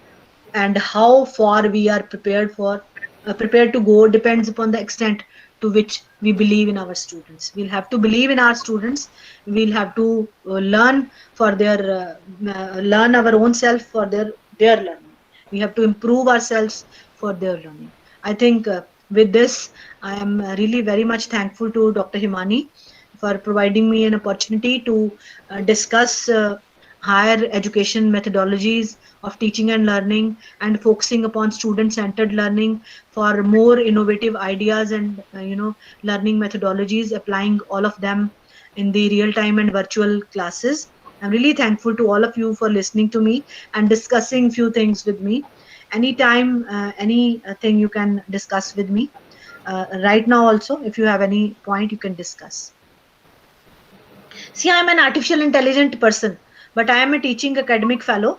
Speaker 10: and how far we are prepared to go depends upon the extent to which we believe in our students. We'll have to believe in our students. We'll have to learn for their learn our own self for their learning. We have to improve ourselves for their learning. I think with this, I am really very much thankful to Dr. Himani for providing me an opportunity to discuss higher education methodologies of teaching and learning, and focusing upon student-centered learning for more innovative ideas and learning methodologies, applying all of them in the real-time and virtual classes. I'm really thankful to all of you for listening to me and discussing few things with me. Anytime, anything you can discuss with me. Right now also, if you have any point, you can discuss. See, I'm an artificial intelligence person, but I am a teaching academic fellow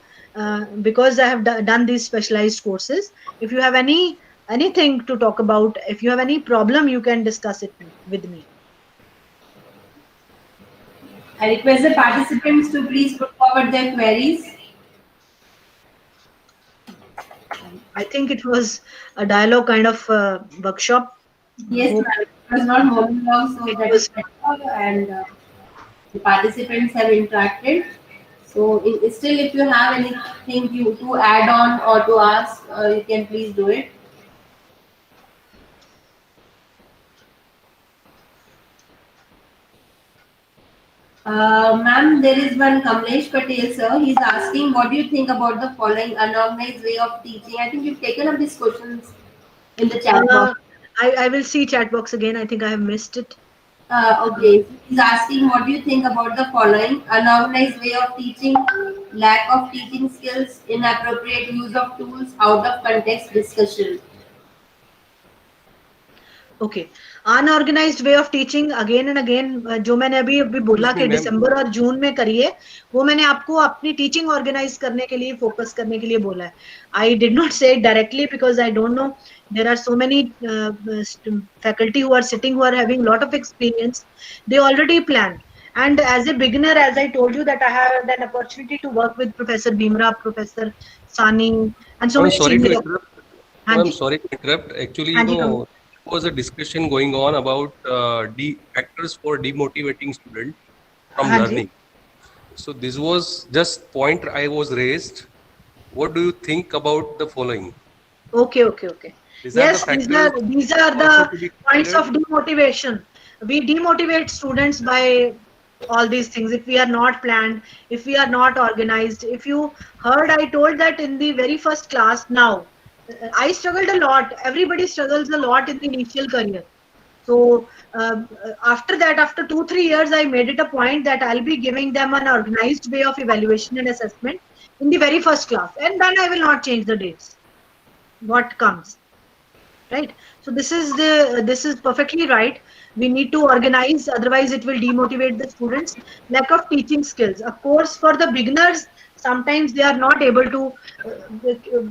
Speaker 10: because I have done these specialized courses. If you have anything to talk about, if you have any problem, you can discuss it with me.
Speaker 3: I request the participants to please put forward their queries.
Speaker 10: I think it was a dialogue kind of workshop.
Speaker 3: Yes, ma'am. It was not monologue, so that is better, and the participants have interacted. So still, if you have anything to add on or to ask, you can please do it. Ma'am, there is one Kamlesh Patel, sir. He's asking, what do you think about the following unorganized way of teaching? I think you've taken up these questions in the chat box.
Speaker 10: I will see chat box again. I think I have missed it.
Speaker 3: Okay. He's asking, what do you think about the following unorganized way of teaching, lack of teaching skills, inappropriate use of tools, out of context discussion?
Speaker 10: Okay. Unorganised way of teaching again and again, जो मैंने अभी बोला कि दिसंबर और जून में करिए, वो मैंने आपको अपनी टीचिंग ऑर्गेनाइज करने के लिए, फोकस करने के लिए बोला है. आई डिड नॉट से it directly because I don't know, there are so many faculty who are sitting, who are having lot of experience. They already plan, and as a beginner, as I told you that I had an opportunity to work with Professor Bhimra, Professor Sani, and so many senior.
Speaker 12: I'm sorry to interrupt. Actually, there was a discussion going on about factors for demotivating students from learning. So this was just point I was raised. What do you think about the following?
Speaker 10: Okay. Yes, these are the points of demotivation. We demotivate students by all these things. If we are not planned, if we are not organized. If you heard, I told that in the very first class. Now, I struggled a lot. Everybody struggles a lot in the initial career. So after that, after 2-3 years, I made it a point that I'll be giving them an organized way of evaluation and assessment in the very first class, and then I will not change the dates. What comes, right? So this is perfectly right. We need to organize, otherwise it will demotivate the students. Lack of teaching skills, of course, for the beginners, sometimes they are not able to,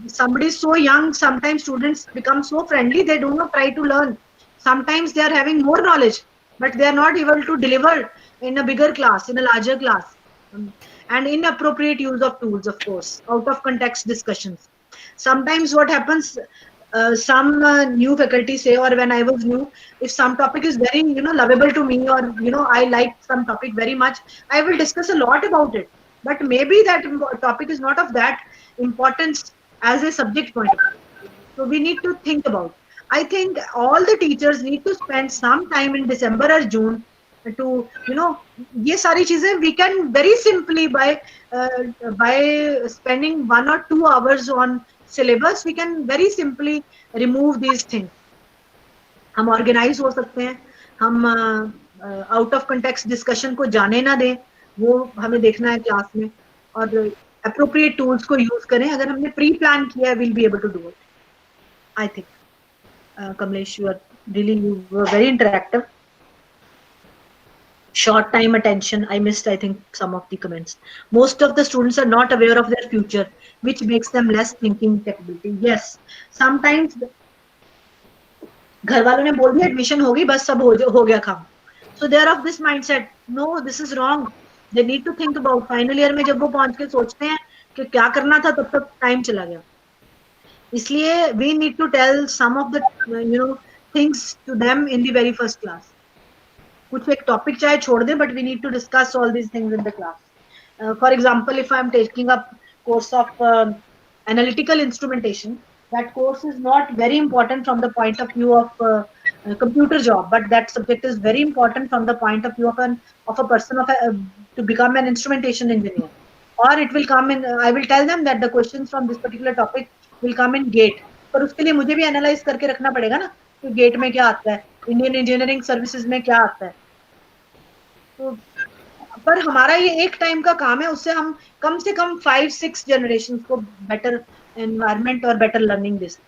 Speaker 10: somebody is so young, sometimes students become so friendly, they do not try to learn. Sometimes they are having more knowledge, but they are not able to deliver in a bigger class, in a larger class. And inappropriate use of tools, of course, out of context discussions. Sometimes what happens, some new faculty say, or when I was new, if some topic is very, lovable to me, or, I like some topic very much, I will discuss a lot about it. But maybe that topic is not of that importance as a subject point of view. So we need to think about. I think all the teachers need to spend some time in December or June to, ये सारी चीजें we can very simply by spending 1 or 2 hours on syllabus, we can very simply remove these things. हम organize हो सकते हैं, हम out of context discussion को जाने ना दें, वो हमें देखना है क्लास में, और appropriate tools को use करें. अगर हमने pre-plan किया है, we'll be able to do it. I think. Kamlesh, you were very interactive. Short time attention. I missed, I think, some of the comments. Most of the students are not aware of their future, which makes them less thinking capability. Yes, sometimes घर वालों ने बोल दिया admission होगी, बस सब हो गया काम. So they are of this mindset. No, this is wrong. They need to think about final year में जब वो पहुंच के सोचते हैं कि क्या करना था, तब तक time चला गया. इसलिए we need to tell some of the things to them in the very first class. कुछ एक topic चाहे छोड़ दे, but we need to discuss all these things in the class. For example, if I am taking up course of analytical instrumentation, that course is not very important from the point of view of computer job, but that subject is very important from the point of view of a person to become an instrumentation engineer. Or it will come in. I will tell them that the questions from this particular topic will come in GATE. पर उसके लिए मुझे भी analyze करके रखना पड़ेगा ना कि GATE में क्या आता है, Indian Engineering Services में क्या आता है. तो पर हमारा ये एक टाइम का काम है, उससे हम कम से कम 5-6 generations को better environment or better learning दे सकते.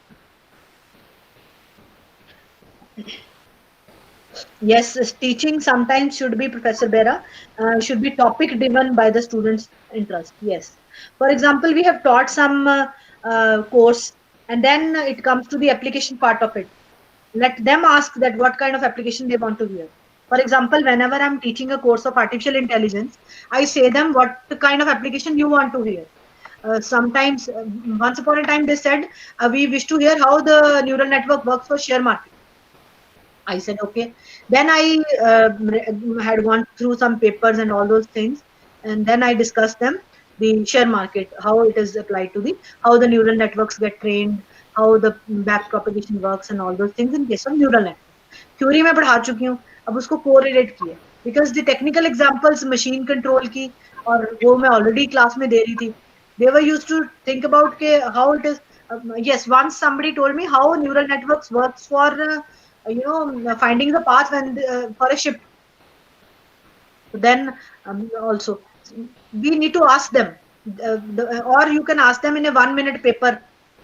Speaker 10: Yes, teaching sometimes should be, Professor Bera, should be topic driven by the students' interest. Yes. For example, we have taught some course, and then it comes to the application part of it. Let them ask that what kind of application they want to hear. For example, whenever I'm teaching a course of artificial intelligence, I say them what kind of application you want to hear. Sometimes, once upon a time, they said, we wish to hear how the neural network works for share market. I said, okay. Then I had gone through some papers and all those things. And then I discussed them, the share market, how it is applied to how the neural networks get trained, how the back propagation works and all those things in case of neural network. Theory में पढ़ा चुकी हूँ, अब उसको correlate किया. Because the technical examples machine control की, और वो मैं already class में दे रही थी. They were used to think about how it is. Yes, once somebody told me how neural networks works for finding the path when for a ship. Then also we need to ask them, or you can ask them in a 1-minute paper.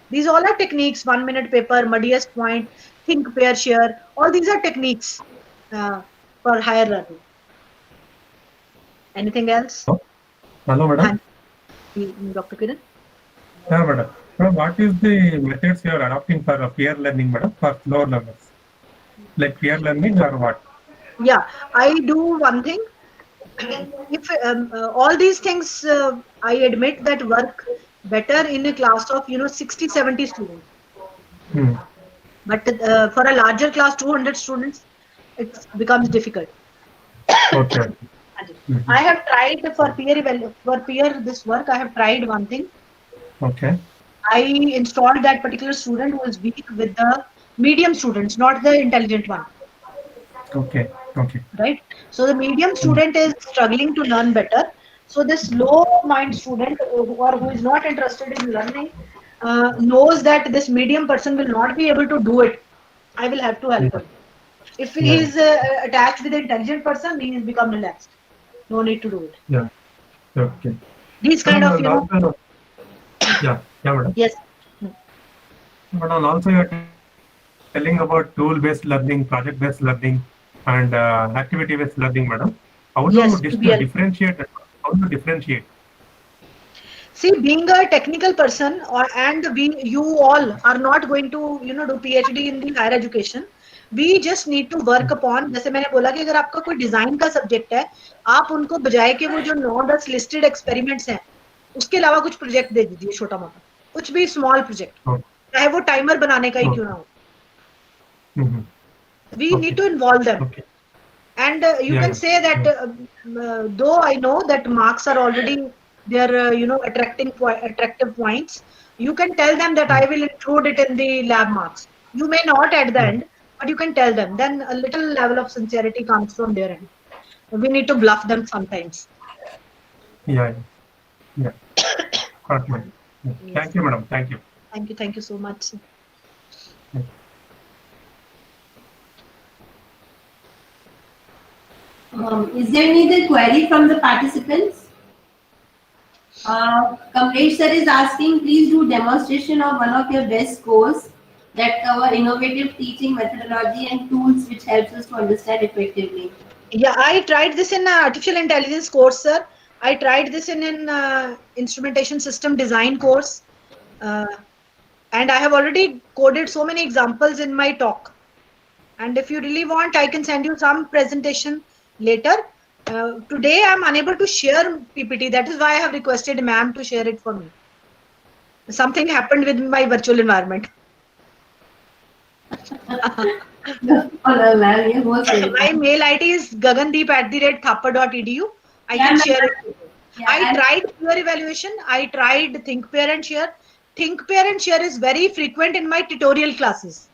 Speaker 10: These all are techniques. 1-minute paper, muddiest point, think, pair, share. All these are techniques for higher learning. Anything else?
Speaker 9: Hello, madam.
Speaker 10: Dr. Kiran.
Speaker 9: Yeah, madam. What is the methods you are adopting for peer learning, madam, for lower learners? Like peer learning or what?
Speaker 10: Yeah, I do one thing. If all these things, I admit that work better in a class of 60-70 students. But for a larger class, 200 students, it becomes difficult.
Speaker 9: Okay.
Speaker 10: I have tried for peer this work. I have tried one thing.
Speaker 9: Okay.
Speaker 10: I installed that particular student who is weak with the medium students, not the intelligent one.
Speaker 9: Okay. Okay.
Speaker 10: Right. So the medium student is struggling to learn better. So this low mind student who is not interested in learning knows that this medium person will not be able to do it. I will have to help him. If he is attached with the intelligent person, he has become relaxed. No need to do it.
Speaker 9: Yeah. Okay.
Speaker 10: These kind of
Speaker 9: Yeah, madam.
Speaker 10: Yes.
Speaker 9: But also you are telling about tool-based learning, project-based learning, and activity-based learning, madam. How do you differentiate? How do you differentiate?
Speaker 10: See, being a technical person, you all are not going to do PhD in the higher education. We just need to work upon, जैसे मैंने बोला कि अगर आपका कोई design का subject है, आप उनको बजाय के वो जो 9-10 लिस्टेड एक्सपेरिमेंट्स हैं, उसके अलावा कुछ प्रोजेक्ट दे दीजिए, छोटा मोटा, कुछ भी स्मॉल प्रोजेक्ट, चाहे वो टाइमर बनाने का ही क्यों ना हो. We need to involve them. And you can say that though I know that marks are already their attractive points, you can tell them that I will include it in the lab marks. You may not at the end, but you can tell them. Then a little level of sincerity comes from their end. We need to bluff them sometimes.
Speaker 9: Yeah. Got it. Thank you, madam. Thank you.
Speaker 10: Thank you so much.
Speaker 3: Is there any other query from the participants? Kamlesh sir is asking, please do demonstration of one of your best courses that cover innovative teaching methodology and tools which helps us to understand effectively.
Speaker 10: Yeah, I tried this in artificial intelligence course, sir. I tried this in an instrumentation system design course. And I have already coded so many examples in my talk. And if you really want, I can send you some presentation later. Today, I'm unable to share PPT. That is why I have requested ma'am to share it for me. Something happened with my virtual environment. My mail ID is gagandeep@thapar.edu. I can share it. I tried peer evaluation. I tried think, pair and share. Think, pair and share is very frequent in my tutorial classes.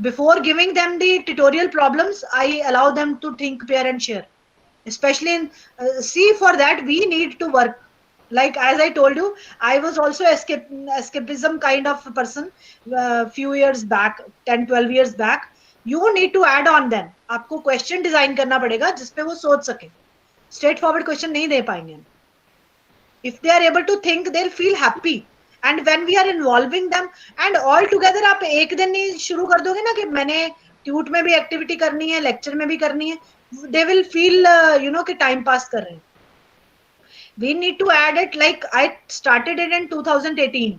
Speaker 10: Before giving them the tutorial problems, I allow them to think, pair and share. Especially in see, for that we need to work. Like as I told you, I was also escapism kind of person few years back, 10-12 years back. You need to add on them. आपको question design करना पड़ेगा जिसपे वो सोच सके. Straightforward question नहीं दे पाएंगे. If they are able to think, they'll feel happy. And when we are involving them, and all together, आप एक दिन नहीं शुरू कर दोगे ना कि मैंने ट्यूट में भी एक्टिविटी करनी है, लेक्चर में भी करनी है. They will feel कि time pass कर रहे हैं. We need to add it. Like I started it in 2018.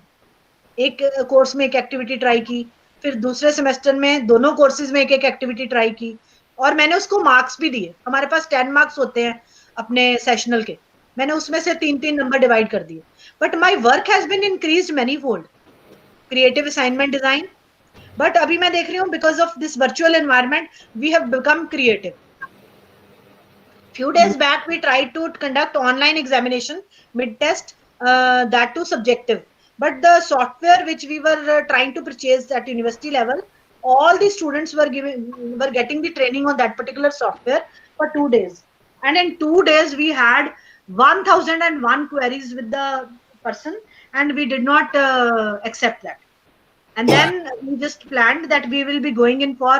Speaker 10: एक कोर्स में एक एक्टिविटी ट्राई की, फिर दूसरे सेमेस्टर में दोनों कोर्सेज में एक एक्टिविटी ट्राई की, और मैंने उसको मार्क्स भी दिए. हमारे पास 10 मार्क्स होते हैं अपने सेशनल के. मैंने उसमें से 3-3 नंबर डिवाइड कर दिए. But my work has been increased many fold. Creative assignment design. But अभी मैं देख रही हूँ because of this virtual environment we have become creative. Few days back we tried to conduct online examination mid test, that too subjective, but the software which we were trying to purchase at university level, all the students were getting the training on that particular software for 2 days, and in 2 days we had 1001 queries with the person, and we did not accept that. And then we just planned that we will be going in for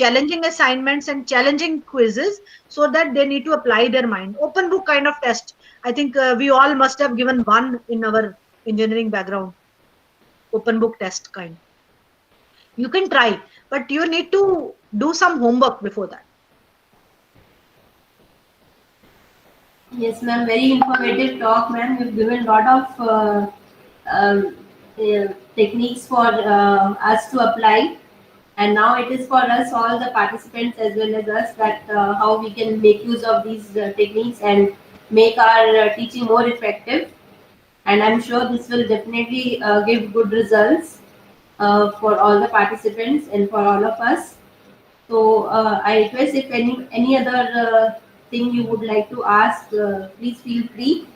Speaker 10: challenging assignments and challenging quizzes so that they need to apply their mind. Open book kind of test. I think we all must have given one in our engineering background. Open book test kind. You can try, but you need to do some homework before that.
Speaker 3: Yes, ma'am. Very informative talk, ma'am. You've given a lot of techniques for us to apply, and now it is for us, all the participants as well as us, that how we can make use of these techniques and make our teaching more effective. And I'm sure this will definitely give good results for all the participants and for all of us. So I request, if any other thing you would like to ask, please feel free.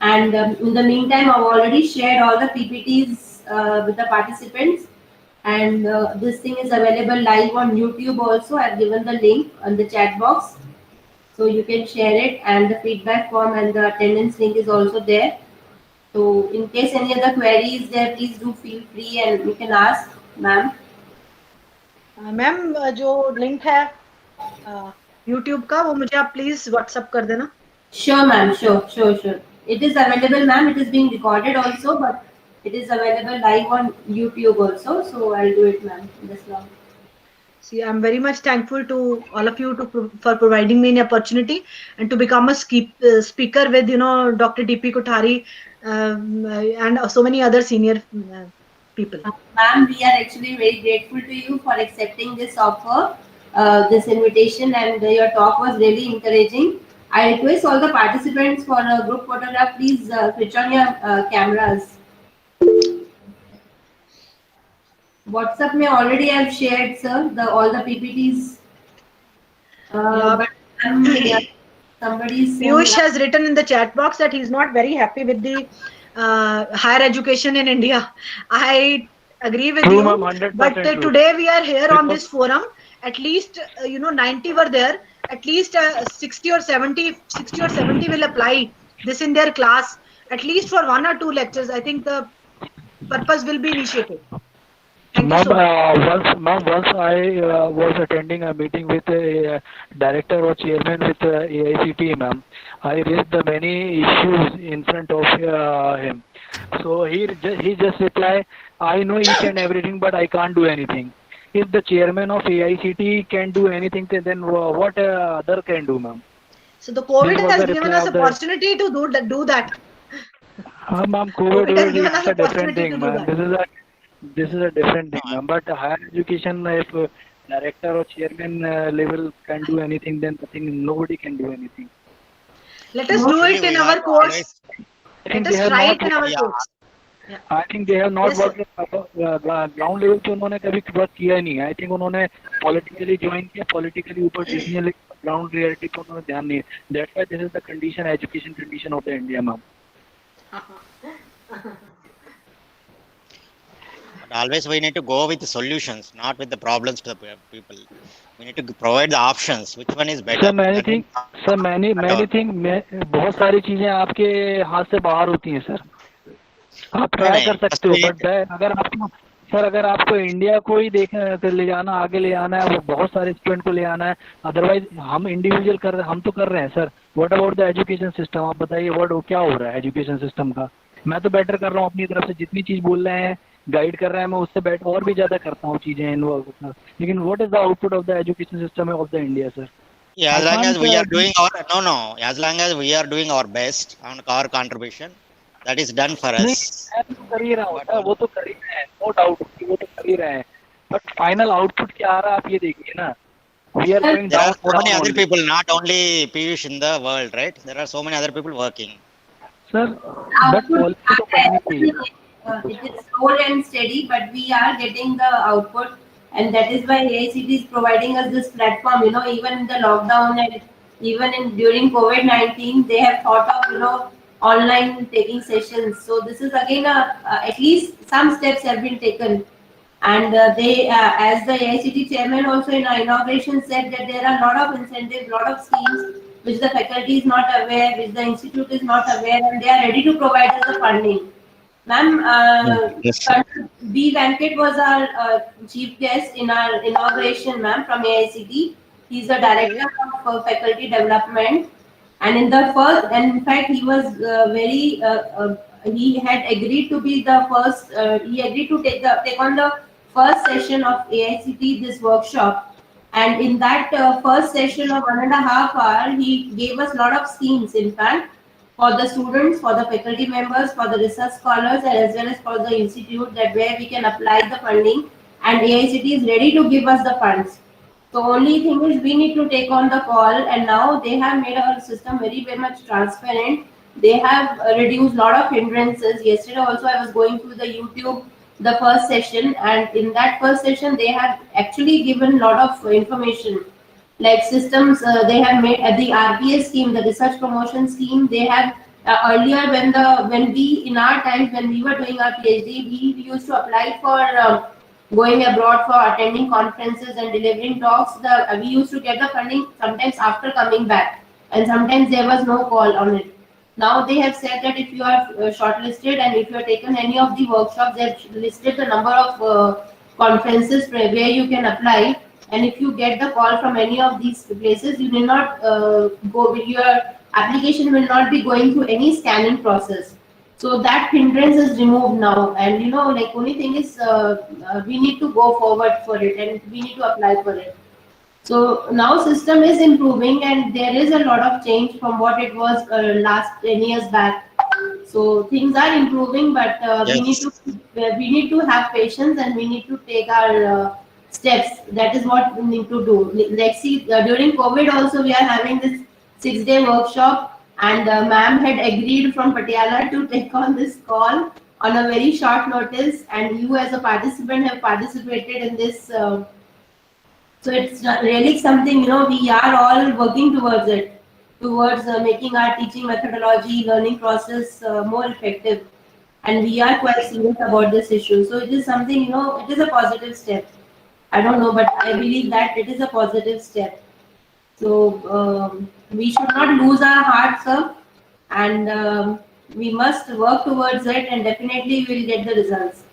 Speaker 3: And in the meantime, I've already shared all the PPTs with the participants, and this thing is available live on YouTube also. I've given the link on the chat box, so you can share it, and the feedback form and the attendance link is also there. So in case any other queries there, please do feel free and you can ask ma'am.
Speaker 10: Ma'am जो link है YouTube का, वो मुझे आप please WhatsApp कर देना.
Speaker 3: Sure ma'am, sure. It is available, ma'am. It is being recorded also, but it is available live on YouTube also. So I'll do it, ma'am. Just now.
Speaker 10: See, I'm very much thankful to all of you for providing me an opportunity and to become a speaker with Dr. DP Kothari and so many other senior people.
Speaker 3: Ma'am, we are actually very grateful to you for accepting this offer, this invitation, and your talk was really encouraging. I request all the participants for a group photograph. Please switch on your cameras. WhatsApp may already have shared, sir, all the PPTs. But somebody is
Speaker 10: Piyush has written in the chat box that he's not very happy with the higher education in India. I agree with
Speaker 14: True,
Speaker 10: you.
Speaker 14: ma'am, 100%
Speaker 10: But
Speaker 14: true.
Speaker 10: today we are here on
Speaker 14: Because-
Speaker 10: this forum. At least 90 were there. At least 60 or 70 will apply this in their class. At least for 1 or 2 lectures. I think the purpose will be initiated. Thank you so much.
Speaker 14: Once I was attending a meeting with a director or chairman with AICT, ma'am. I raised the many issues in front of him. So he just replied, I know each and everything, but I can't do anything. If the chairman of AICT can do anything, then what other can do, ma'am?
Speaker 10: So the COVID
Speaker 14: This was
Speaker 10: has
Speaker 14: the
Speaker 10: given
Speaker 14: reply
Speaker 10: us
Speaker 14: of the-
Speaker 10: opportunity to do that.
Speaker 14: Ma'am,
Speaker 10: COVID has given us
Speaker 14: is a different
Speaker 10: opportunity to
Speaker 14: thing,
Speaker 10: do
Speaker 14: ma'am.
Speaker 10: that.
Speaker 14: This is a different thing, ma'am. But higher education, if director or chairman level can do anything, then nobody can do anything.
Speaker 10: Let us do it in our course. Let us try it in our
Speaker 14: Yeah.
Speaker 10: course.
Speaker 14: I think they have not
Speaker 10: Yes,
Speaker 14: worked ground level पे उन्होंने कभी work किया नहीं. I think उन्होंने politically join किया, politically ऊपर देखने लगे, ground reality पे उन्होंने ध्यान नहीं. That's why this is the condition, education condition of the India, ma'am.
Speaker 15: But always we need to go with the solutions, not with the problems to the people. We need to provide the options. Which one is better?
Speaker 14: Sir, many thing, बहुत सारी चीजें आपके हाथ से बाहर होती हैं, sir. आप ट्राई कर सकते हो, बट अगर आपको इंडिया को ही ले जाना, आगे ले आना है, वो बहुत सारे स्टूडेंट को ले आना है. अदरवाइज हम इंडिविजुअल कर रहे हैं, हम तो कर रहे हैं sir. What about the education system? आप बताइए क्या हो रहा है एजुकेशन सिस्टम का? मैं तो बेटर कर रहा हूँ अपनी तरफ से, जितनी चीज बोल रहे हैं, गाइड कर रहा है, मैं उससे बेटर और भी ज्यादा करता हूँ चीजें इन्वॉल्व. लेकिन what is the output of the education system of the India, sir?
Speaker 15: Yeah, as long as we are doing as long as we are doing our best on our contribution, that is done for us.
Speaker 14: कर ही रहा हूँ sir, वो तो कर ही रहे हैं, no doubt, वो तो कर ही रहे हैं. बट फाइनल आउटपुट क्या आ रहा है आप ये देखिए ना. We are going
Speaker 15: There
Speaker 14: down.
Speaker 15: are so many other people, not only Piyush in the world, right? There are so many other people working.
Speaker 14: Sir, but policy तो करनी चाहिए.
Speaker 3: It is slow and steady, but we are getting the output, and that is why AICT is providing us this platform. Even in the lockdown and even during COVID-19, they have thought of online taking sessions. So this is again at least some steps have been taken, and they, as the AICT chairman also in our inauguration said that there are a lot of incentives, lot of schemes which the faculty is not aware, which the institute is not aware, and they are ready to provide us the funding. Ma'am, B. Venkat was our chief guest in our inauguration, ma'am, from AICT. He's the director of faculty development, and in fact, he was he had agreed to be the first. He agreed to take on the first session of AICT, this workshop, and in that first session of 1.5 hours, he gave us a lot of schemes. In fact, for the students, for the faculty members, for the research scholars, as well as for the institute, that where we can apply the funding, and AICT is ready to give us the funds. So only thing is we need to take on the call, and now they have made our system very, very much transparent. They have reduced a lot of hindrances. Yesterday also I was going through the YouTube, the first session, and in that first session they have actually given a lot of information. Like systems, they have made the RPS scheme, the research promotion scheme. They have earlier when we in our times when we were doing our PhD, we used to apply for going abroad for attending conferences and delivering talks. We used to get the funding sometimes after coming back, and sometimes there was no call on it. Now they have said that if you are shortlisted and if you have taken any of the workshops, they have listed the number of conferences where you can apply. And if you get the call from any of these places, you will not your application will not be going through any scanning process. So that hindrance is removed now, and only thing is we need to go forward for it, and we need to apply for it. So now system is improving, and there is a lot of change from what it was last 10 years back. So things are improving, but
Speaker 15: Yes.
Speaker 3: we need to have patience, and we need to take our steps. That is what we need to do. Let's see. During COVID also, we are having this 6-day workshop, and ma'am had agreed from Patiala to take on this call on a very short notice, and you as a participant have participated in this. So it's really something, we are all working towards it, towards making our teaching methodology, learning process more effective. And we are quite serious about this issue. So it is something, it is a positive step. I don't know, but I believe that it is a positive step. So we should not lose our heart, sir, and we must work towards it, and definitely we will get the results.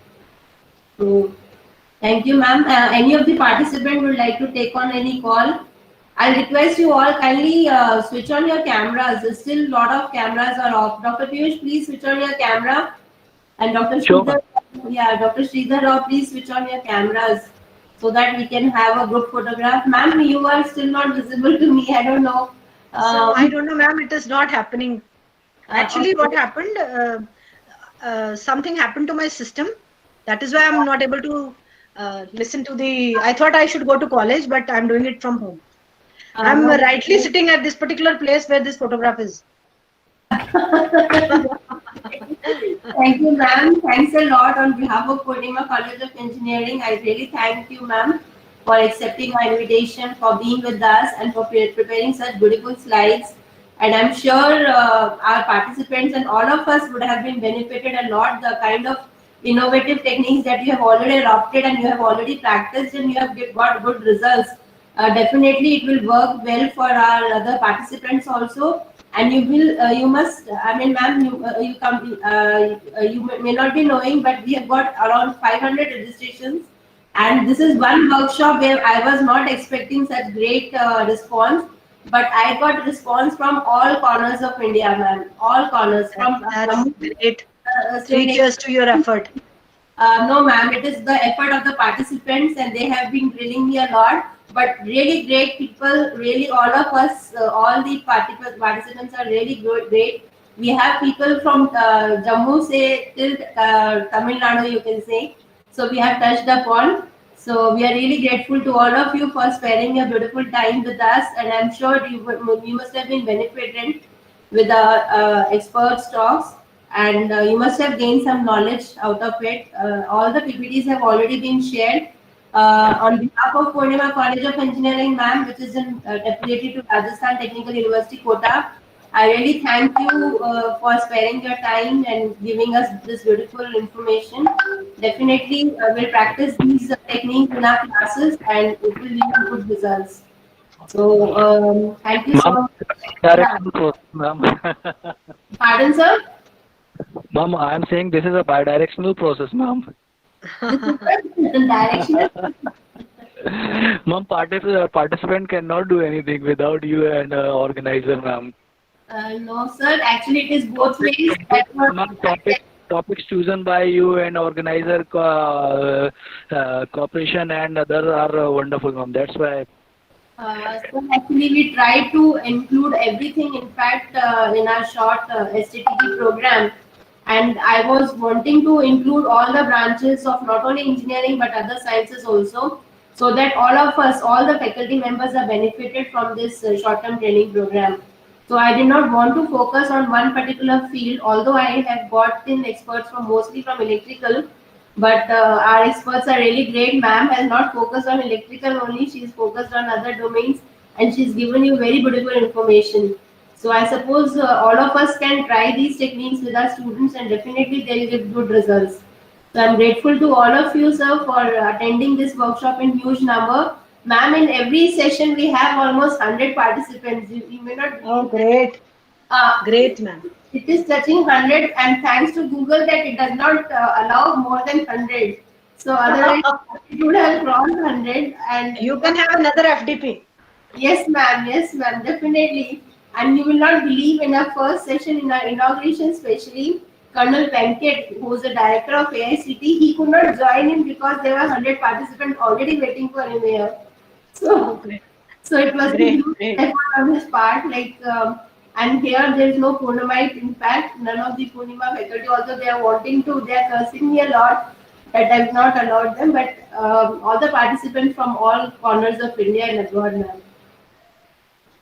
Speaker 3: So thank you, ma'am. Any of the participants would like to take on any call? I'll request you all kindly switch on your cameras. There's still a lot of cameras are off. Dr. Piyush, please switch on your camera. And Dr. Sridhar, Dr. Sridhar, please switch on your cameras so that we can have a group photograph. Ma'am, you are still not visible to me. I don't know.
Speaker 10: So I don't know, ma'am. It is not happening. Actually,
Speaker 3: okay.
Speaker 10: what happened? Something happened to my system. That is why I'm not able to listen to the. I thought I should go to college, but I'm doing it from home. I'm
Speaker 3: No.
Speaker 10: rightly sitting at this particular place where this photograph is.
Speaker 3: Thank you, ma'am. Thanks a lot on behalf of Poornima College of Engineering. I really thank you, ma'am, for accepting my invitation, for being with us, and for preparing such beautiful slides. And I'm sure our participants and all of us would have been benefited a lot. The kind of innovative techniques that you have already adopted and you have already practiced, and you have got good results. Definitely, it will work well for our other participants also. And you must, I mean, ma'am, you may not be knowing, but we have got around 500 registrations. And this is one workshop where I was not expecting such great response, but I got response from all corners of India, ma'am. All corners.
Speaker 10: That's great. Cheers to your effort.
Speaker 3: No, ma'am, it is the effort of the participants, and they have been drilling me a lot. But really great people, really all of us, all the participants are really great. We have people from Jammu, say, till Tamil Nadu, you can say. So we have touched upon. So we are really grateful to all of you for sparing your beautiful time with us. And I'm sure you must have been benefited with the experts talks. And you must have gained some knowledge out of it. All the PPTs have already been shared. On behalf of Poornima College of Engineering, ma'am, which is affiliated to Rajasthan Technical University, Kota, I really thank you for sparing your time and giving us this beautiful information. Definitely, we'll practice these techniques in our classes, and it will lead to good results. So, thank you so much. Pardon, sir?
Speaker 14: Ma'am, I am saying this is a bidirectional process, ma'am.
Speaker 3: Directional?
Speaker 14: Ma'am, participant cannot do anything without you and organizer, ma'am.
Speaker 3: No, sir. Actually, it is both ways.
Speaker 14: Topics chosen by you and organizer cooperation and others are wonderful, ma'am. That's why.
Speaker 3: So actually, we try to include everything. In fact, in our short STTP program. And I was wanting to include all the branches of not only engineering but other sciences also, so that all of us, all the faculty members are benefited from this short-term training program. So I did not want to focus on one particular field, although I have got in experts from mostly from electrical, but our experts are really great. Ma'am has not focused on electrical only, she's focused on other domains, and she's given you very beautiful information. So I suppose all of us can try these techniques with our students, and definitely they will give good results. So I'm grateful to all of you, sir, for attending this workshop in huge number. Ma'am, in every session we have almost 100 participants. You may not.
Speaker 10: Oh, great. Great, ma'am.
Speaker 3: It is touching 100, and thanks to Google that it does not allow more than 100. So otherwise it would have crossed 100. And
Speaker 10: you can have another FDP.
Speaker 3: Yes, ma'am. Yes, ma'am. Definitely. And you will not believe, in our first session, in our inauguration especially, Colonel Venkat, who is the director of AICT, he could not join in because there were 100 participants already waiting for him here. So, so it was a huge effort on his part. Like And here there is no Poornamite. In fact, none of the Poornima faculty, although they are wanting to, they are cursing me a lot that I have not allowed them, but all the participants from all corners of India and abroad, ma'am.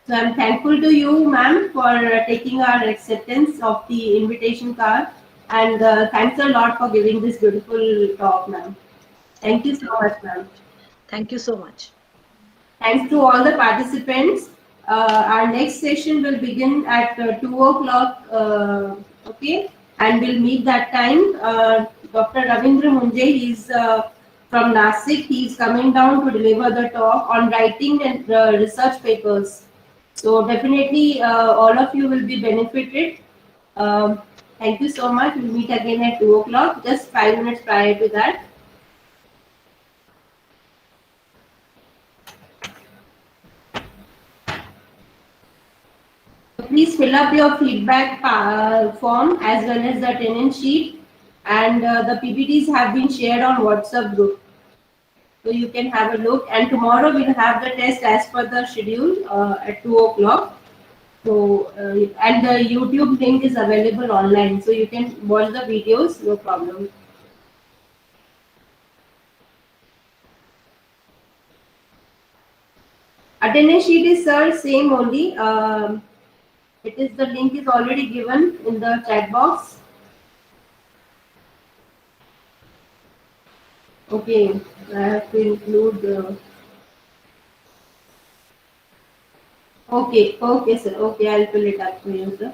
Speaker 3: So I'm thankful to you, ma'am, for taking our acceptance of the invitation card, and thanks a lot for giving this beautiful talk, ma'am. Thank you so much, ma'am.
Speaker 10: Thank you so much.
Speaker 3: Thanks to all the participants. Our next session will begin at 2 o'clock, okay? And we'll meet that time. Dr. Ravindra Munje, he's from Nasik. He's coming down to deliver the talk on writing and research papers. So definitely all of you will be benefited. Thank you so much. We'll meet again at 2 o'clock, just 5 minutes prior to that. Please fill up your feedback form as well as the attendance sheet, and the PPTs have been shared on WhatsApp group. So you can have a look, and tomorrow we'll have the test as per the schedule at 2 o'clock. So, and the YouTube link is available online, so you can watch the videos, no problem. Attendance sheet is, sir, same only. It is, the link is already given in the chat box. Okay, I have to include. Okay, sir. Okay, I'll fill it up for you, sir.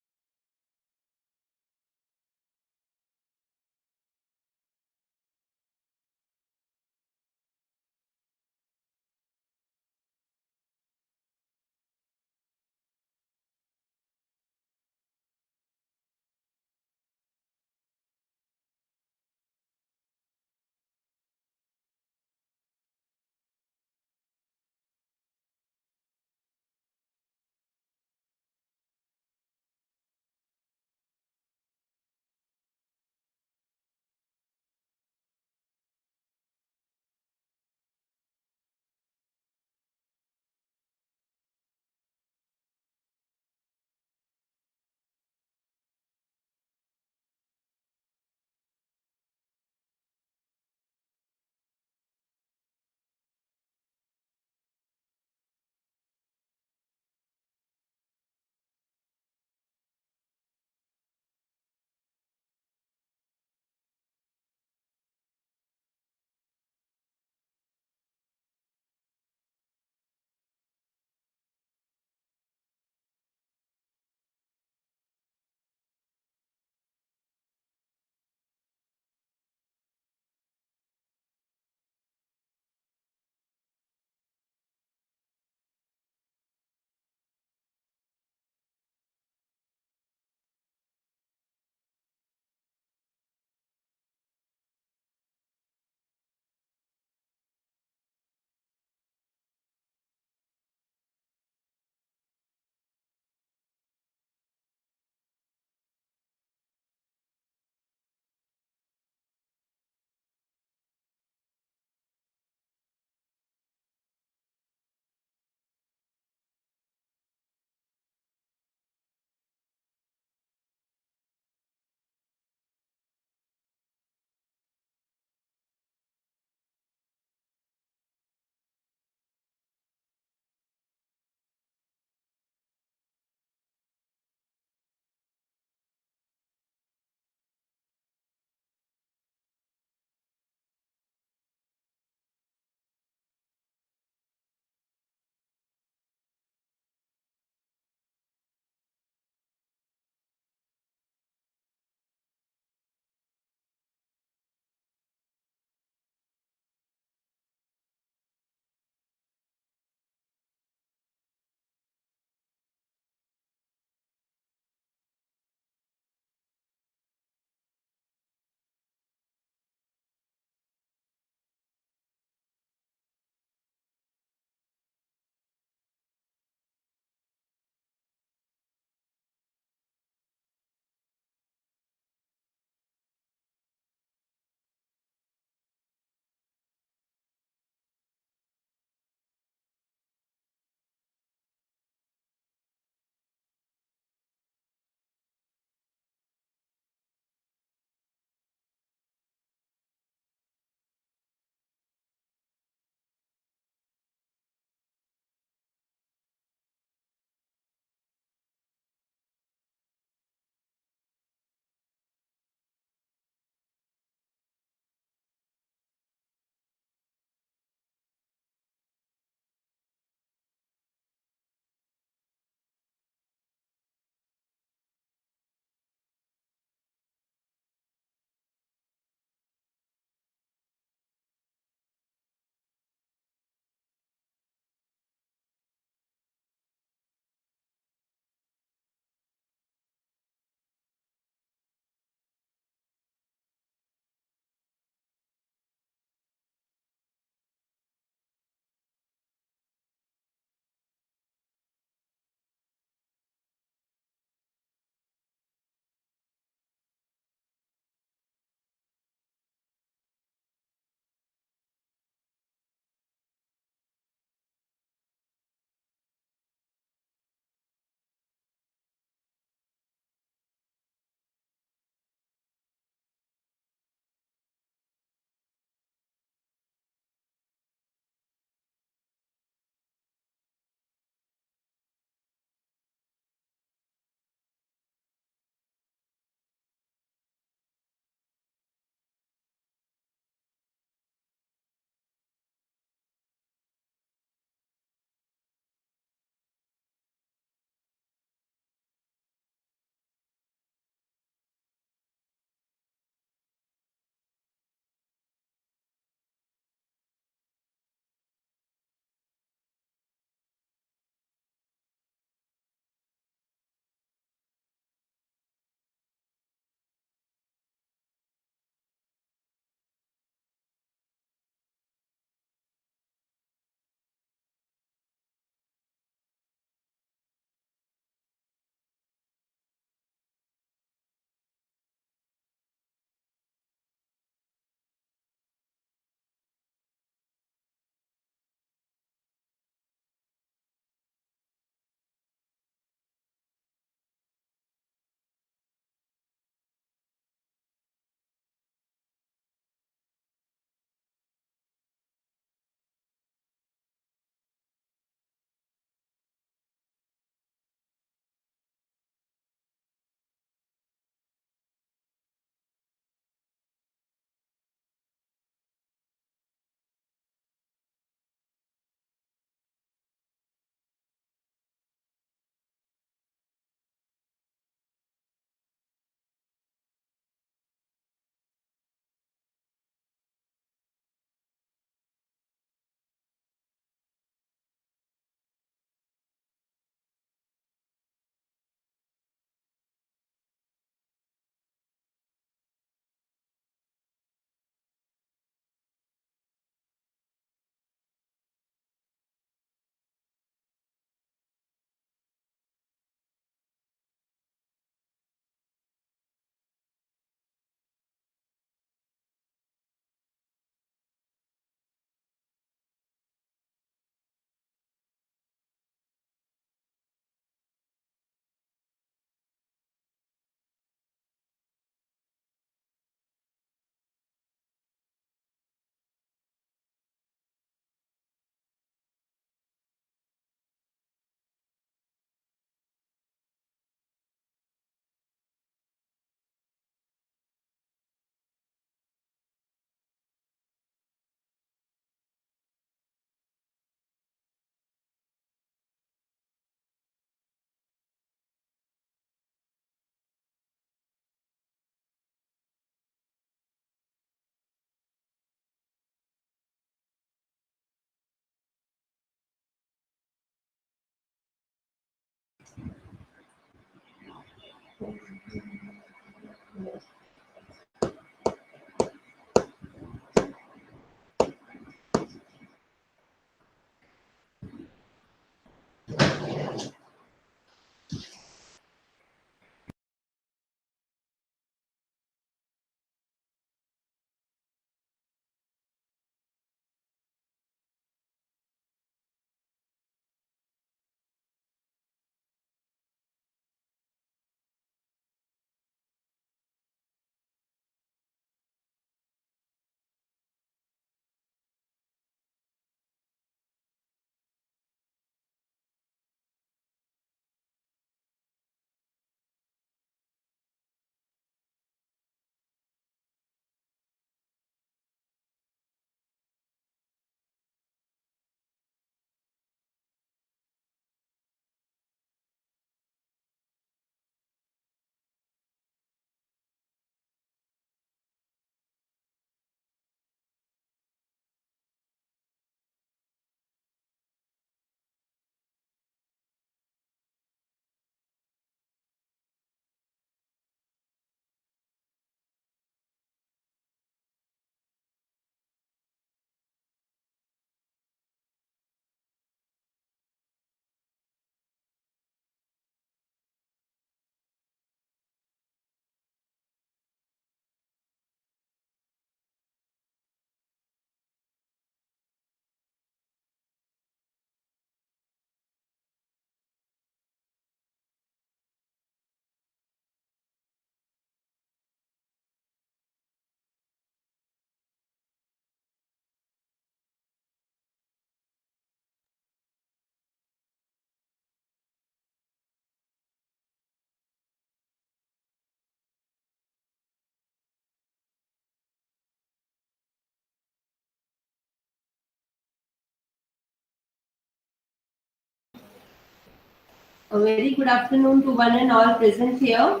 Speaker 3: A very good afternoon to one and all present here.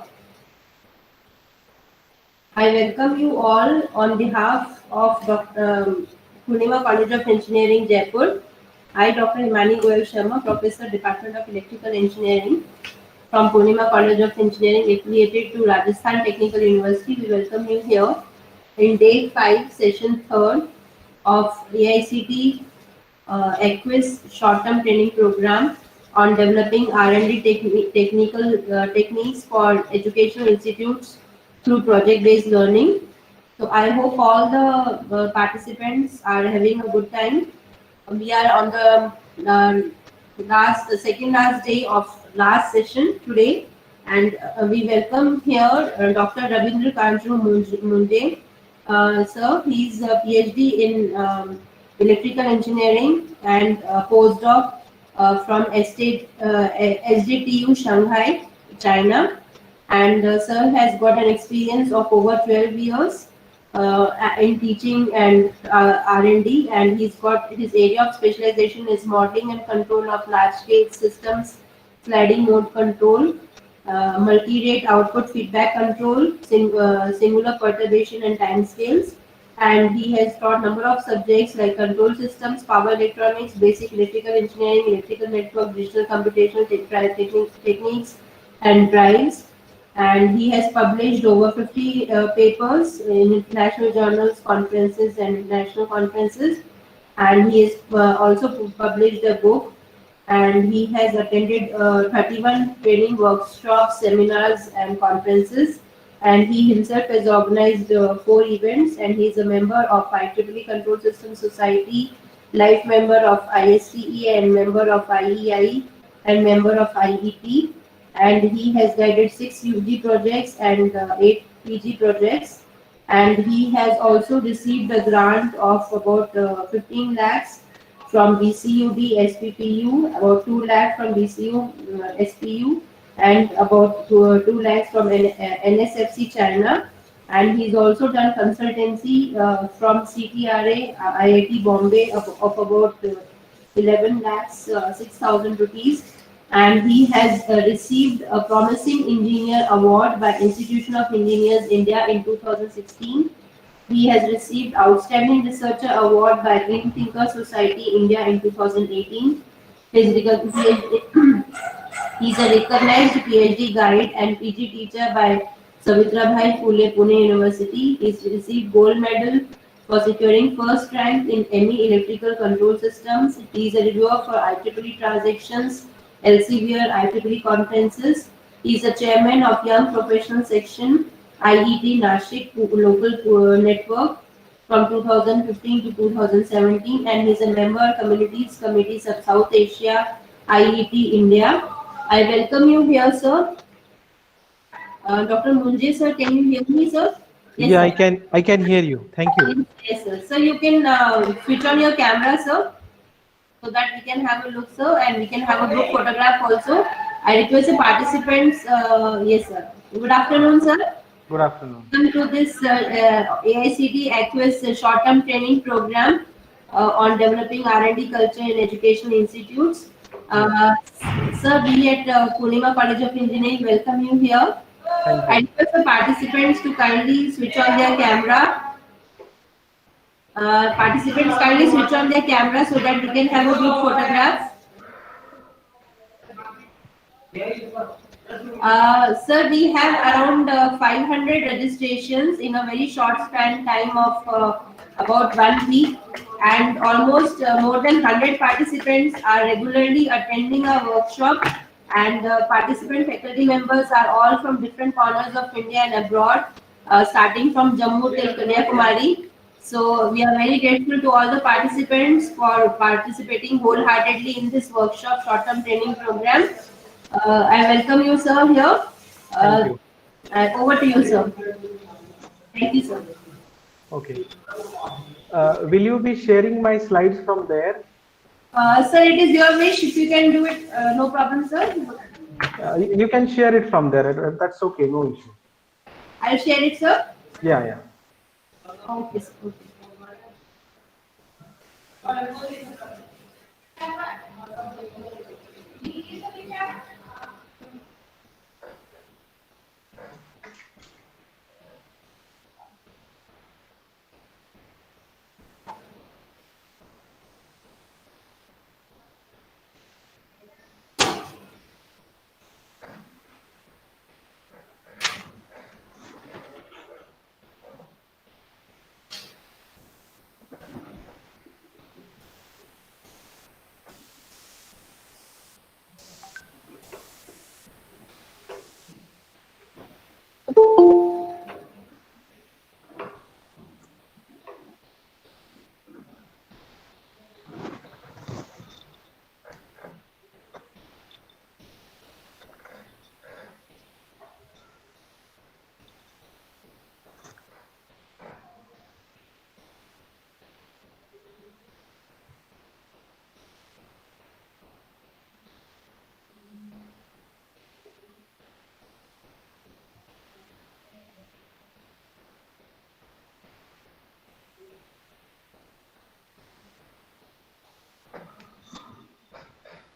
Speaker 3: I welcome you all on behalf of Poornima College of Engineering, Jaipur. I, Dr. Himani Goyal Sharma, Professor, Department of Electrical Engineering from Poornima College of Engineering, affiliated to Rajasthan Technical University. We welcome you here in day 5, session 3rd of AICT Equus short-term training program on developing R&D techniques for educational institutes through project-based learning. So I hope all the participants are having a good time. We are on the second last day of last session today, and we welcome here Dr. Ravindra Kanju Munde. Sir, he is a PhD in electrical engineering and postdoc from STTU Shanghai, China. And sir has got an experience of over 12 years in teaching and R&D, and he's got his area of specialization is modeling and control of large-scale systems, sliding mode control, multi-rate output feedback control, singular perturbation and time scales. And he has taught number of subjects like control systems, power electronics, basic electrical engineering, electrical network, digital computational techniques, and drives. And he has published over 50 papers in international journals, conferences, and national conferences. And he has also published a book. And he has attended 31 training workshops, seminars, and conferences. And he himself has organized 4 events, and he is a member of IEEE Control System Society, life member of ISTE, and member of IEI, and member of IEP. And he has guided 6 UG projects and 8 PG projects. And he has also received a grant of about 15 lakhs from BCUD SPPU, about 2 lakhs from BCU SPU, and about 2 lakhs from NSFC China. And he's also done consultancy from CTRA IIT Bombay of about 11 lakhs 6,000 rupees. And he has received a Promising Engineer Award by Institution of Engineers India in 2016. He has received Outstanding Researcher Award by Green Thinker Society India in 2018. His He is a recognized PhD guide and PG teacher by Savitrabhai Phule Pune University. He has received gold medal for securing first rank in ME electrical control systems. He is a reviewer for IEEE transactions, Elsevier IEEE conferences. He is a chairman of Young Professional Section IET Nashik local network from 2015 to 2017, and he is a member Communities Committee of South Asia IET India. I welcome you here, sir. Dr. Munje, sir, can you hear me, sir? Yes,
Speaker 16: Yeah,
Speaker 3: sir.
Speaker 16: I can hear you. Thank you.
Speaker 3: Yes, sir. So you can switch on your camera, sir, so that we can have a look, sir, and we can have a group photograph also. I request the participants. Yes, sir. Good afternoon, sir.
Speaker 16: Good afternoon.
Speaker 3: Welcome to this AICT Aquis short-term training program on developing R&D culture in educational institutes. Sir, we at Poornima College of Engineering welcome you here. I request the participants to kindly switch on their camera. Participants kindly switch on their camera so that we can have a group photograph. Sir, we have around 500 registrations in a very short span time of about 1 week, and almost more than 100 participants are regularly attending our workshop, and participant faculty members are all from different corners of India and abroad, starting from Jammu till Kanyakumari. So we are very grateful to all the participants for participating wholeheartedly in this workshop short-term training program. I welcome you, sir, here.
Speaker 16: Thank you.
Speaker 3: Over to you, sir. Thank you, sir.
Speaker 16: Okay. Will you be sharing my slides from there?
Speaker 3: Sir, it is your wish. If you can do it, no problem, sir.
Speaker 16: You can share it from there. That's okay. No issue.
Speaker 3: I'll share it, sir.
Speaker 16: Yeah, yeah.
Speaker 3: Okay, sir. Okay.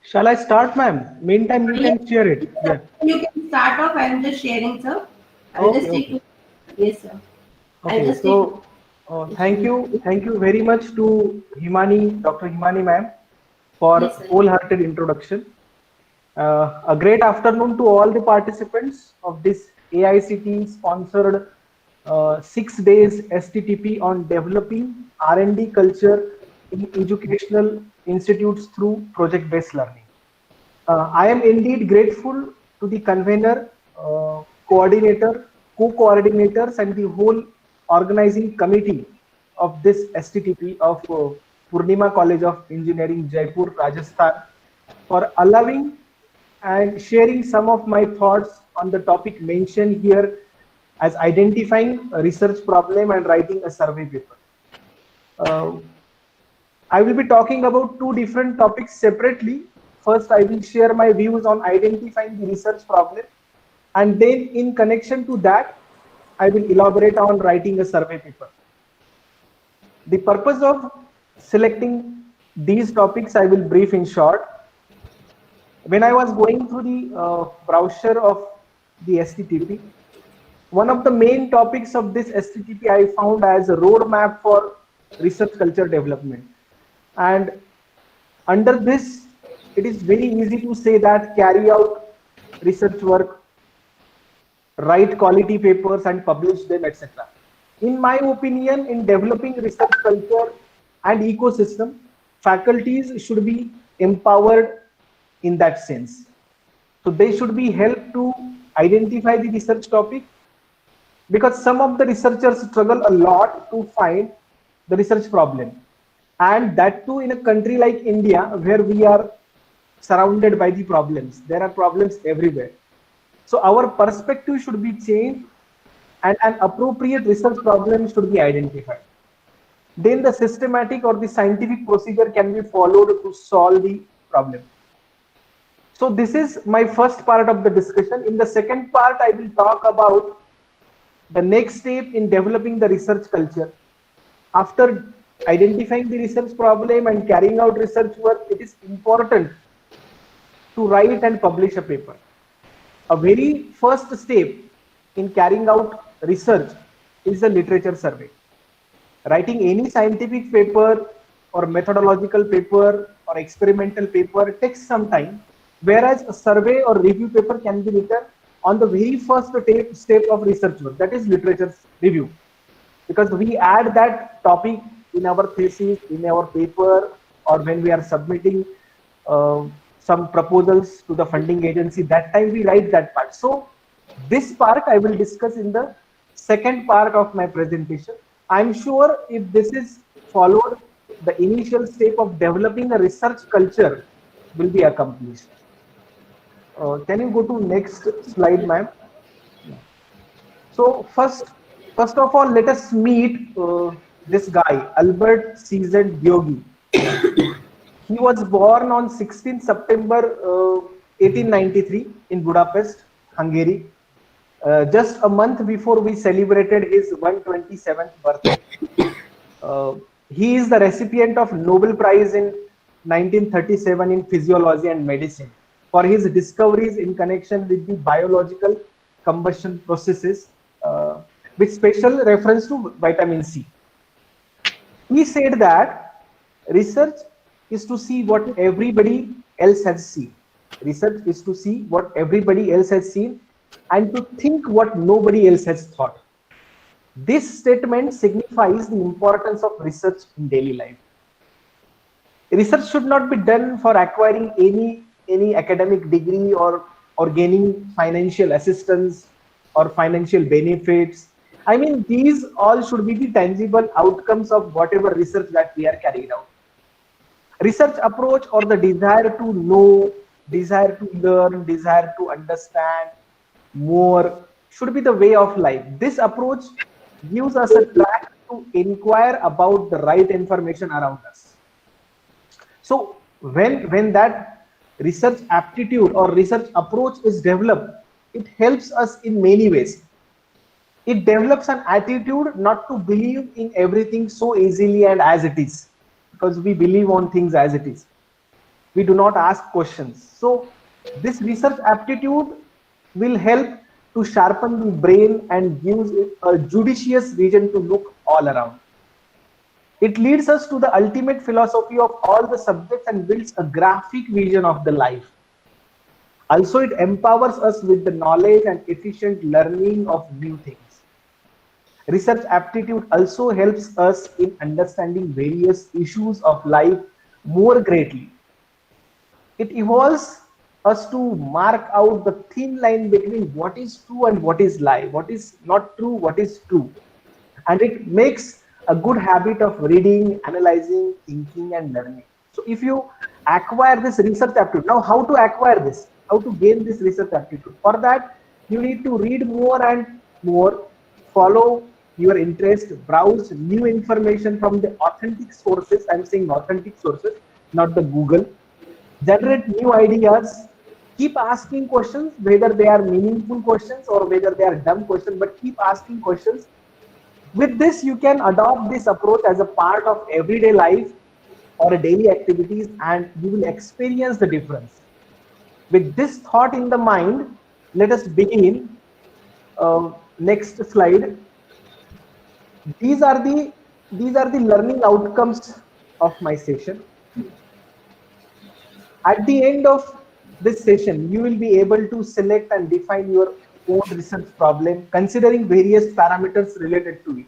Speaker 16: Shall I start, ma'am? Meantime, you can share it. Yeah.
Speaker 3: You can start off. I am just sharing, sir. I'll just take. Yes, sir.
Speaker 16: Okay. So, thank you very much to Himani, Dr. Himani, ma'am, for wholehearted introduction. A great afternoon to all the participants of this AICT sponsored 6 days STTP on developing R&D culture in educational institutes through project-based learning. I am indeed grateful to the convener, coordinator, co-coordinators, and the whole organizing committee of this STTP of Poornima College of Engineering, Jaipur, Rajasthan, for allowing and sharing some of my thoughts on the topic mentioned here as identifying a research problem and writing a survey paper. I will be talking about two different topics separately. First, I will share my views on identifying the research problem, and then in connection to that, I will elaborate on writing a survey paper. The purpose of selecting these topics, I will brief in short. When I was going through the brochure of the STTP, one of the main topics of this STTP I found as a roadmap for research culture development. And under this, it is very easy to say that carry out research work, write quality papers and publish them, etc. In my opinion, in developing research culture and ecosystem, faculties should be empowered in that sense. So they should be helped to identify the research topic, because some of the researchers struggle a lot to find the research problem, and that too in a country like India, where we are surrounded by the problems. There are problems everywhere. So our perspective should be changed and an appropriate research problem should be identified. Then the systematic or the scientific procedure can be followed to solve the problem. So this is my first part of the discussion. In the second part, I will talk about the next step in developing the research culture. After identifying the research problem and carrying out research work, it is important to write and publish a paper. A very first step in carrying out research is a literature survey. Writing any scientific paper or methodological paper or experimental paper takes some time, whereas a survey or review paper can be written on the very first step of research work, that is literature review, because we add that topic in our thesis, in our paper, or when we are submitting some proposals to the funding agency, that time we write that part. So this part I will discuss in the second part of my presentation. I'm sure if this is followed, the initial step of developing a research culture will be accomplished. Can you go to next slide, ma'am? So first of all, let us meet this guy, Albert Cesar Gheorghi. He was born on 16 September 1893 in Budapest, Hungary. Just a month before we celebrated his 127th birthday. He is the recipient of Nobel Prize in 1937 in Physiology and Medicine for his discoveries in connection with the biological combustion processes, with special reference to vitamin C. He said that research is to see what everybody else has seen. Research is to see what everybody else has seen and to think what nobody else has thought. This statement signifies the importance of research in daily life. Research should not be done for acquiring any academic degree or gaining financial assistance or financial benefits. I mean, these all should be the tangible outcomes of whatever research that we are carrying out. Research approach, or the desire to know, desire to learn, desire to understand more, should be the way of life. This approach gives us a track to inquire about the right information around us. So when that research aptitude or research approach is developed, it helps us in many ways. It develops an attitude not to believe in everything so easily and as it is, because we believe on things as it is. We do not ask questions. So this research aptitude will help to sharpen the brain and gives it a judicious vision to look all around. It leads us to the ultimate philosophy of all the subjects and builds a graphic vision of the life. Also, it empowers us with the knowledge and efficient learning of new things. Research aptitude also helps us in understanding various issues of life more greatly. It evolves us to mark out the thin line between what is true and what is lie, what is not true, what is true. And it makes a good habit of reading, analyzing, thinking, and learning. So if you acquire this research aptitude, now how to acquire this? How to gain this research aptitude? For that, you need to read more and more, follow your interest, browse new information from the authentic sources. I'm saying authentic sources, not the Google. Generate new ideas. Keep asking questions, whether they are meaningful questions or whether they are dumb questions, but keep asking questions. With this, you can adopt this approach as a part of everyday life or daily activities, and you will experience the difference. With this thought in the mind, let us begin. Next slide. These are the learning outcomes of my session. At the end of this session, you will be able to select and define your own research problem considering various parameters related to it.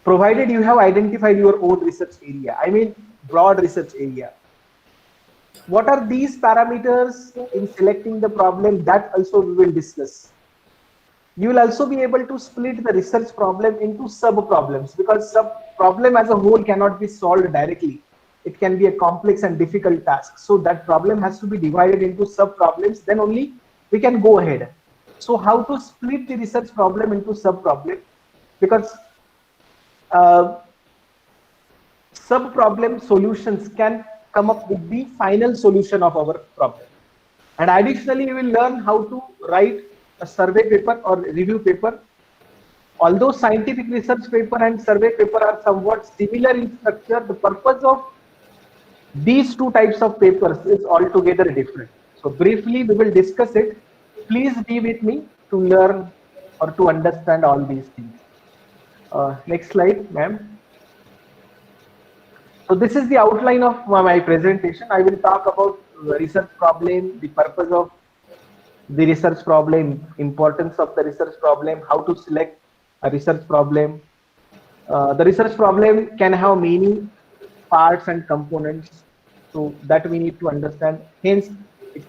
Speaker 16: Provided you have identified your own research area, I mean broad research area. What are these parameters in selecting the problem? That also we will discuss. You will also be able to split the research problem into sub-problems, because sub-problem as a whole cannot be solved directly. It can be a complex and difficult task. So that problem has to be divided into sub-problems, then only we can go ahead. So how to split the research problem into sub-problem? Because sub-problem solutions can come up with the final solution of our problem. And additionally, we will learn how to write a survey paper or review paper. Although scientific research paper and survey paper are somewhat similar in structure, the purpose of these two types of papers is altogether different. So briefly, we will discuss it. Please be with me to learn or to understand all these things. Next slide, ma'am. So this is the outline of my presentation. I will talk about the research problem, the purpose of the research problem, importance of the research problem, how to select a research problem. The research problem can have many parts and components, so that we need to understand. Hence, it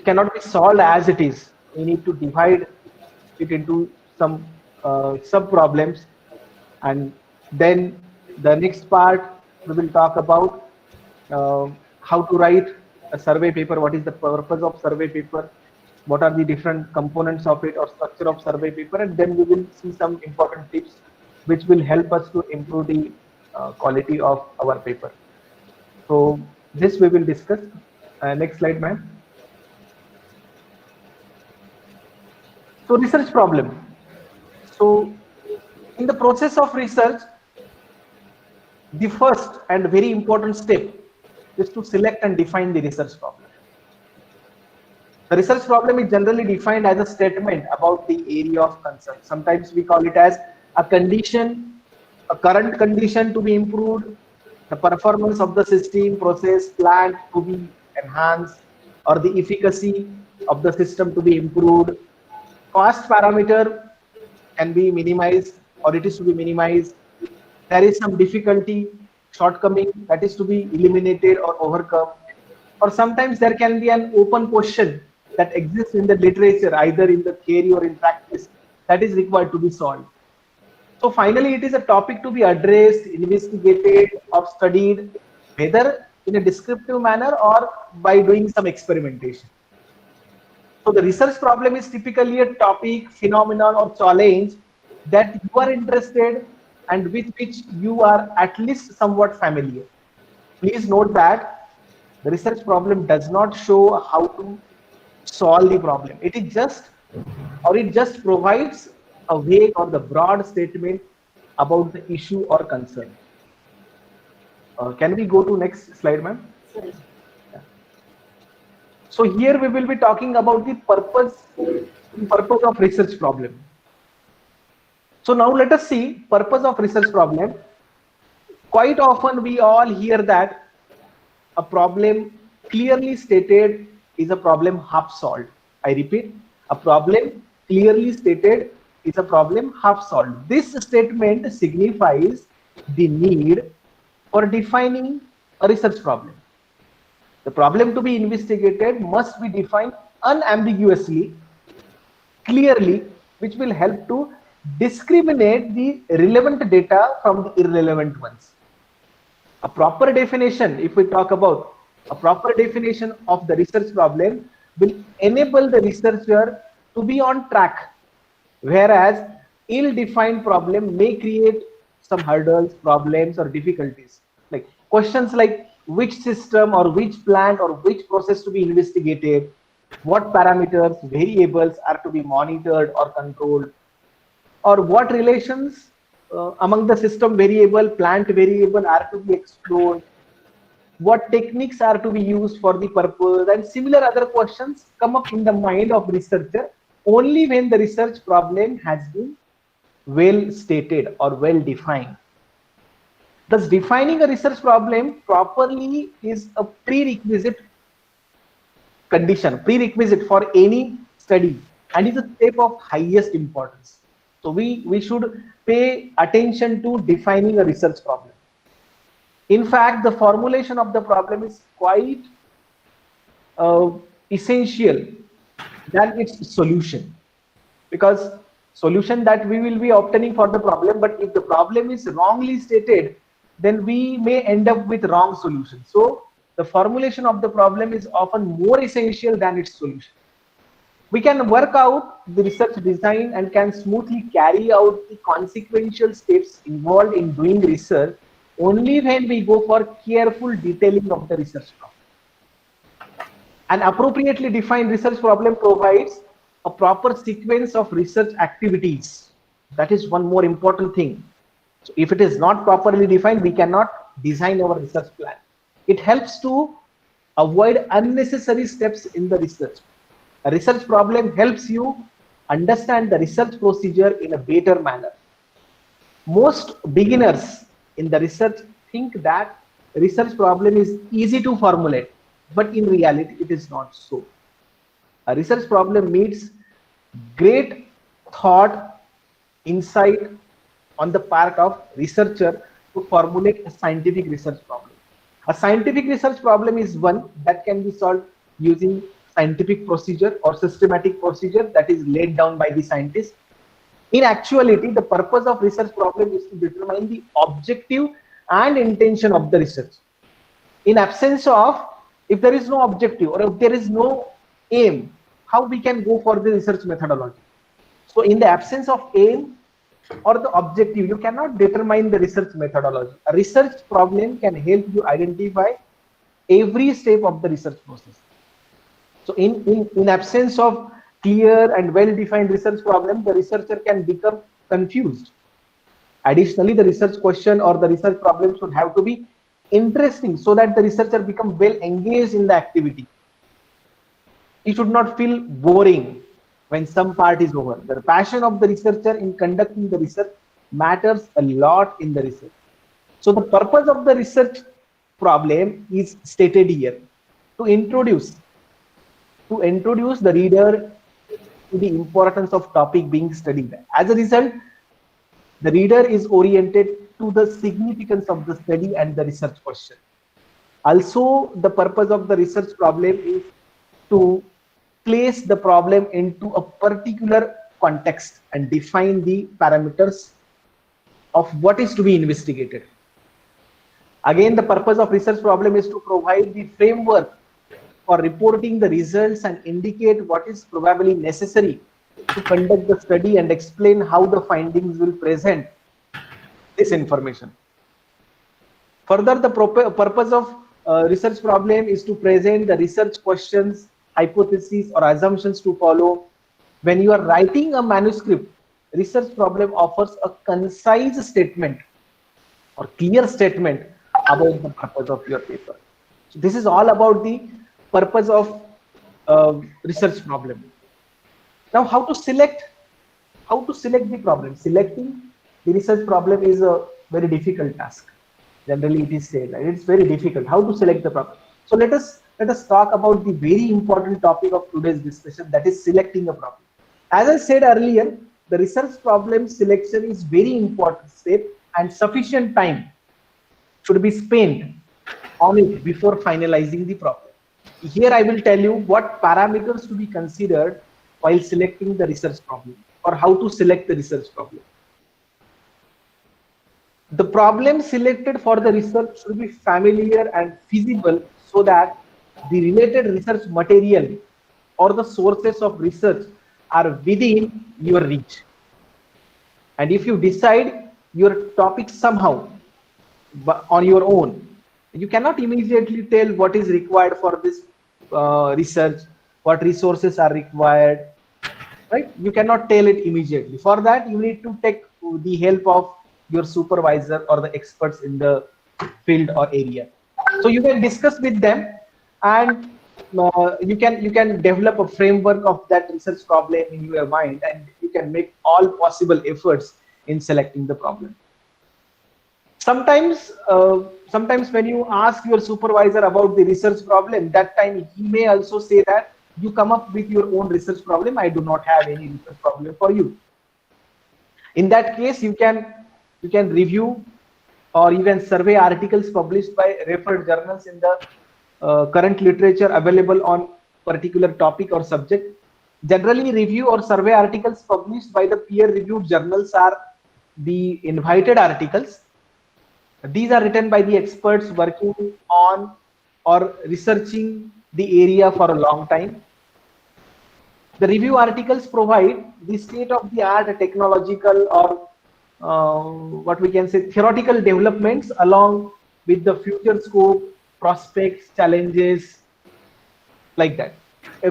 Speaker 16: cannot be solved as it is. We need to divide it into some sub problems, and then the next part we will talk about how to write a survey paper. What is the purpose of survey paper? What are the different components of it or structure of survey paper? And then we will see some important tips which will help us to improve the quality of our paper. So this we will discuss. Next slide, ma'am. So research problem. So in the process of research, the first and very important step is to select and define the research problem. The research problem is generally defined as a statement about the area of concern. Sometimes we call it as a condition, a current condition to be improved, the performance of the system, process, plant to be enhanced, or the efficacy of the system to be improved. Cost parameter can be minimized, or it is to be minimized. There is some difficulty, shortcoming that is to be eliminated or overcome. Or sometimes there can be an open question that exists in the literature, either in the theory or in practice, that is required to be solved. So finally, it is a topic to be addressed, investigated, or studied, whether in a descriptive manner or by doing some experimentation. So the research problem is typically a topic, phenomenon, or challenge that you are interested and with which you are at least somewhat familiar. Please note that the research problem does not show how to solve the problem. It just provides a vague or the broad statement about the issue or concern. Can we go to next slide, ma'am? Yeah. So here we will be talking about the purpose of research problem. So now let us see purpose of research problem. Quite often we all hear that a problem clearly stated is a problem half solved. I repeat, a problem clearly stated is a problem half solved. This statement signifies the need for defining a research problem. The problem to be investigated must be defined unambiguously, clearly, which will help to discriminate the relevant data from the irrelevant ones. A proper definition, if we talk about a proper definition of the research problem, will enable the researcher to be on track, whereas ill-defined problem may create some hurdles, problems, or difficulties. Like questions like which system or which plant or which process to be investigated, what parameters, variables are to be monitored or controlled, or what relations among the system variable, plant variable are to be explored, what techniques are to be used for the purpose, and similar other questions come up in the mind of researcher only when the research problem has been well stated or well defined. Thus, defining a research problem properly is a prerequisite condition, prerequisite for any study, and is a step of highest importance. So we should pay attention to defining a research problem. In fact, the formulation of the problem is quite essential than its solution, because solution that we will be obtaining for the problem, but if the problem is wrongly stated, then we may end up with wrong solution. So the formulation of the problem is often more essential than its solution. We can work out the research design and can smoothly carry out the consequential steps involved in doing research only when we go for careful detailing of the research problem. An appropriately defined research problem provides a proper sequence of research activities. That is one more important thing. So if it is not properly defined, we cannot design our research plan. It helps to avoid unnecessary steps in the research. A research problem helps you understand the research procedure in a better manner. Most beginners in the research think that research problem is easy to formulate, but in reality it is not so. A research problem needs great thought, insight on the part of researcher to formulate a scientific research problem. A scientific research problem is one that can be solved using scientific procedure or systematic procedure that is laid down by the scientist. In actuality, the purpose of research problem is to determine the objective and intention of the research. In absence of, if there is no objective or if there is no aim, how we can go for the research methodology? So in the absence of aim or the objective, you cannot determine the research methodology. A research problem can help you identify every step of the research process. So in absence of clear and well-defined research problem, the researcher can become confused. Additionally, the research question or the research problem should have to be interesting so that the researcher becomes well engaged in the activity. He should not feel boring when some part is over. The passion of the researcher in conducting the research matters a lot in the research. So the purpose of the research problem is stated here: to introduce the reader to the importance of topic being studied. As a result, the reader is oriented to the significance of the study and the research question. Also, the purpose of the research problem is to place the problem into a particular context and define the parameters of what is to be investigated. Again, the purpose of research problem is to provide the framework for reporting the results and indicate what is probably necessary to conduct the study and explain how the findings will present this information. Further, the purpose of research problem is to present the research questions, hypotheses or assumptions to follow. When you are writing a manuscript, research problem offers a concise statement or clear statement about the purpose of your paper. So this is all about the purpose of research problem. Now, how to select the problem? Selecting the research problem is a very difficult task. Generally, it is said that it's very difficult. How to select the problem? So let us talk about the very important topic of today's discussion, that is selecting a problem. As I said earlier, the research problem selection is very important step, and sufficient time should be spent on it before finalizing the problem. Here I will tell you what parameters to be considered while selecting the research problem, or how to select the research problem. The problem selected for the research should be familiar and feasible so that the related research material or the sources of research are within your reach. And if you decide your topic somehow on your own, you cannot immediately tell what is required for this research, what resources are required, right? You cannot tell it immediately. For that, you need to take the help of your supervisor or the experts in the field or area. So you can discuss with them, and you can develop a framework of that research problem in your mind, and you can make all possible efforts in selecting the problem. Sometimes when you ask your supervisor about the research problem, that time he may also say that you come up with your own research problem. I do not have any research problem for you. In that case, you can review or even survey articles published by referred journals in the current literature available on particular topic or subject. Generally, review or survey articles published by the peer-reviewed journals are the invited articles. These are written by the experts working on or researching the area for a long time. The review articles provide the state-of-the-art technological or what we can say theoretical developments along with the future scope, prospects, challenges, like that,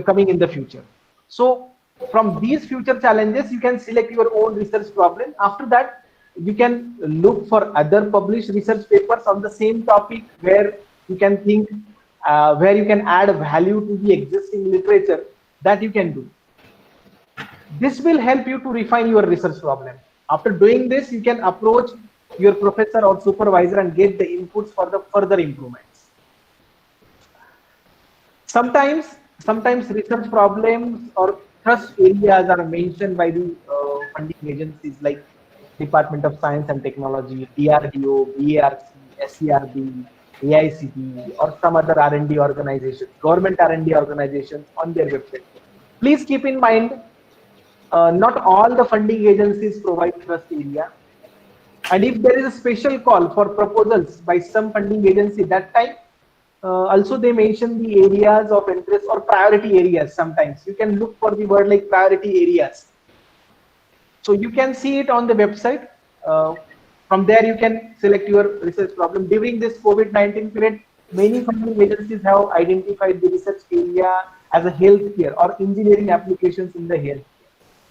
Speaker 16: coming in the future. So from these future challenges, you can select your own research problem. After that, you can look for other published research papers on the same topic where you can think, where you can add value to the existing literature. That you can do. This will help you to refine your research problem. After doing this, you can approach your professor or supervisor and get the inputs for the further improvements. Sometimes research problems or thrust areas are mentioned by the funding agencies like Department of Science and Technology, DRDO, BARC, SCRB, AICT, or some other R&D organizations, government R&D organizations on their website. Please keep in mind, not all the funding agencies provide thrust area. And if there is a special call for proposals by some funding agency, that time also they mention the areas of interest or priority areas. Sometimes you can look for the word like priority areas. So you can see it on the website. From there you can select your research problem. During this COVID-19 period, many funding agencies have identified the research area as a healthcare or engineering applications in the health.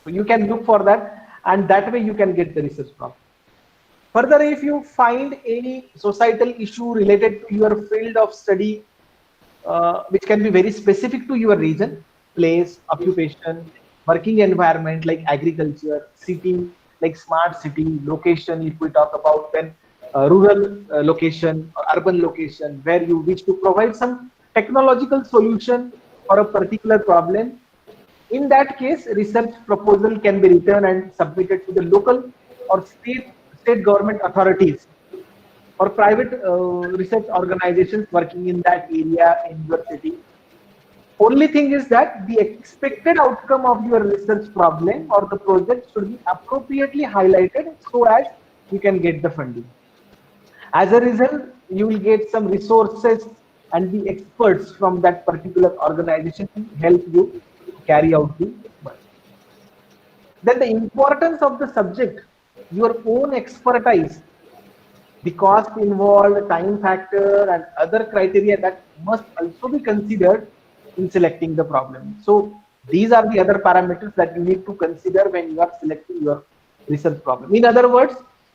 Speaker 16: So you can look for that, and that way you can get the research problem. Further, if you find any societal issue related to your field of study, which can be very specific to your region, place, occupation, working environment like agriculture, city, like smart city, location, if we talk about then rural location or urban location, where you wish to provide some technological solution for a particular problem. In that case, research proposal can be written and submitted to the local or state government authorities or private research organizations working in that area in your city. Only thing is that the expected outcome of your research problem or the project should be appropriately highlighted so as you can get the funding. As a result, you will get some resources and the experts from that particular organization to help you carry out the work. Then the importance of the subject, your own expertise, the cost involved, time factor, and other criteria that must also be considered in selecting the problem. So these are the other parameters that you need to consider when you are selecting your research problem. In other words,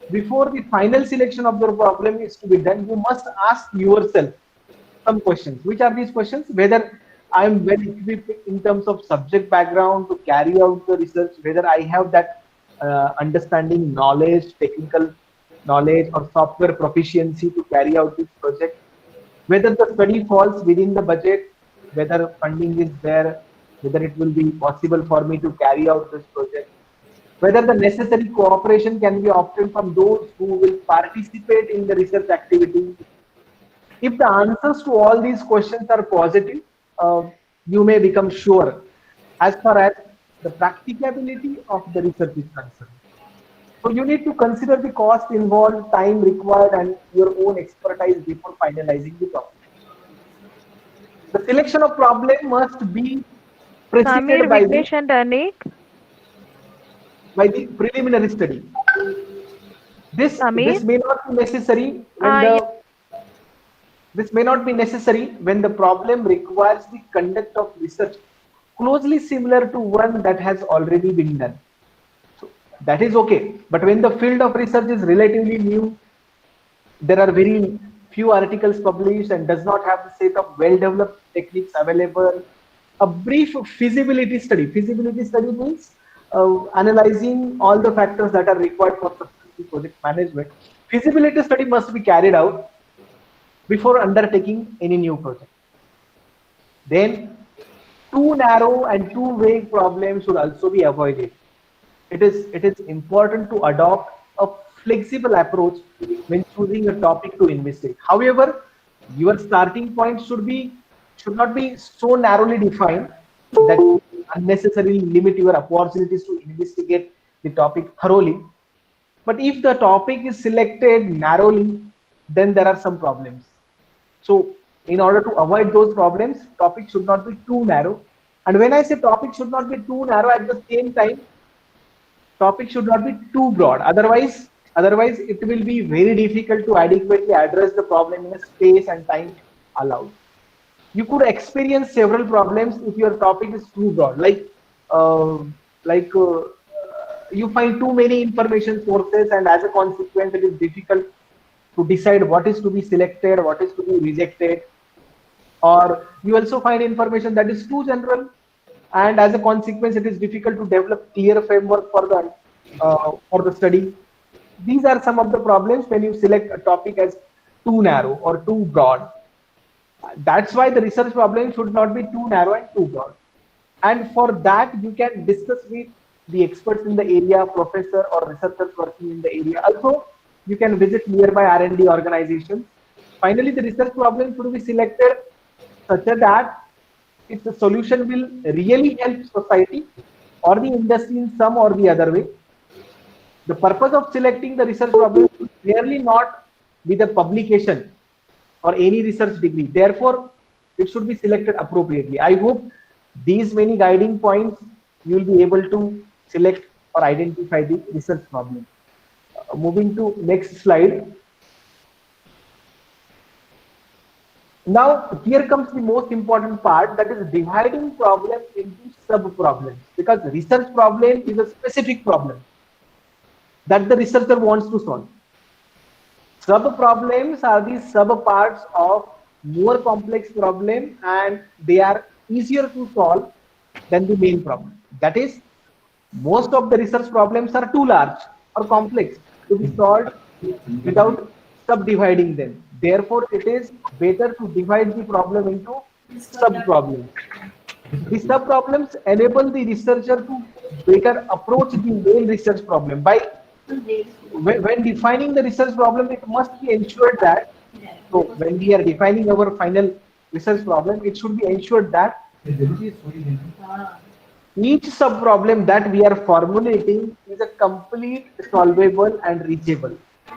Speaker 16: before the final selection of your problem is to be done, you must ask yourself some questions. Which are these questions? Whether I am well equipped in terms of subject background to carry out the research, whether I have that understanding, knowledge, technical knowledge or software proficiency to carry out this project, whether the study falls within the budget, whether funding is there, whether it will be possible for me to carry out this project, whether the necessary cooperation can be obtained from those who will participate in the research activity. If the answers to all these questions are positive, you may become sure as far as the practicability of the research is concerned. So you need to consider the cost involved, time required, and your own expertise before finalizing the topic. The selection of problem must be preceded by the preliminary study. This may not be necessary when this may not be necessary when the problem requires the conduct of research closely similar to one that has already been done. So that is okay. But when the field of research is relatively new, there are very few articles published and does not have the set of well-developed techniques available, a brief feasibility study. Feasibility study means analyzing all the factors that are required for successful project management. feasibility study must be carried out before undertaking any new project. Then too narrow and too vague problems should also be avoided. It is important to adopt a flexible approach when choosing a topic to investigate. However, your starting point should not be so narrowly defined that you unnecessarily limit your opportunities to investigate the topic thoroughly. But if the topic is selected narrowly, then there are some problems. So in order to avoid those problems, topic should not be too narrow. And when I say topic should not be too narrow, at the same time, topic should not be too broad. Otherwise it will be very difficult to adequately address the problem in a space and time allowed. You could experience several problems if your topic is too broad, uh, like you find too many information sources, and as a consequence it is difficult to decide what is to be selected, what is to be rejected. Or you also find information that is too general, and as a consequence it is difficult to develop clear framework for the study. These are some of the problems when you select a topic as too narrow or too broad. That's why the research problem should not be too narrow and too broad. And for that, you can discuss with the experts in the area, professor or researchers working in the area. Also, you can visit nearby R&D organizations. Finally, the research problem should be selected such that its solution will really help society or the industry in some or the other way. The purpose of selecting the research problem should clearly not be the publication or any research degree. Therefore, it should be selected appropriately. I hope these many guiding points you will be able to select or identify the research problem. Moving to next slide. Now, here comes the most important part, that is dividing problem into sub-problems, because research problem is a specific problem that the researcher wants to solve. Sub-problems are the sub-parts of more complex problem, and they are easier to solve than the main problem. That is, most of the research problems are too large or complex to be solved without subdividing them. Therefore, it is better to divide the problem into sub-problems. The sub-problems enable the researcher to better approach the main research problem. By when defining the research problem, it must be ensured that, so when we are defining our final research problem, it should be ensured that each sub-problem that we are formulating is a complete, solvable and reachable.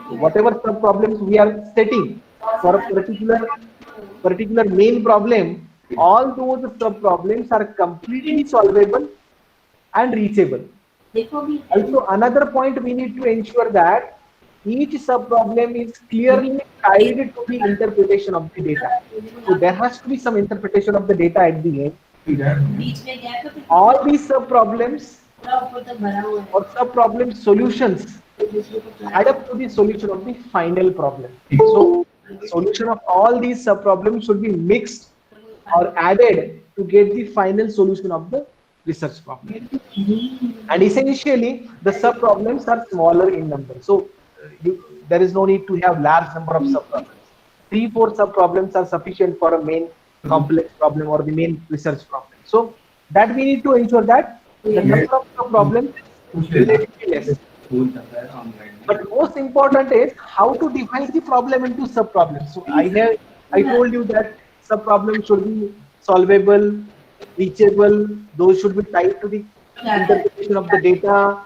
Speaker 16: So whatever sub-problems we are setting for a particular main problem, all those sub-problems are completely solvable and reachable. Also, another point we need to ensure that each sub-problem is clearly tied to the interpretation of the data. So there has to be some interpretation of the data at the end. All these sub-problems or sub-problem solutions add up to the solution of the final problem. So the solution of all these sub-problems should be mixed or added to get the final solution of the research problem. And essentially, the sub-problems are smaller in number. So there is no need to have large number of sub-problems. 3-4 sub-problems are sufficient for a main complex problem or the main research problem. So that we need to ensure that the number of sub-problems is relatively less. But most important is how to divide the problem into sub-problems. So I told you that sub-problems should be solvable, reachable, those should be tied to the interpretation of the data.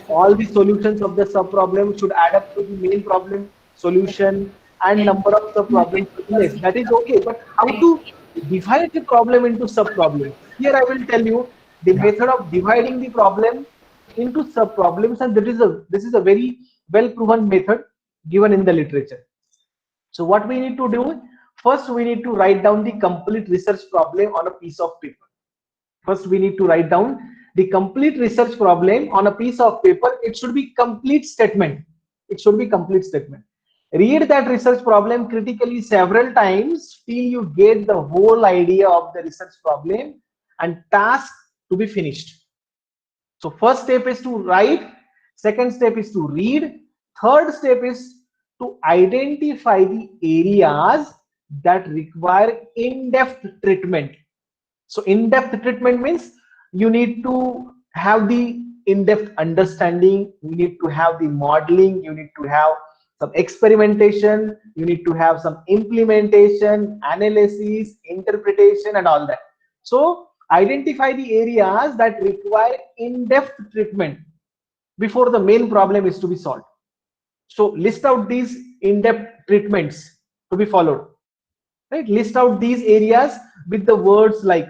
Speaker 16: All the solutions of the sub-problem should add up to the main problem solution, and number of sub-problems should be less. That is okay, but how to divide the problem into sub-problems? Here I will tell you the method of dividing the problem into sub-problems, and this is a very well-proven method given in the literature. So what we need to do, first we need to write down the complete research problem on a piece of paper. First we need to write down the complete research problem on a piece of paper. It should be complete statement. It should be complete statement. Read that research problem critically several times till you get the whole idea of the research problem and task to be finished. So first step is to write, second step is to read, third step is to identify the areas that require in-depth treatment. So in-depth treatment means you need to have the in-depth understanding, you need to have the modeling, you need to have some experimentation, you need to have some implementation, analysis, interpretation, and all that. So identify the areas that require in-depth treatment before the main problem is to be solved. So list out these in-depth treatments to be followed. Right? List out these areas with the words like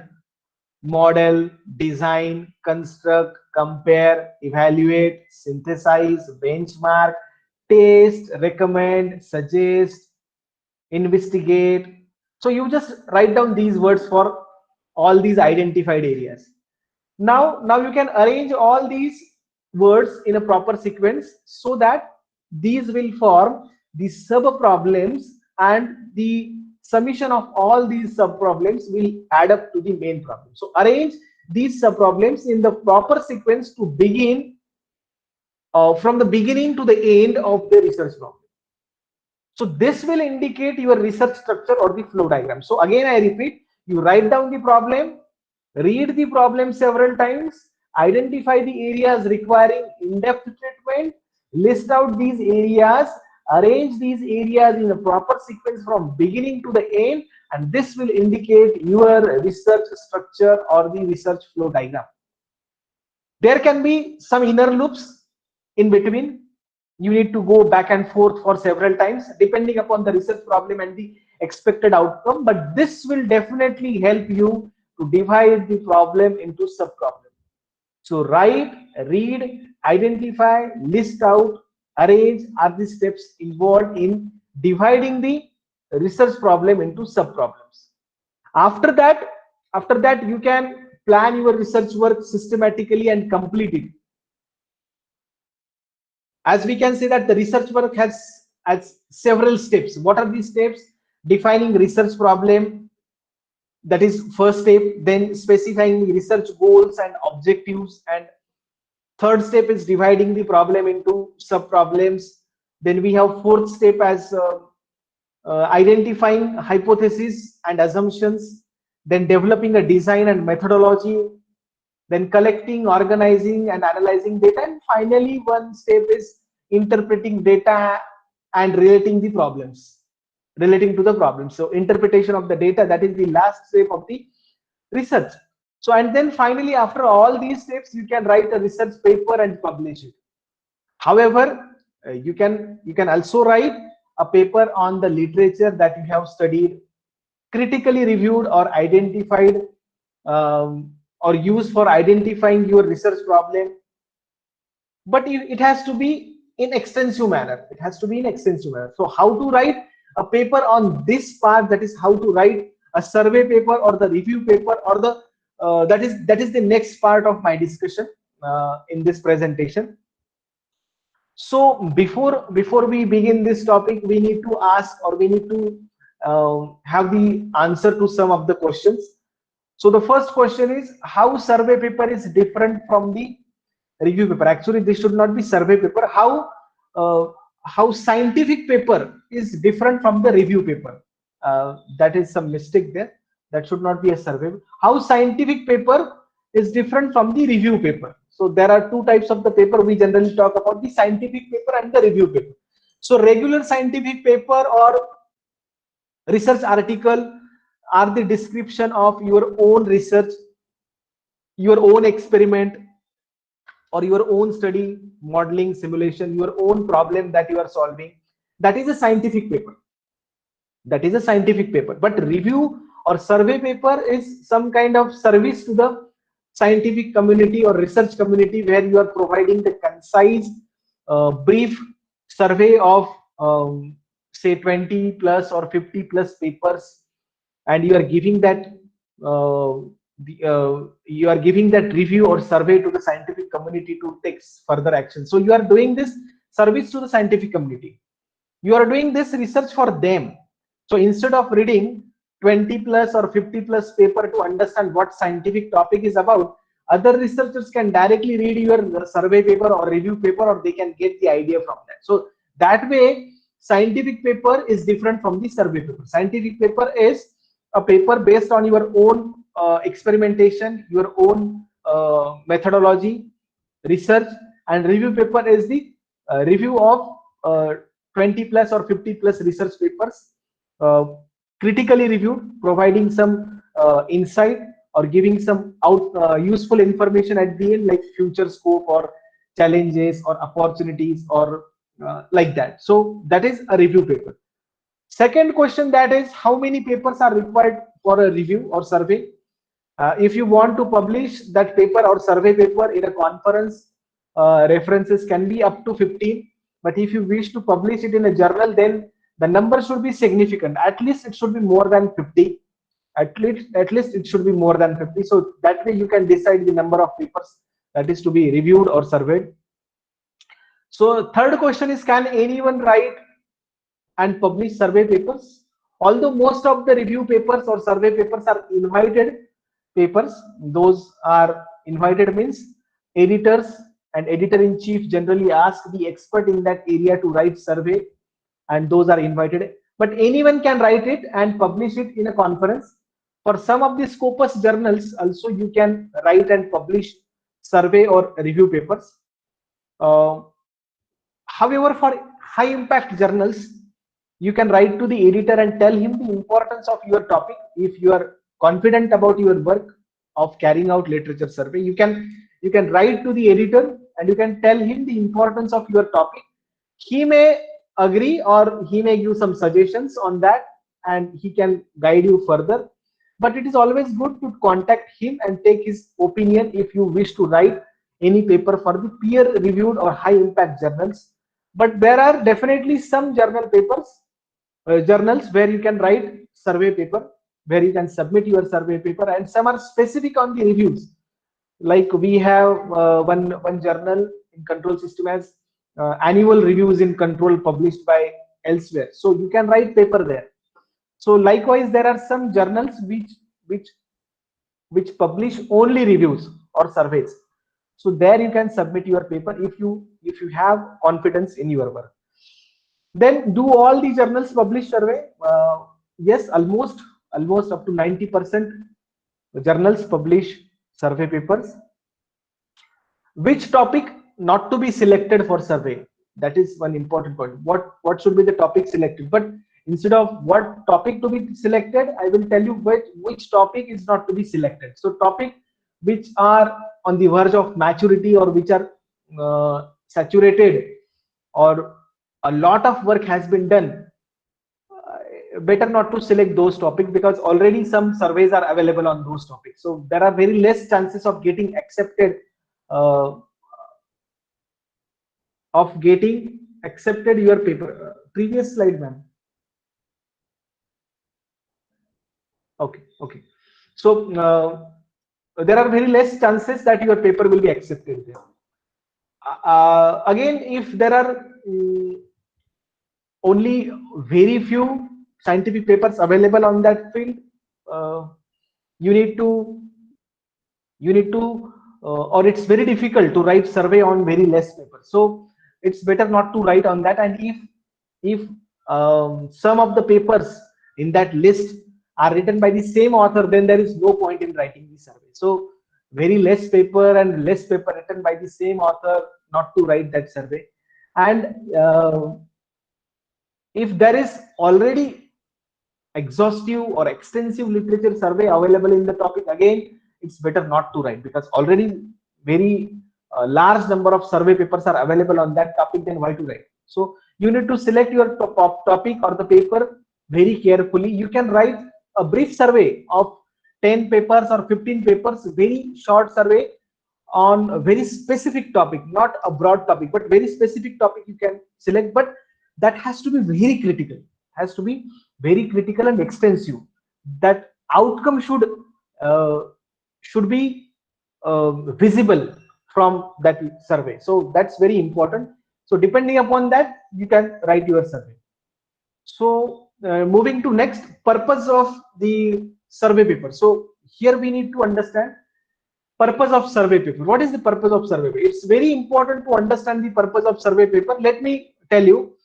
Speaker 16: model, design, construct, compare, evaluate, synthesize, benchmark, taste, recommend, suggest, investigate. So you just write down these words for all these identified areas. Now you can arrange all these words in a proper sequence so that these will form the sub problems, and the summation of all these sub problems will add up to the main problem. So arrange these sub problems in the proper sequence to begin from the beginning to the end of the research problem. So this will indicate your research structure or the flow diagram. So again, I repeat, you write down the problem, read the problem several times, identify the areas requiring in-depth treatment, list out these areas, arrange these areas in a proper sequence from beginning to the end, and this will indicate your research structure or the research flow diagram. There can be some inner loops in between. You need to go back and forth for several times depending upon the research problem and the expected outcome, but this will definitely help you to divide the problem into sub problems. So write, read, identify, list out, arrange are the steps involved in dividing the research problem into sub problems. After that you can plan your research work systematically and complete it. As we can say that the research work has several steps. What are these steps? Defining research problem, that is first step. Then specifying research goals and objectives, and third step is dividing the problem into sub problems. Then we have fourth step as identifying hypotheses and assumptions, then developing a design and methodology, then collecting, organizing, and analyzing data, and finally one step is interpreting data and relating to the problems. So interpretation of the data, that is the last step of the research. So and then finally, after all these steps, you can write a research paper and publish it. However, you can also write a paper on the literature that you have studied, critically reviewed or identified, or used for identifying your research problem, but it has to be in extensive manner. So how to write a paper on this part, that is how to write a survey paper or the review paper, or the that is the next part of my discussion in this presentation. So before we begin this topic, we need to ask, or we need to have the answer to some of the questions. So the first question is, how survey paper is different from the review paper? Actually, this should not be survey paper. How scientific paper is different from the review paper? That is some mistake there. That should not be a survey. How scientific paper is different from the review paper? So there are two types of the paper. We generally talk about the scientific paper and the review paper. So regular scientific paper or research article are the description of your own research, your own experiment, or your own study, modeling, simulation, your own problem that you are solving. That is a scientific paper. But review or survey paper is some kind of service to the scientific community or research community, where you are providing the concise, brief survey of say 20 plus or 50 plus papers, and you are giving that review or survey to the scientific community to take further action. So you are doing this service to the scientific community. You are doing this research for them. So instead of reading 20 plus or 50 plus paper to understand what scientific topic is about, other researchers can directly read your survey paper or review paper, or they can get the idea from that. So that way, scientific paper is different from the survey paper. Scientific paper is a paper based on your own experimentation, your own methodology, research, and review paper is the review of 20 plus or 50 plus research papers, critically reviewed, providing some insight or giving some useful information at the end, like future scope or challenges or opportunities or like that. So that is a review paper. Second question, that is how many papers are required for a review or survey. If you want to publish that paper or survey paper in a conference, references can be up to 15. But if you wish to publish it in a journal, then the number should be significant. At least it should be more than 50. At least it should be more than 50. So that way you can decide the number of papers that is to be reviewed or surveyed. So third question is, can anyone write and publish survey papers? Although most of the review papers or survey papers are invited papers, those are invited means editors and editor-in-chief generally ask the expert in that area to write survey, and those are invited. But anyone can write it and publish it in a conference. For some of the Scopus journals also you can write and publish survey or review papers. However, for high impact journals, you can write to the editor and tell him the importance of your topic. If you are confident about your work of carrying out literature survey, you can write to the editor and you can tell him the importance of your topic. He may agree or he may give some suggestions on that and he can guide you further. But it is always good to contact him and take his opinion if you wish to write any paper for the peer reviewed or high impact journals. But there are definitely some journal papers, journals where you can write survey paper, where you can submit your survey paper, and some are specific on the reviews. Like we have one journal in control system as annual reviews in control published by elsewhere. So you can write paper there. So likewise, there are some journals which publish only reviews or surveys. So there you can submit your paper if you have confidence in your work. Then do all the journals publish survey? Yes, almost up to 90% journals publish survey papers. Which topic not to be selected for survey? That is one important point. What should be the topic selected? But instead of what topic to be selected, I will tell you which topic is not to be selected. So topic which are on the verge of maturity or which are saturated or a lot of work has been done, better not to select those topics because already some surveys are available on those topics. So there are very less chances of getting accepted your paper. Previous slide, ma'am. Okay. So there are very less chances that your paper will be accepted there. Again, if there are only very few scientific papers available on that field, you need to or it's very difficult to write survey on very less papers. So it's better not to write on that. And if some of the papers in that list are written by the same author, then there is no point in writing the survey. So very less paper and less paper written by the same author, not to write that survey. And if there is already exhaustive or extensive literature survey available in the topic, again it's better not to write because already very large number of survey papers are available on that topic, then why to write? So you need to select your topic or the paper very carefully. You can write a brief survey of 10 papers or 15 papers, very short survey on a very specific topic, not a broad topic, but very specific topic you can select. But that has to be very critical, and extensive. That outcome should be visible from that survey. So that's very important. So depending upon that, you can write your survey. So moving to next, purpose of the survey paper. So here we need to understand purpose of survey paper. What is the purpose of survey paper? It's very important to understand the purpose of survey paper. Let me tell you,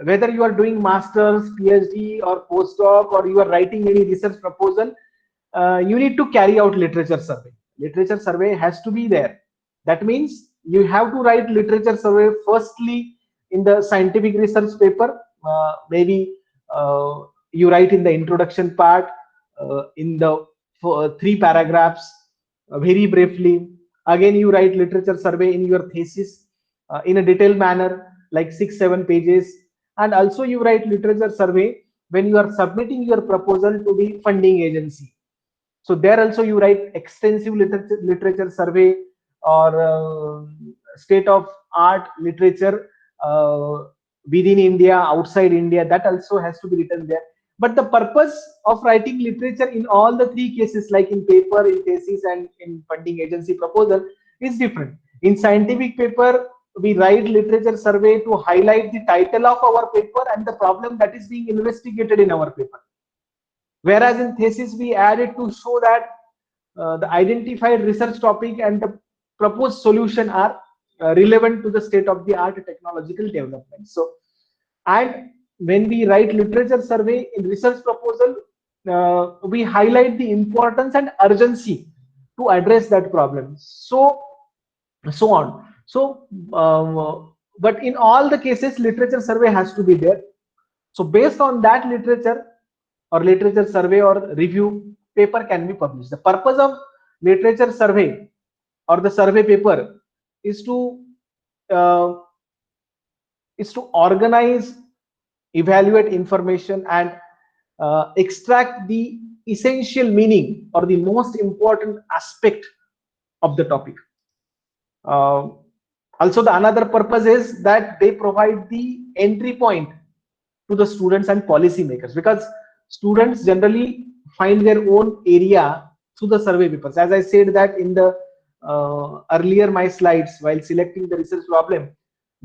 Speaker 16: whether you are doing masters, PhD or postdoc, or you are writing any research proposal, you need to carry out literature survey. Literature survey has to be there. That means you have to write literature survey firstly in the scientific research paper. Maybe you write in the introduction part, in the 3 paragraphs, very briefly. Again, you write literature survey in your thesis in a detailed manner, like 6-7 pages. And also you write literature survey when you are submitting your proposal to the funding agency. So there also you write extensive literature survey, or state of art literature within India, outside India, that also has to be written there. But the purpose of writing literature in all the 3 cases, like in paper, in thesis, and in funding agency proposal, is different. In scientific paper, we write literature survey to highlight the title of our paper and the problem that is being investigated in our paper. Whereas in thesis, we add it to show that the identified research topic and the proposed solution are relevant to the state of the art technological development. So, and when we write literature survey in research proposal, we highlight the importance and urgency to address that problem. So on. So, but in all the cases, literature survey has to be there. So based on that literature or literature survey or review, paper can be published. The purpose of literature survey or the survey paper is to organize, evaluate information, and extract the essential meaning or the most important aspect of the topic. Also, the another purpose is that they provide the entry point to the students and policymakers, because students generally find their own area through the survey papers. As I said that in the earlier my slides, while selecting the research problem,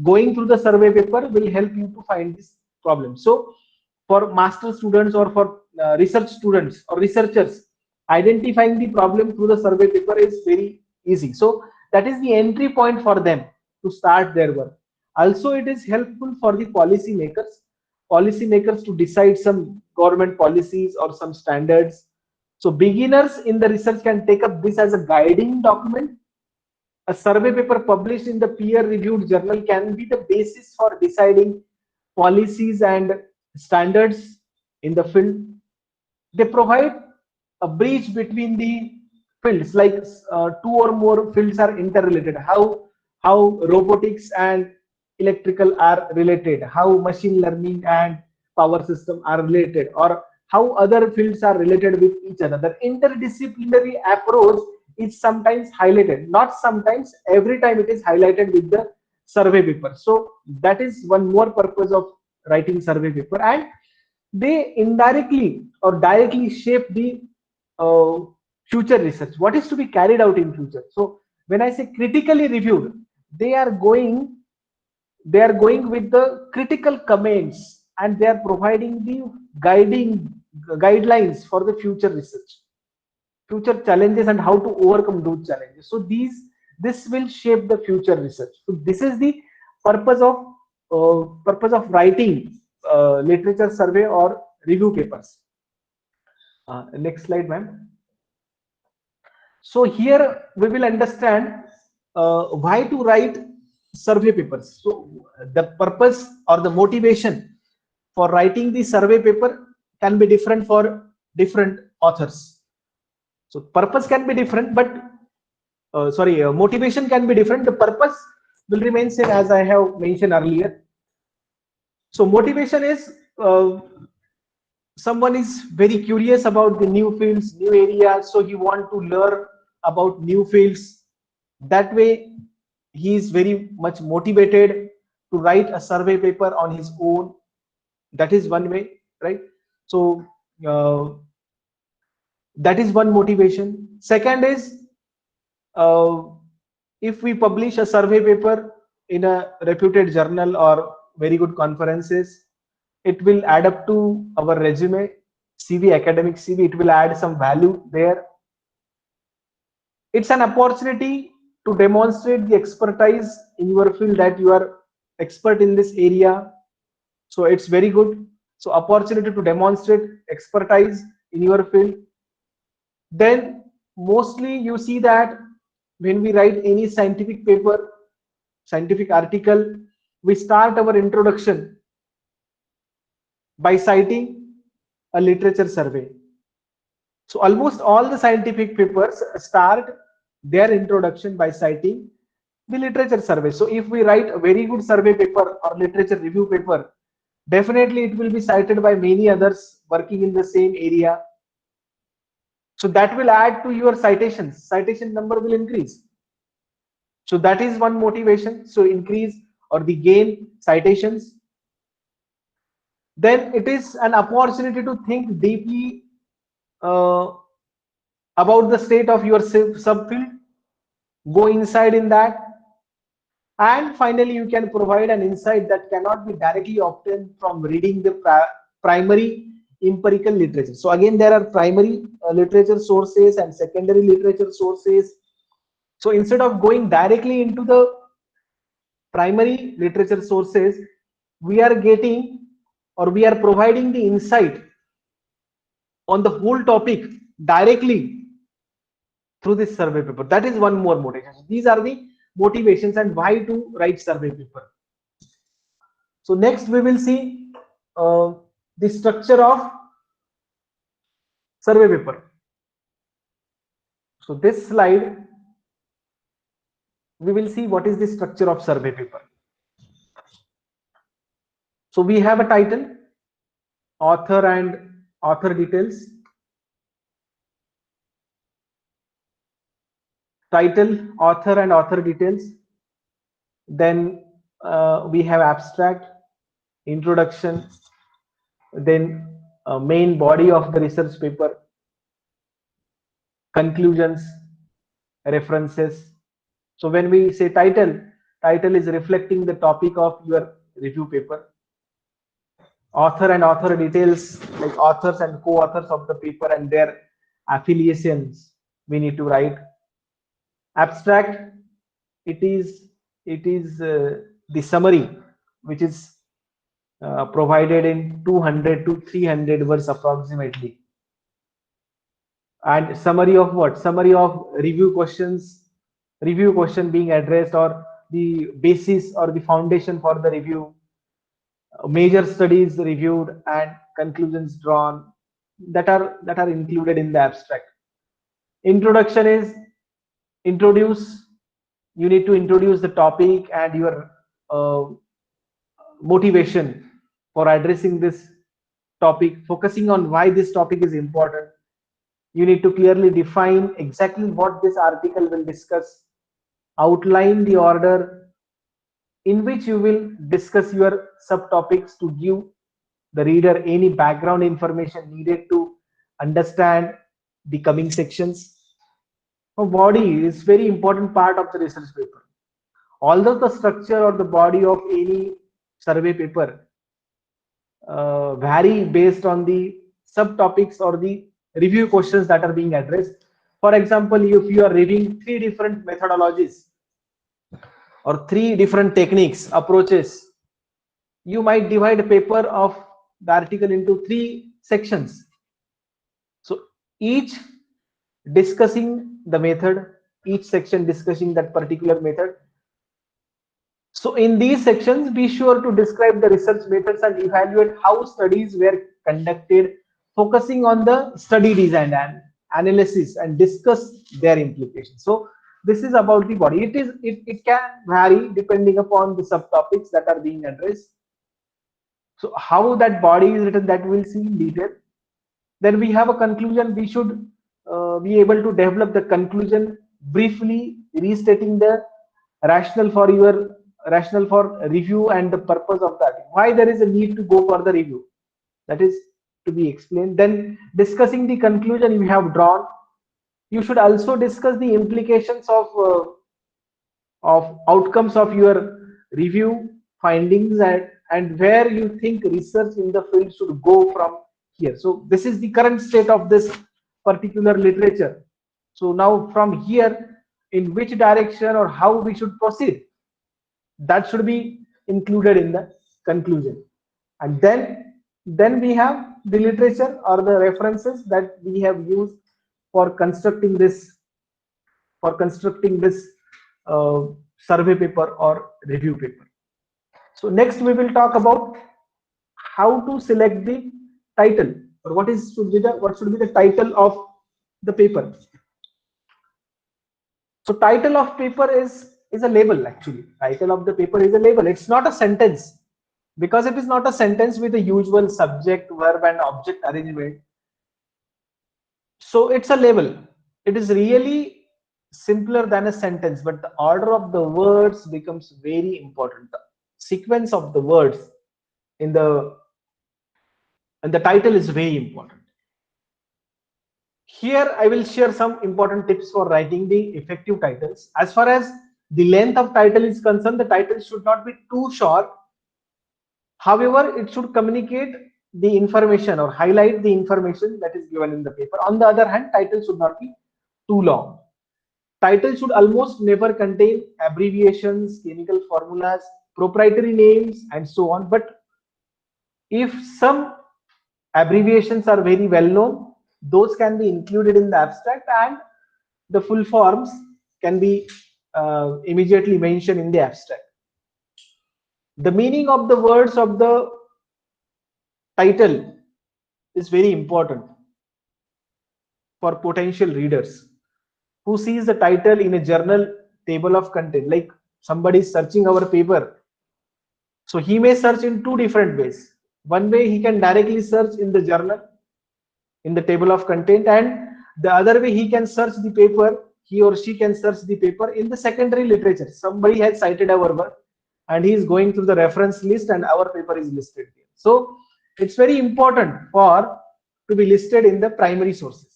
Speaker 16: going through the survey paper will help you to find this problem. So for master students or for research students or researchers, identifying the problem through the survey paper is very easy. So that is the entry point for them to start their work. Also, it is helpful for the policymakers to decide some government policies or some standards. So beginners in the research can take up this as a guiding document. A survey paper published in the peer-reviewed journal can be the basis for deciding policies and standards in the field. They provide a bridge between the fields, like 2 or more fields are interrelated. How robotics and electrical are related, how machine learning and power system are related, or how other fields are related with each other. The interdisciplinary approach is sometimes highlighted, not sometimes, every time it is highlighted with the survey paper. So that is one more purpose of writing survey paper, and they indirectly or directly shape the future research, what is to be carried out in future. So when I say critically reviewed, they are going with the critical comments, and they are providing the guidelines for the future research, future challenges, and how to overcome those challenges. So this will shape the future research. So this is the purpose of writing literature survey or review papers. Next slide, ma'am. So here we will understand why to write survey papers. So the purpose or the motivation for writing the survey paper can be different for different authors. So purpose can be different, but motivation can be different. The purpose will remain same, as I have mentioned earlier. So motivation is someone is very curious about the new fields, new areas, so he want to learn about new fields. That way he is very much motivated to write a survey paper on his own. That is one way, right? So that is one motivation. Second is, if we publish a survey paper in a reputed journal or very good conferences, it will add up to our resume, CV, academic CV. It will add some value there. It's an opportunity to demonstrate the expertise in your field, that you are expert in this area. So it's very good. So opportunity to demonstrate expertise in your field. Then mostly you see that when we write any scientific paper, scientific article, we start our introduction by citing a literature survey. So almost all the scientific papers start their introduction by citing the literature survey. So if we write a very good survey paper or literature review paper, definitely it will be cited by many others working in the same area. So that will add to your citations. Citation number will increase. So that is one motivation. So increase or the gain citations. Then it is an opportunity to think deeply about the state of your subfield, go inside in that, and finally you can provide an insight that cannot be directly obtained from reading the primary empirical literature. So again, there are primary literature sources and secondary literature sources. So instead of going directly into the primary literature sources, we are getting or we are providing the insight on the whole topic directly through this survey paper. That is one more motivation. These are the motivations and why to write survey paper. So next we will see the structure of survey paper. So this slide we will see what is the structure of survey paper. So we have a title, author and author details, title, author and author details. Then we have abstract, introduction, then main body of the research paper, conclusions, references. So when we say title, title is reflecting the topic of your review paper. Author and author details, like authors and co-authors of the paper and their affiliations, we need to write. Abstract, it is the summary which is provided in 200 to 300 words approximately. And summary of what? Summary of review questions, review question being addressed, or the basis or the foundation for the review, major studies reviewed and conclusions drawn, that are included in the abstract. Introduction is introduce, you need to introduce the topic and your motivation for addressing this topic, focusing on why this topic is important. You need to clearly define exactly what this article will discuss, outline the order in which you will discuss your subtopics to give the reader any background information needed to understand the coming sections. A body is very important part of the research paper. Although the structure or the body of any survey paper vary based on the subtopics or the review questions that are being addressed. For example, if you are reviewing 3 different methodologies or 3 different techniques, approaches, you might divide a paper of the article into 3 sections. So each discussing the method, each section discussing that particular method. So in these sections, be sure to describe the research methods and evaluate how studies were conducted, focusing on the study design and analysis, and discuss their implications. So this is about the body. It can vary depending upon the subtopics that are being addressed. So how that body is written, that we'll see in detail. Then we have a conclusion. We should be able to develop the conclusion briefly, restating the rationale for review and the purpose of that. Why there is a need to go for the review, that is to be explained. Then discussing the conclusion you have drawn, you should also discuss the implications of outcomes of your review findings and where you think research in the field should go from here. So this is the current state of this particular literature. So now from here, in which direction or how we should proceed, that should be included in the conclusion. And then we have the literature or the references that we have used for constructing this survey paper or review paper. So next we will talk about how to select the title, or what should be the title of the paper. So title of paper is a label. Actually, title of the paper is a label. It's not a sentence, because it is not a sentence with the usual subject, verb and object arrangement. So it's a label. It is really simpler than a sentence, but the order of the words becomes very important. The sequence of the words in the title is very important. Here I will share some important tips for writing the effective titles. As far as the length of title is concerned, the title should not be too short. However, it should communicate the information or highlight the information that is given in the paper. On the other hand, title should not be too long. Title should almost never contain abbreviations, chemical formulas, proprietary names, and so on. But if some abbreviations are very well known, those can be included in the abstract, and the full forms can be immediately mentioned in the abstract. The meaning of the words of the title is very important for potential readers who sees the title in a journal table of content. Like somebody is searching our paper, so he may search in two different ways. One way, he can directly search in the journal in the table of content, and the other way, he can search the paper, he or she can search the paper in the secondary literature. Somebody has cited our work and he is going through the reference list and our paper is listed here. So it's very important to be listed in the primary sources.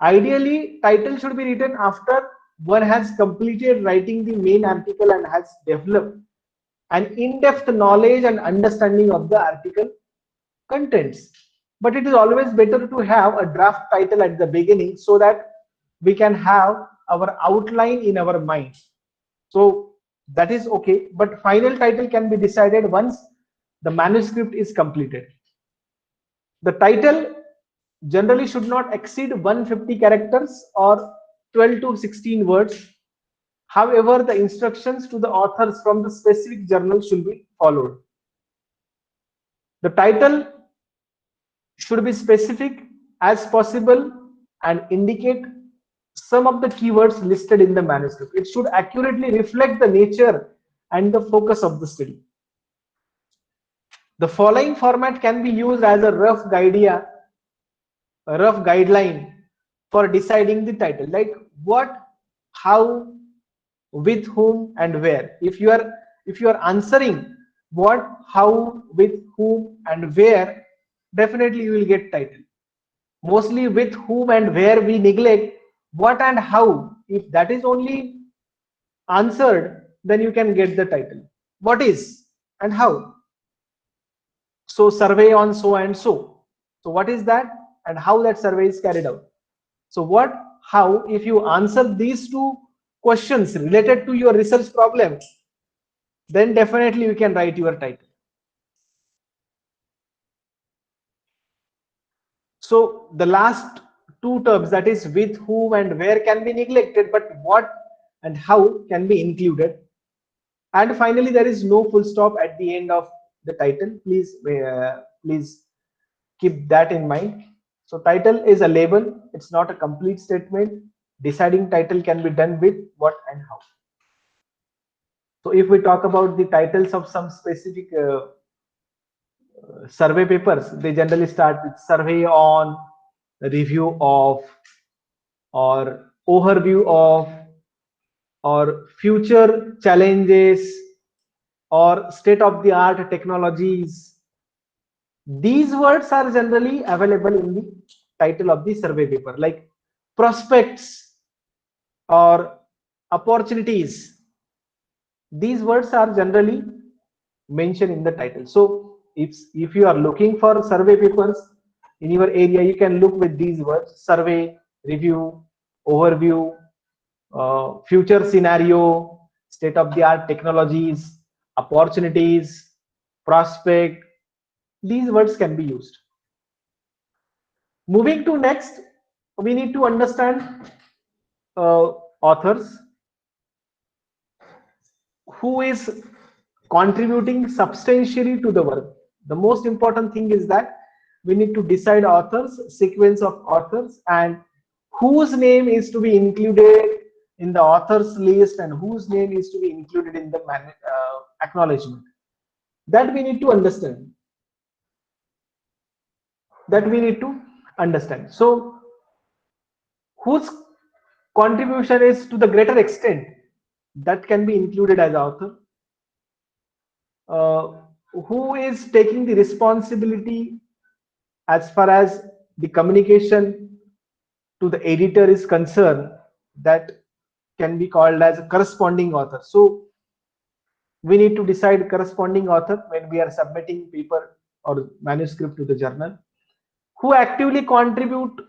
Speaker 16: Ideally, title should be written after one has completed writing the main article and has developed an in-depth knowledge and understanding of the article contents. But it is always better to have a draft title at the beginning so that we can have our outline in our mind. So that is okay, but final title can be decided once the manuscript is completed. The title generally should not exceed 150 characters or 12 to 16 words. However, the instructions to the authors from the specific journal should be followed. The title should be specific as possible and indicate some of the keywords listed in the manuscript. It should accurately reflect the nature and the focus of the study. The following format can be used as a rough guideline for deciding the title, like what, how, with whom, and where. If you are answering what, how, with whom, and where, definitely you will get title. Mostly with whom and where we neglect. What and how, if that is only answered, then you can get the title. What is and how? So survey on so and so. So what is that and how that survey is carried out? So what, how, if you answer these two questions related to your research problem, then definitely you can write your title. So the last two terms, that is with whom and where, can be neglected, but what and how can be included. And finally, there is no full stop at the end of the title. Please keep that in mind. So title is a label, it's not a complete statement. Deciding title can be done with what and how. So if we talk about the titles of some specific survey papers, they generally start with survey on, review of, or overview of, or future challenges, or state of the art technologies. These words are generally available in the title of the survey paper, like prospects or opportunities. These words are generally mentioned in the title. So if you are looking for survey papers in your area, you can look with these words: survey, review, overview, future scenario, state of the art technologies, opportunities, prospect, these words can be used. Moving to next, we need to understand authors who is contributing substantially to the work. The most important thing is that we need to decide authors, sequence of authors, and whose name is to be included in the authors list and whose name is to be included in the acknowledgement. That we need to understand. So whose contribution is to the greater extent, that can be included as author. Who is taking the responsibility as far as the communication to the editor is concerned, that can be called as a corresponding author. So we need to decide corresponding author when we are submitting paper or manuscript to the journal. Who actively contribute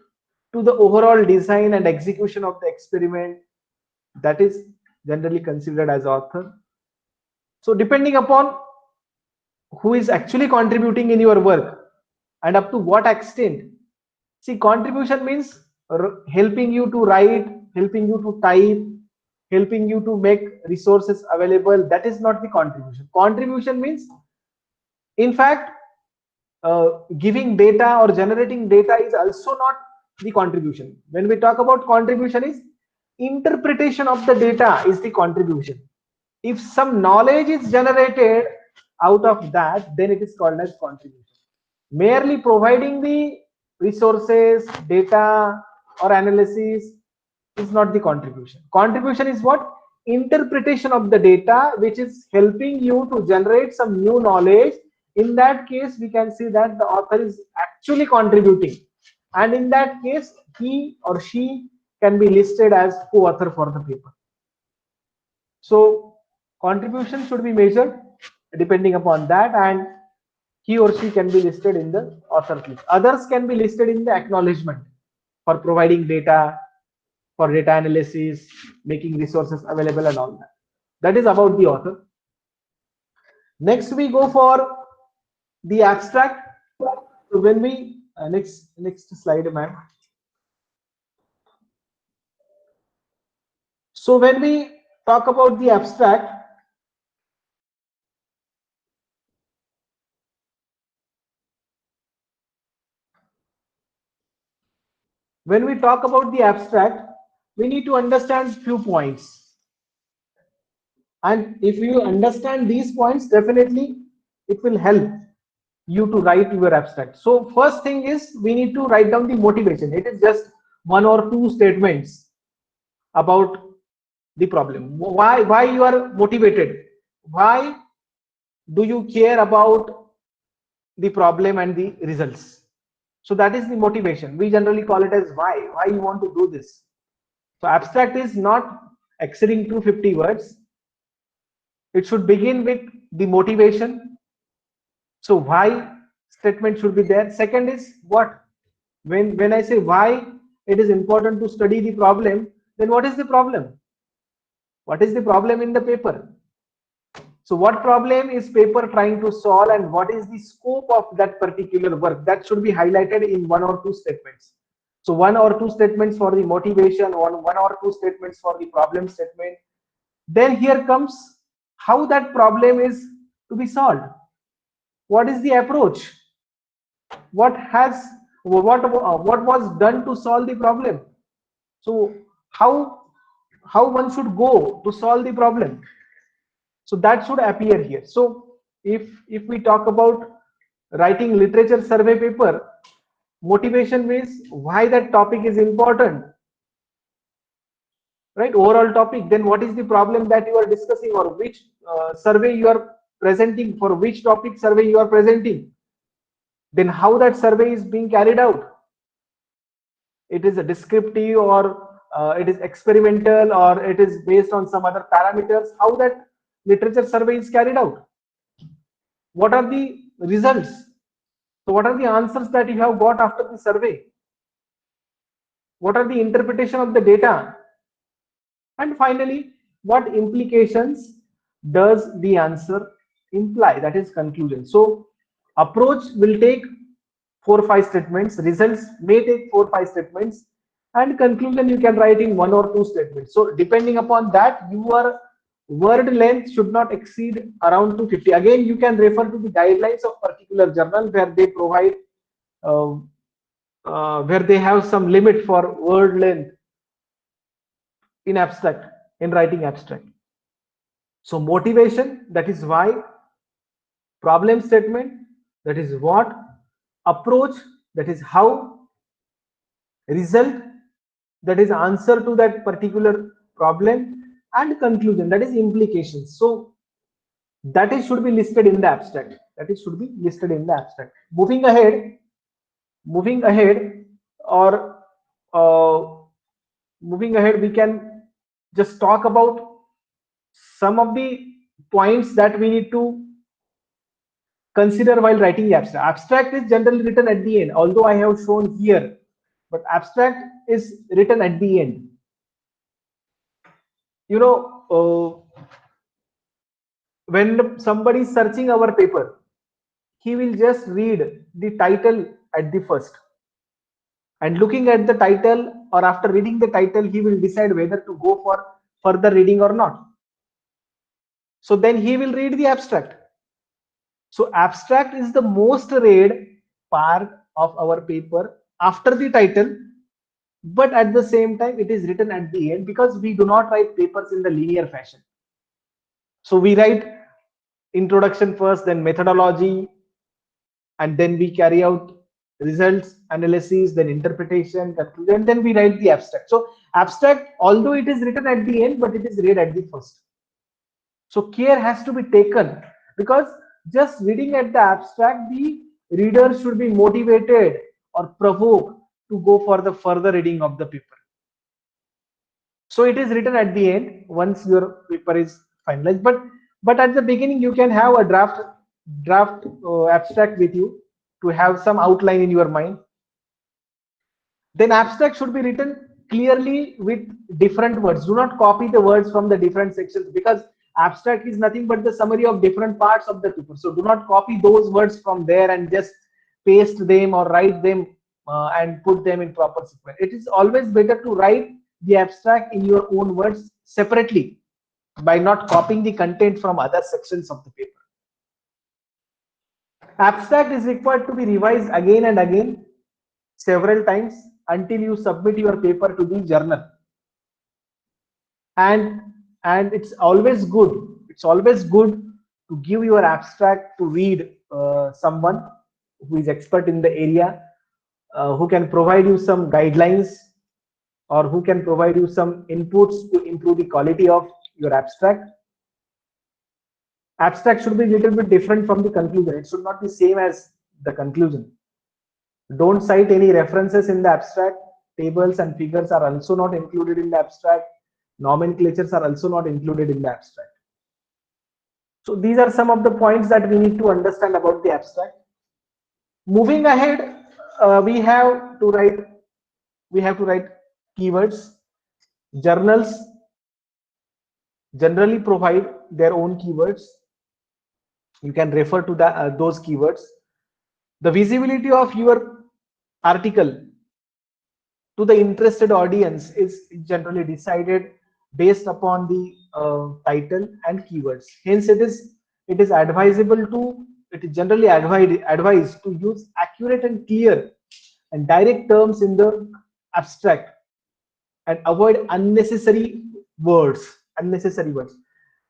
Speaker 16: to the overall design and execution of the experiment, that is generally considered as author. So depending upon who is actually contributing in your work and up to what extent. See, contribution means helping you to write, helping you to type, helping you to make resources available. That is not the contribution. Contribution means, in fact, giving data or generating data is also not the contribution. When we talk about contribution, is interpretation of the data is the contribution. If some knowledge is generated out of that, then it is called as contribution. Merely providing the resources, data, or analysis is not the contribution. Contribution is what? Interpretation of the data, which is helping you to generate some new knowledge. In that case, we can see that the author is actually contributing, and in that case, he or she can be listed as co-author for the paper. So contribution should be measured depending upon that, and he or she can be listed in the author list. Others can be listed in the acknowledgement for providing data, for data analysis, making resources available, and all that. That is about the author. Next, we go for the abstract. So when we next slide, ma'am. So when we talk about the abstract, we need to understand few points. And if you understand these points, definitely it will help you to write your abstract. So first thing is, we need to write down the motivation. It is just one or two statements about the problem. Why you are motivated? Why do you care about the problem and the results? So that is the motivation. We generally call it as why you want to do this. So abstract is not exceeding 250 words. It should begin with the motivation. So why statement should be there. Second is what? When I say why it is important to study the problem, then what is the problem? What is the problem in the paper? So what problem is paper trying to solve, and what is the scope of that particular work? That should be highlighted in one or two statements. So one or two statements for the motivation, one or two statements for the problem statement. Then here comes how that problem is to be solved. What is the approach? What was done to solve the problem? So how one should go to solve the problem? So that should appear here. So if we talk about writing literature survey paper, motivation means why that topic is important, right? Overall topic. Then what is the problem that you are discussing, or which survey you are presenting, for which topic survey you are presenting? Then how that survey is being carried out? It is a descriptive, or it is experimental, or it is based on some other parameters? How that literature survey is carried out? What are the results? So what are the answers that you have got after the survey? What are the interpretation of the data? And finally, what implications does the answer imply? That is conclusion. So Approach will take 4 or 5 statements, results may take 4 or 5 statements, and conclusion you can write in 1 or 2 statements. So depending upon that, your word length should not exceed around 250. Again, you can refer to the guidelines of particular journal where they provide where they have some limit for word length in abstract, in writing abstract. So motivation, that is why, problem statement, that is what, approach, that is how, result, that is answer to that particular problem, and conclusion, that is implications. So that is should be listed in the abstract. That is should be listed in the abstract. Moving ahead, or moving ahead, we can just talk about some of the points that we need to consider while writing the abstract. Abstract is generally written at the end, although I have shown here, but abstract is written at the end. You know, when somebody is searching our paper, he will just read the title at the first, and looking at the title, or after reading the title, he will decide whether to go for further reading or not. So then he will read the abstract. So abstract is the most read part of our paper after the title, but at the same time it is written at the end, because we do not write papers in the linear fashion. So we write introduction first, then methodology, and then we carry out results, analysis, then interpretation, conclusion, then we write the abstract. So abstract, although it is written at the end, but it is read at the first. So care has to be taken, because just reading at the abstract, the reader should be motivated or provoked to go for the further reading of the paper. So it is written at the end once your paper is finalized, but at the beginning you can have a draft abstract with you to have some outline in your mind. Then abstract should be written clearly with different words. Do not copy the words from the different sections, because abstract is nothing but the summary of different parts of the paper. So do not copy those words from there and just paste them or write them and put them in proper sequence. It is always better to write the abstract in your own words separately, by not copying the content from other sections of the paper. Abstract is required to be revised again and again, several times, until you submit your paper to the journal. And it's always good to give your abstract to read someone who is expert in the area, who can provide you some guidelines, or who can provide you some inputs to improve the quality of your abstract. Abstract should be a little bit different from the conclusion. It should not be same as the conclusion. Don't cite any references in the abstract. Tables and figures are also not included in the abstract. Nomenclatures are also not included in the abstract. So these are some of the points that we need to understand about the abstract. Moving ahead, we have to write keywords. Journals generally provide their own keywords. You can refer to those keywords. The visibility of your article to the interested audience is generally decided based upon the title and keywords. Hence, it is generally advised to use accurate and clear and direct terms in the abstract, and avoid unnecessary words.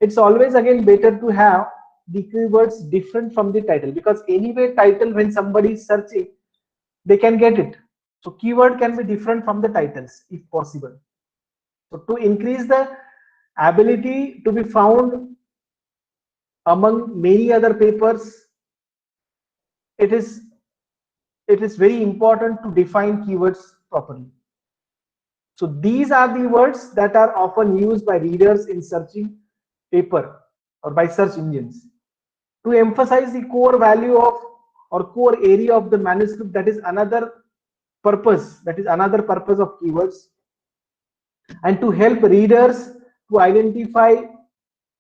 Speaker 16: It's always again better to have the keywords different from the title, because anyway title, when somebody is searching, they can get it. So keyword can be different from the titles if possible. So to increase the ability to be found among many other papers, it is very important to define keywords properly. So these are the words that are often used by readers in searching paper or by search engines. To emphasize the core value of or core area of the manuscript, that is another purpose of keywords. And to help readers to identify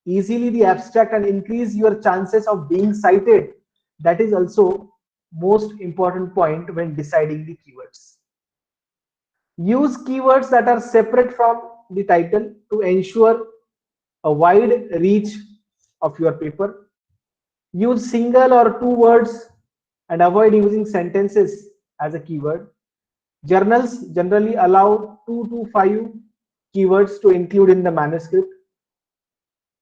Speaker 16: easily the abstract and increase your chances of being cited That is also most important point when deciding the keywords. Use keywords that are separate from the title to ensure a wide reach of your paper. Use single or two words and avoid using sentences as a keyword. Journals generally allow 2 to 5 keywords to include in the manuscript.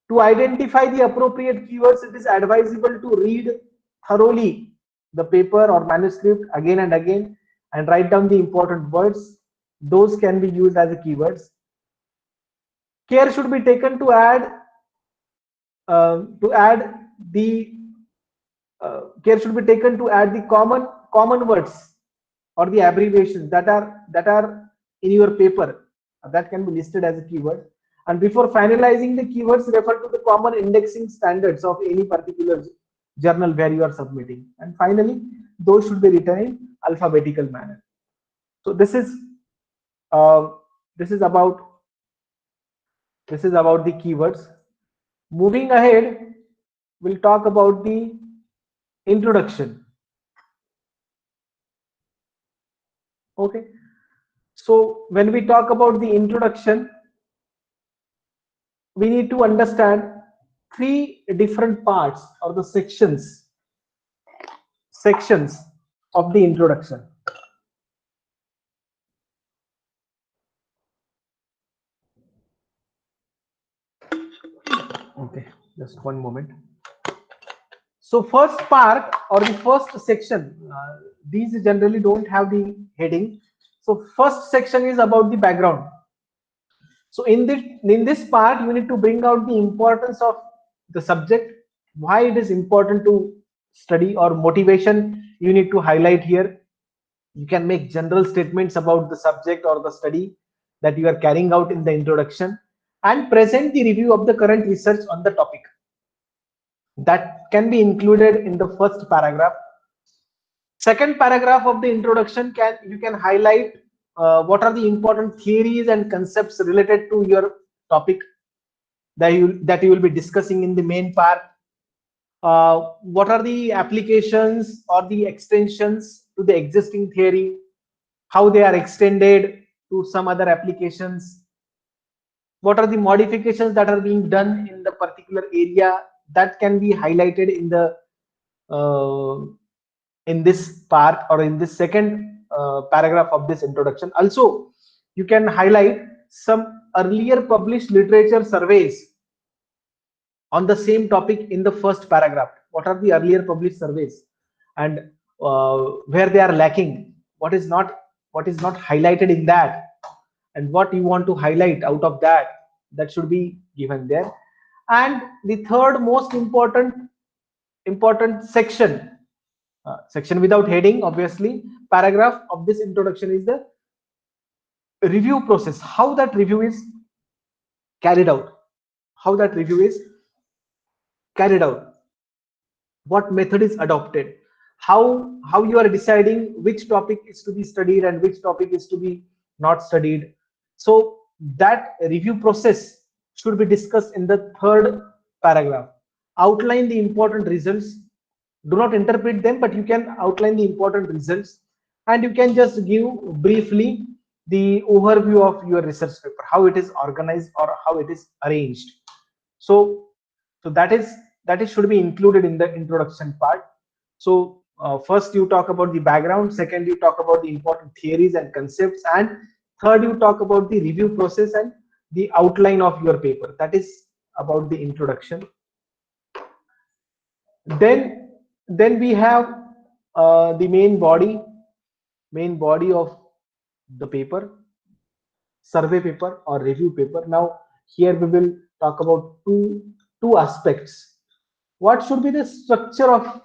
Speaker 16: To identify the appropriate keywords, it is advisable to read thoroughly the paper or manuscript again and again and write down the important words. Those can be used as keywords. Care should be taken to add the common words or the abbreviations that are in your paper that can be listed as a keyword. And before finalizing the keywords, refer to the common indexing standards of any particular journal where you are submitting. And finally, those should be written in alphabetical manner. So this is about the keywords. Moving ahead, we'll talk about the introduction. Okay, so when we talk about the introduction, we need to understand three different parts or the sections of the introduction. Okay, just one moment. So first part or the first section, these generally don't have the heading. So first section is about the background. So in this part, you need to bring out the importance of the subject, why it is important to study, or motivation you need to highlight here. You can make general statements about the subject or the study that you are carrying out in the introduction, and present the review of the current research on the topic. That can be included in the first paragraph. Second paragraph of the introduction, you can highlight what are the important theories and concepts related to your topic that you will be discussing in the main part. What are the applications or the extensions to the existing theory, how they are extended to some other applications, what are the modifications that are being done in the particular area, that can be highlighted in this part or in this second paragraph of this introduction. Also, you can highlight some earlier published literature surveys on the same topic in the first paragraph. What are the earlier published surveys, and where they are lacking, what is not highlighted in that, and what you want to highlight out of that should be given there. And the third most important section, without heading obviously, paragraph of this introduction is the review process, how that review is carried out, what method is adopted, how you are deciding which topic is to be studied and which topic is to be not studied. So that review process should be discussed in the third paragraph. Outline the important results. Do not interpret them, but you can outline the important results, and you can just give briefly the overview of your research paper, how it is organized or how it is arranged. So that should be included in the introduction part. So first you talk about the background, second you talk about the important theories and concepts, and third you talk about the review process and the outline of your paper. That is about the introduction. Then we have the main body of the paper, survey paper or review paper. Now here we will talk about two aspects. What should be the structure of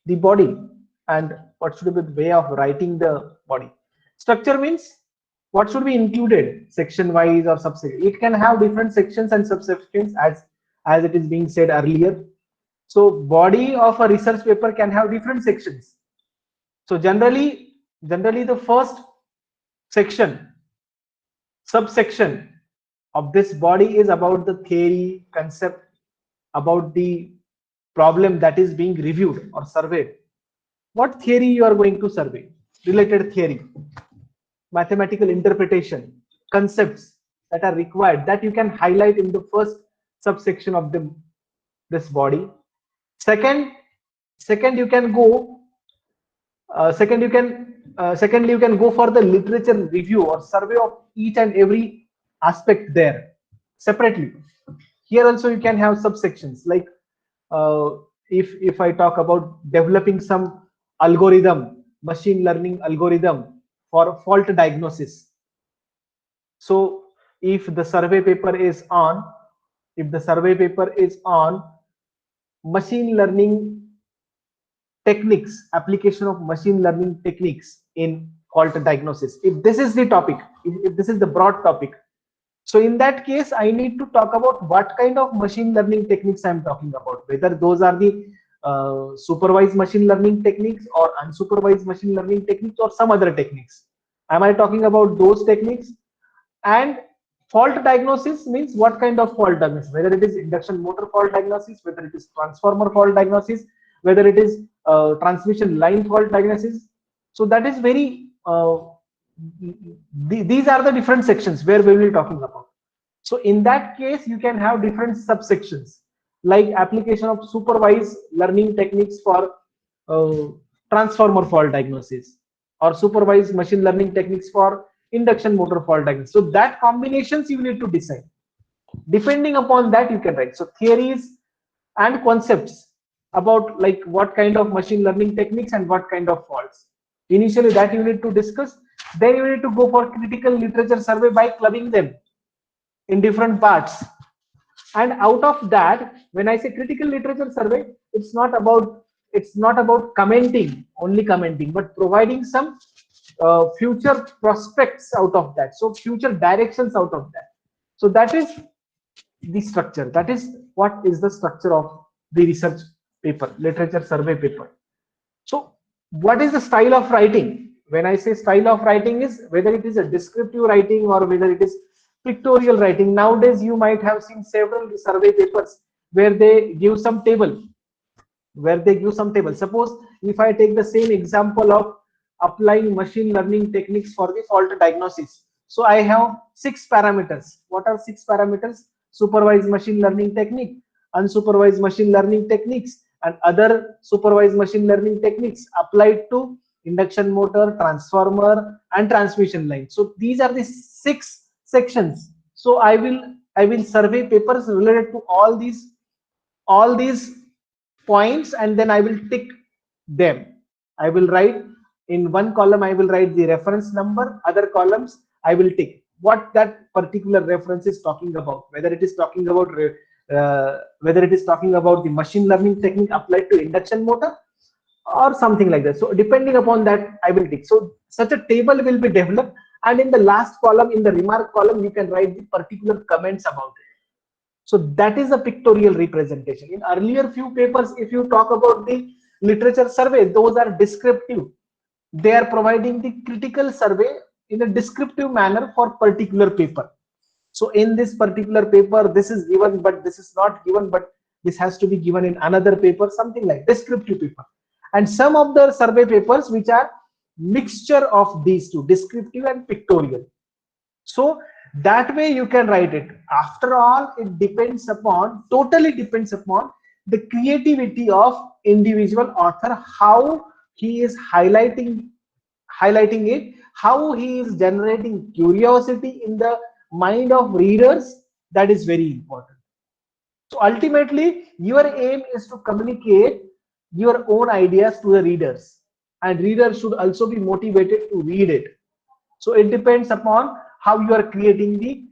Speaker 16: the body, and what should be the way of writing the body? Structure means what should be included section wise or subsection. It can have different sections and subsections as it is being said earlier. So body of a research paper can have different sections. So generally the first subsection of this body is about the theory, concept, about the problem that is being reviewed or surveyed, what theory you are going to survey? Related theory, mathematical interpretation, concepts that are required that you can highlight in the first subsection of this body. Second you can go secondly you can go for the literature review or survey of each and every aspect there separately. Here also you can have subsections like if I talk about developing some algorithm, machine learning algorithm for fault diagnosis. So if the survey paper is on machine learning techniques, application of machine learning techniques in fault diagnosis, if this is the topic, if this is the broad topic, so in that case I need to talk about what kind of machine learning techniques I'm talking about, whether those are the supervised machine learning techniques or unsupervised machine learning techniques or some other techniques. Am I talking about those techniques? And fault diagnosis means what kind of fault diagnosis, whether it is induction motor fault diagnosis, whether it is transformer fault diagnosis, whether it is transmission line fault diagnosis. So that is very these are the different sections where we will be talking about. So in that case you can have different subsections like application of supervised learning techniques for transformer fault diagnosis or supervised machine learning techniques for induction motor fault diagnosis. So that combinations you need to decide. Depending upon that you can write. So theories and concepts about like what kind of machine learning techniques and what kind of faults. Initially that you need to discuss. Then you need to go for critical literature survey by clubbing them in different parts. And out of that, when I say critical literature survey, it's not about commenting, only commenting, but providing some future prospects out of that. So future directions out of that. So that is the structure. That is what is the structure of the research paper, literature survey paper. So what is the style of writing? When I say style of writing is whether it is a descriptive writing or whether it is pictorial writing. Nowadays you might have seen several survey papers where they give some table. Suppose if I take the same example of applying machine learning techniques for the fault diagnosis. So I have 6 parameters. What are 6 parameters? Supervised machine learning technique, unsupervised machine learning techniques, and other supervised machine learning techniques applied to induction motor, transformer, and transmission line. So these are the 6 sections. So I will survey papers related to all these points, and then I will tick them. I will write in one column, I will write the reference number, other columns I will tick what that particular reference is talking about, whether it is talking about the machine learning technique applied to induction motor or something like that. So depending upon that I will tick. So such a table will be developed, and in the last column, in the remark column, you can write the particular comments about it. So that is a pictorial representation. In earlier few papers, if you talk about the literature survey, those are descriptive. They are providing the critical survey in a descriptive manner for particular paper. So in this particular paper, this is given, but this is not given, but this has to be given in another paper, something like descriptive paper. And some of the survey papers which are mixture of these two, descriptive and pictorial. So that way you can write it. After all, it totally depends upon the creativity of individual author, how he is highlighting it, how he is generating curiosity in the mind of readers. That is very important. So ultimately your aim is to communicate your own ideas to the readers, and readers should also be motivated to read it. So it depends upon how you are creating the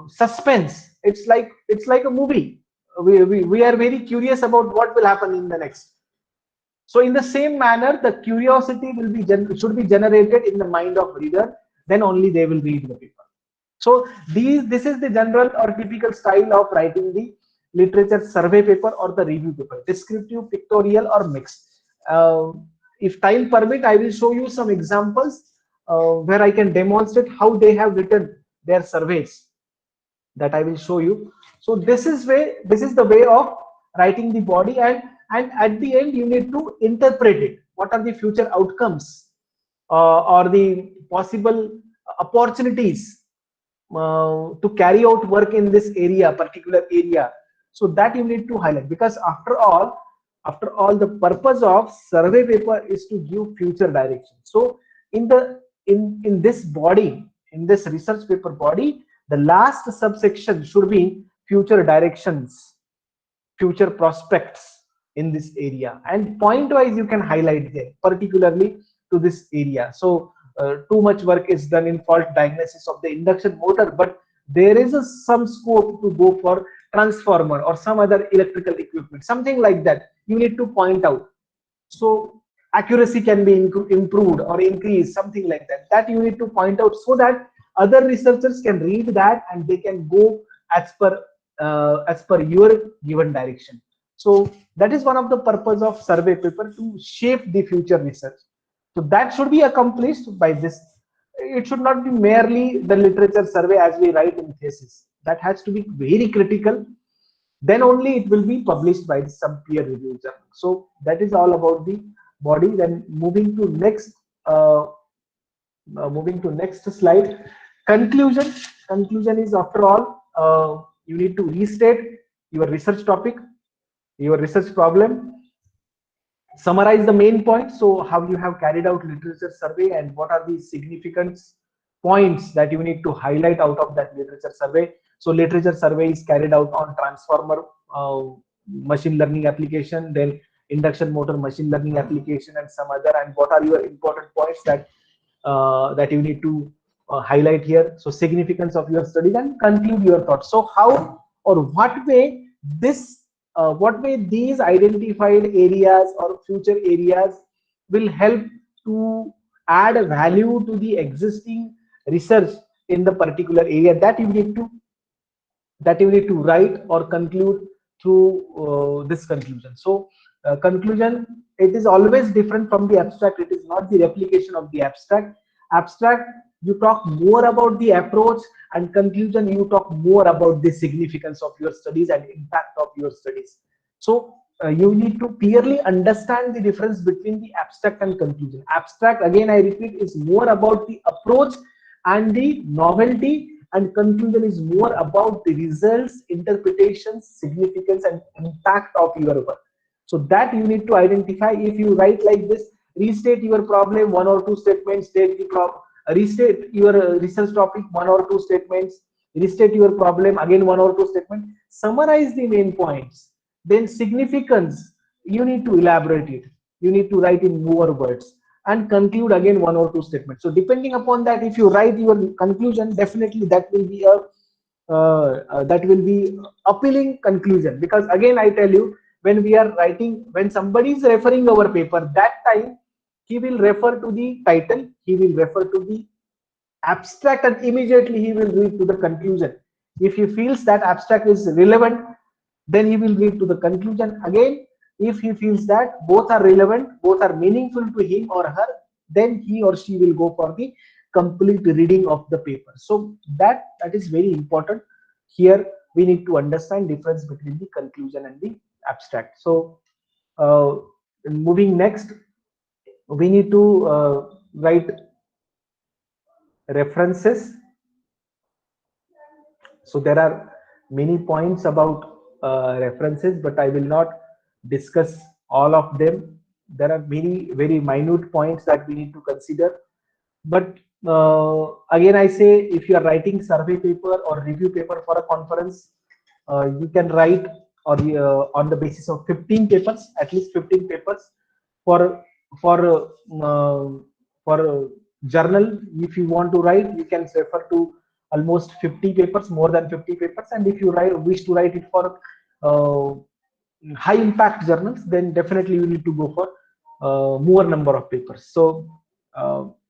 Speaker 16: suspense. It's like a movie. We are very curious about what will happen in the next. So in the same manner, the curiosity should be generated in the mind of reader. Then only they will read the paper. So this is the general or typical style of writing the literature survey paper or the review paper: descriptive, pictorial, or mixed. If time permit, I will show you some examples where I can demonstrate how they have written their surveys. That I will show you. So this is the way of writing the body, and at the end you need to interpret it. What are the future outcomes or the possible opportunities to carry out work in this area, particular area? So that you need to highlight, because after all the purpose of survey paper is to give future direction. So in this body, in this research paper body, the last subsection should be future directions, future prospects in this area, and point wise you can highlight there particularly to this area. So too much work is done in fault diagnosis of the induction motor, but there is some scope to go for transformer or some other electrical equipment, something like that you need to point out. So accuracy can be improved or increased, something like that you need to point out, so that other researchers can read that and they can go as per your given direction. So that is one of the purpose of survey paper, to shape the future research. So that should be accomplished by this. It should not be merely the literature survey as we write in thesis. That has to be very critical. Then only it will be published by some peer review journal. So that is all about the body. Then moving to next slide. Conclusion is, after all, you need to restate your research topic, your research problem, summarize the main points. So how you have carried out literature survey and what are the significant points that you need to highlight out of that literature survey. So literature survey is carried out on transformer machine learning application, then induction motor machine learning application, and some other. And what are your important points that that you need to highlight here? So significance of your studies, and conclude your thoughts. So how or what way these identified areas or future areas will help to add value to the existing research in the particular area, that you need to write or conclude through this conclusion. So conclusion, it is always different from the abstract. It is not the replication of the abstract. You talk more about the approach, and conclusion, you talk more about the significance of your studies and impact of your studies. So you need to clearly understand the difference between the abstract and conclusion. Abstract, again I repeat, is more about the approach and the novelty, and conclusion is more about the results, interpretations, significance, and impact of your work. So that you need to identify. If you write like this, restate your problem, 1 or 2 statements, state the problem, restate your research topic, 1 or 2 statements, restate your problem, again 1 or 2 statements, summarize the main points. Then significance, you need to elaborate it, you need to write in more words, and conclude again 1 or 2 statements. So depending upon that, if you write your conclusion, definitely that will be appealing conclusion. Because again I tell you, when we are writing, when somebody is referring our paper, that time he will refer to the title, he will refer to the abstract, and immediately he will read to the conclusion. If he feels that abstract is relevant, then he will read to the conclusion again. If he feels that both are relevant, both are meaningful to him or her, then he or she will go for the complete reading of the paper. So that is very important. Here we need to understand difference between the conclusion and the abstract. So moving next, we need to write references. So there are many points about references, but I will not discuss all of them. There are many very minute points that we need to consider. But again I say, if you are writing survey paper or review paper for a conference, you can write on the basis of 15 papers, at least 15 papers. For journal, if you want to write, you can refer to almost 50 papers, more than 50 papers. And if you wish to write it for high impact journals, then definitely you need to go for more number of papers. So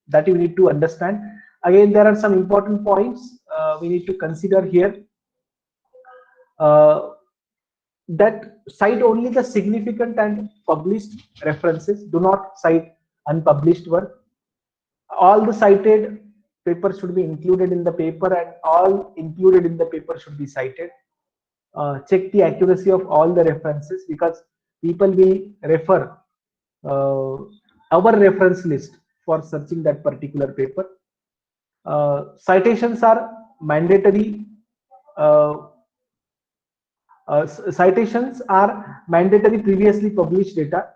Speaker 16: that you need to understand. Again, there are some important points we need to consider here. That cite only the significant and published references. Do not cite unpublished work. All the cited papers should be included in the paper, and all included in the paper should be cited. check the accuracy of all the references, because people will refer our reference list for searching that particular paper. Citations are mandatory. Citations are mandatory previously published data,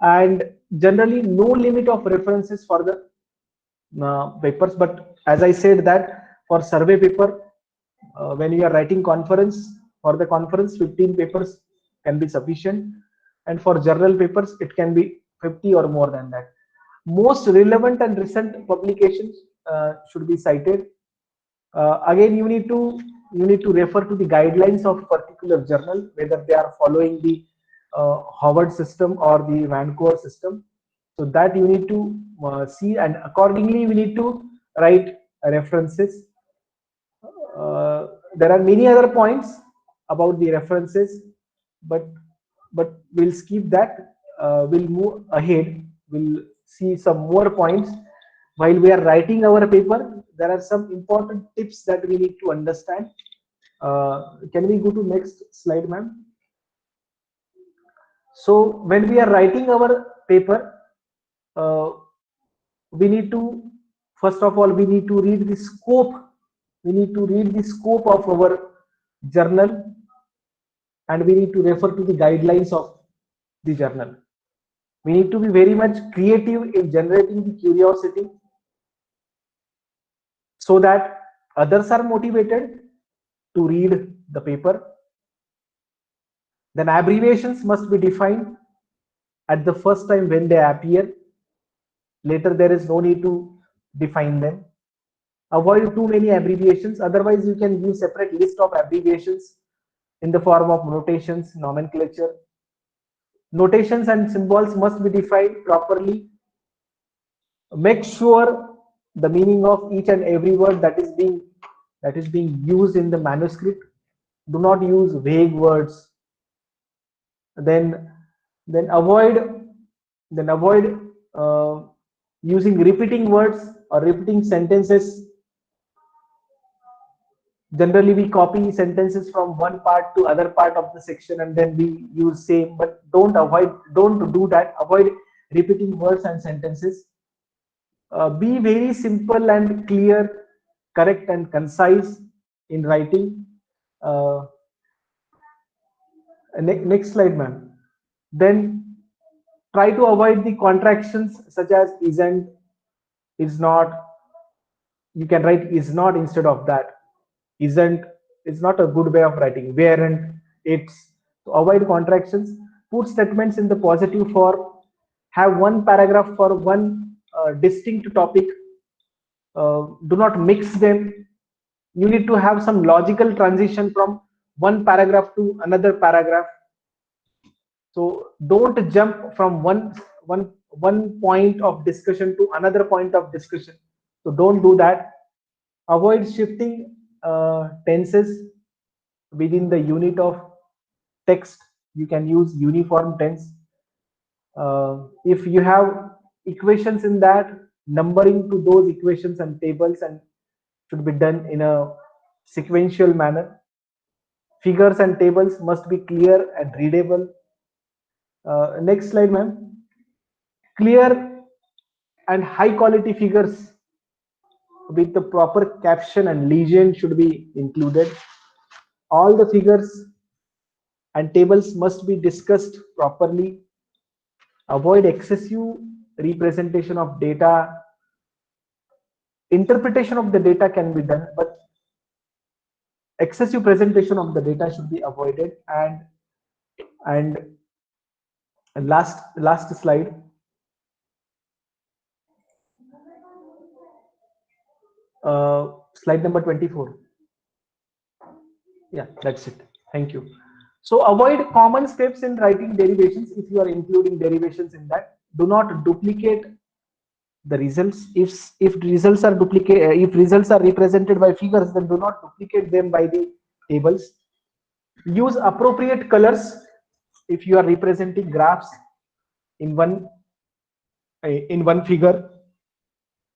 Speaker 16: and generally no limit of references for the papers. But as I said that for survey paper, when you are writing conference, for the conference 15 papers can be sufficient, and for journal papers it can be 50 or more than that. Most relevant and recent publications should be cited. Again, you need to refer to the guidelines of particular journal, whether they are following the Howard system or the Vancouver system. So that you need to see, and accordingly we need to write references. There are many other points about the references, but we'll skip that. We'll move ahead. We'll see some more points. While we are writing our paper, there are some important tips that we need to understand. Can we go to next slide, ma'am? So when we are writing our paper, we need to, first of all, we need to read the scope. We need to read the scope of our journal, and we need to refer to the guidelines of the journal. We need to be very much creative in generating the curiosity, so that others are motivated to read the paper. Then abbreviations must be defined at the first time when they appear. Later there is no need to define them. Avoid too many abbreviations, otherwise you can use separate list of abbreviations in the form of notations, nomenclature. Notations and symbols must be defined properly. Make sure the meaning of each and every word that is being used in the manuscript. Do not use vague words. Then avoid using repeating words or repeating sentences. Generally we copy sentences from one part to other part of the section and then we use same, but don't do that. Avoid repeating words and sentences. Be very simple and clear, correct and concise in writing. Next slide, ma'am. Then try to avoid the contractions such as isn't, is not. You can write is not instead of that. Isn't is not a good way of writing. Weren't, it's. So avoid contractions. Put statements in the positive form. Have one paragraph for one distinct topic. Do not mix them. You need to have some logical transition from one paragraph to another paragraph. So don't jump from one point of discussion to another point of discussion. So don't do that. Avoid shifting tenses within the unit of text. You can use uniform tense. If you have equations in that, numbering to those equations and tables and should be done in a sequential manner. Figures and tables must be clear and readable. Next slide, ma'am. Clear and high quality figures with the proper caption and legend should be included. All the figures and tables must be discussed properly. Avoid excessive representation of data. Interpretation of the data can be done, but excessive presentation of the data should be avoided. And last slide. Slide number 24. Yeah, that's it. Thank you. So avoid common steps in writing derivations. If you are including derivations in that, do not duplicate the results. If results are if results are represented by figures, then do not duplicate them by the tables. Use appropriate colors if you are representing graphs in one figure.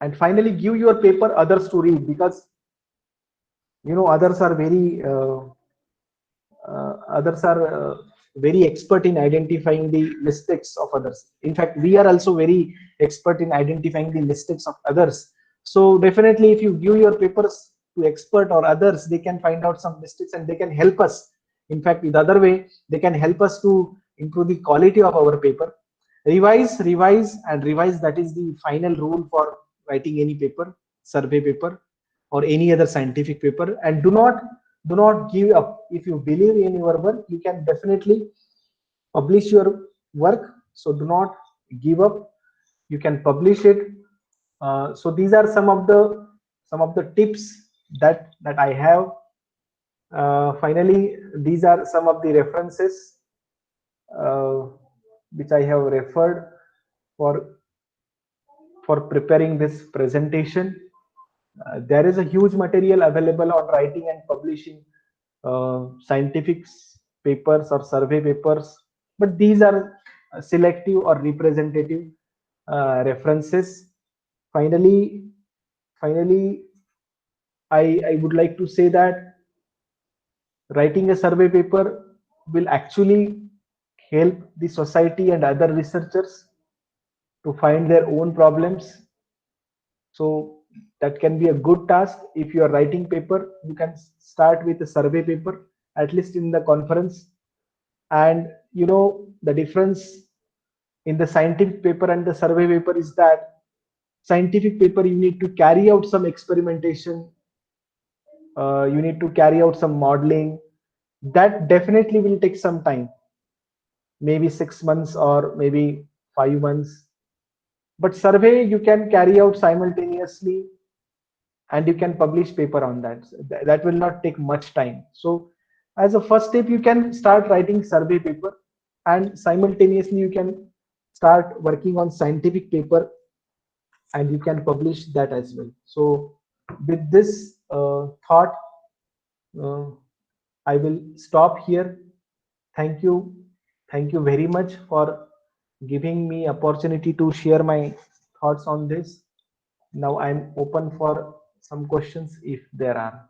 Speaker 16: And finally, give your paper others to read, because you know others are very others are very expert in identifying the mistakes of others. In fact, we are also very expert in identifying the mistakes of others. So definitely, if you give your papers to expert or others, they can find out some mistakes and they can help us. In fact, the other way, they can help us to improve the quality of our paper. Revise, revise, and revise. That is the final rule for writing any paper, survey paper, or any other scientific paper. And do not give up. If you believe in your work, you can definitely publish your work. So do not give up. You can publish it. So these are some of the tips that I have. Finally, these are some of the references which I have referred for preparing this presentation. There is a huge material available on writing and publishing scientific papers or survey papers, but these are selective or representative references. Finally, I would like to say that writing a survey paper will actually help the society and other researchers to find their own problems. So that can be a good task. If you are writing paper, you can start with a survey paper, at least in the conference. And you know, the difference in the scientific paper and the survey paper is that scientific paper, you need to carry out some experimentation, you need to carry out some modeling. That definitely will take some time, maybe 6 months or maybe 5 months. But survey you can carry out simultaneously, and you can publish paper on that. That will not take much time. So as a first step, you can start writing survey paper, and simultaneously you can start working on scientific paper, and you can publish that as well. So with this thought, I will stop here. Thank you very much for giving me opportunity to share my thoughts on this. Now I'm open for some questions if there are.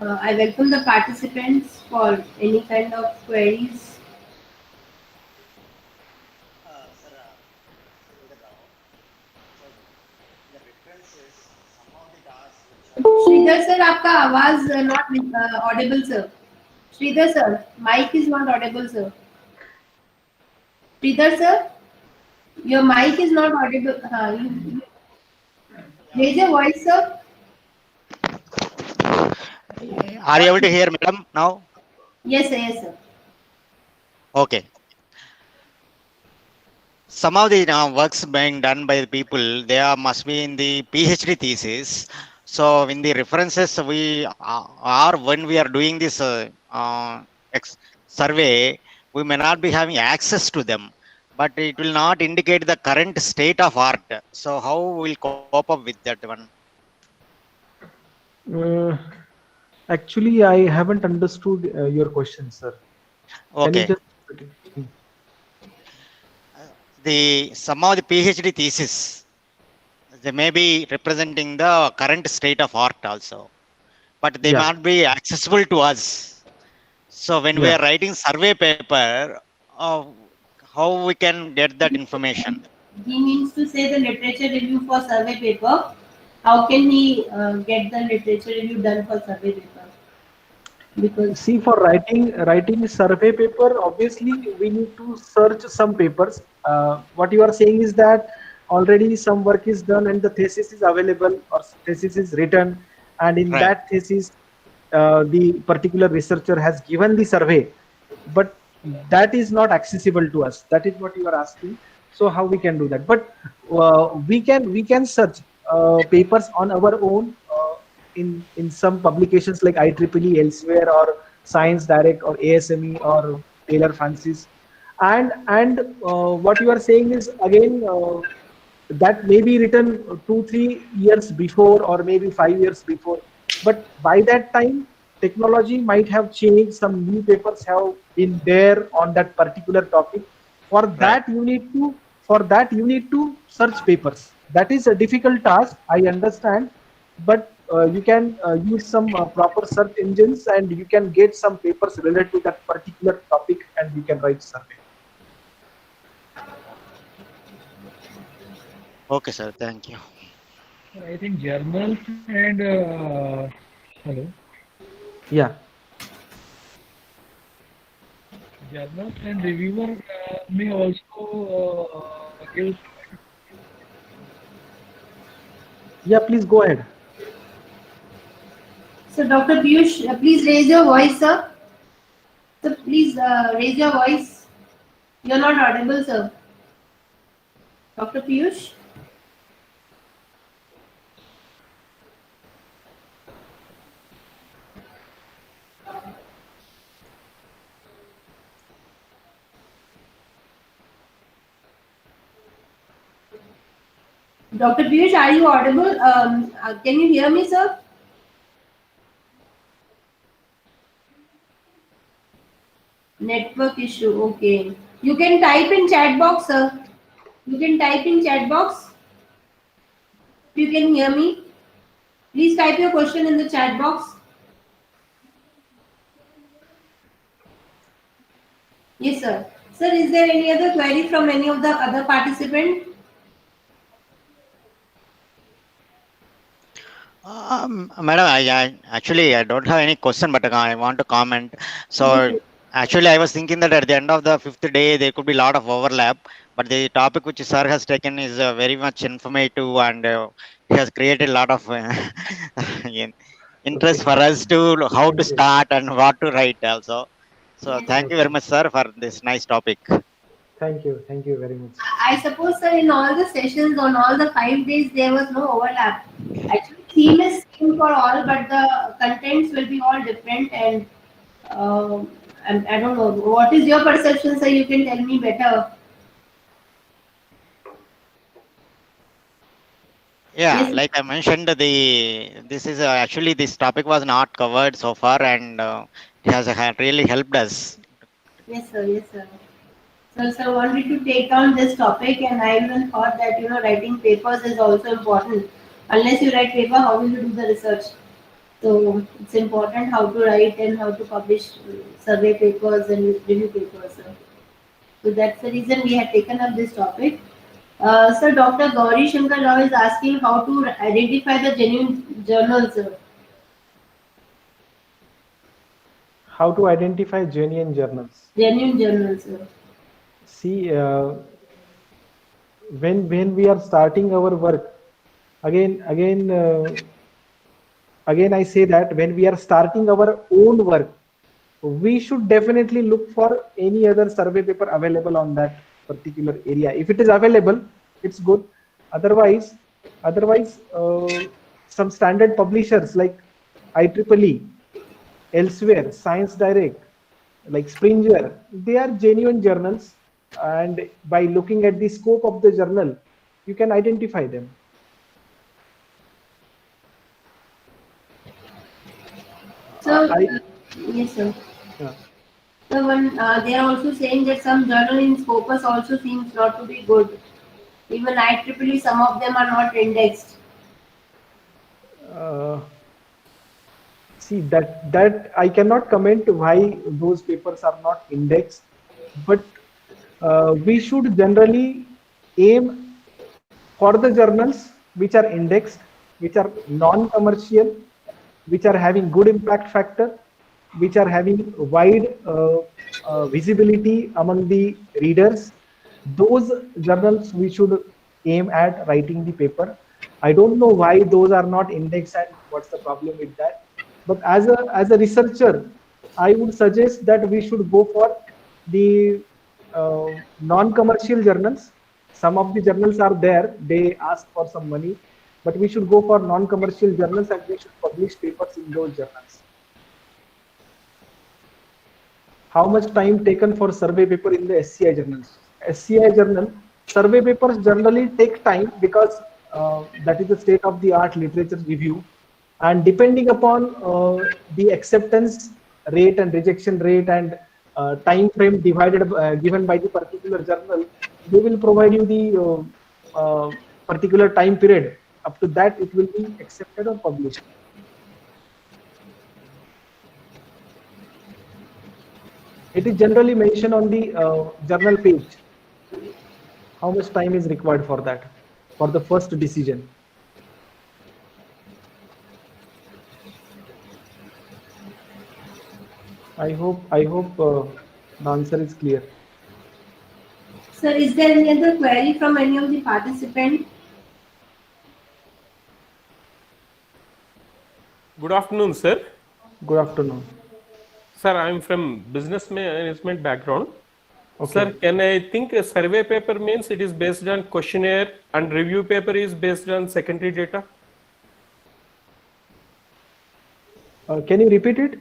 Speaker 3: I welcome the participants for any kind of queries. Sridhar sir, आपका आवाज not audible sir. Sridhar sir, mic is not audible sir. Sridhar sir, your mic is not audible. Raise your voice sir.
Speaker 15: Are you able to hear, madam, now?
Speaker 3: Yes sir, yes sir.
Speaker 15: Okay. Some of the works being done by the people, they must be in the PhD thesis. So in the references we are, when we are doing this survey, we may not be having access to them, but it will not indicate the current state of art. So how we will cope up with that one?
Speaker 16: Actually, I haven't understood your question, sir.
Speaker 15: Okay.
Speaker 16: Can you just...
Speaker 15: Some of the PhD thesis, they may be representing the current state of art also, but they may not be accessible to us. So when we are writing survey paper, how we can get that information?
Speaker 3: He means to say the literature review for survey paper. How can he get the literature review done for survey paper? Because
Speaker 16: see, for writing survey paper, obviously we need to search some papers. What you are saying is that already some work is done and the thesis is available or thesis is written, and in that thesis the particular researcher has given the survey, but that is not accessible to us. That is what you are asking. So how we can do that? But we can search papers on our own in some publications like IEEE elsewhere, or Science Direct, or ASME, or Taylor Francis. And what you are saying is again that may be written 2-3 years before, or maybe 5 years before, but by that time technology might have changed. Some new papers have been there on that particular topic. For that you need to for that you need to search papers. That is a difficult task, I understand, but you can use some proper search engines and you can get some papers related to that particular topic and you can write survey.
Speaker 15: Okay, sir. Thank you.
Speaker 5: I think journals and hello.
Speaker 16: Yeah.
Speaker 5: Journals and reviewer may also give.
Speaker 16: Yeah, please go ahead.
Speaker 3: So, Dr. Piyush, please raise your voice, sir. So, please raise your voice. You are not audible, sir. Dr. Piyush? Dr. Piyush, are you audible? Can you hear me, sir? Network issue, okay. You can type in chat box, sir. You can type in chat box. If you can hear me, please type your question in the chat box. Yes, sir. Sir, is there any other query from any of the other participants?
Speaker 15: Madam, I don't have any question, but I want to comment. So actually, I was thinking that at the end of the fifth day, there could be a lot of overlap. But the topic which sir has taken is very much informative, and he has created a lot of interest for us to how to start and what to write also. So thank you very much, sir, for this nice topic.
Speaker 16: Thank you very much.
Speaker 3: I suppose, sir, in all the sessions on all the 5 days, there was no overlap. Actually, theme is same for all, but the contents will be all different. And I don't know, what is your perception, sir? You can tell me better.
Speaker 15: Yeah,
Speaker 3: Yes.
Speaker 15: like I mentioned, this is actually this topic was not covered so far, and it has really helped us.
Speaker 3: Yes, sir. Yes, sir. So, sir, wanted to take on this topic, and I even thought that writing papers is also important. Unless you write paper, how will you do the research? So it's important how to write and how to publish survey papers and review papers. Sir. So that's the reason we have taken up this topic. Sir, Dr. Gauri Shankar Rao is asking how to identify the genuine journals. Sir.
Speaker 16: How to identify genuine journals?
Speaker 3: Genuine journals. Sir.
Speaker 16: See, when we are starting our work, again I say that when we are starting our own work, we should definitely look for any other survey paper available on that particular area. If it is available, it's good. Otherwise, some standard publishers like IEEE, elsewhere, Science Direct, like Springer, they are genuine journals, and by looking at the scope of the journal, you can identify them.
Speaker 3: So, yes, sir.
Speaker 16: Yeah.
Speaker 3: So, they are also saying that some journal in Scopus also seems not to be good. Even IEEE, some of them are not indexed.
Speaker 16: See, that I cannot comment why those papers are not indexed, but we should generally aim for the journals which are indexed, which are non-commercial, which are having good impact factor, which are having wide visibility among the readers. Those journals we should aim at writing the paper. I don't know why those are not indexed and what's the problem with that. But as a researcher, I would suggest that we should go for the non-commercial journals. Some of the journals are there, they ask for some money, but we should go for non-commercial journals and we should publish papers in those journals. How much time taken for survey paper in the SCI journals? SCI journal, survey papers generally take time because that is the state of the art literature review, and depending upon the acceptance rate and rejection rate and time frame divided given by the particular journal, they will provide you the particular time period. Up to that, it will be accepted or published. It is generally mentioned on the journal page how much time is required for that, for the first decision. I hope the answer is clear.
Speaker 3: Sir, is there any other query from any of the participants?
Speaker 11: Good afternoon, sir.
Speaker 16: Good afternoon.
Speaker 11: Sir, I'm from business management background.
Speaker 16: Okay.
Speaker 11: Sir, can I think a survey paper means it is based on questionnaire and review paper is based on secondary data?
Speaker 16: Can you repeat it?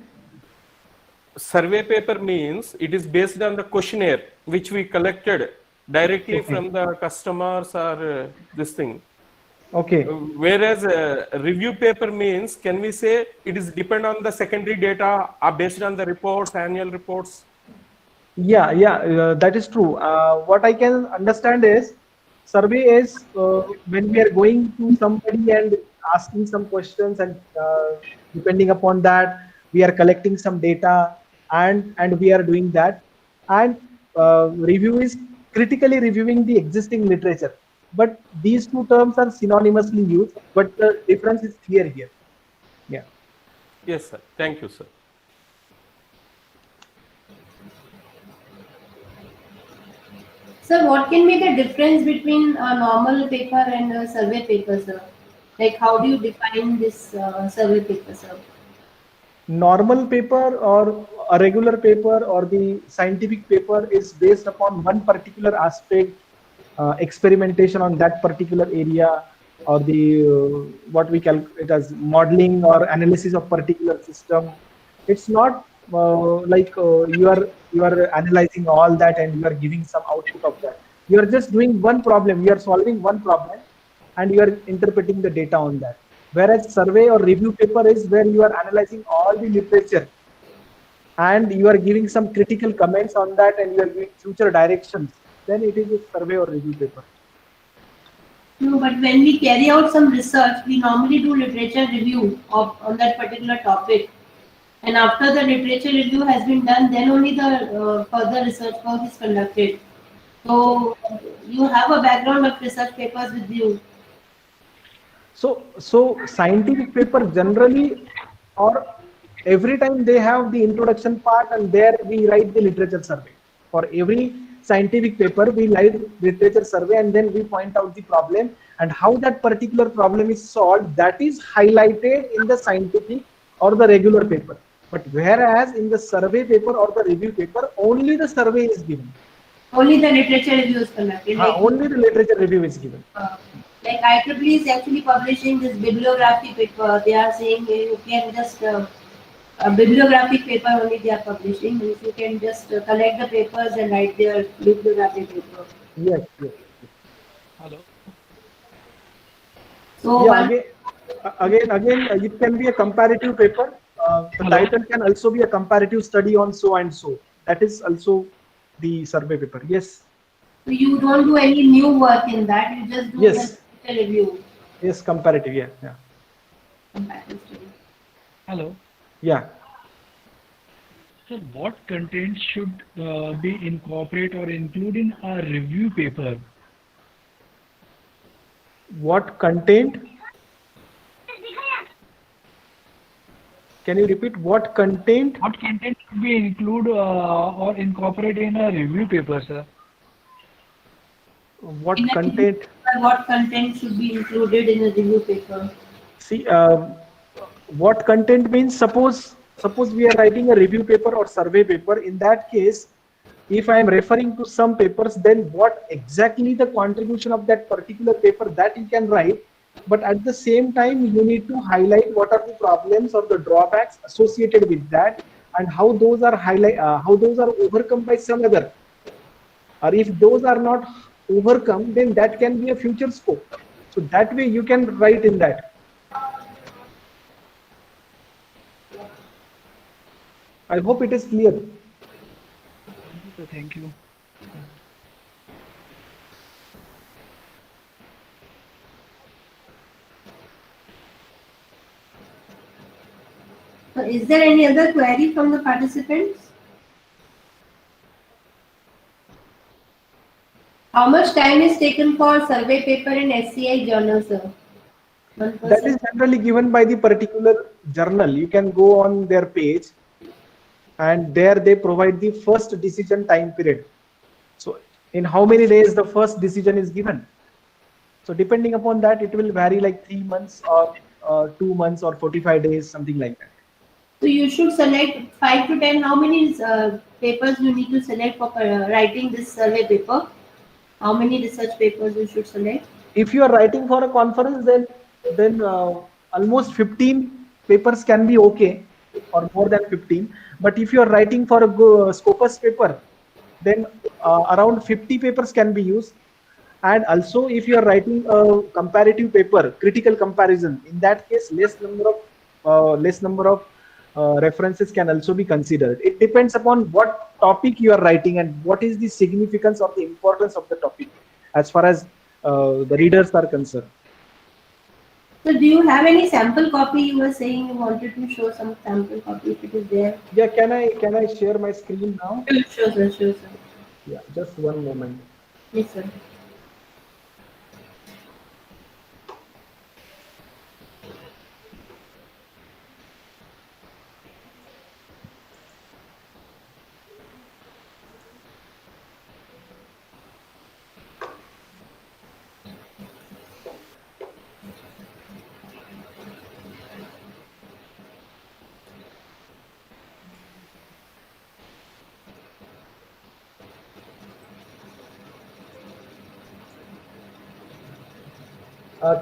Speaker 11: Survey paper means it is based on the questionnaire which we collected directly from the customers or this thing.
Speaker 16: Okay.
Speaker 11: Whereas review paper means, can we say it is depend on the secondary data based on the reports, annual reports?
Speaker 16: Yeah, that is true. What I can understand is survey is when we are going to somebody and asking some questions, and depending upon that, we are collecting some data and we are doing that. And review is critically reviewing the existing literature. But these two terms are synonymously used, but the difference is clear here. Yeah.
Speaker 11: Yes, sir. Thank you, sir.
Speaker 3: Sir, what can make a difference between a normal paper and a survey paper, sir? Like, how do you define this survey paper, sir?
Speaker 16: Normal paper or a regular paper or the scientific paper is based upon one particular aspect, experimentation on that particular area, or the what we call it as modeling or analysis of particular system. It's not like you are analyzing all that and you are giving some output of that. You are just doing one problem. You are solving one problem and you are interpreting the data on that. Whereas survey or review paper is where you are analyzing all the literature and you are giving some critical comments on that and you are giving future directions. Then it is a survey or review paper.
Speaker 3: No, but when we carry out some research, we normally do literature review on that particular topic. And after the literature review has been done, then only the further research work is conducted. So you have a background of research papers with you.
Speaker 16: So scientific paper generally, or every time they have the introduction part and there we write the literature survey. For every scientific paper, we write literature survey and then we point out the problem and how that particular problem is solved. That is highlighted in the scientific or the regular paper. But whereas in the survey paper or the review paper, only the survey is given.
Speaker 3: Only the literature review is conducted.
Speaker 16: Only the literature review is given.
Speaker 3: Like IEEE is actually publishing this bibliography paper. They are saying you can just a bibliographic paper only they are publishing. If you can just collect the papers and write their bibliographic paper.
Speaker 16: Yes.
Speaker 14: Hello.
Speaker 3: So
Speaker 16: yeah, again, it can be a comparative paper. The title can also be a comparative study on so and so. That is also the survey paper. Yes.
Speaker 3: So you don't do any new work in that. You just do the review.
Speaker 16: Yes, comparative. Yeah.
Speaker 3: Comparative study.
Speaker 5: Hello.
Speaker 16: Yeah.
Speaker 5: So what content should be incorporated or include in a review paper?
Speaker 16: What content? Can you repeat what content?
Speaker 5: What content should be include or incorporated in a review paper, sir?
Speaker 16: What content?
Speaker 3: What content should be included in a review paper?
Speaker 16: See, what content means, suppose we are writing a review paper or survey paper. In that case, if I am referring to some papers, then what exactly the contribution of that particular paper, that you can write. But at the same time, you need to highlight what are the problems or the drawbacks associated with that, and how those are overcome by some other. Or if those are not overcome, then that can be a future scope. So that way you can write in that. I hope it is clear.
Speaker 5: Thank you.
Speaker 3: Is there any other query from the participants? How much time is taken for survey paper in SCI journal, sir?
Speaker 16: That is generally given by the particular journal. You can go on their page, and there they provide the first decision time period. So in how many days the first decision is given. So depending upon that, it will vary like 3 months or 2 months or 45 days, something like that.
Speaker 3: So you should select 5 to 10. How many papers you need to select for writing this survey paper? How many research papers you should select?
Speaker 16: If you are writing for a conference, then almost 15 papers can be okay, or more than 15. But if you are writing for a Scopus paper, then around 50 papers can be used. And also, if you are writing a comparative paper, critical comparison, in that case, less number of references can also be considered. It depends upon what topic you are writing and what is the significance or the importance of the topic, as far as the readers are concerned.
Speaker 3: So do you have any sample copy? You were saying you wanted to show some sample copy if it is there.
Speaker 16: Yeah, can I share my screen now?
Speaker 3: Sure, sir. Sure, sir.
Speaker 16: Yeah, just one moment.
Speaker 3: Yes, sir.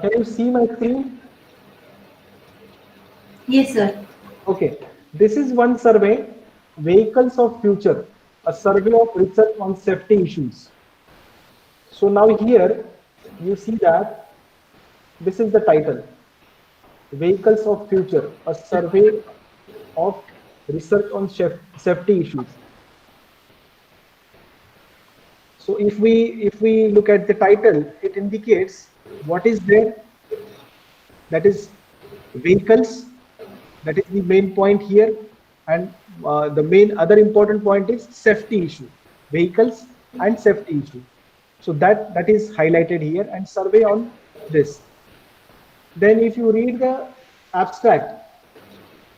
Speaker 16: Can you see my screen?
Speaker 3: Yes, sir.
Speaker 16: Okay. This is one survey, Vehicles of Future, a survey of research on safety issues. So now here you see that this is the title, Vehicles of Future, a survey of research on safety issues. So if we look at the title, it indicates what is there. That is vehicles. That is the main point here, and the main other important point is safety issue, vehicles and safety issue. So that is highlighted here, and survey on this. Then if you read the abstract,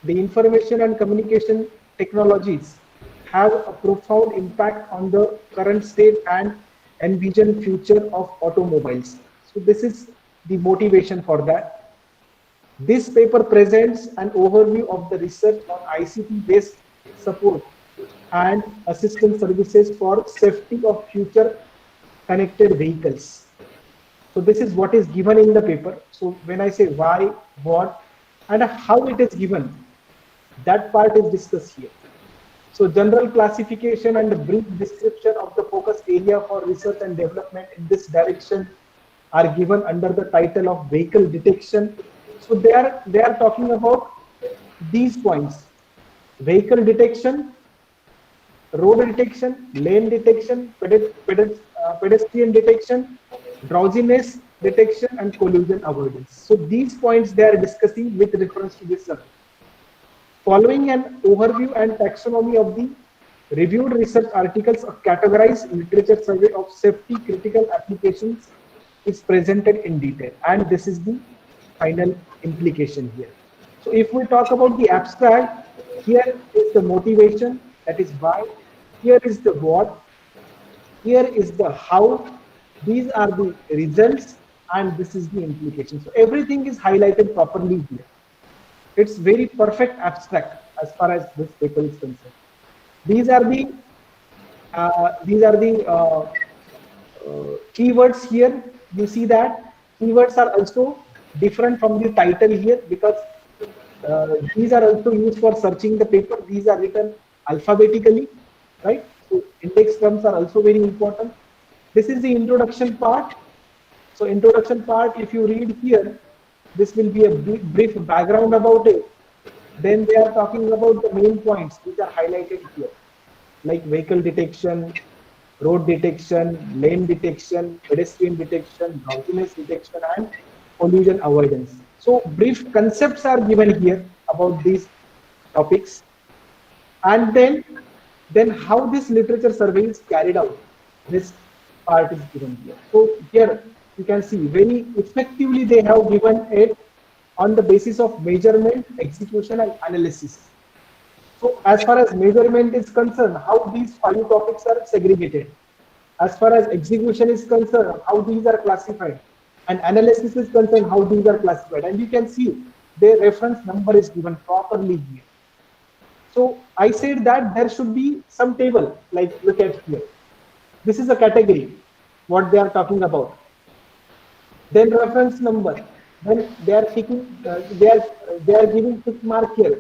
Speaker 16: the information and communication technologies have a profound impact on the current state and envisioned future of automobiles. So this is the motivation for that. This paper presents an overview of the research on ICT-based support and assistance services for safety of future connected vehicles. So this is what is given in the paper. So when I say why, what, and how it is given, that part is discussed here. So general classification and a brief description of the focus area for research and development in this direction are given under the title of vehicle detection. So they are talking about these points: vehicle detection, road detection, lane detection, pedestrian detection, drowsiness detection, and collision avoidance. So these points they are discussing with reference to this survey. Following an overview and taxonomy of the reviewed research articles, a categorized literature survey of safety critical applications is presented in detail, and this is the final implication here. So if we talk about the abstract, here is the motivation, that is why, here is the what, here is the how, these are the results, and this is the implication. So everything is highlighted properly here. It's very perfect abstract as far as this paper is concerned. These are the keywords here. You see that keywords are also different from the title here, because these are also used for searching the paper. These are written alphabetically, right? So index terms are also very important. This is the introduction part. So introduction part, if you read here, this will be a brief background about it. Then they are talking about the main points which are highlighted here, like vehicle detection, road detection, lane detection, pedestrian detection, drowsiness detection, and collision avoidance. So brief concepts are given here about these topics, and then how this literature survey is carried out. This part is given here. So here you can see very effectively they have given it on the basis of measurement, execution, and analysis. So as far as measurement is concerned, how these 5 topics are segregated. As far as execution is concerned, how these are classified. And analysis is concerned, how these are classified. And you can see the reference number is given properly here. So I said that there should be some table, like look at here. This is a category, what they are talking about. Then reference number. Then they are taking, they are giving tick mark here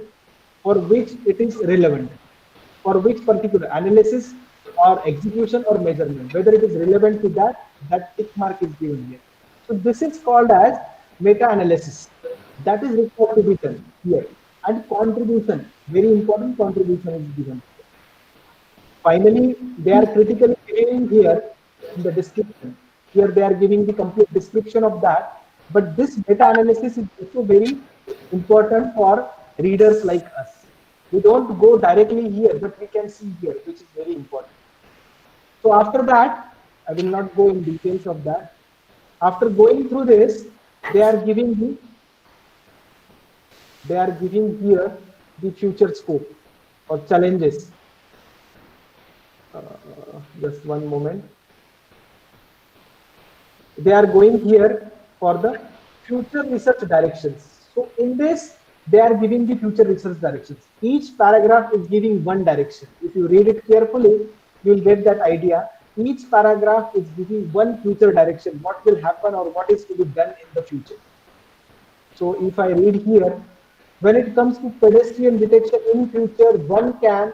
Speaker 16: for which it is relevant, for which particular analysis or execution or measurement, whether it is relevant to that tick mark is given here. So this is called as meta-analysis. That is required to be done here. And contribution, very important contribution is given. Finally, they are critically giving here in the description. Here they are giving the complete description of that. But this meta-analysis is also very important for readers like us. We don't go directly here, but we can see here, which is very important. So after that, I will not go in details of that. After going through this, they are giving here the future scope or challenges. Just one moment. They are going here for the future research directions. So in this, they are giving the future research directions. Each paragraph is giving one direction. If you read it carefully, you will get that idea. Each paragraph is giving one future direction, what will happen or what is to be done in the future. So if I read here, when it comes to pedestrian detection in future, one can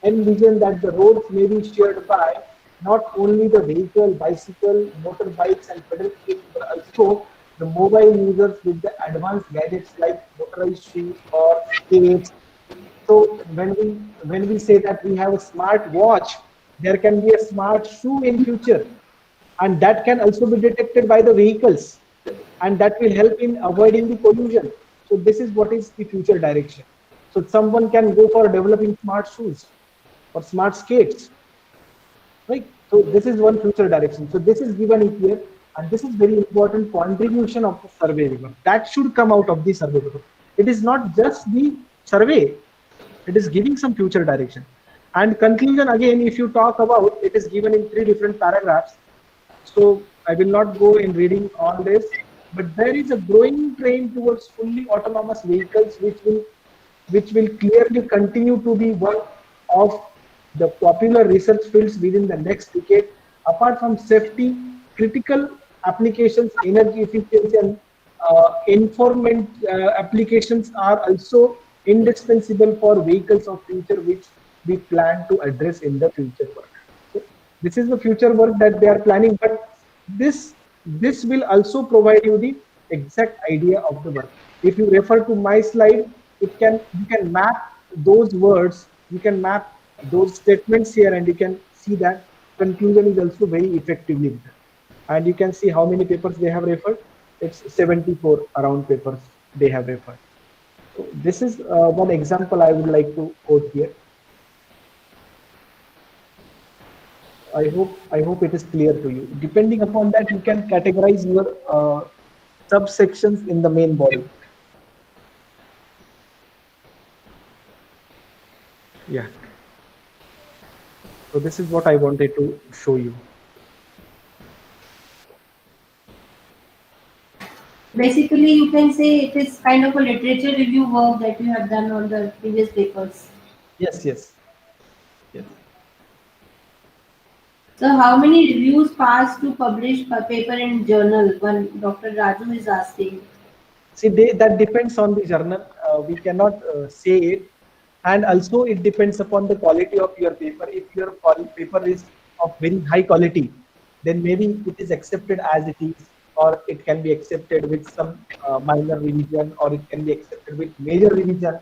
Speaker 16: envision that the roads may be shared by not only the vehicle, bicycle, motorbikes and pedestrians, but also the mobile users with the advanced gadgets like motorized shoes or skates. So when we say that we have a smart watch, there can be a smart shoe in future, and that can also be detected by the vehicles, and that will help in avoiding the collision. So this is what is the future direction. So someone can go for developing smart shoes or smart skates, right? So this is one future direction. So this is given here, and this is very important contribution of the survey report. That should come out of the survey report. It is not just the survey, it is giving some future direction. And conclusion, again, if you talk about, it is given in 3 different paragraphs. So I will not go in reading all this, but there is a growing trend towards fully autonomous vehicles, which will clearly continue to be one of the popular research fields within the next decade. Apart from safety, critical applications, energy efficiency and informant applications are also indispensable for vehicles of future, which we plan to address in the future work. So this is the future work that they are planning, but this will also provide you the exact idea of the work. If you refer to my slide, you can map those words, you can map those statements here, and you can see that conclusion is also very effectively done. And you can see how many papers they have referred. It's 74 around papers they have referred. So this is one example I would like to quote here. I hope it is clear to you. Depending upon that, you can categorize your subsections in the main body. Yeah. So this is what I wanted to show you.
Speaker 3: Basically, you can say it is kind of a literature review work that you have done on the previous papers.
Speaker 16: Yes, yes. Yes.
Speaker 3: So how many reviews passed to publish a paper in journal? One Dr. Raju is asking.
Speaker 16: See, that depends on the journal. We cannot say it. And also it depends upon the quality of your paper. If your paper is of very high quality, then maybe it is accepted as it is, or it can be accepted with some minor revision, or it can be accepted with major revision.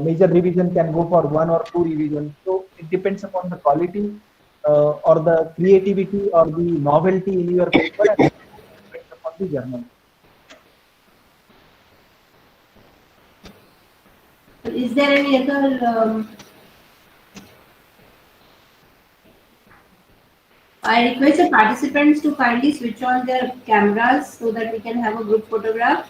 Speaker 16: Major revision can go for 1 or 2 revisions. So it depends upon the quality or the creativity or the novelty in your paper, and it depends upon the journal.
Speaker 3: Is there any other? I request the participants to kindly switch on their cameras so that we can have a group photograph.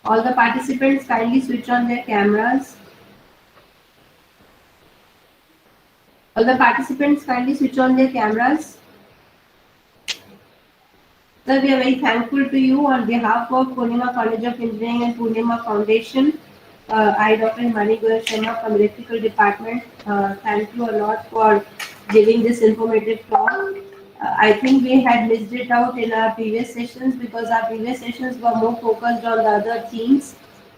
Speaker 3: All the participants kindly switch on their cameras. All the participants kindly switch on their cameras. Sir, we are very thankful to you on behalf of Poornima College of Engineering and Poornima Foundation. I, Dr. Himani Goyal Sharma from Electrical Department, thank you a lot for giving this informative talk. I think we had missed it out in our previous sessions because our previous sessions were more focused on the other themes.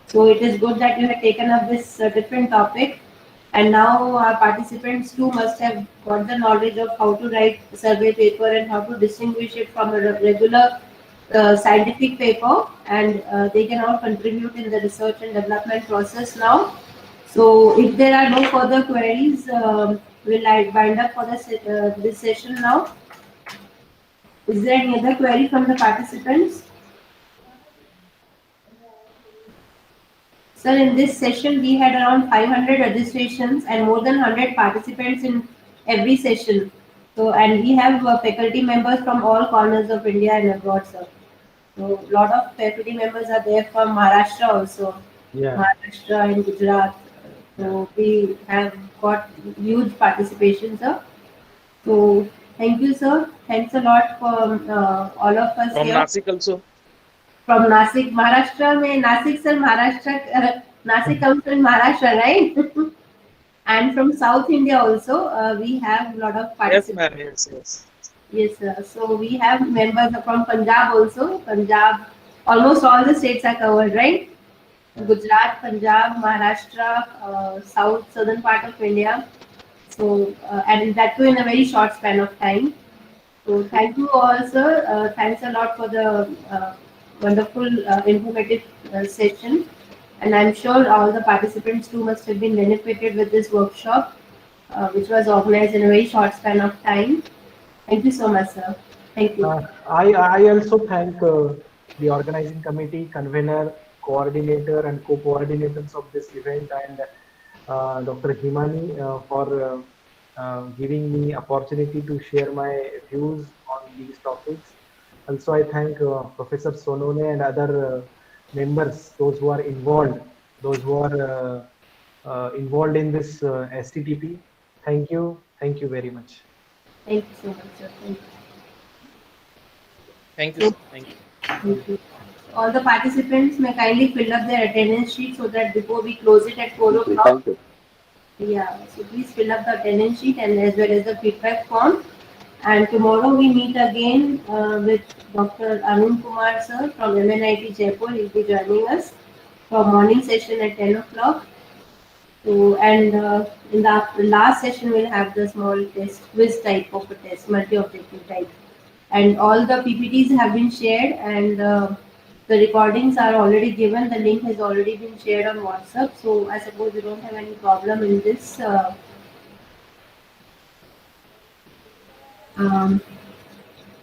Speaker 3: So it is good that you have taken up this different topic. And now our participants too must have got the knowledge of how to write a survey paper and how to distinguish it from a regular scientific paper, and they can all contribute in the research and development process now. So if there are no further queries, will I wind up for this session now? Is there any other query from the participants? Sir, in this session, we had around 500 registrations and more than 100 participants in every session. So, and we have faculty members from all corners of India and abroad, sir. So, a lot of faculty members are there from Maharashtra also.
Speaker 16: Yeah.
Speaker 3: Maharashtra and Gujarat. So, we have got huge participation, sir. So, thank you, sir. Thanks a lot for all of us
Speaker 11: From
Speaker 3: here.
Speaker 11: Nasik also.
Speaker 3: From Nasik, Maharashtra, mein Nasik, sir, Maharashtra, Nasik comes from Maharashtra, right? And from South India also, we have a lot of participants.
Speaker 11: Yes, yes.
Speaker 3: Yes, sir. So we have members from Punjab also. Punjab, almost all the states are covered, right? Gujarat, Punjab, Maharashtra, southern part of India. So, and that too in a very short span of time. So thank you all, sir. Thanks a lot for the wonderful informative session. And I'm sure all the participants too must have been benefited with this workshop, which was organized in a very short span of time. Thank you so much, sir. Thank you.
Speaker 16: I also thank the organizing committee, convener, coordinator, and co-coordinators of this event, and Dr. Himani for giving me opportunity to share my views on these topics. Also, I thank Professor Sonone and other members, those who are involved, involved in this STTP. Thank you very much.
Speaker 3: Thank you so much, sir.
Speaker 11: Thank you. Thank you.
Speaker 3: Thank you. All the participants may kindly fill up their attendance sheet so that before we close it at 4 o'clock.
Speaker 8: Thank you.
Speaker 3: Yeah, so please fill up the attendance sheet and as well as the feedback form. And tomorrow we meet again with Dr. Arun Kumar sir from MNIT Jaipur. He will be joining us for morning session at 10 o'clock. So, and in the last session we'll have the small test, quiz type of a test, multi-objective type. And all the PPTs have been shared and the recordings are already given. The link has already been shared on WhatsApp. So I suppose you don't have any problem in this.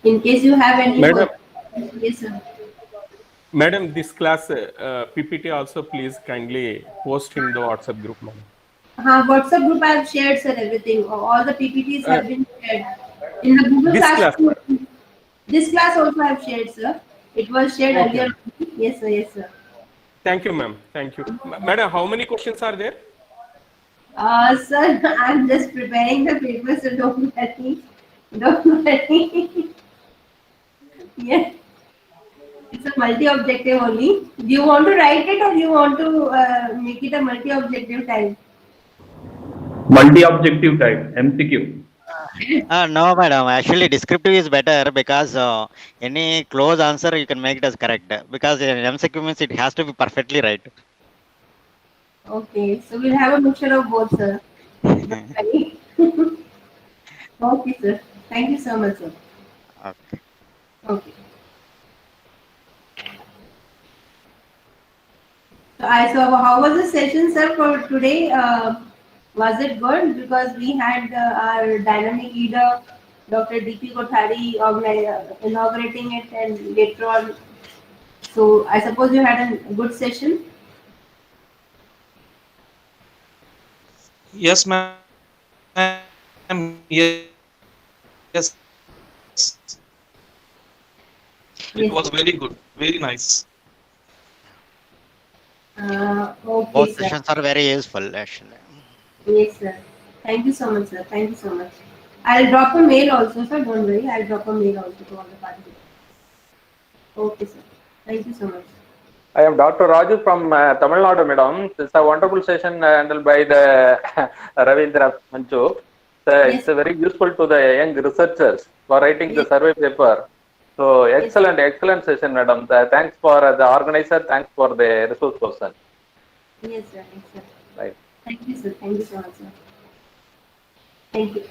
Speaker 3: In case you have any...
Speaker 11: Madam,
Speaker 3: yes, sir.
Speaker 11: Madam, this class PPT also please kindly post in the WhatsApp group, madam.
Speaker 3: WhatsApp group I have shared, sir, everything. All the PPTs have been shared. In the Google class. This class also I have shared, sir. It was shared earlier. Yes, sir. Yes, sir.
Speaker 11: Thank you, ma'am. Thank you. Madam, how many questions are there?
Speaker 3: Sir, I'm just preparing the paper, so don't worry. Don't worry. Yeah. It's a multi-objective only. Do you want to write it or do you want to make it a multi-objective type?
Speaker 4: Multi-objective type, MCQ.
Speaker 15: No, madam. Actually, descriptive is better because any close answer you can make it as correct. Because MCQ means it has to be perfectly right.
Speaker 3: Okay, so we'll have a mixture of both, sir. Okay, sir. Thank you so much, sir.
Speaker 15: Okay.
Speaker 3: Okay. So how was the session, sir, for today? Was it good? Because we had our dynamic leader, Dr. DP Kothari, inaugurating it, and later on. So I suppose you had a good session.
Speaker 17: Yes, ma'am. Yes. It
Speaker 3: Yes,
Speaker 17: was
Speaker 3: sir.
Speaker 17: very good, very nice.
Speaker 3: Okay,
Speaker 15: Both
Speaker 3: sir.
Speaker 15: sessions are very useful, actually.
Speaker 3: Yes, sir. Thank you so much, sir. Thank you so much. I'll drop a mail also, sir. Don't worry. I'll drop a mail also to all the participants. Okay, sir. Thank you so much.
Speaker 18: I am Dr. Raju from Tamil Nadu, madam. It's a wonderful session handled by the Ravindra Manchu.
Speaker 3: Yes.
Speaker 18: It's very useful to the young researchers for writing the
Speaker 3: Yes.
Speaker 18: survey paper. So
Speaker 3: Yes, sir.
Speaker 18: excellent session, madam. Thanks for the organizer. Thanks for the resource person.
Speaker 3: Yes, sir. Yes, sir.
Speaker 18: Right.
Speaker 3: Thank you, sir. Thank you so much, sir. Thank you.